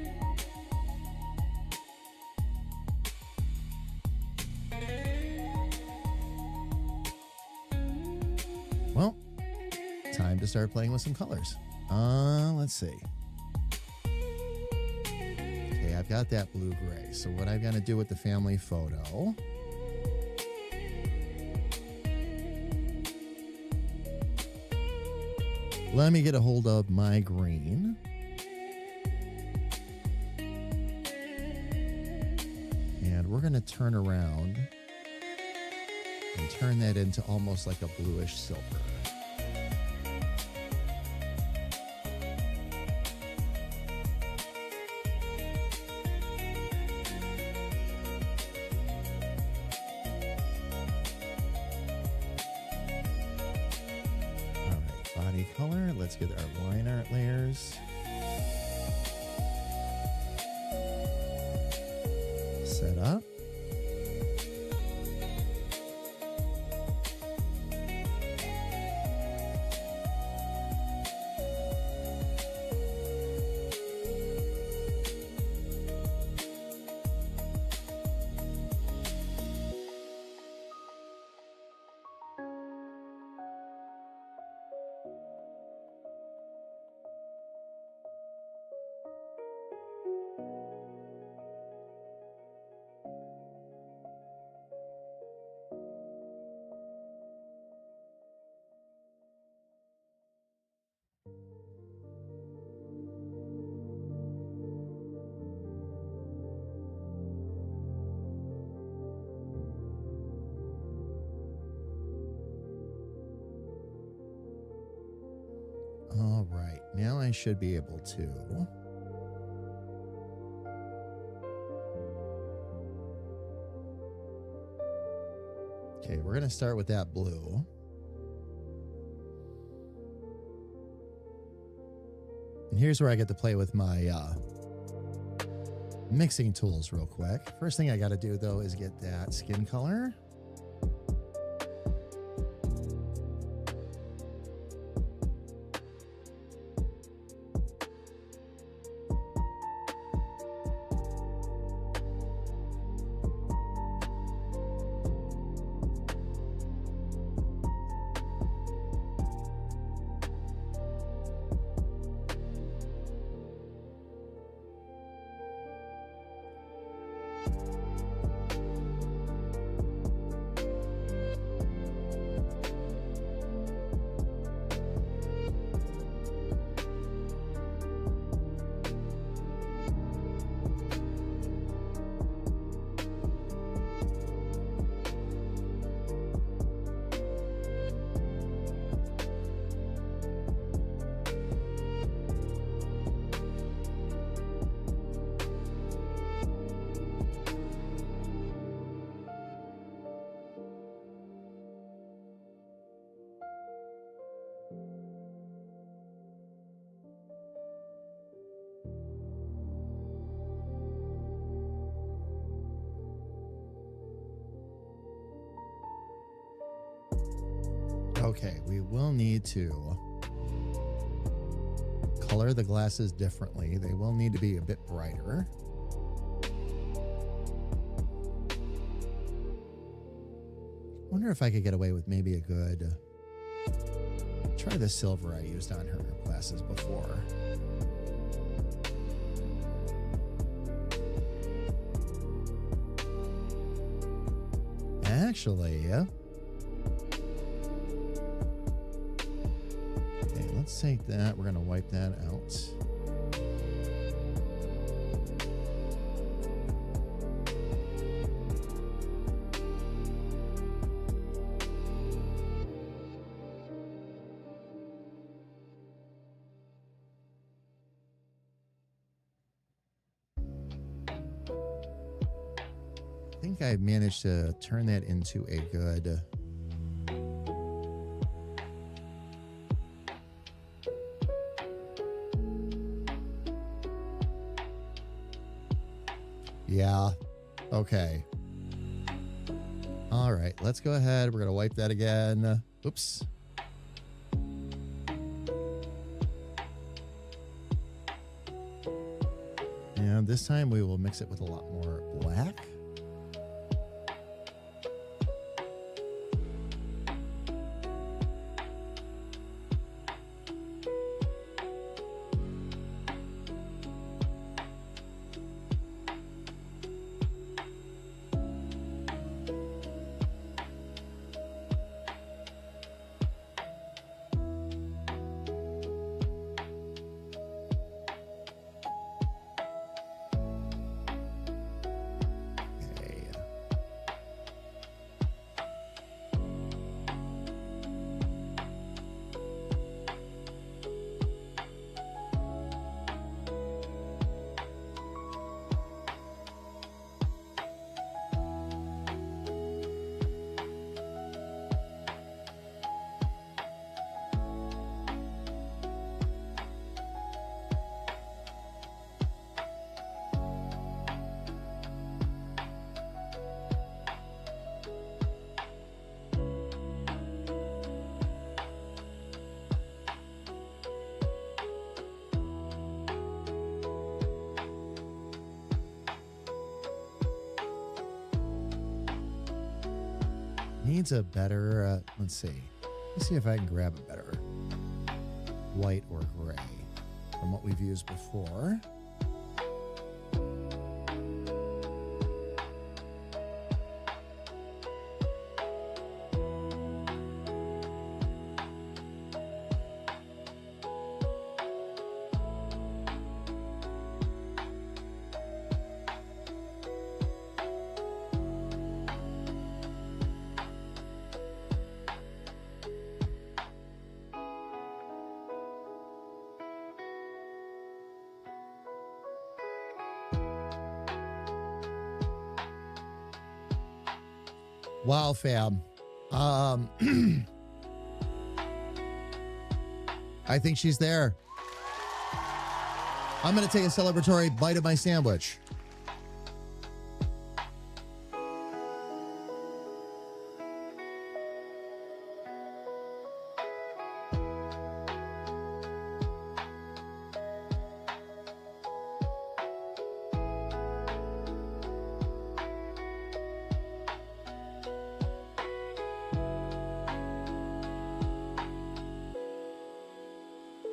Well, time to start playing with some colors. Let's see. Okay, I've got that blue-gray. So what I've got to do with the family photo... Let me get a hold of my green. And we're going to turn around and turn that into almost like a bluish silver. Body color. Let's get our line art layers. Set up. All right, now I should be able to. Okay, we're going to start with that blue. And here's where I get to play with my mixing tools real quick. First thing I got to do, though, is get that skin color. Okay, we will need to color the glasses differently. They will need to be a bit brighter. Wonder if I could get away with maybe a good... Try the silver I used on her glasses before. Actually, let's take that. We're going to wipe that out. I think I managed to turn that into a good... Yeah. Okay. All right. Let's go ahead. We're going to wipe that again. Oops. And this time we will mix it with a lot more black. Needs a better, let's see. Let's see if I can grab a better white or gray from what we've used before. Wow, fam. I think she's there. I'm going to take a celebratory bite of my sandwich.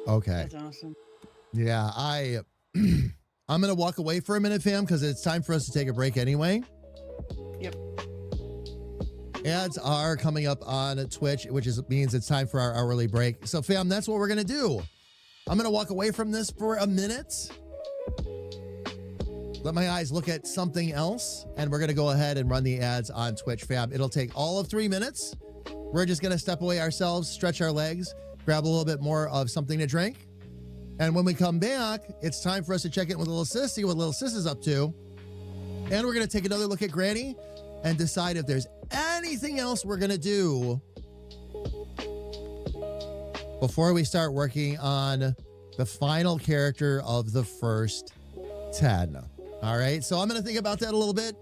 Okay. That's awesome. Yeah, I'm going to walk away for a minute, fam, because it's time for us to take a break anyway. Yep. Ads are coming up on Twitch, which means it's time for our hourly break. So, fam, that's what we're going to do. I'm going to walk away from this for a minute. Let my eyes look at something else, and we're going to go ahead and run the ads on Twitch, fam. It'll take all of 3 minutes. We're just going to step away ourselves, stretch our legs, grab a little bit more of something to drink. And when we come back, it's time for us to check in with little sis, see what little sis is up to. And we're going to take another look at Granny and decide if there's anything else we're going to do before we start working on the final character of the first 10. All right, so I'm going to think about that a little bit.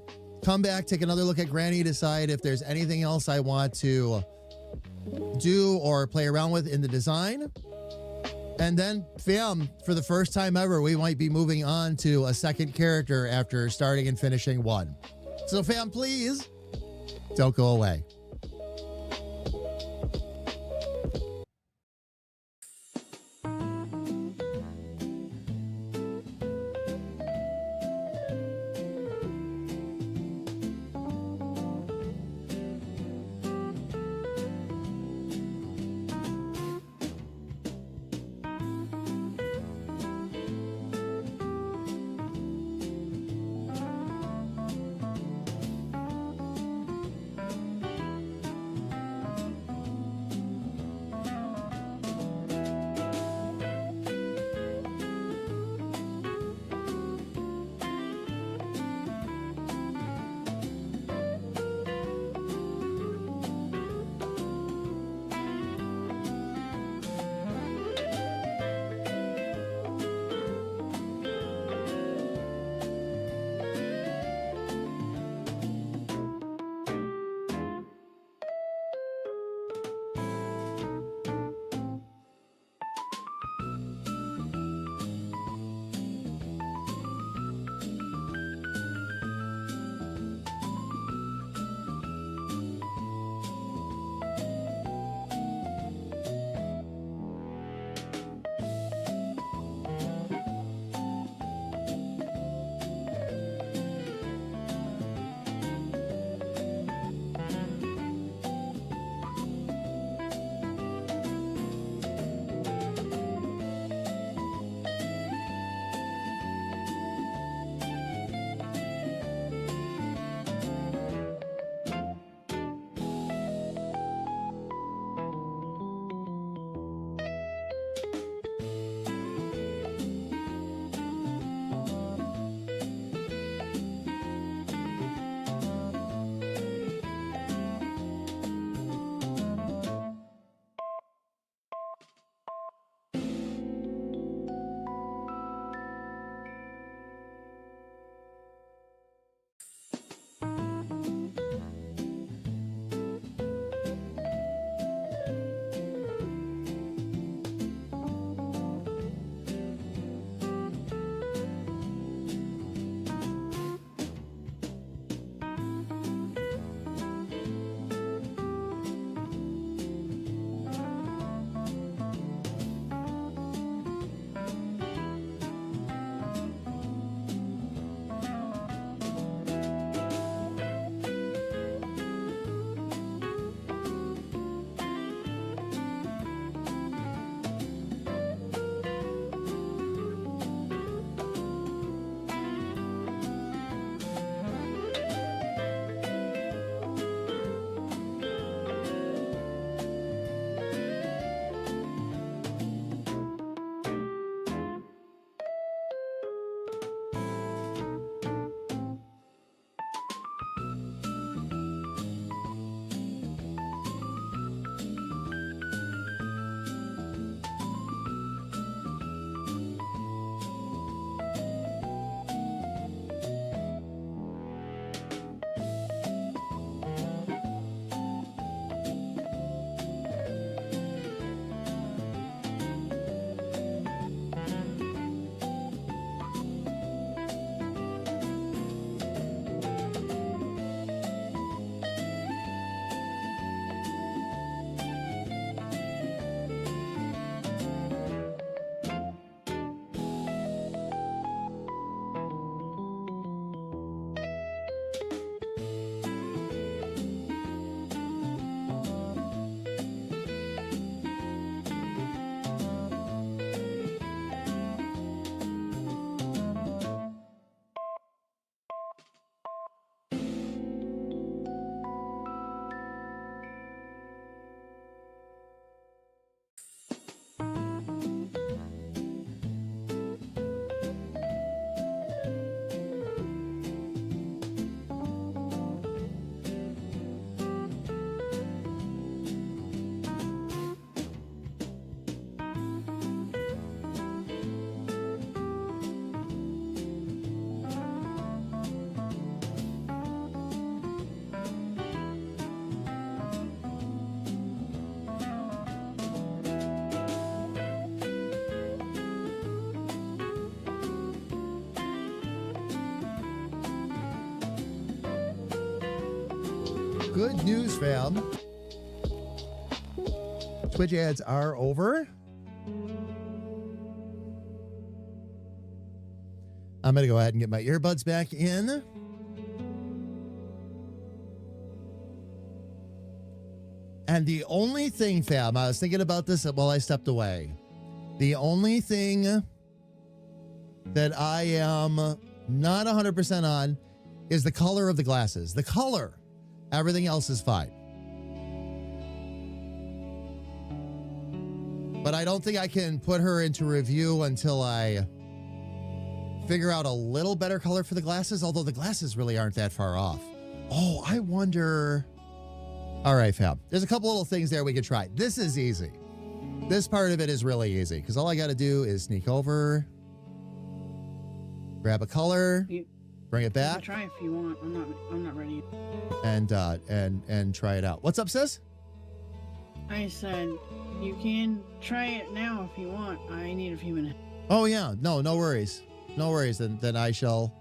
Come back, take another look at Granny, decide if there's anything else I want to do or play around with in the design. And then, fam, for the first time ever, we might be moving on to a second character after starting and finishing one. So, fam, please don't go away. Good news, fam. Twitch ads are over. I'm going to go ahead and get my earbuds back in. And the only thing, fam, I was thinking about this while I stepped away. The only thing that I am not 100% on is the color of the glasses. The color. Everything else is fine. But I don't think I can put her into review until I figure out a little better color for the glasses, although the glasses really aren't that far off. Oh, I wonder. All right, fam. There's a couple little things there we could try. This is easy. This part of it is really easy because all I got to do is sneak over, grab a color, bring it You back, can try if you want. I'm not ready. and try it out. What's up, sis? I said you can try it now if you want. I need a few minutes. Oh yeah, no worries, no worries. Then I shall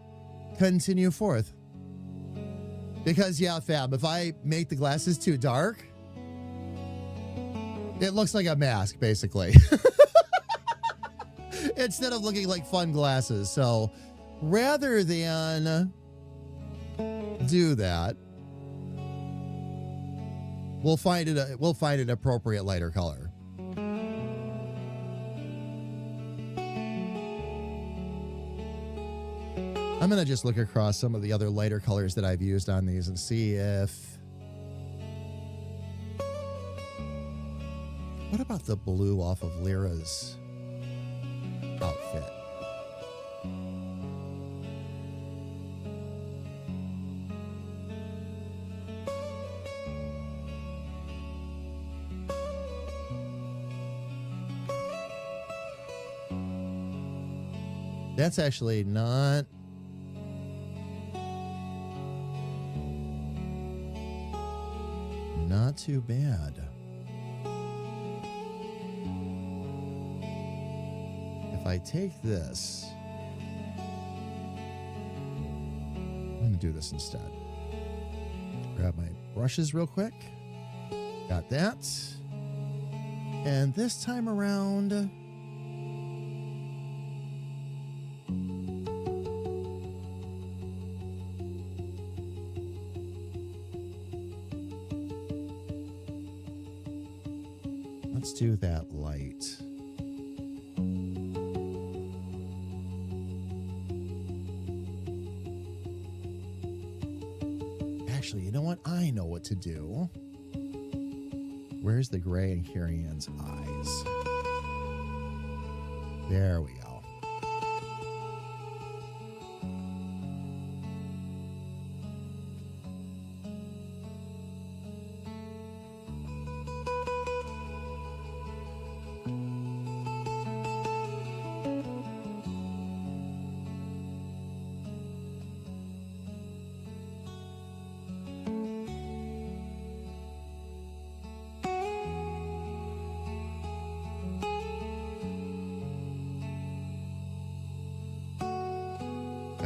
continue forth. Because yeah, fam, if I make the glasses too dark, it looks like a mask, basically. Instead of looking like fun glasses. So rather than do that, we'll find an appropriate lighter color. I'm going to just look across some of the other lighter colors that I've used on these and see if... What about the blue off of Lyra's outfit? That's actually not... Not too bad. If I take this, I'm going to do this instead. Grab my brushes real quick. Got that. And this time around, let's do that light. Actually, you know what? I know what to do. Where's the gray in Carrie Ann's eyes? There we go.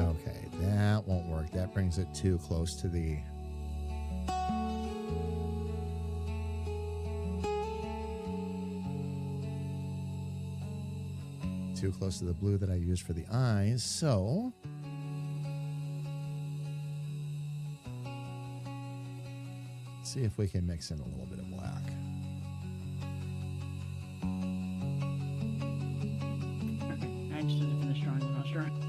Okay, that won't work. That brings it too close to the... Too close to the blue that I used for the eyes, so... See if we can mix in a little bit of black. I just didn't finish drawing when I was drawing.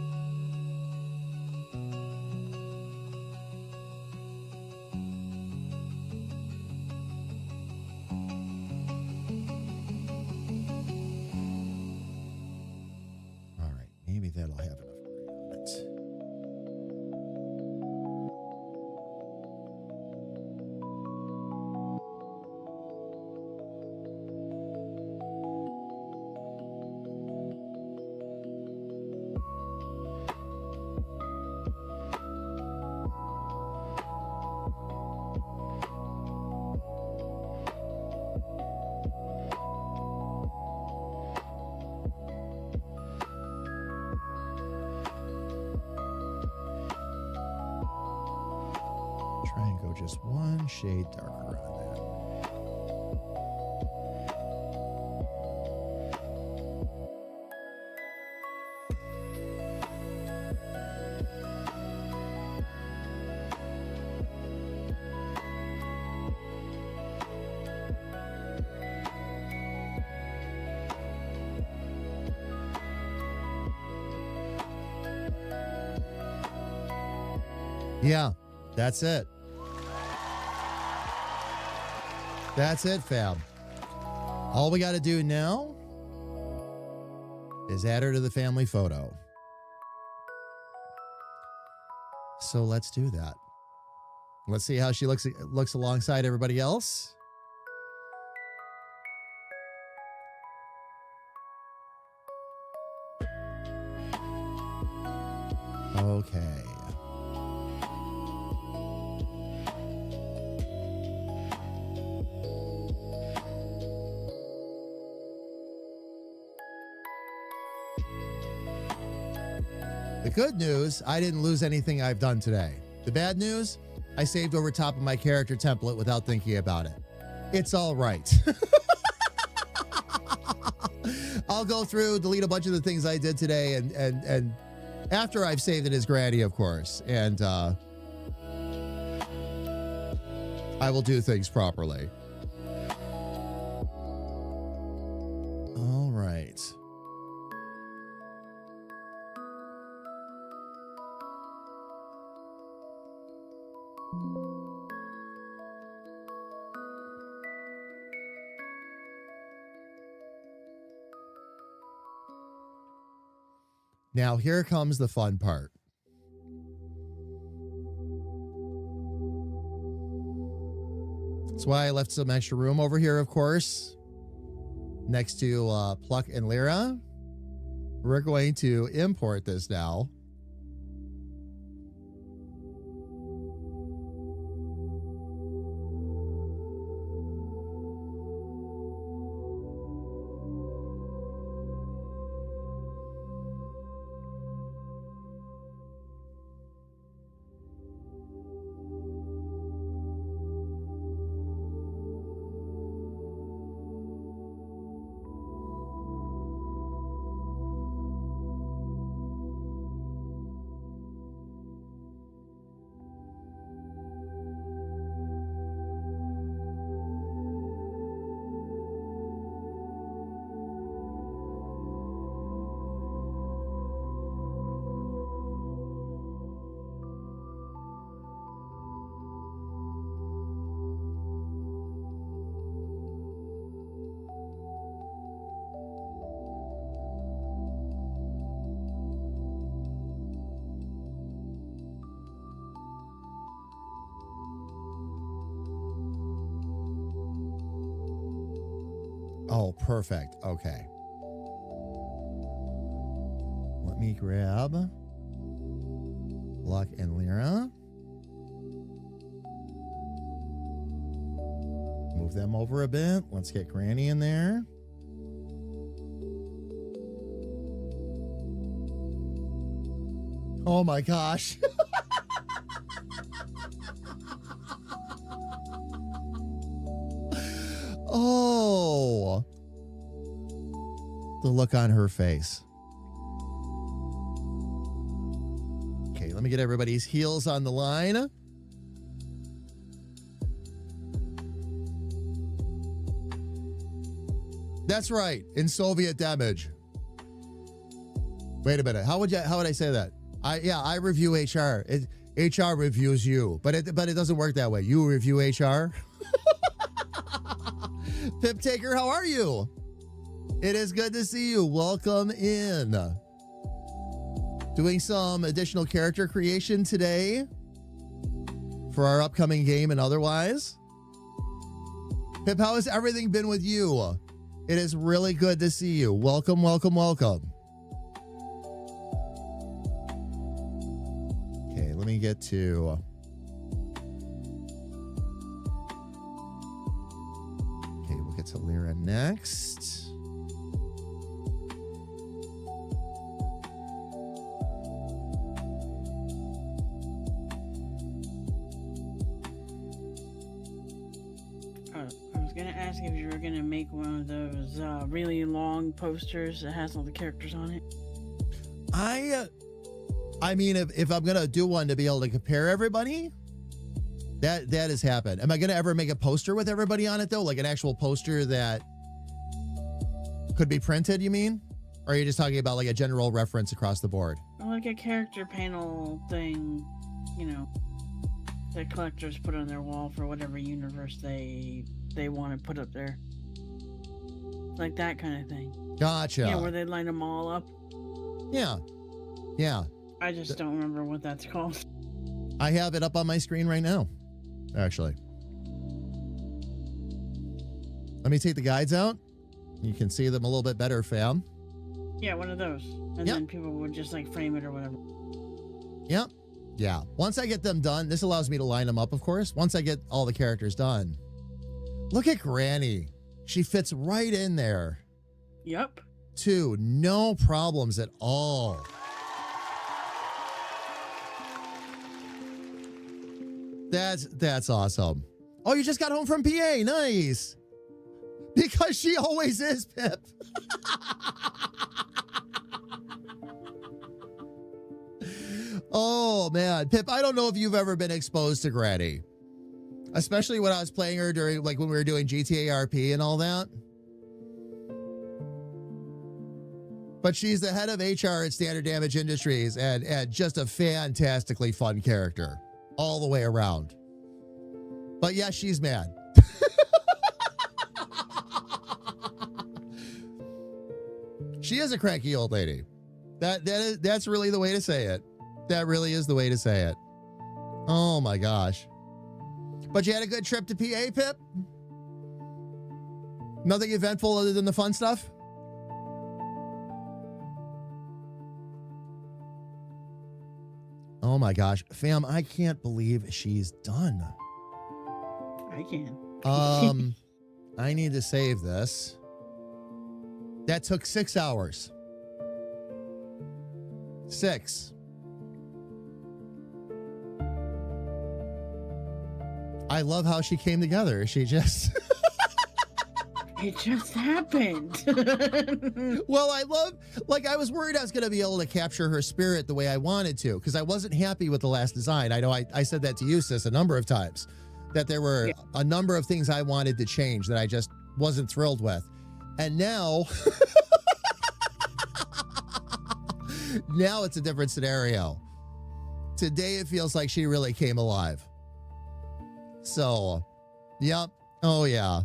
All right, maybe that'll have enough gray on it. just one shade darker on that. Yeah, that's it. That's it, fam. All we got to do now is add her to the family photo. So let's do that. Let's see how she looks alongside everybody else. Okay. The good news, I didn't lose anything I've done today. The bad news, I saved over top of my character template without thinking about it. It's all right. I'll go through, delete a bunch of the things I did today, and after I've saved it as Granny, of course, and I will do things properly. All right. Now, here comes the fun part. That's why I left some extra room over here, of course, next to Pluck and Lyra. We're going to import this now. Oh, perfect. Okay. Let me grab Luck and Lyra. Move them over a bit. Let's get Granny in there. Oh my gosh. Oh, the look on her face. Okay, let me get everybody's heels on the line. That's right, in Soviet damage. Wait a minute. How would I say that? I review HR. HR reviews you, but it doesn't work that way. You review HR. Pip Taker, how are you? It is good to see you. Welcome in. Doing some additional character creation today for our upcoming game and otherwise. Pip, how has everything been with you? It is really good to see you. Welcome, welcome, welcome. Okay, let me get to... to Lyra next. ask if you were gonna make one of those really long posters that has all the characters on it. I mean, if I'm gonna do one to be able to compare everybody, that has happened. Am I gonna ever make a poster with everybody on it though, like an actual poster that could be printed? You mean, or are you just talking about like a general reference across the board? Like a character panel thing, you know, that collectors put on their wall for whatever universe they want to put up there, like that kind of thing. Gotcha. Yeah, where they line them all up. Yeah. I just don't remember what that's called. I have it up on my screen right now, actually. Let me take the guides out. You can see them a little bit better, fam. Yeah, one of those. And then people would just like frame it or whatever. Yep. Yeah. Once I get them done, this allows me to line them up, of course. Once I get all the characters done. Look at Granny. She fits right in there. Yep. Too. No problems at all. That's awesome. Oh, you just got home from PA. Nice. Because she always is, Pip. Oh, man. Pip, I don't know if you've ever been exposed to Granny. Especially when I was playing her during, like, when we were doing GTA RP and all that. But she's the head of HR at Standard Damage Industries and just a fantastically fun character all the way around. But yes, she's mad. She is a cranky old lady. That's really the way to say it. That really is the way to say it. Oh my gosh. But you had a good trip to PA, Pip? Nothing eventful other than the fun stuff? Oh my gosh. Fam, I can't believe she's done. I can. I need to save this. That took 6 hours. 6. I love how she came together. She just... It just happened. Well, I was worried I was going to be able to capture her spirit the way I wanted to, because I wasn't happy with the last design. I know I said that to you, sis, a number of times, that there were a number of things I wanted to change that I just wasn't thrilled with. And now, now it's a different scenario. Today, it feels like she really came alive. So, yep. Oh, yeah.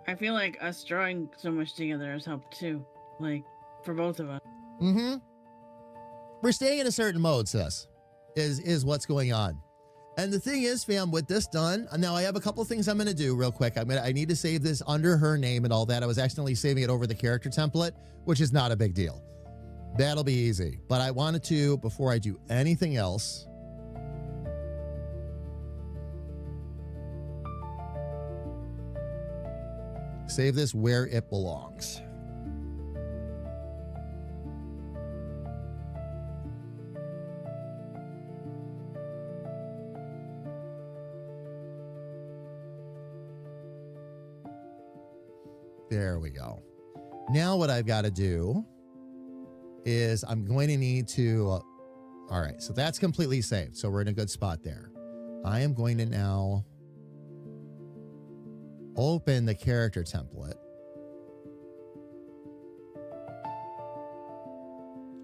I feel like us drawing so much together has helped too. Like, for both of us. Mm-hmm. We're staying in a certain mode, sis, is what's going on. And the thing is, fam, with this done, now I have a couple things I'm going to do real quick. I need to save this under her name and all that. I was accidentally saving it over the character template, which is not a big deal. That'll be easy. But I wanted to, before I do anything else, save this where it belongs. There we go. Now what I've got to do is I'm going to need to, all right, so that's completely saved. So we're in a good spot there. I am going to now open the character template.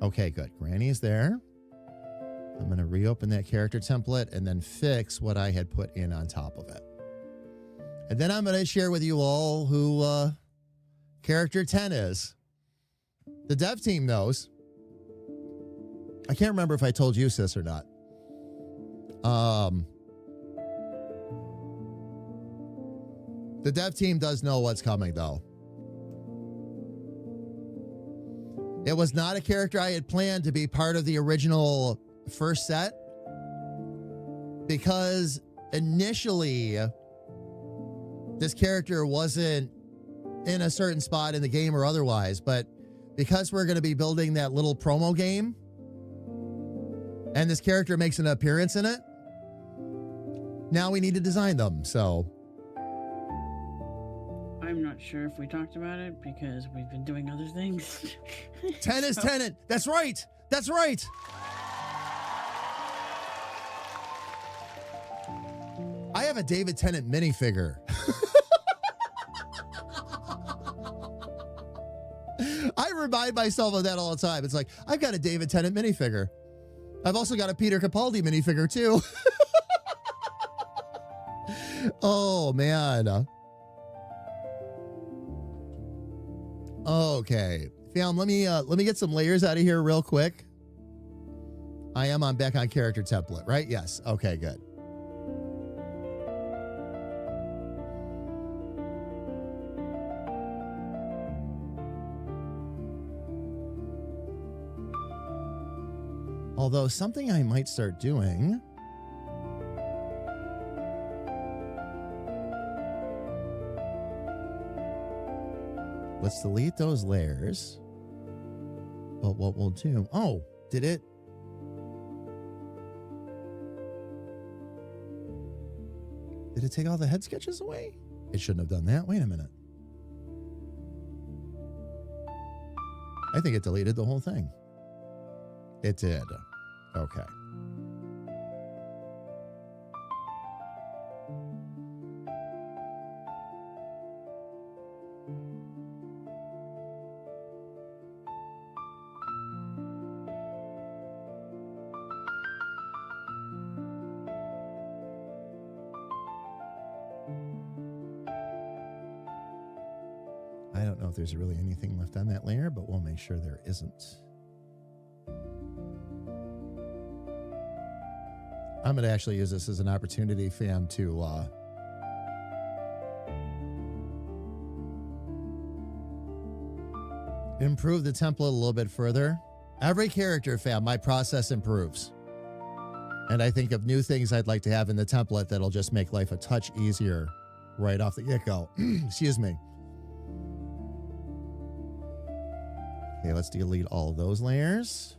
Okay, good. Granny's there. I'm going to reopen that character template and then fix what I had put in on top of it. And then I'm going to share with you all who character 10 is. The dev team knows. I can't remember if I told you, sis, or not. The dev team does know what's coming, though. It was not a character I had planned to be part of the original first set, because initially this character wasn't in a certain spot in the game or otherwise, but because we're going to be building that little promo game and this character makes an appearance in it, now we need to design them. So I not sure if we talked about it because we've been doing other things. 10 is So- Tenant. That's right. That's right. I have a David Tennant minifigure. I remind myself of that all the time. It's like, I've got a David Tennant minifigure. I've also got a Peter Capaldi minifigure, too. Oh, man. Okay. Fam, let me get some layers out of here real quick. I am back on character template, right? Yes. Okay, good. Although something I might start doing. Let's delete those layers. But what we'll do. Oh, did it? Did it take all the head sketches away? It shouldn't have done that. Wait a minute. I think it deleted the whole thing. It did. Okay. I don't know if there's really anything left on that layer, but we'll make sure there isn't. I'm going to actually use this as an opportunity, fam, to improve the template a little bit further. Every character, fam, my process improves. And I think of new things I'd like to have in the template that'll just make life a touch easier right off the get-go. Excuse me. Okay, let's delete all those layers.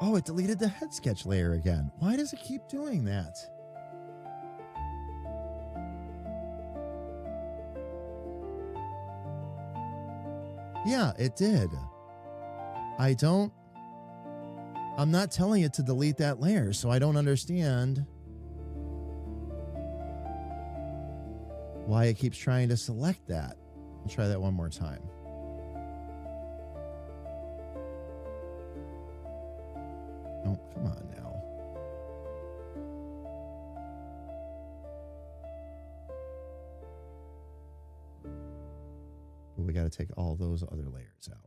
Oh, it deleted the head sketch layer again. Why does it keep doing that? Yeah, it did. I'm not telling it to delete that layer, so I don't understand why it keeps trying to select that. I'll try that one more time. Oh, come on now. But we got to take all those other layers out.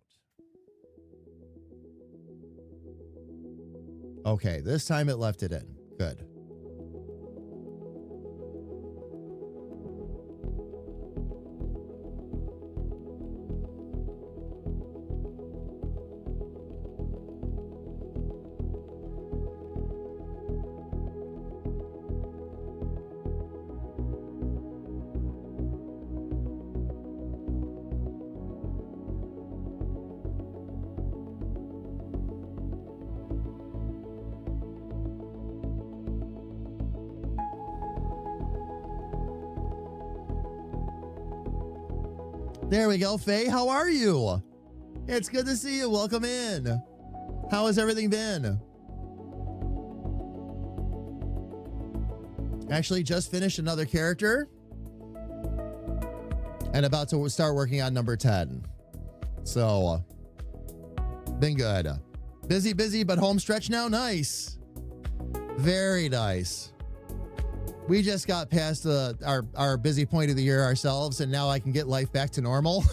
Okay, this time it left it in. Good. There we go, Faye. How are you? It's good to see you. Welcome in. How has everything been? Actually, just finished another character and about to start working on number 10. So, been good. Busy, but home stretch now. Nice. Very nice. We just got past our busy point of the year ourselves, and now I can get life back to normal.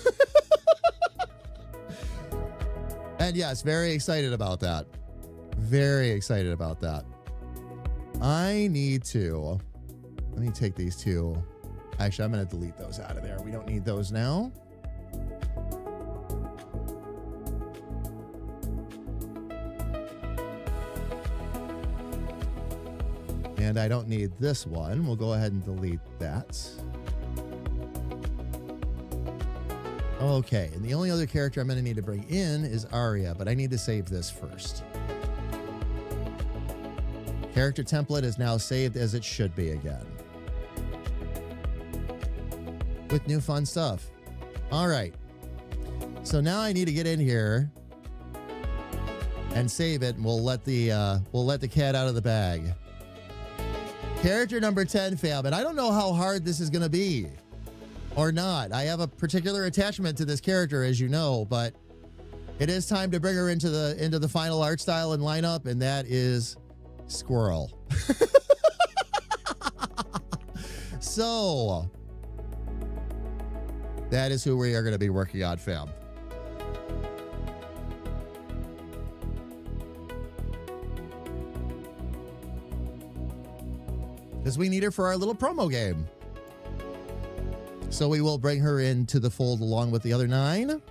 And yes, very excited about that. Very excited about that. Let me take these two. Actually, I'm going to delete those out of there. We don't need those now. And I don't need this one. We'll go ahead and delete that. Okay, and the only other character I'm going to need to bring in is Arya, but I need to save this first. Character template is now saved as it should be again. With new fun stuff. All right. So now I need to get in here and save it, and we'll let the cat out of the bag. Character number 10, fam, and I don't know how hard this is going to be or not. I have a particular attachment to this character, as you know, but it is time to bring her into the final art style and lineup, and that is Squirrel. So that is who we are going to be working on, fam. Because we need her for our little promo game. So we will bring her into the fold along with the other 9.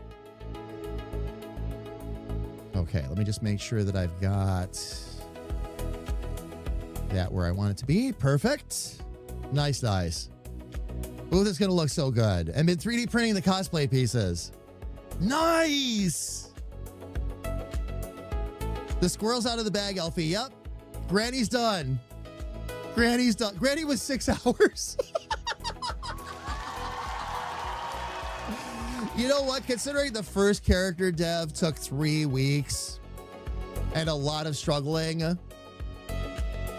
Okay, let me just make sure that I've got that where I want it to be. Perfect. Nice, nice. Ooh, this is going to look so good. I've been 3D printing the cosplay pieces. Nice. The squirrel's out of the bag, Elfie. Yep. Granny's done. Granny's done. Granny was 6 hours. You know what? Considering the first character dev took 3 weeks and a lot of struggling,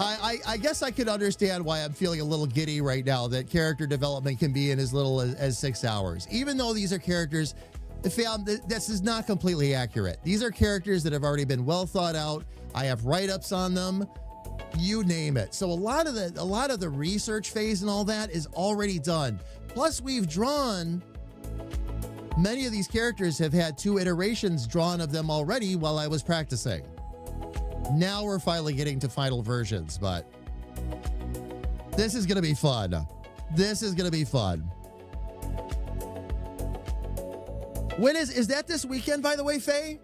I guess I could understand why I'm feeling a little giddy right now that character development can be in as little as 6 hours. Even though these are characters, this is not completely accurate. These are characters that have already been well thought out. I have write-ups on them. You name it. So a lot of the research phase and all that is already done. Plus, we've drawn. Many of these characters have had 2 iterations drawn of them already while I was practicing. Now we're finally getting to final versions, but this is going to be fun. This is going to be fun. When is that this weekend, by the way, Faye?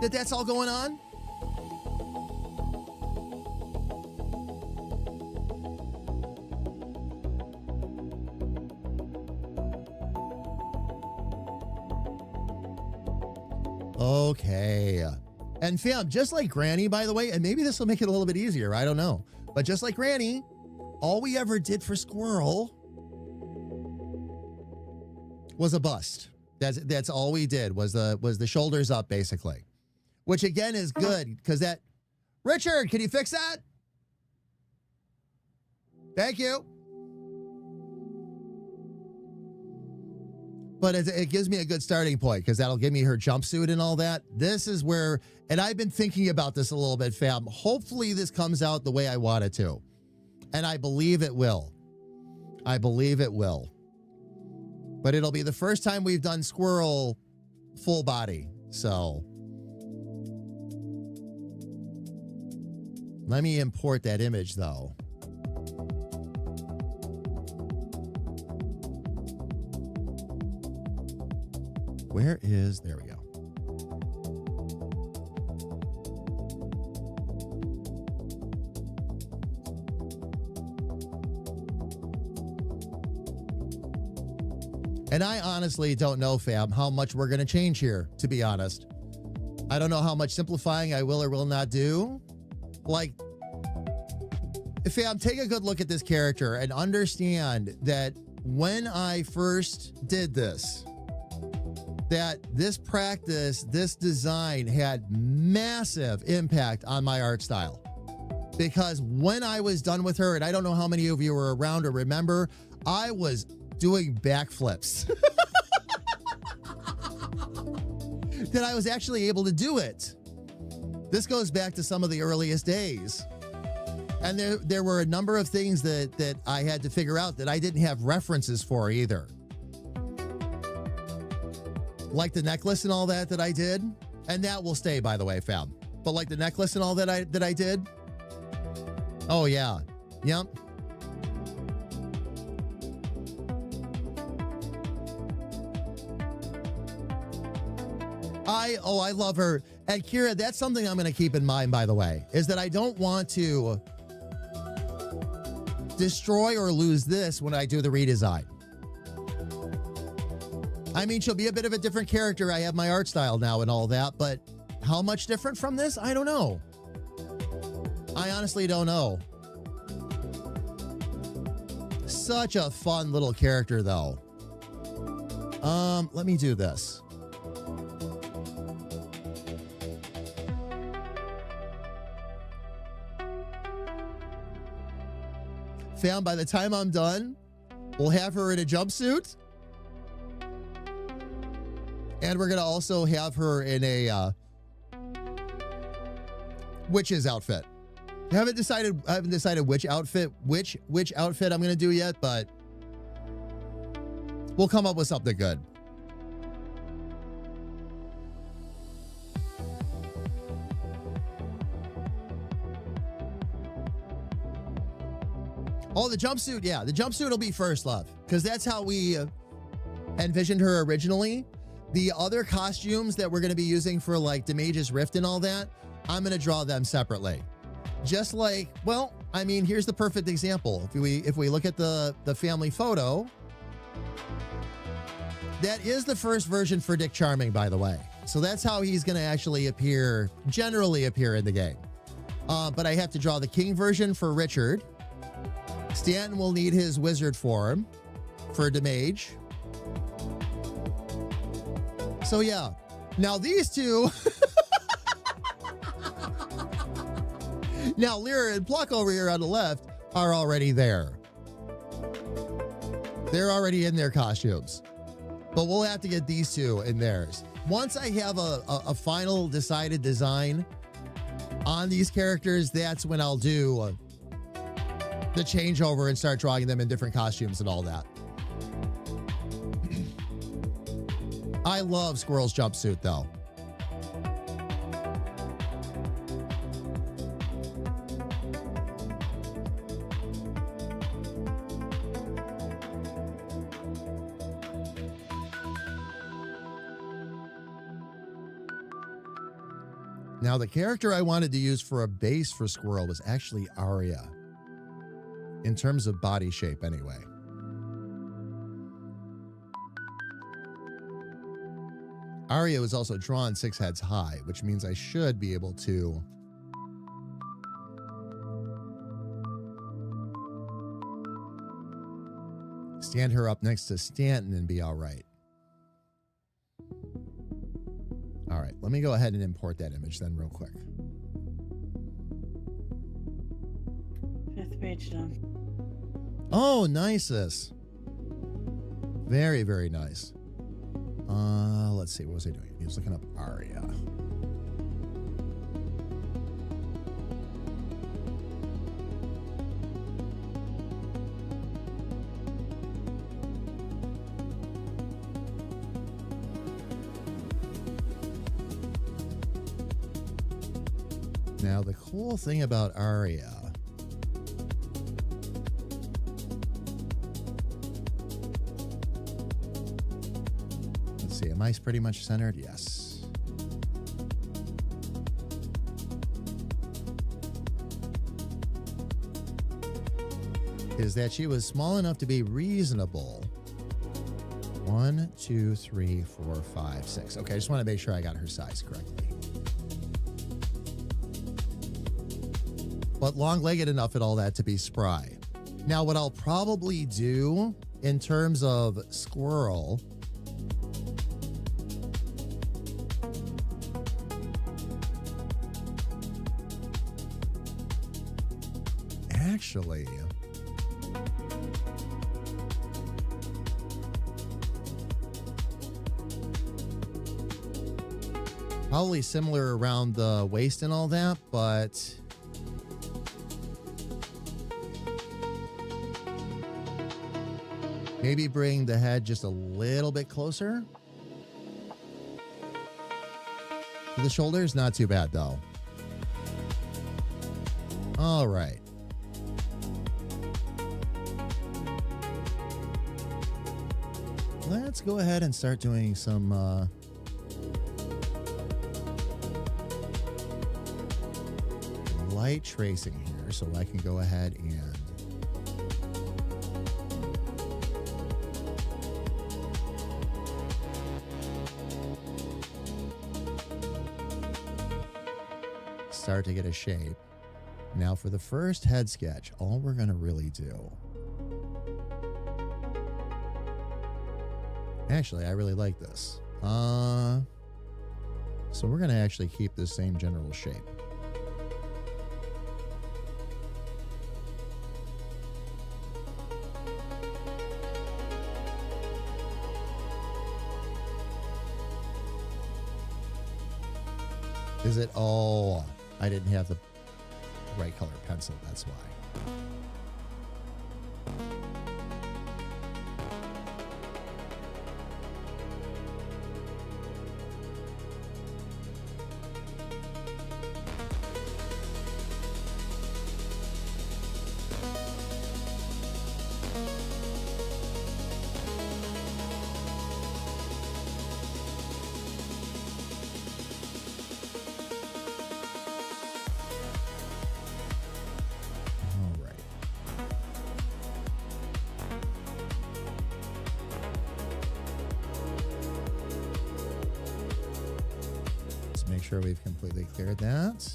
That's all going on? Okay. And fam, just like Granny, by the way, and maybe this will make it a little bit easier, I don't know. But just like Granny, all we ever did for Squirrel was a bust. That's all we did was the shoulders up, basically. Which again is good, because that Richard, can you fix that? Thank you. But it gives me a good starting point because that'll give me her jumpsuit and all that. This is where, and I've been thinking about this a little bit, fam. Hopefully this comes out the way I want it to. And I believe it will. I believe it will. But it'll be the first time we've done Squirrel full body. So let me import that image though. There we go. And I honestly don't know, fam, how much we're going to change here, to be honest. I don't know how much simplifying I will or will not do. Like, fam, take a good look at this character and understand that when I first did this, that this practice, this design had massive impact on my art style. Because when I was done with her, and I don't know how many of you were around or remember, I was doing backflips. That I was actually able to do it. This goes back to some of the earliest days. And there were a number of things that I had to figure out that I didn't have references for either. Like the necklace and all that I did. And that will stay, by the way, fam. But like the necklace and all that I did. Oh, yeah. Yep. I love her. And Kira, that's something I'm going to keep in mind, by the way, is that I don't want to destroy or lose this when I do the redesign. I mean, she'll be a bit of a different character. I have my art style now and all that, but how much different from this? I don't know. I honestly don't know. Such a fun little character, though. Let me do this. Fam, by the time I'm done, we'll have her in a jumpsuit. And we're going to also have her in a witch's outfit. I haven't decided which outfit I'm going to do yet, but we'll come up with something good. Oh, the jumpsuit. Yeah, the jumpsuit will be first, love, because that's how we envisioned her originally. The other costumes that we're going to be using for like Damage's Rift and all that, I'm going to draw them separately. Just like, well, I mean, here's the perfect example. If we look at the family photo, that is the first version for Dick Charming, by the way. So that's how he's going to actually generally appear in the game. But I have to draw the king version for Richard. Stanton will need his wizard form for Damage. So yeah, now these two, now Lyra and Pluck over here on the left are already there. They're already in their costumes, but we'll have to get these two in theirs. Once I have a final decided design on these characters, that's when I'll do the changeover and start drawing them in different costumes and all that. I love Squirrel's jumpsuit, though. Now, the character I wanted to use for a base for Squirrel was actually Arya. In terms of body shape, anyway. Arya was also drawn 6 heads high, which means I should be able to stand her up next to Stanton and be all right. All right, let me go ahead and import that image then real quick. 5th page done. Oh, nice, sis. Very, very nice. Let's see. What was I doing? He was looking up Arya. Now, the cool thing about Arya, let's see, am I pretty much centered? Yes. Is that she was small enough to be reasonable. 1, 2, 3, 4, 5, 6. Okay, I just want to make sure I got her size correctly. But long-legged enough and all that to be spry. Now, what I'll probably do in terms of Squirrel, actually, probably similar around the waist and all that, but maybe bring the head just a little bit closer to the shoulders. Not too bad, though. All right. Let's go ahead and start doing some light tracing here so I can go ahead and start to get a shape. Now for the first head sketch, all we're going to really do. Actually, I really like this. So we're going to actually keep the same general shape. Is it? Oh, I didn't have the right color pencil. That's why. All right. Let's make sure we've completely cleared that.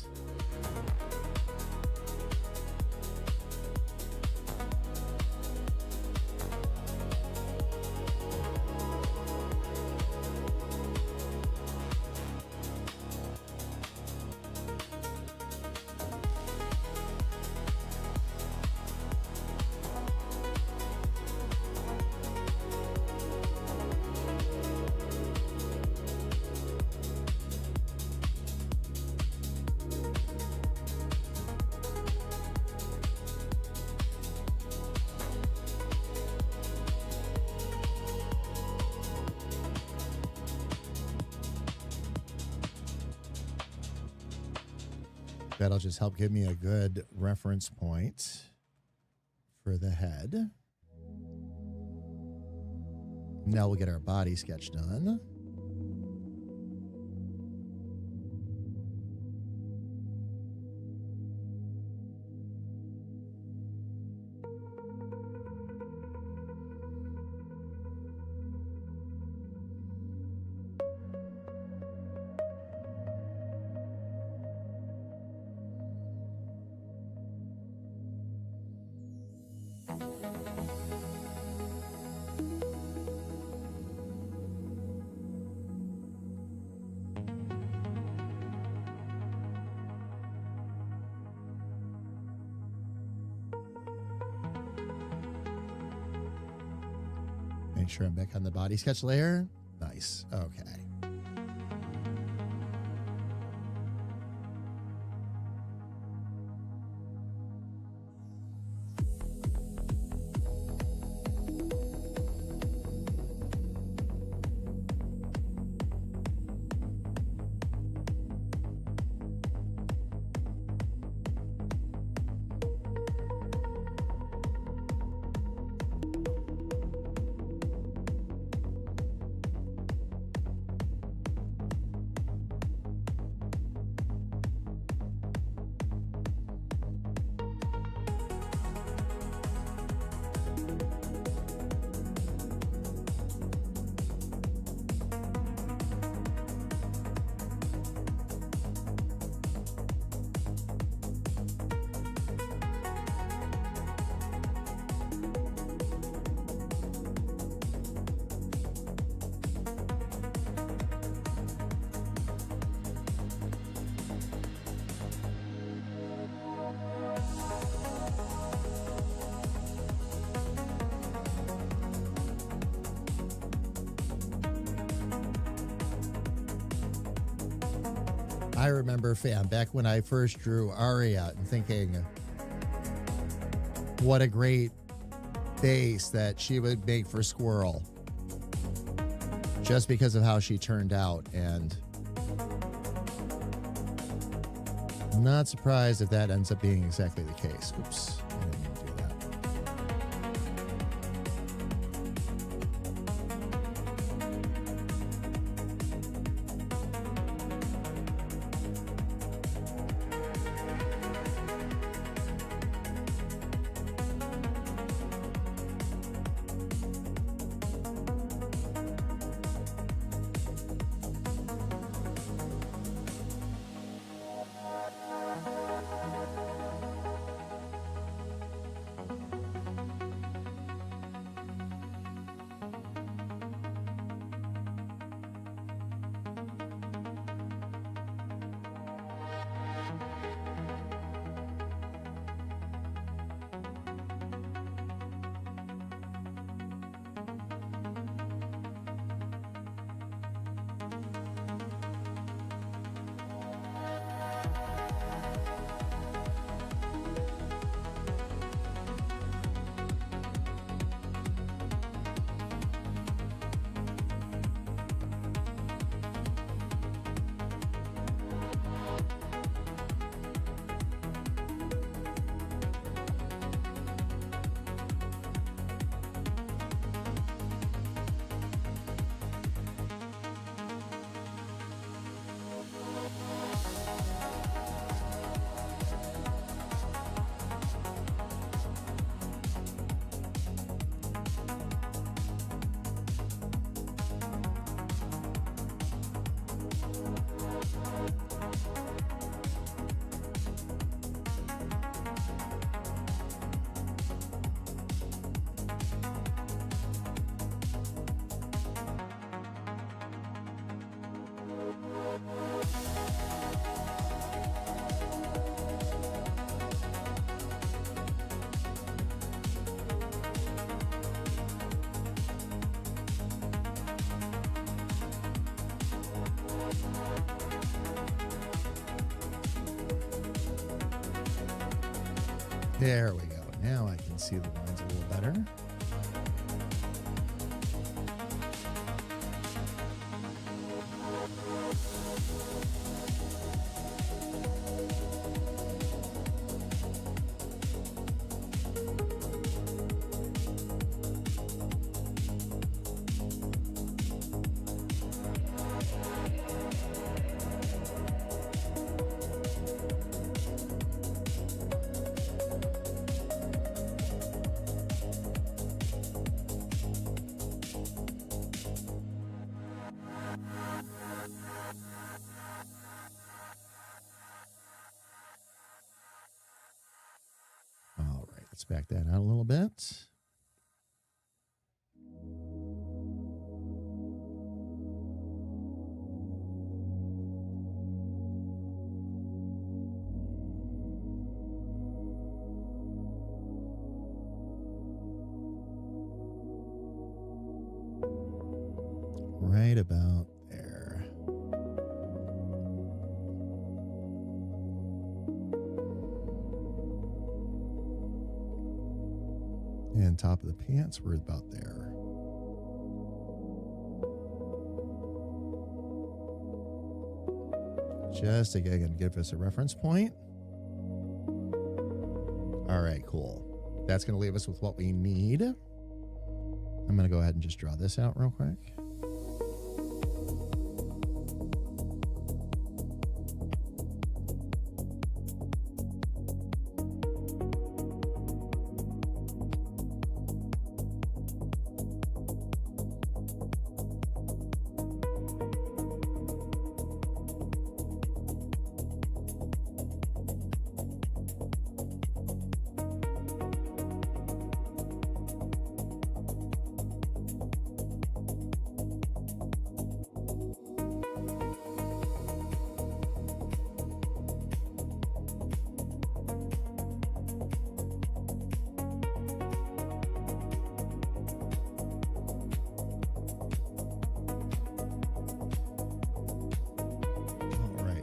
That'll just help give me a good reference point for the head. Now we'll get our body sketch done. Make sure I'm back on the body sketch layer. Nice. Okay. I remember, fam, back when I first drew Aria and thinking, what a great face that she would make for Squirrel. Just because of how she turned out. And I'm not surprised if that ends up being exactly the case. Oops. I didn't mean to do that. There we go. Now I can see the lines a little better. All right, let's back that out a little bit. Right about there. And top of the pants, we're about there. Just again, give us a reference point. All right, cool. That's going to leave us with what we need. I'm going to go ahead and just draw this out real quick.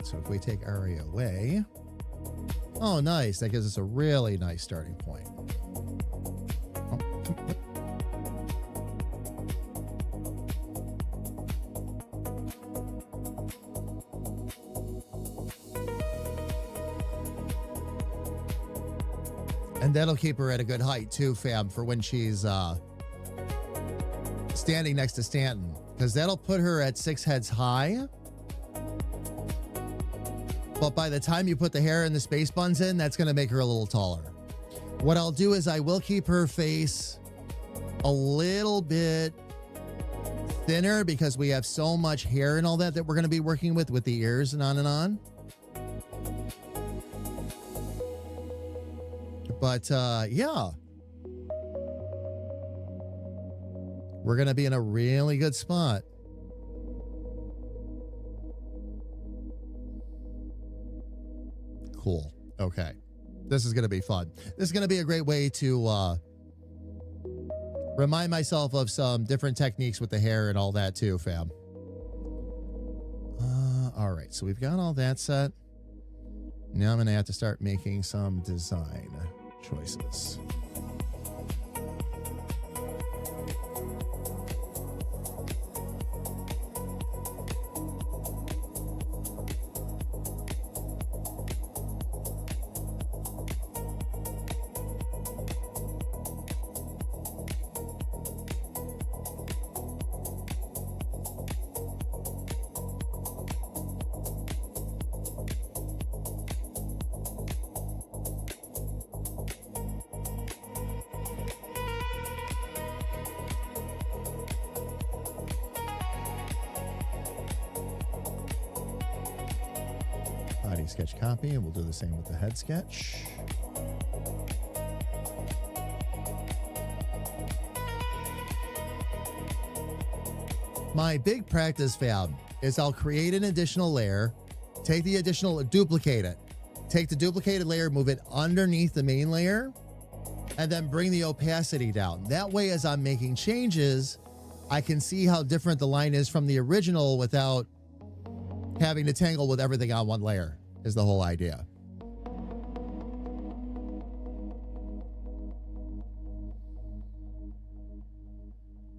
So if we take Aria away, oh, nice. That gives us a really nice starting point. Oh. And that'll keep her at a good height too, fam, for when she's standing next to Stanton, because that'll put her at 6 heads high. But by the time you put the hair and the space buns in, that's going to make her a little taller. What I'll do is I will keep her face a little bit thinner because we have so much hair and all that we're going to be working with the ears and on and on. But yeah, we're going to be in a really good spot. Cool. Okay. This is going to be fun. This is going to be a great way to remind myself of some different techniques with the hair and all that too, fam. All right. So we've got all that set. Now I'm going to have to start making some design choices. Body sketch copy, and we'll do the same with the head sketch. My big practice, fam, is I'll create an additional layer, take the additional, duplicate it, take the duplicated layer, move it underneath the main layer, and then bring the opacity down. That way, as I'm making changes, I can see how different the line is from the original without having to tangle with everything on one layer, is the whole idea.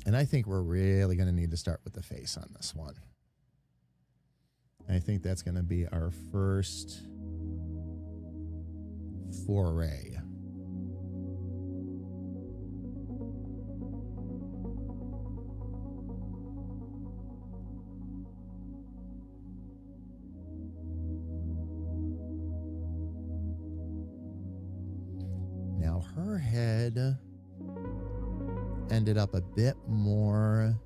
And I think we're really going to need to start with the face on this one. I think that's going to be our first foray. Now her head ended up a bit more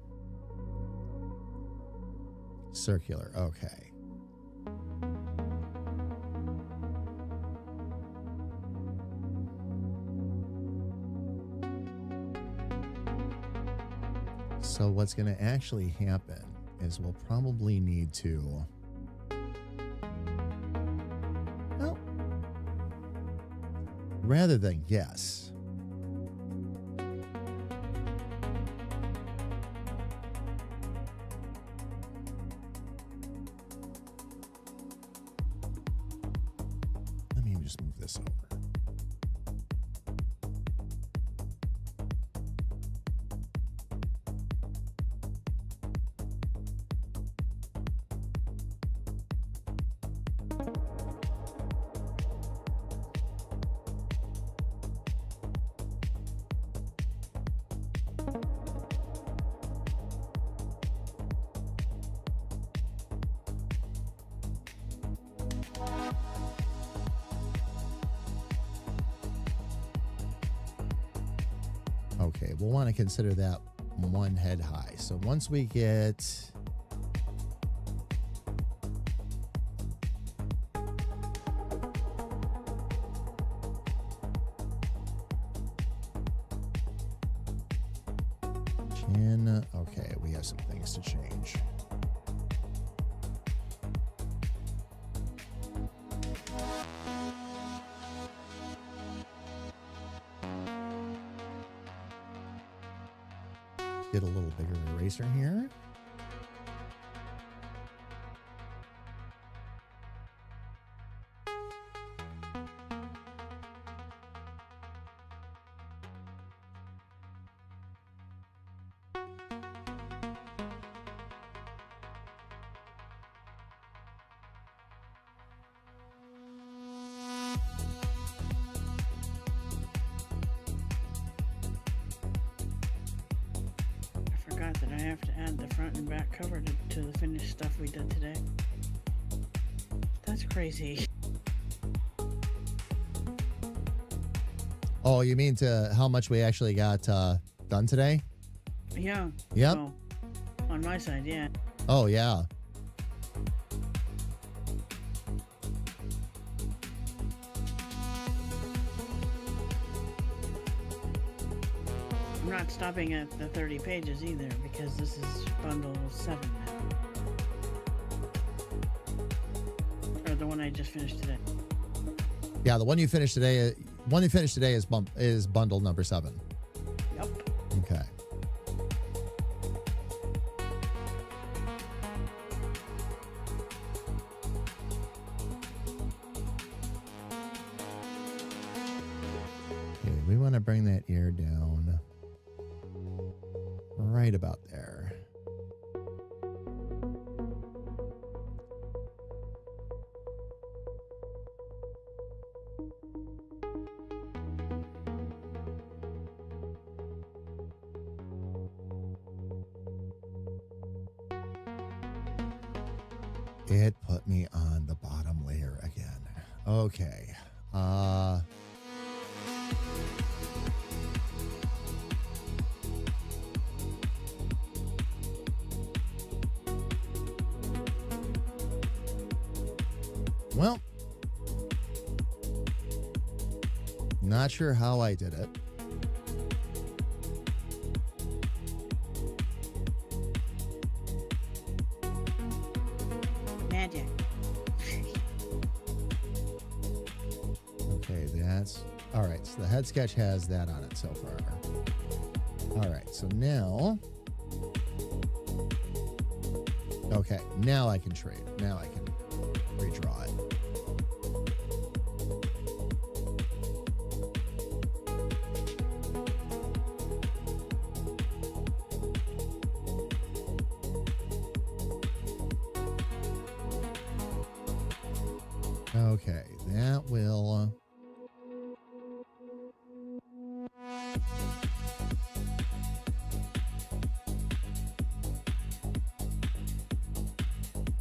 circular. Okay. So what's going to actually happen is we'll probably need to, well, rather than guess, let me just move this over. Okay, we'll want to consider that one head high. So once we get chin, okay, we have some things to change. Get a little bigger eraser here. That I have to add the front and back cover to the finished stuff we did today. That's crazy. Oh, you mean to how much we actually got done today? Yeah. Yep. Well, on my side, yeah. Oh, yeah. I'm not stopping at the 30 pages either because this is bundle 7 now. Or the one I just finished today. Yeah, the one you finished today is bundle number 7. Yep. Okay. Okay, we want to bring that ear down right about there. It put me on the bottom layer again. Okay. Well, not sure how I did it. Magic. Okay, that's all right. So the head sketch has that on it so far. All right, so now, okay, now I can trade. Now I can redraw it. Okay, that will...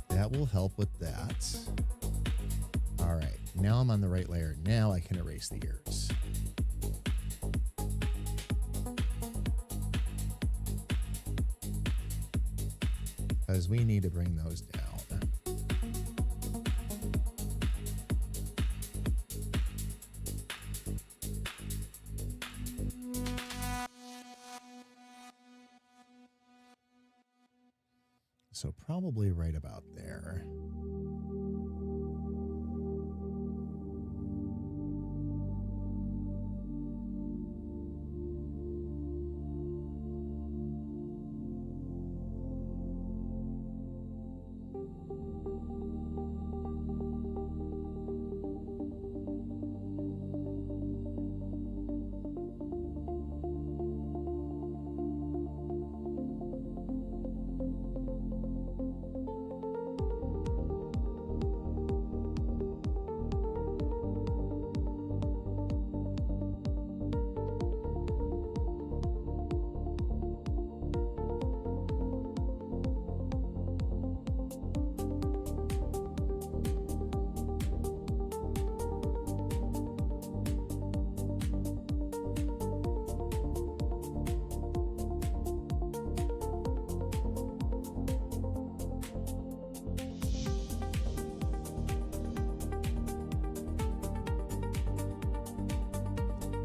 that will help with that. All right, now I'm on the right layer. Now I can erase the ears. Because we need to bring those down. So probably right about there.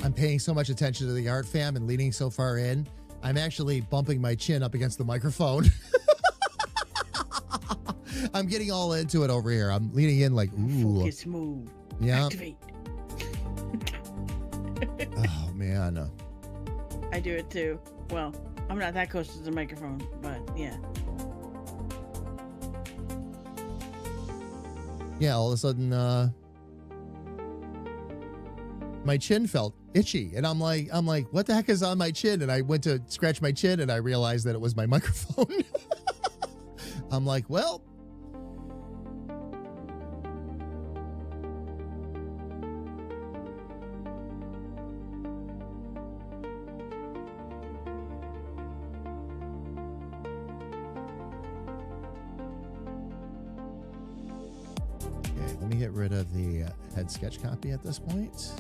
I'm paying so much attention to the art, fam, and leaning so far in, I'm actually bumping my chin up against the microphone. I'm getting all into it over here. I'm leaning in like, ooh. Focus mode. Yeah. Activate. Oh, man. I do it too. Well, I'm not that close to the microphone, but yeah. Yeah, all of a sudden, my chin felt itchy, and I'm like, what the heck is on my chin? And I went to scratch my chin, and I realized that it was my microphone. I'm like, well. Okay, let me get rid of the head sketch copy at this point.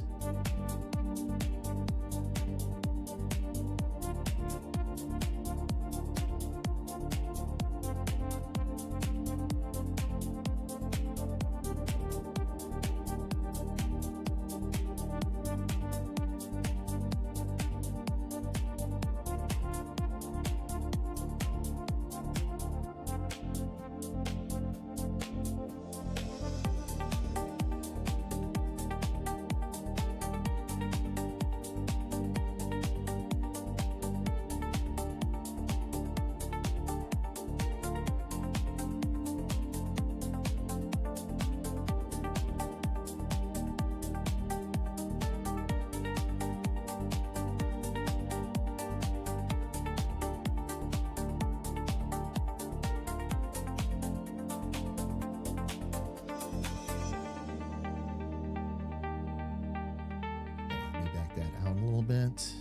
Let me back that out a little bit.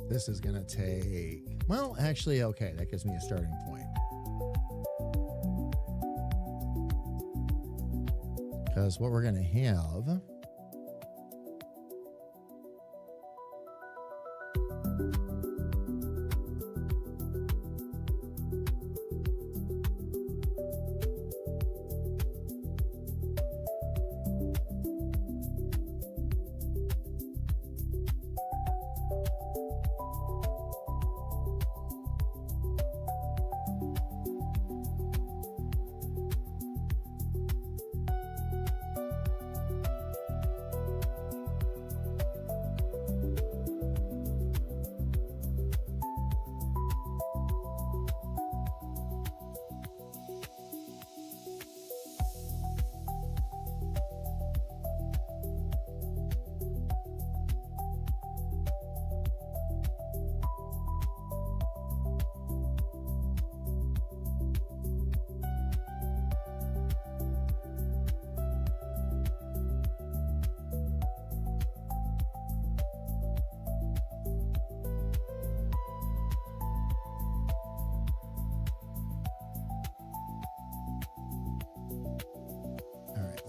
This is going to take, well, actually, okay, that gives me a starting point. Because what we're going to have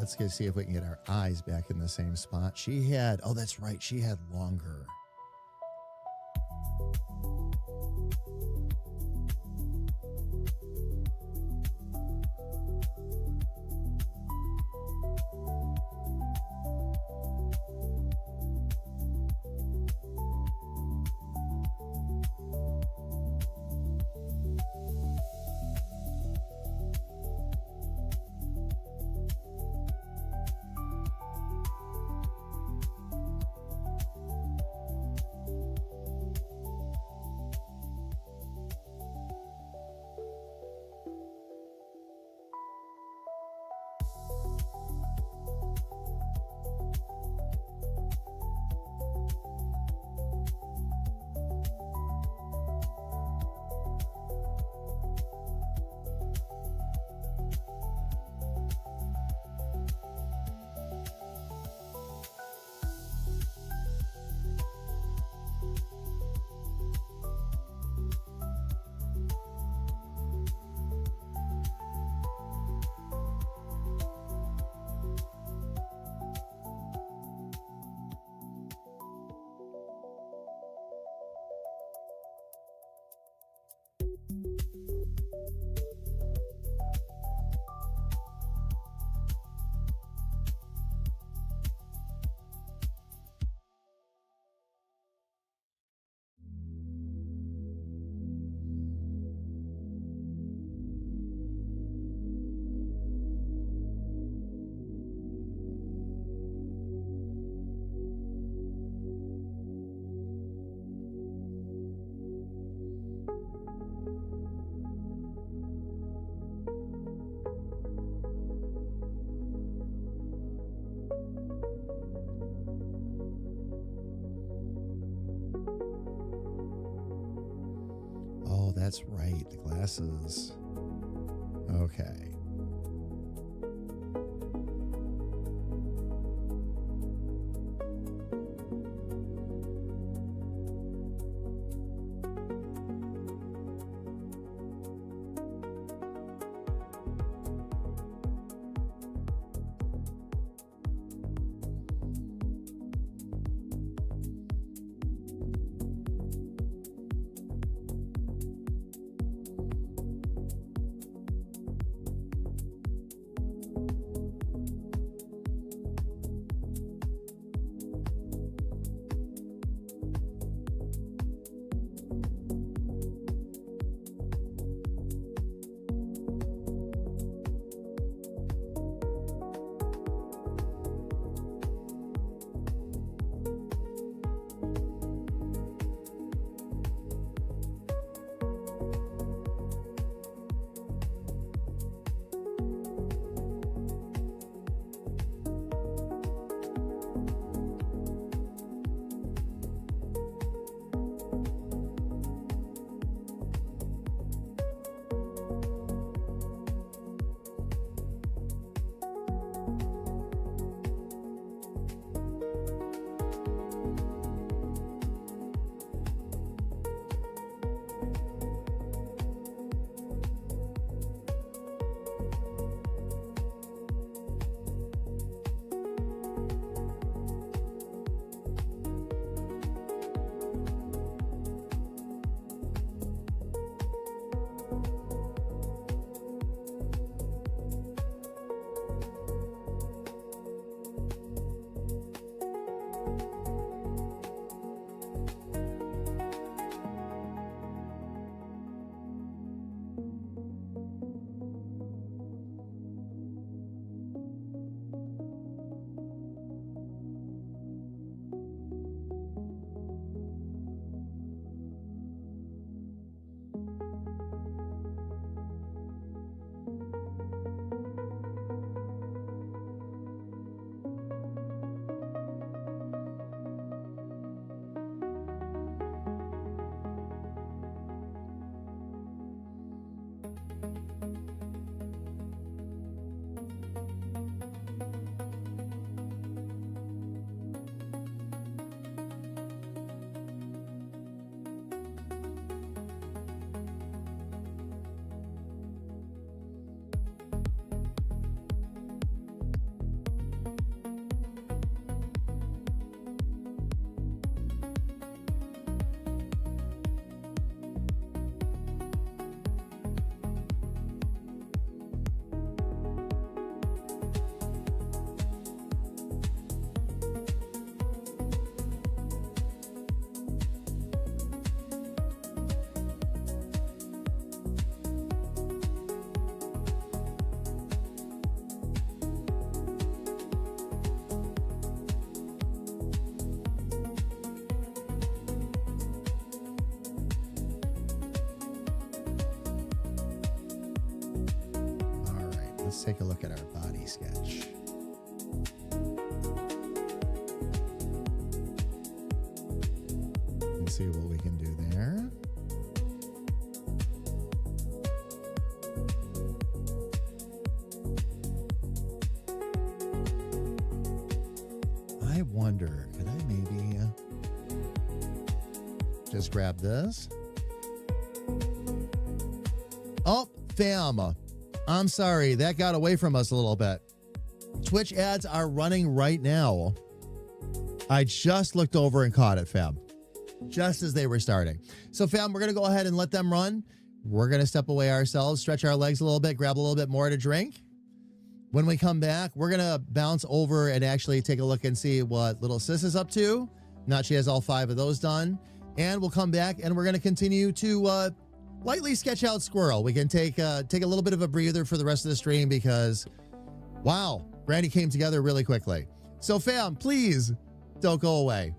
let's go see if we can get our eyes back in the same spot. She had, oh, that's right. She had longer. Oh, that's right. The glasses. Okay. Let's take a look at our body sketch. Let's see what we can do there. I wonder, could I maybe just grab this? Oh, fam. I'm sorry. That got away from us a little bit. Twitch ads are running right now. I just looked over and caught it, fam. Just as they were starting. So, fam, we're going to go ahead and let them run. We're going to step away ourselves, stretch our legs a little bit, grab a little bit more to drink. When we come back, we're going to bounce over and actually take a look and see what little sis is up to. Not she has all 5 of those done. And we'll come back and we're going to continue to lightly sketch out Squirrel. We can take a little bit of a breather for the rest of the stream because, wow, Brandy came together really quickly. So, fam, please don't go away.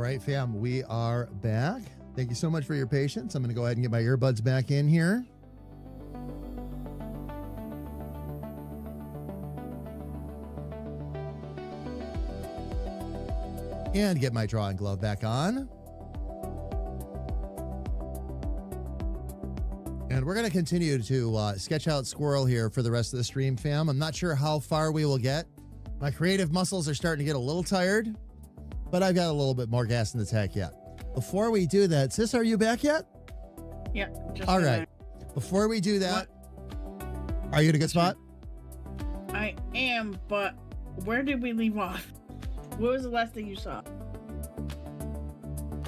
right, fam, we are back. Thank you so much for your patience. I'm going to go ahead and get my earbuds back in here. And get my drawing glove back on. And we're going to continue to sketch out Squirrel here for the rest of the stream, fam. I'm not sure how far we will get. My creative muscles are starting to get a little tired, but I've got a little bit more gas in the tank yet. Before we do that, sis, are you back yet? Yeah. Just All right. Before we do that, are you in a good spot? I am, but where did we leave off? What was the last thing you saw?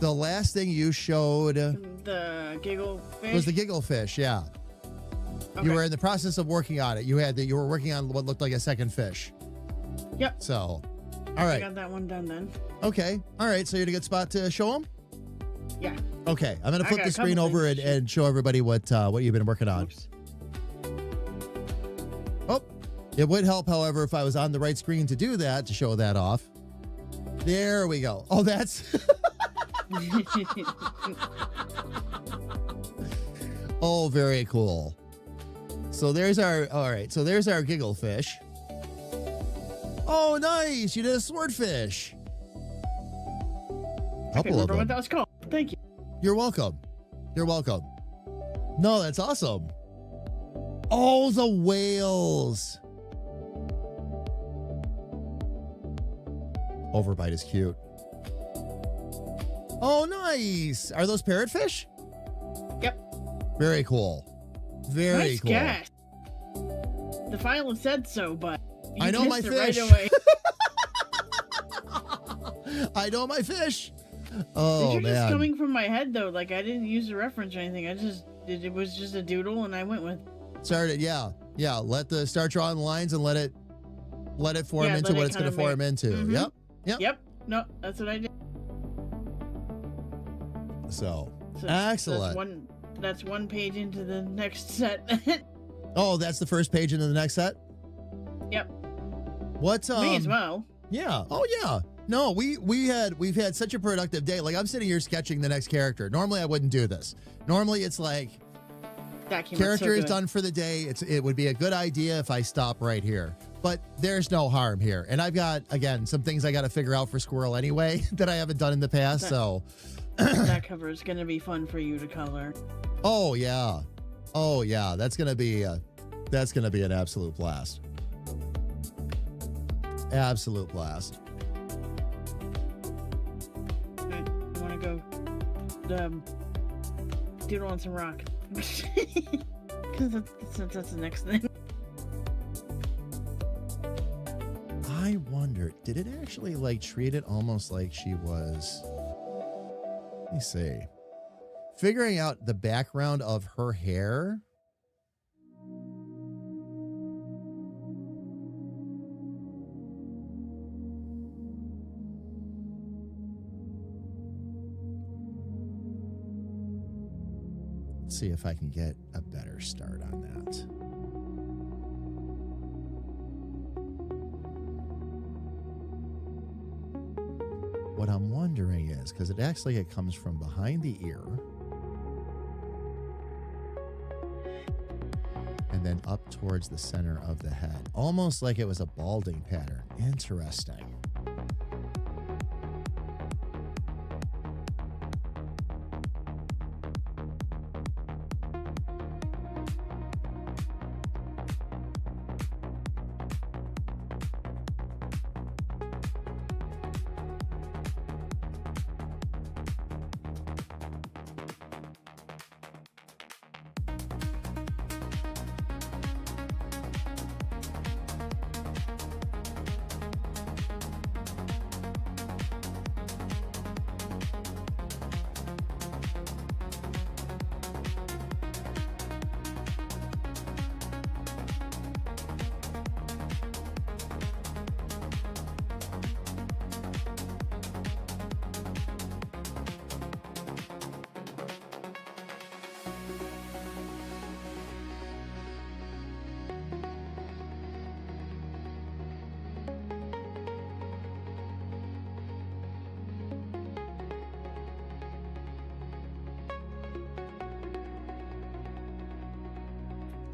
The last thing you showed The giggle fish? was the giggle fish, yeah. Okay. You were in the process of working on it. You were working on what looked like a second fish. Yep. So, all I right. got that one done then. Okay. All right. So you're in a good spot to show them? Yeah. Okay. I'm going to I flip got the a screen couple over things. and show everybody what you've been working on. Oops. Oh, it would help, however, if I was on the right screen to do that, to show that off. There we go. Oh, that's... Oh, very cool. So there's our... All right. So there's our giggle fish. Oh, nice. You did a swordfish. I Couple of remember what them. that was called. Thank you. You're welcome. You're welcome. No, that's awesome. Oh, the whales. Overbite is cute. Oh, nice. Are those parrotfish? Yep. Very cool. Very Nice cool. guess. The file said so, but you I know my guessed it right fish. away. I know my fish. These Oh, are just man. coming from my head though. Like I didn't use a reference or anything. It was just a doodle, and I went with. Started, yeah. Start drawing the lines and let it form Yeah, into let what it it's going to kinda form into. Mhm. Yep. Yep. Yep. No, that's what I did. So, So excellent. That's one page into the next set. Oh, that's the first page into the next set? Yep. What's Me as well. Yeah. Oh yeah. No, we've had such a productive day. Like I'm sitting here sketching the next character. Normally I wouldn't do this. Normally it's like That came out character so is good. done for the day. It would be a good idea if I stop right here. But there's no harm here. And I've got, again, some things I got to figure out for Squirrel anyway that I haven't done in the past. So That cover is gonna be fun for you to color. oh yeah. That's gonna be an absolute blast. Absolute blast. Alright, I want to go doodle on some rock. Because that's the next thing. I wonder, did it actually like treat it almost like she was? Let me see. Figuring out the background of her hair. Let's see if I can get a better start on that. What I'm wondering is, because it comes from behind the ear and then up towards the center of the head, almost like it was a balding pattern. Interesting.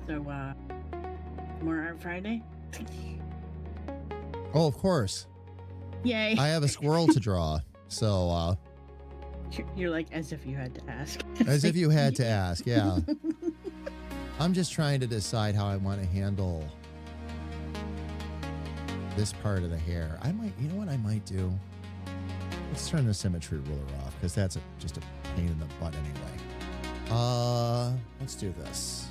So, more Art Friday? Oh, of course. Yay. I have a squirrel to draw. So, You're like, as if you had to ask. as if you had to ask, yeah. I'm just trying to decide how I want to handle this part of the hair. You know what I might do? Let's turn the symmetry ruler off because that's just a pain in the butt anyway. Let's do this.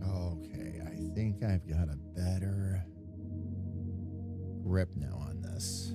Okay, I think I've got a better grip now on this.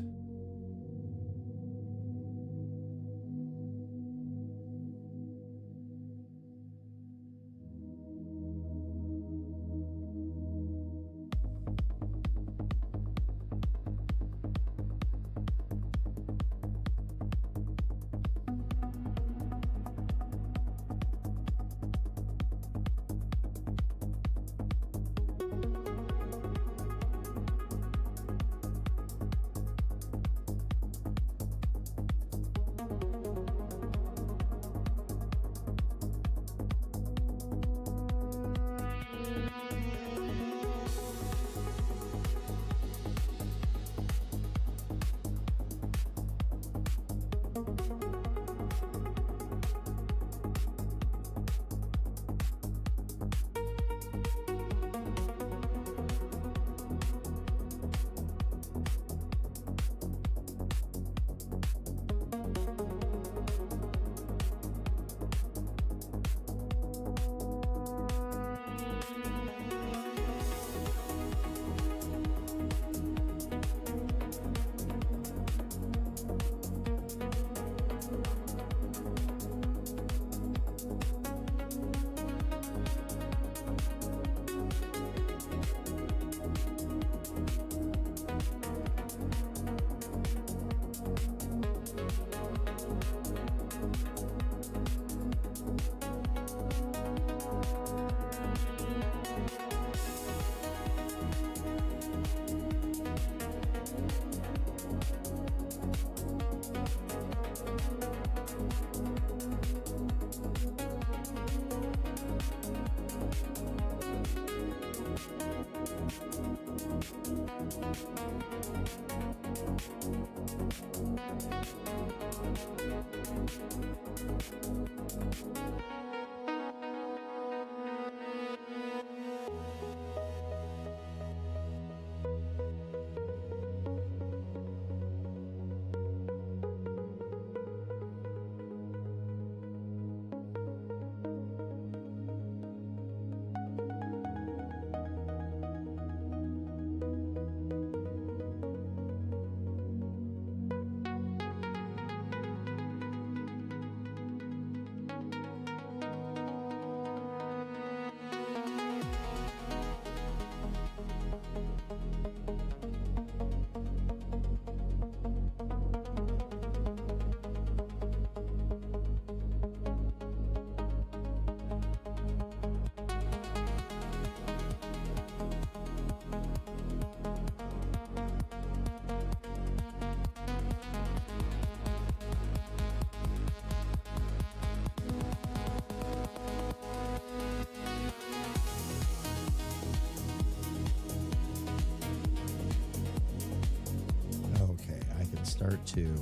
start to.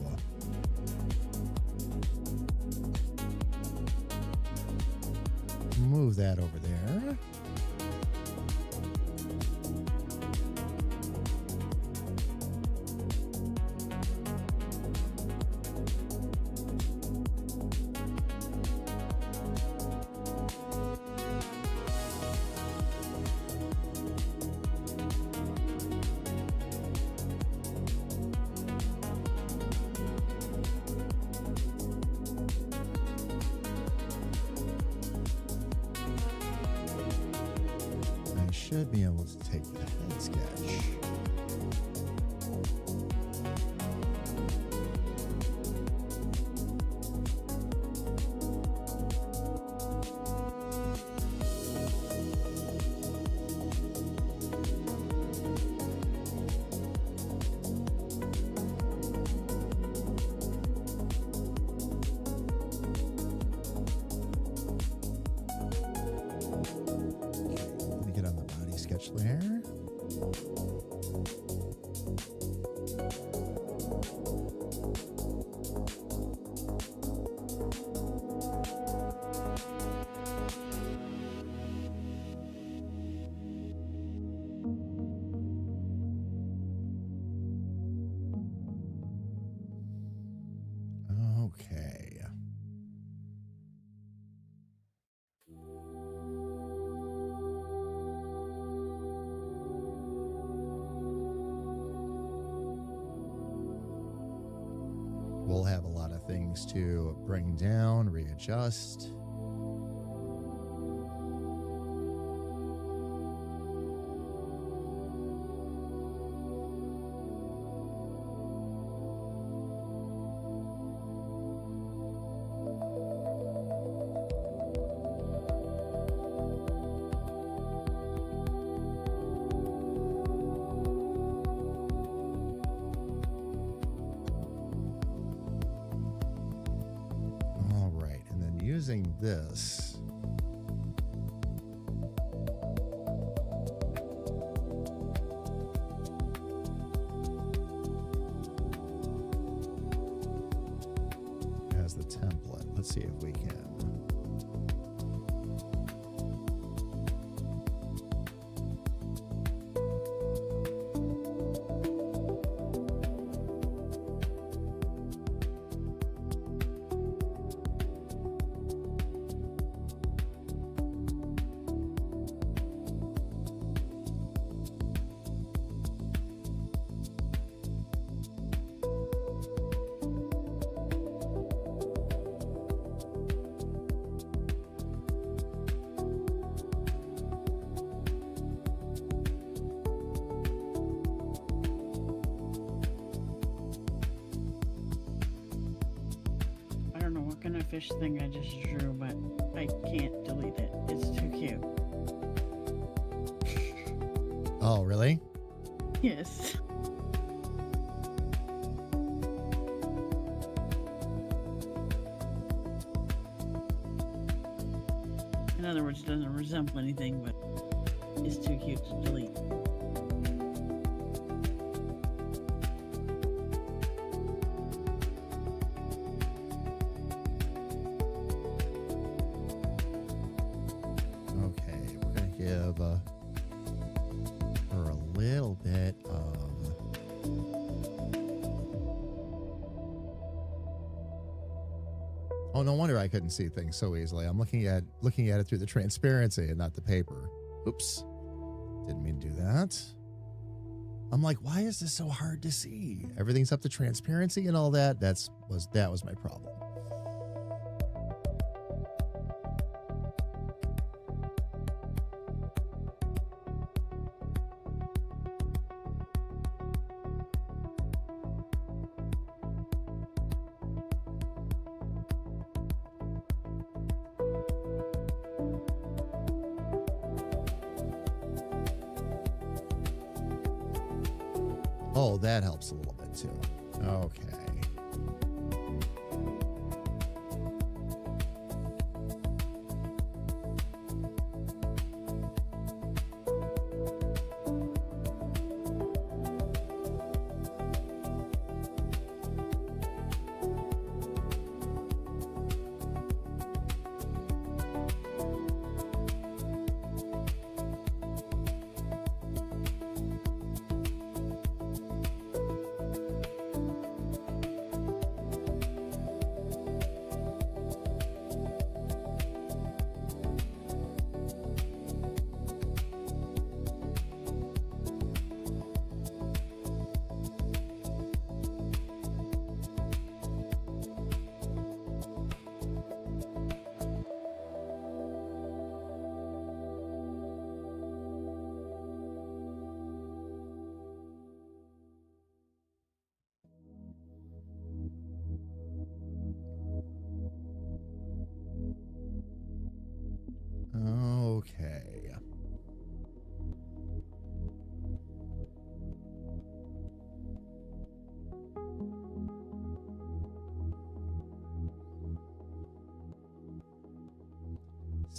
Move that over there. I should be able to take the head sketch. Let me get on the body sketch there. Okay. We'll have a lot of things to bring down, readjust. All right, and then using this. As the template. Let's see if we can. I don't know what kind of fish thing I just drew, but I can't delete it. It's too cute. Oh, really? Yes. In other words, it doesn't resemble anything, but it's too cute to delete. Okay, we're going to give her a little bit of. Oh, no wonder I couldn't see things so easily. I'm looking at it through the transparency and not the paper. Oops. Didn't mean to do that. I'm like, why is this so hard to see? Everything's up to transparency and all that. That was my problem. Oh, that helps a little bit too. Okay.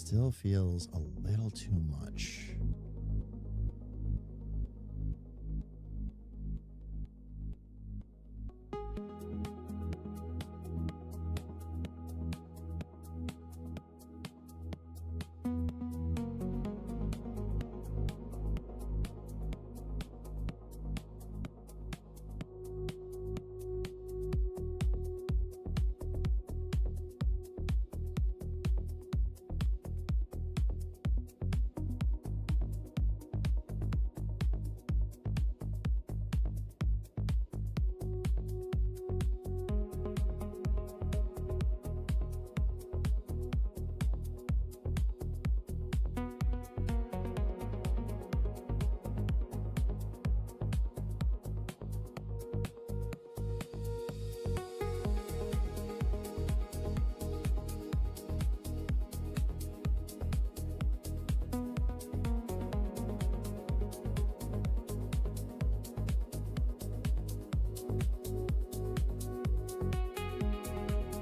Still feels a little too much.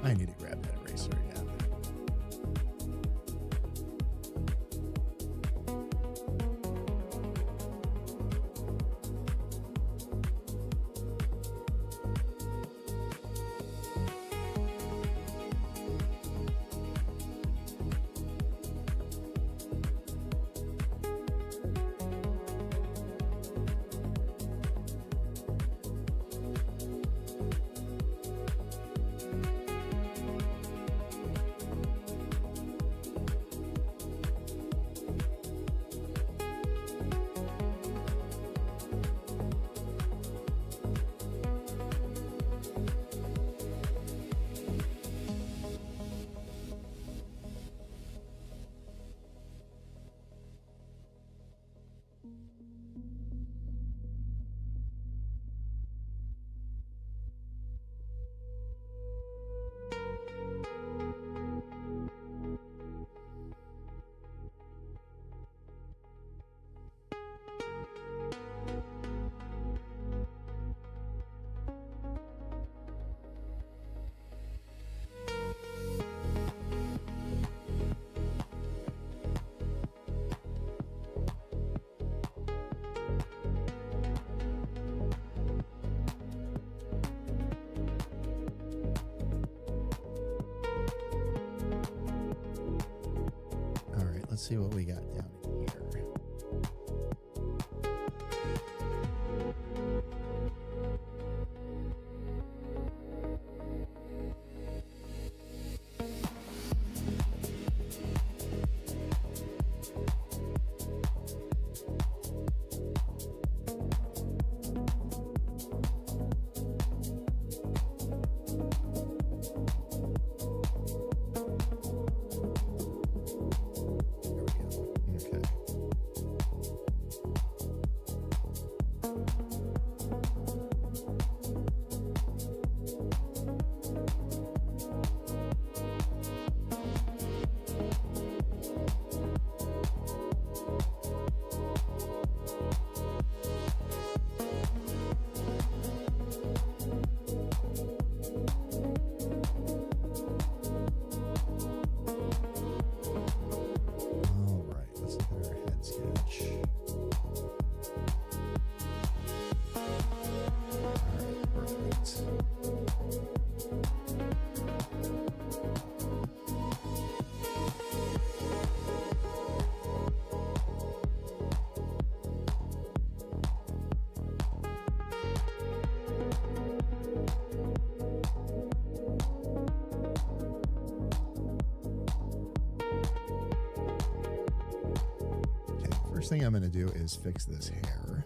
I need to grab that eraser again. All right, let's see what we got down in here. Okay. All right, let's look at our head sketch. All right, perfect. Okay, first thing I'm going to do is fix this hair.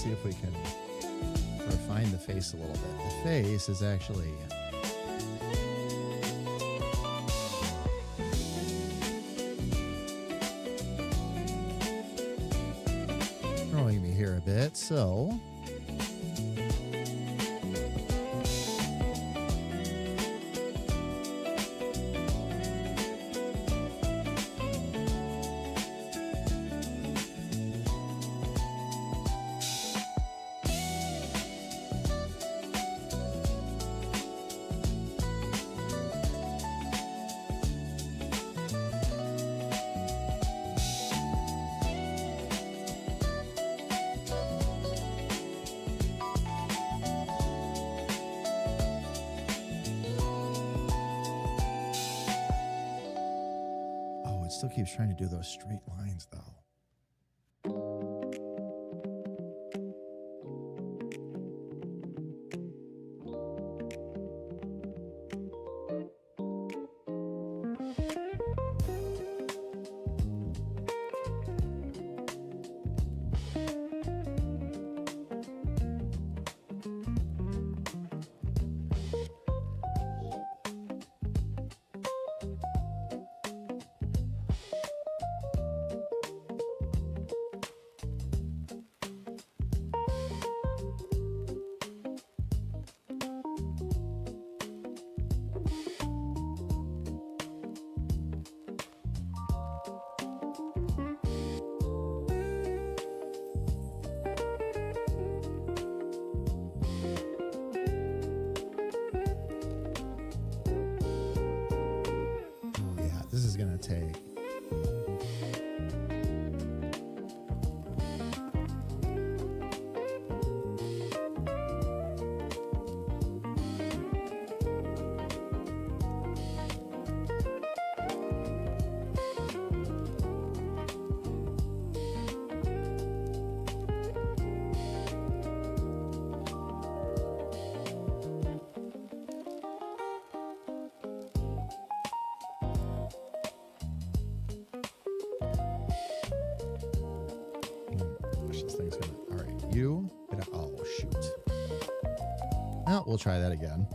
see if we can refine the face a little bit. The face is actually throwing me here a bit, so still keeps trying to do those straight lines, though. This is going to take. You? Oh, shoot. Oh, we'll try that again.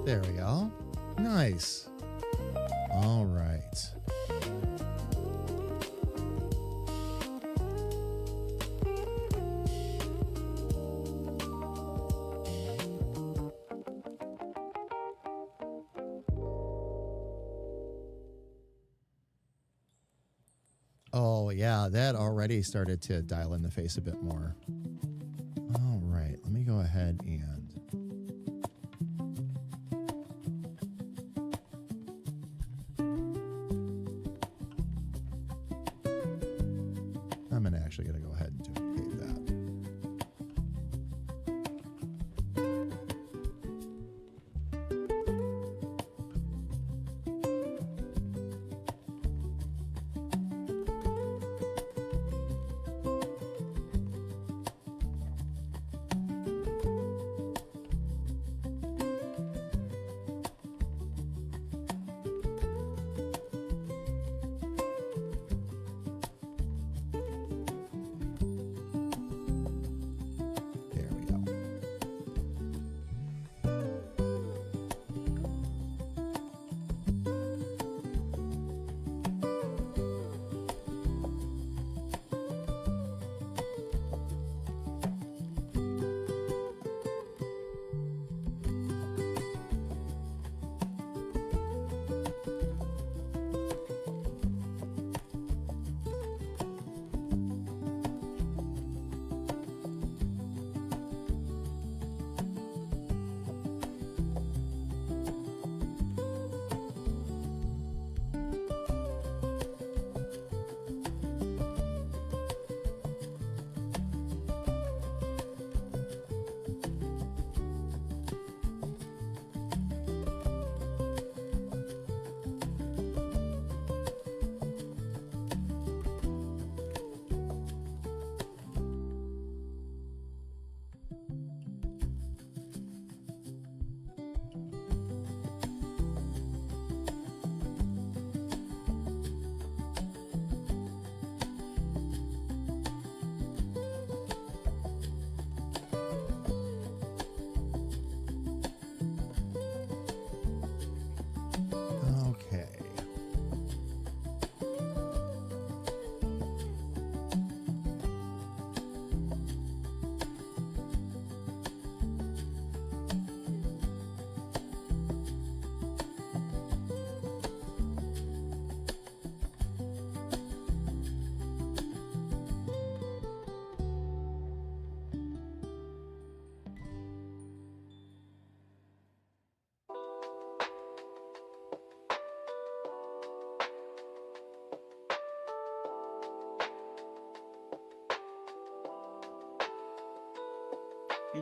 There we go. Nice. All right. Oh, yeah, that already started to dial in the face a bit more. All right, let me go ahead and actually going to go ahead and duplicate that.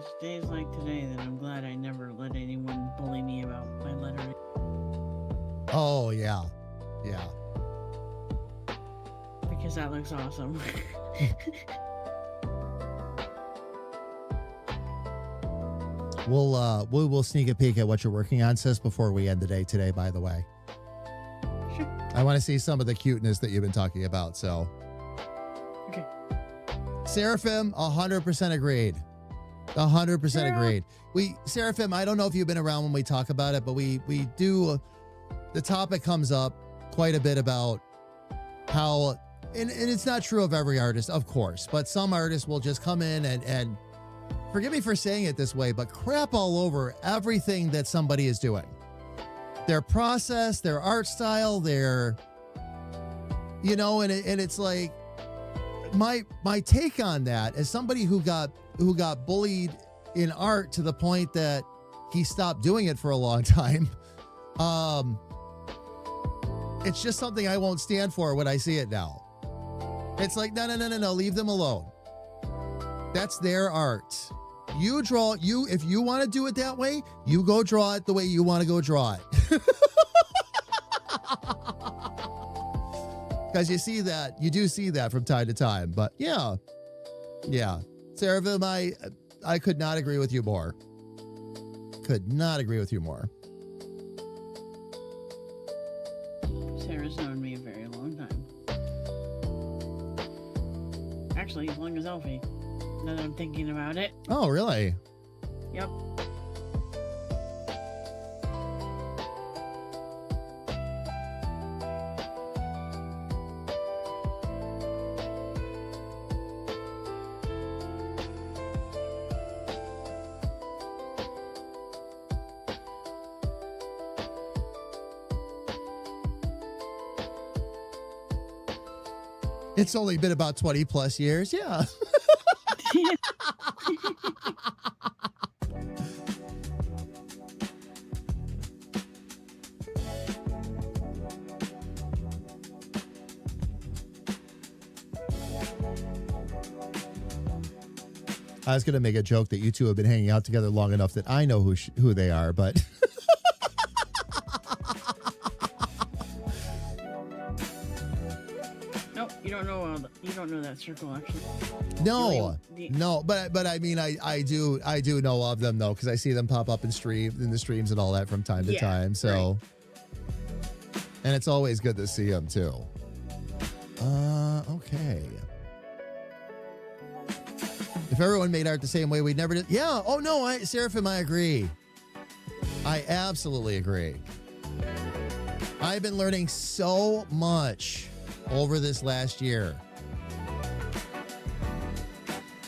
It's days like today that I'm glad I never let anyone bully me about my lettering. Oh, yeah. Yeah. Because that looks awesome. We will sneak a peek at what you're working on, sis, before we end the day today, by the way. Sure. I want to see some of the cuteness that you've been talking about, so. Okay. Seraphim, 100% agreed. 100% Yeah. agreed. Seraphim, I don't know if you've been around when we talk about it, but we do, the topic comes up quite a bit about how, and it's not true of every artist, of course, but some artists will just come in and forgive me for saying it this way, but crap all over everything that somebody is doing. Their process, their art style, their, you know, and it's like, my take on that as somebody who got bullied in art to the point that he stopped doing it for a long time. It's just something I won't stand for when I see it now. It's like, no, leave them alone. That's their art. You draw, if you want to do it that way, you go draw it the way you want to go draw it. Because you do see that from time to time. But yeah. Seraphim, I could not agree with you more. Could not agree with you more. Sarah's known me a very long time. Actually, as long as Elfie. Now that I'm thinking about it. Oh, really? Yep. It's only been about 20 plus years. Yeah. I was going to make a joke that you two have been hanging out together long enough that I know who they are, but Nope, you don't know that circle actually. no, but I mean, I do know of them though, because I see them pop up in the streams and all that from time to time. So, and it's always good to see them too. Okay. If everyone made art the same way, we'd never do. Yeah. Oh no, Seraphim, I agree. I absolutely agree. I've been learning so much over this last year.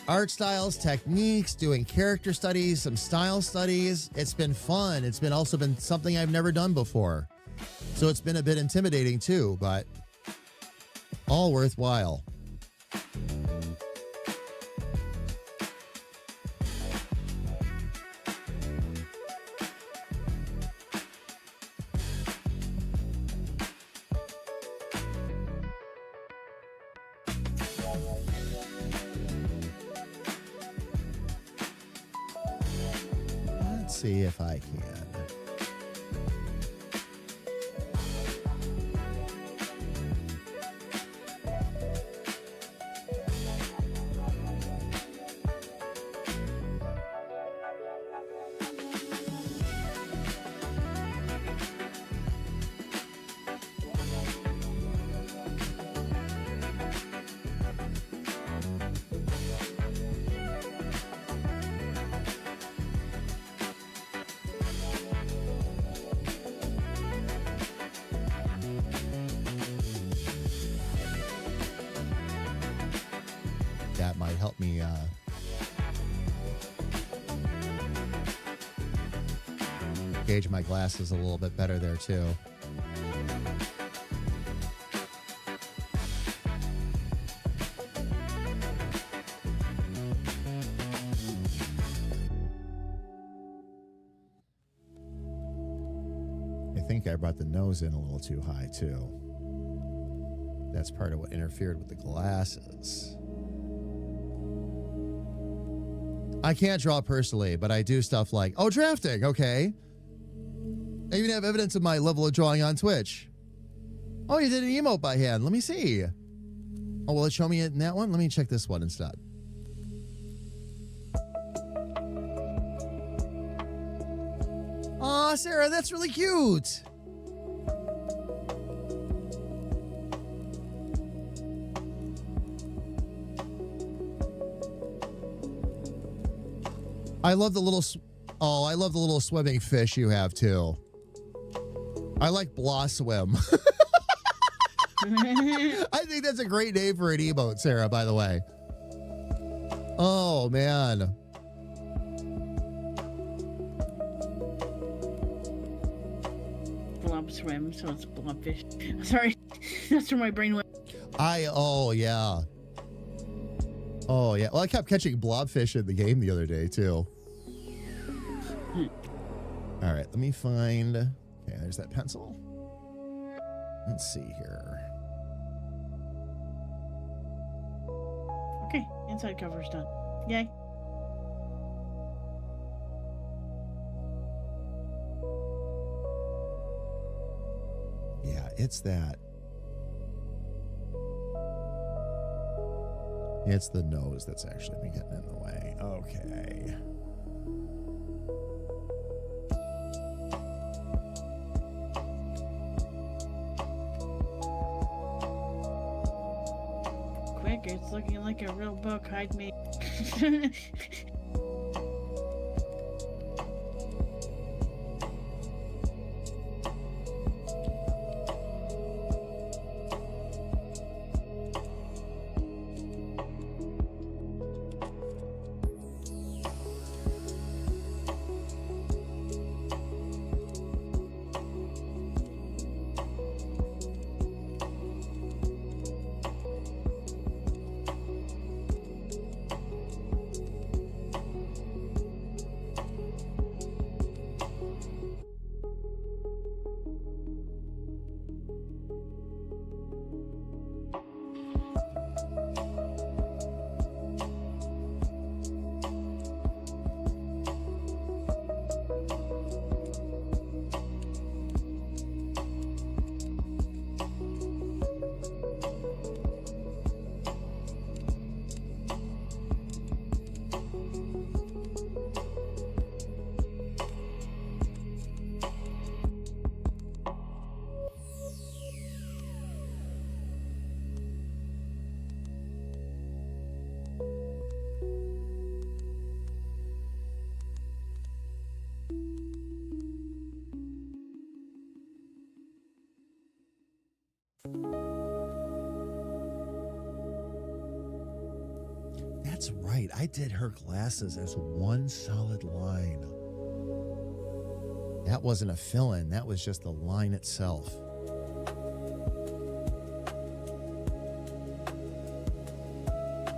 Art styles, techniques, doing character studies, some style studies. It's been fun. It's also been something I've never done before. So it's been a bit intimidating too, but all worthwhile. See if I can. That might help me gauge my glasses a little bit better there too. I think I brought the nose in a little too high too. That's part of what interfered with the glasses. I can't draw personally, but I do stuff like, oh, drafting. Okay. I even have evidence of my level of drawing on Twitch. Oh, you did an emote by hand. Let me see. Oh, will it show me it in that one? Let me check this one instead. Aw, Sarah, that's really cute. I love the little, I love the little swimming fish you have too. I like Bloswim. I think that's a great name for an emote, Sarah, by the way. Oh, man. Blob swim, so it's blobfish. Sorry, that's where my brain went. Oh, yeah. Oh, yeah. Well, I kept catching blobfish in the game the other day, too. All right, let me find... Okay, there's that pencil. Let's see here. Okay, inside cover's done. Yay. Yeah, it's that. It's the nose that's actually been getting in the way. Okay. Quick, it's looking like a real book. Hide me. That's right. I did her glasses as one solid line. That wasn't a fill-in. That was just the line itself.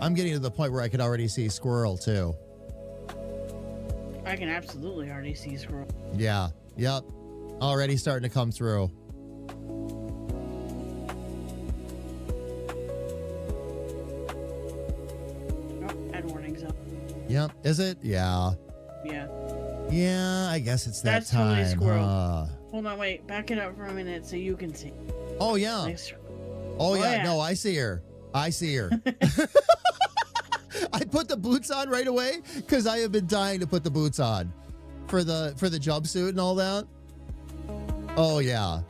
I'm getting to the point where I could already see Squirrel, too. I can absolutely already see Squirrel. Yeah. Yep. Already starting to come through. Oh, add warnings up. Yep. Is it? Yeah. Yeah. Yeah, I guess it's that That's time. totally Squirrel. Huh? Hold on, wait. Back it up for a minute so you can see. Oh, yeah. Nice. Oh, yeah. yeah. No, I see her. I see her. I put the boots on right away because I have been dying to put the boots on for the jumpsuit and all that. Oh, yeah.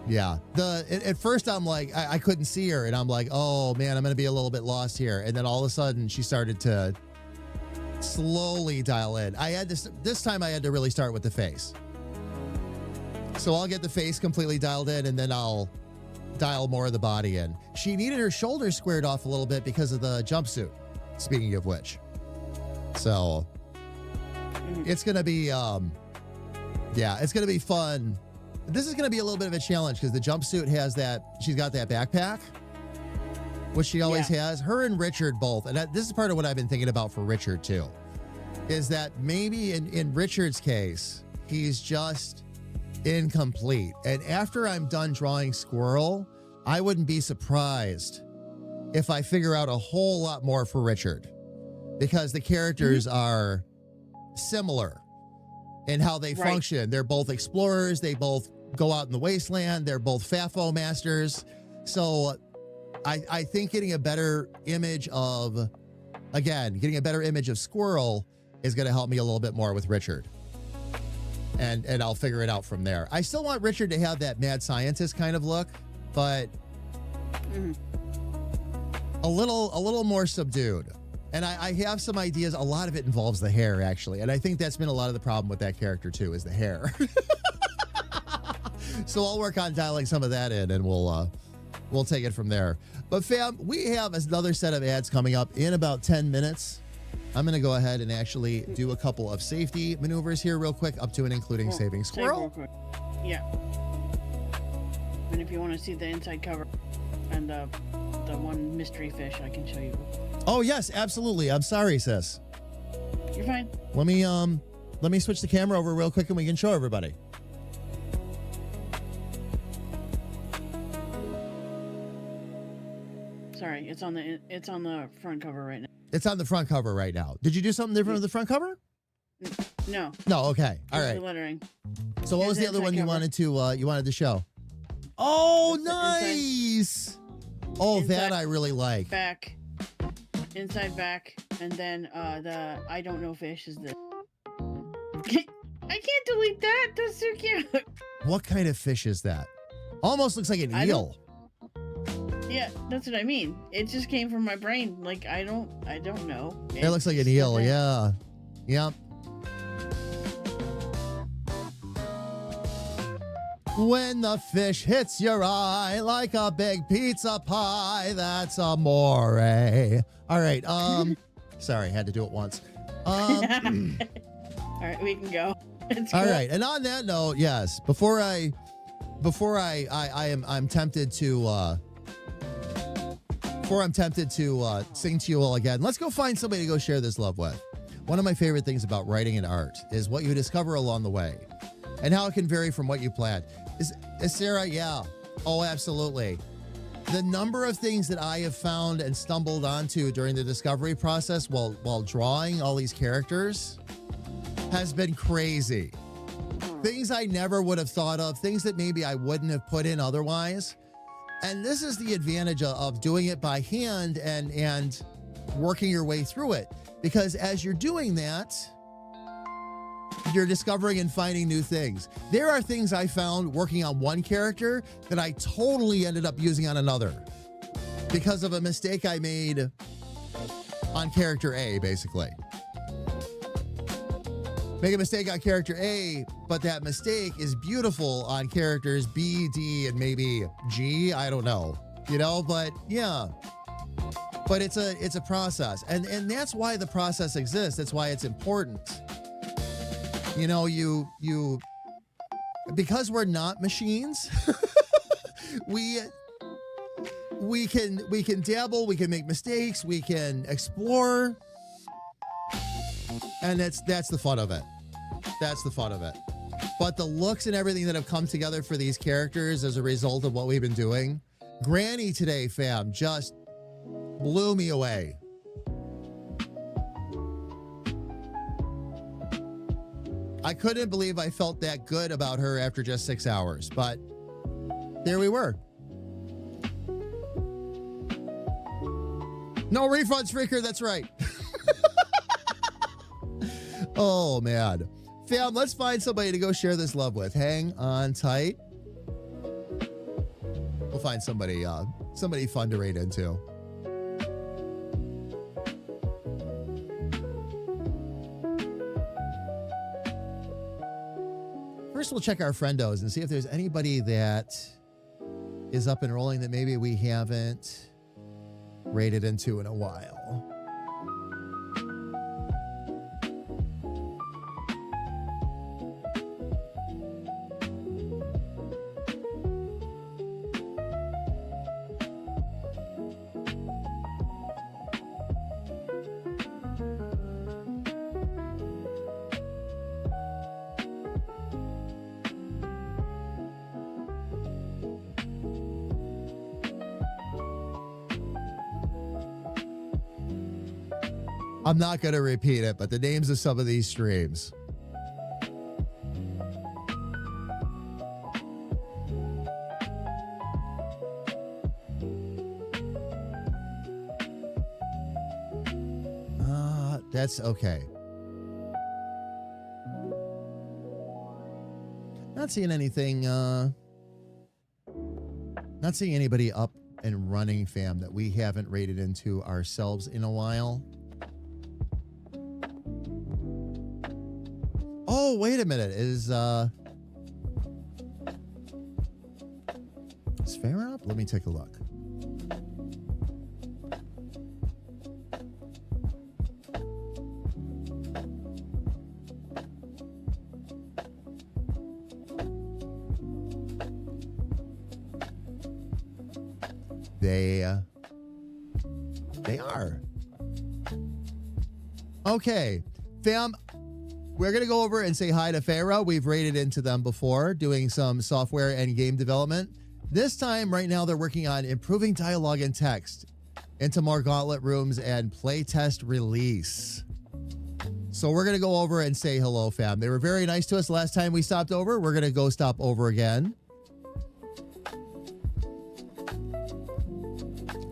Yeah. At first I'm like, I couldn't see her and I'm like, oh, man, I'm going to be a little bit lost here. And then all of a sudden she started to slowly dial in. This time I had to really start with the face. So I'll get the face completely dialed in and then I'll dial more of the body in. She needed her shoulders squared off a little bit because of the jumpsuit, speaking of which. So it's going to be, yeah, it's going to be fun. This is going to be a little bit of a challenge because the jumpsuit has she's got that backpack, which she always has. Her and Richard both, and this is part of what I've been thinking about for Richard too, is that maybe in Richard's case, he's just incomplete. And after I'm done drawing Squirrel, I wouldn't be surprised if I figure out a whole lot more for Richard. because the characters are similar in how they Right. function. They're both explorers. They both go out in the wasteland. They're both FAFO masters. So I think getting a better image of Squirrel is going to help me a little bit more with Richard. And I'll figure it out from there. I still want Richard to have that mad scientist kind of look, but a little more subdued. And I have some ideas. A lot of it involves the hair, actually. And I think that's been a lot of the problem with that character, too, is the hair. So I'll work on dialing some of that in, and we'll take it from there. But fam, we have another set of ads coming up in about 10 minutes. I'm going to go ahead and actually do a couple of safety maneuvers here real quick, up to and including saving Save real Squirrel. quick. Yeah. And if you want to see the inside cover and the one mystery fish, I can show you. Oh, yes, absolutely. I'm sorry, sis. You're fine. Let me switch the camera over real quick and we can show everybody. Sorry, it's on the front cover right now. It's on the front cover right now. Did you do something different with the front cover? No. No, okay. All Just right. The lettering. So what was the Here's the other one inside you wanted to show? Oh, That's the nice. Oh, that inside I really like. Back. Inside back. And then the I don't know fish is the I can't delete that. That's so cute. What kind of fish is that? Almost looks like an I eel. Yeah, that's what I mean. It just came from my brain. Like I don't know. It looks like an eel, yeah. Yep. When the fish hits your eye like a big pizza pie, that's amore. All right. Sorry, had to do it once. All right, we can go. It's All cool. right. And on that note, yes, before I'm tempted to sing to you all again. Let's go find somebody to go share this love with. One of my favorite things about writing and art is what you discover along the way and how it can vary from what you planned. Is Sarah? Yeah. Oh, absolutely. The number of things that I have found and stumbled onto during the discovery process while drawing all these characters has been crazy. Things I never would have thought of, things that maybe I wouldn't have put in otherwise. And this is the advantage of doing it by hand and working your way through it. Because as you're doing that, you're discovering and finding new things. There are things I found working on one character that I totally ended up using on another because of a mistake I made on character A, basically. Make a mistake on character A, but that mistake is beautiful on characters B, D, and maybe G. I don't know, but yeah. But it's a process, and that's why the process exists. That's why it's important. Because we're not machines, we can dabble, we can make mistakes, we can explore, and that's the fun of it. That's the fun of it. But the looks and everything that have come together for these characters as a result of what we've been doing, Granny today, fam, just blew me away. I couldn't believe I felt that good about her after just 6 hours, but there we were. No refunds, Freaker, that's right. Oh, man. Fam, let's find somebody to go share this love with. Hang on tight. We'll find somebody fun to raid into. First, we'll check our friendos and see if there's anybody that is up and rolling that maybe we haven't raided into in a while. I'm not going to repeat it, but the names of some of these streams. That's okay. Not seeing anything, not seeing anybody up and running, fam, that we haven't rated into ourselves in a while. Oh, wait a minute. Is Farrah up? Let me take a look. They are. Okay, fam, we're going to go over and say hi to Farrah. We've rated into them before, doing some software and game development. This time, right now, they're working on improving dialogue and text into more gauntlet rooms and playtest release. So we're going to go over and say hello, fam. They were very nice to us last time we stopped over. We're going to go stop over again.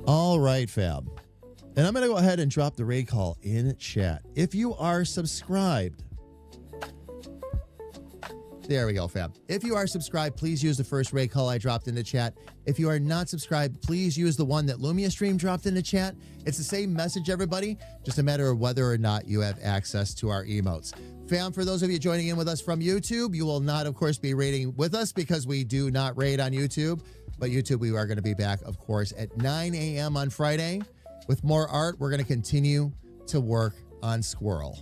All right, fam. And I'm going to go ahead and drop the raid call in chat. If you are subscribed, there we go, fam. If you are subscribed, please use the first raid call I dropped in the chat. If you are not subscribed, please use the one that Lumia Stream dropped in the chat. It's the same message, everybody, just a matter of whether or not you have access to our emotes. Fam, for those of you joining in with us from YouTube, you will not, of course, be raiding with us because we do not raid on YouTube. But YouTube, we are going to be back, of course, at 9 a.m. on Friday. With more art, we're going to continue to work on Squirrel.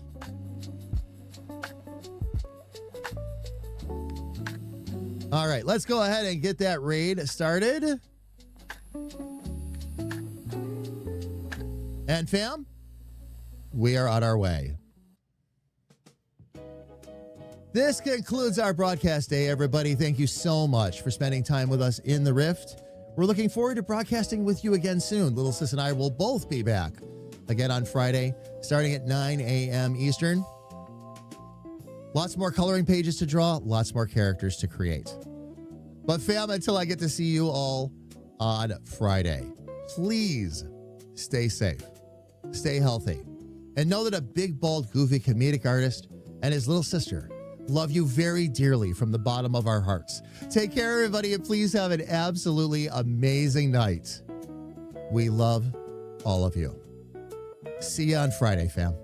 All right, let's go ahead and get that raid started. And fam, we are on our way. This concludes our broadcast day, everybody. Thank you so much for spending time with us in the Rift. We're looking forward to broadcasting with you again soon. Little Sis and I will both be back again on Friday, starting at 9 a.m. Eastern. Lots more coloring pages to draw, lots more characters to create. But fam, until I get to see you all on Friday, please stay safe, stay healthy, and know that a big, bald, goofy comedic artist and his little sister love you very dearly from the bottom of our hearts. Take care, everybody, and please have an absolutely amazing night. We love all of you. See you on Friday, fam.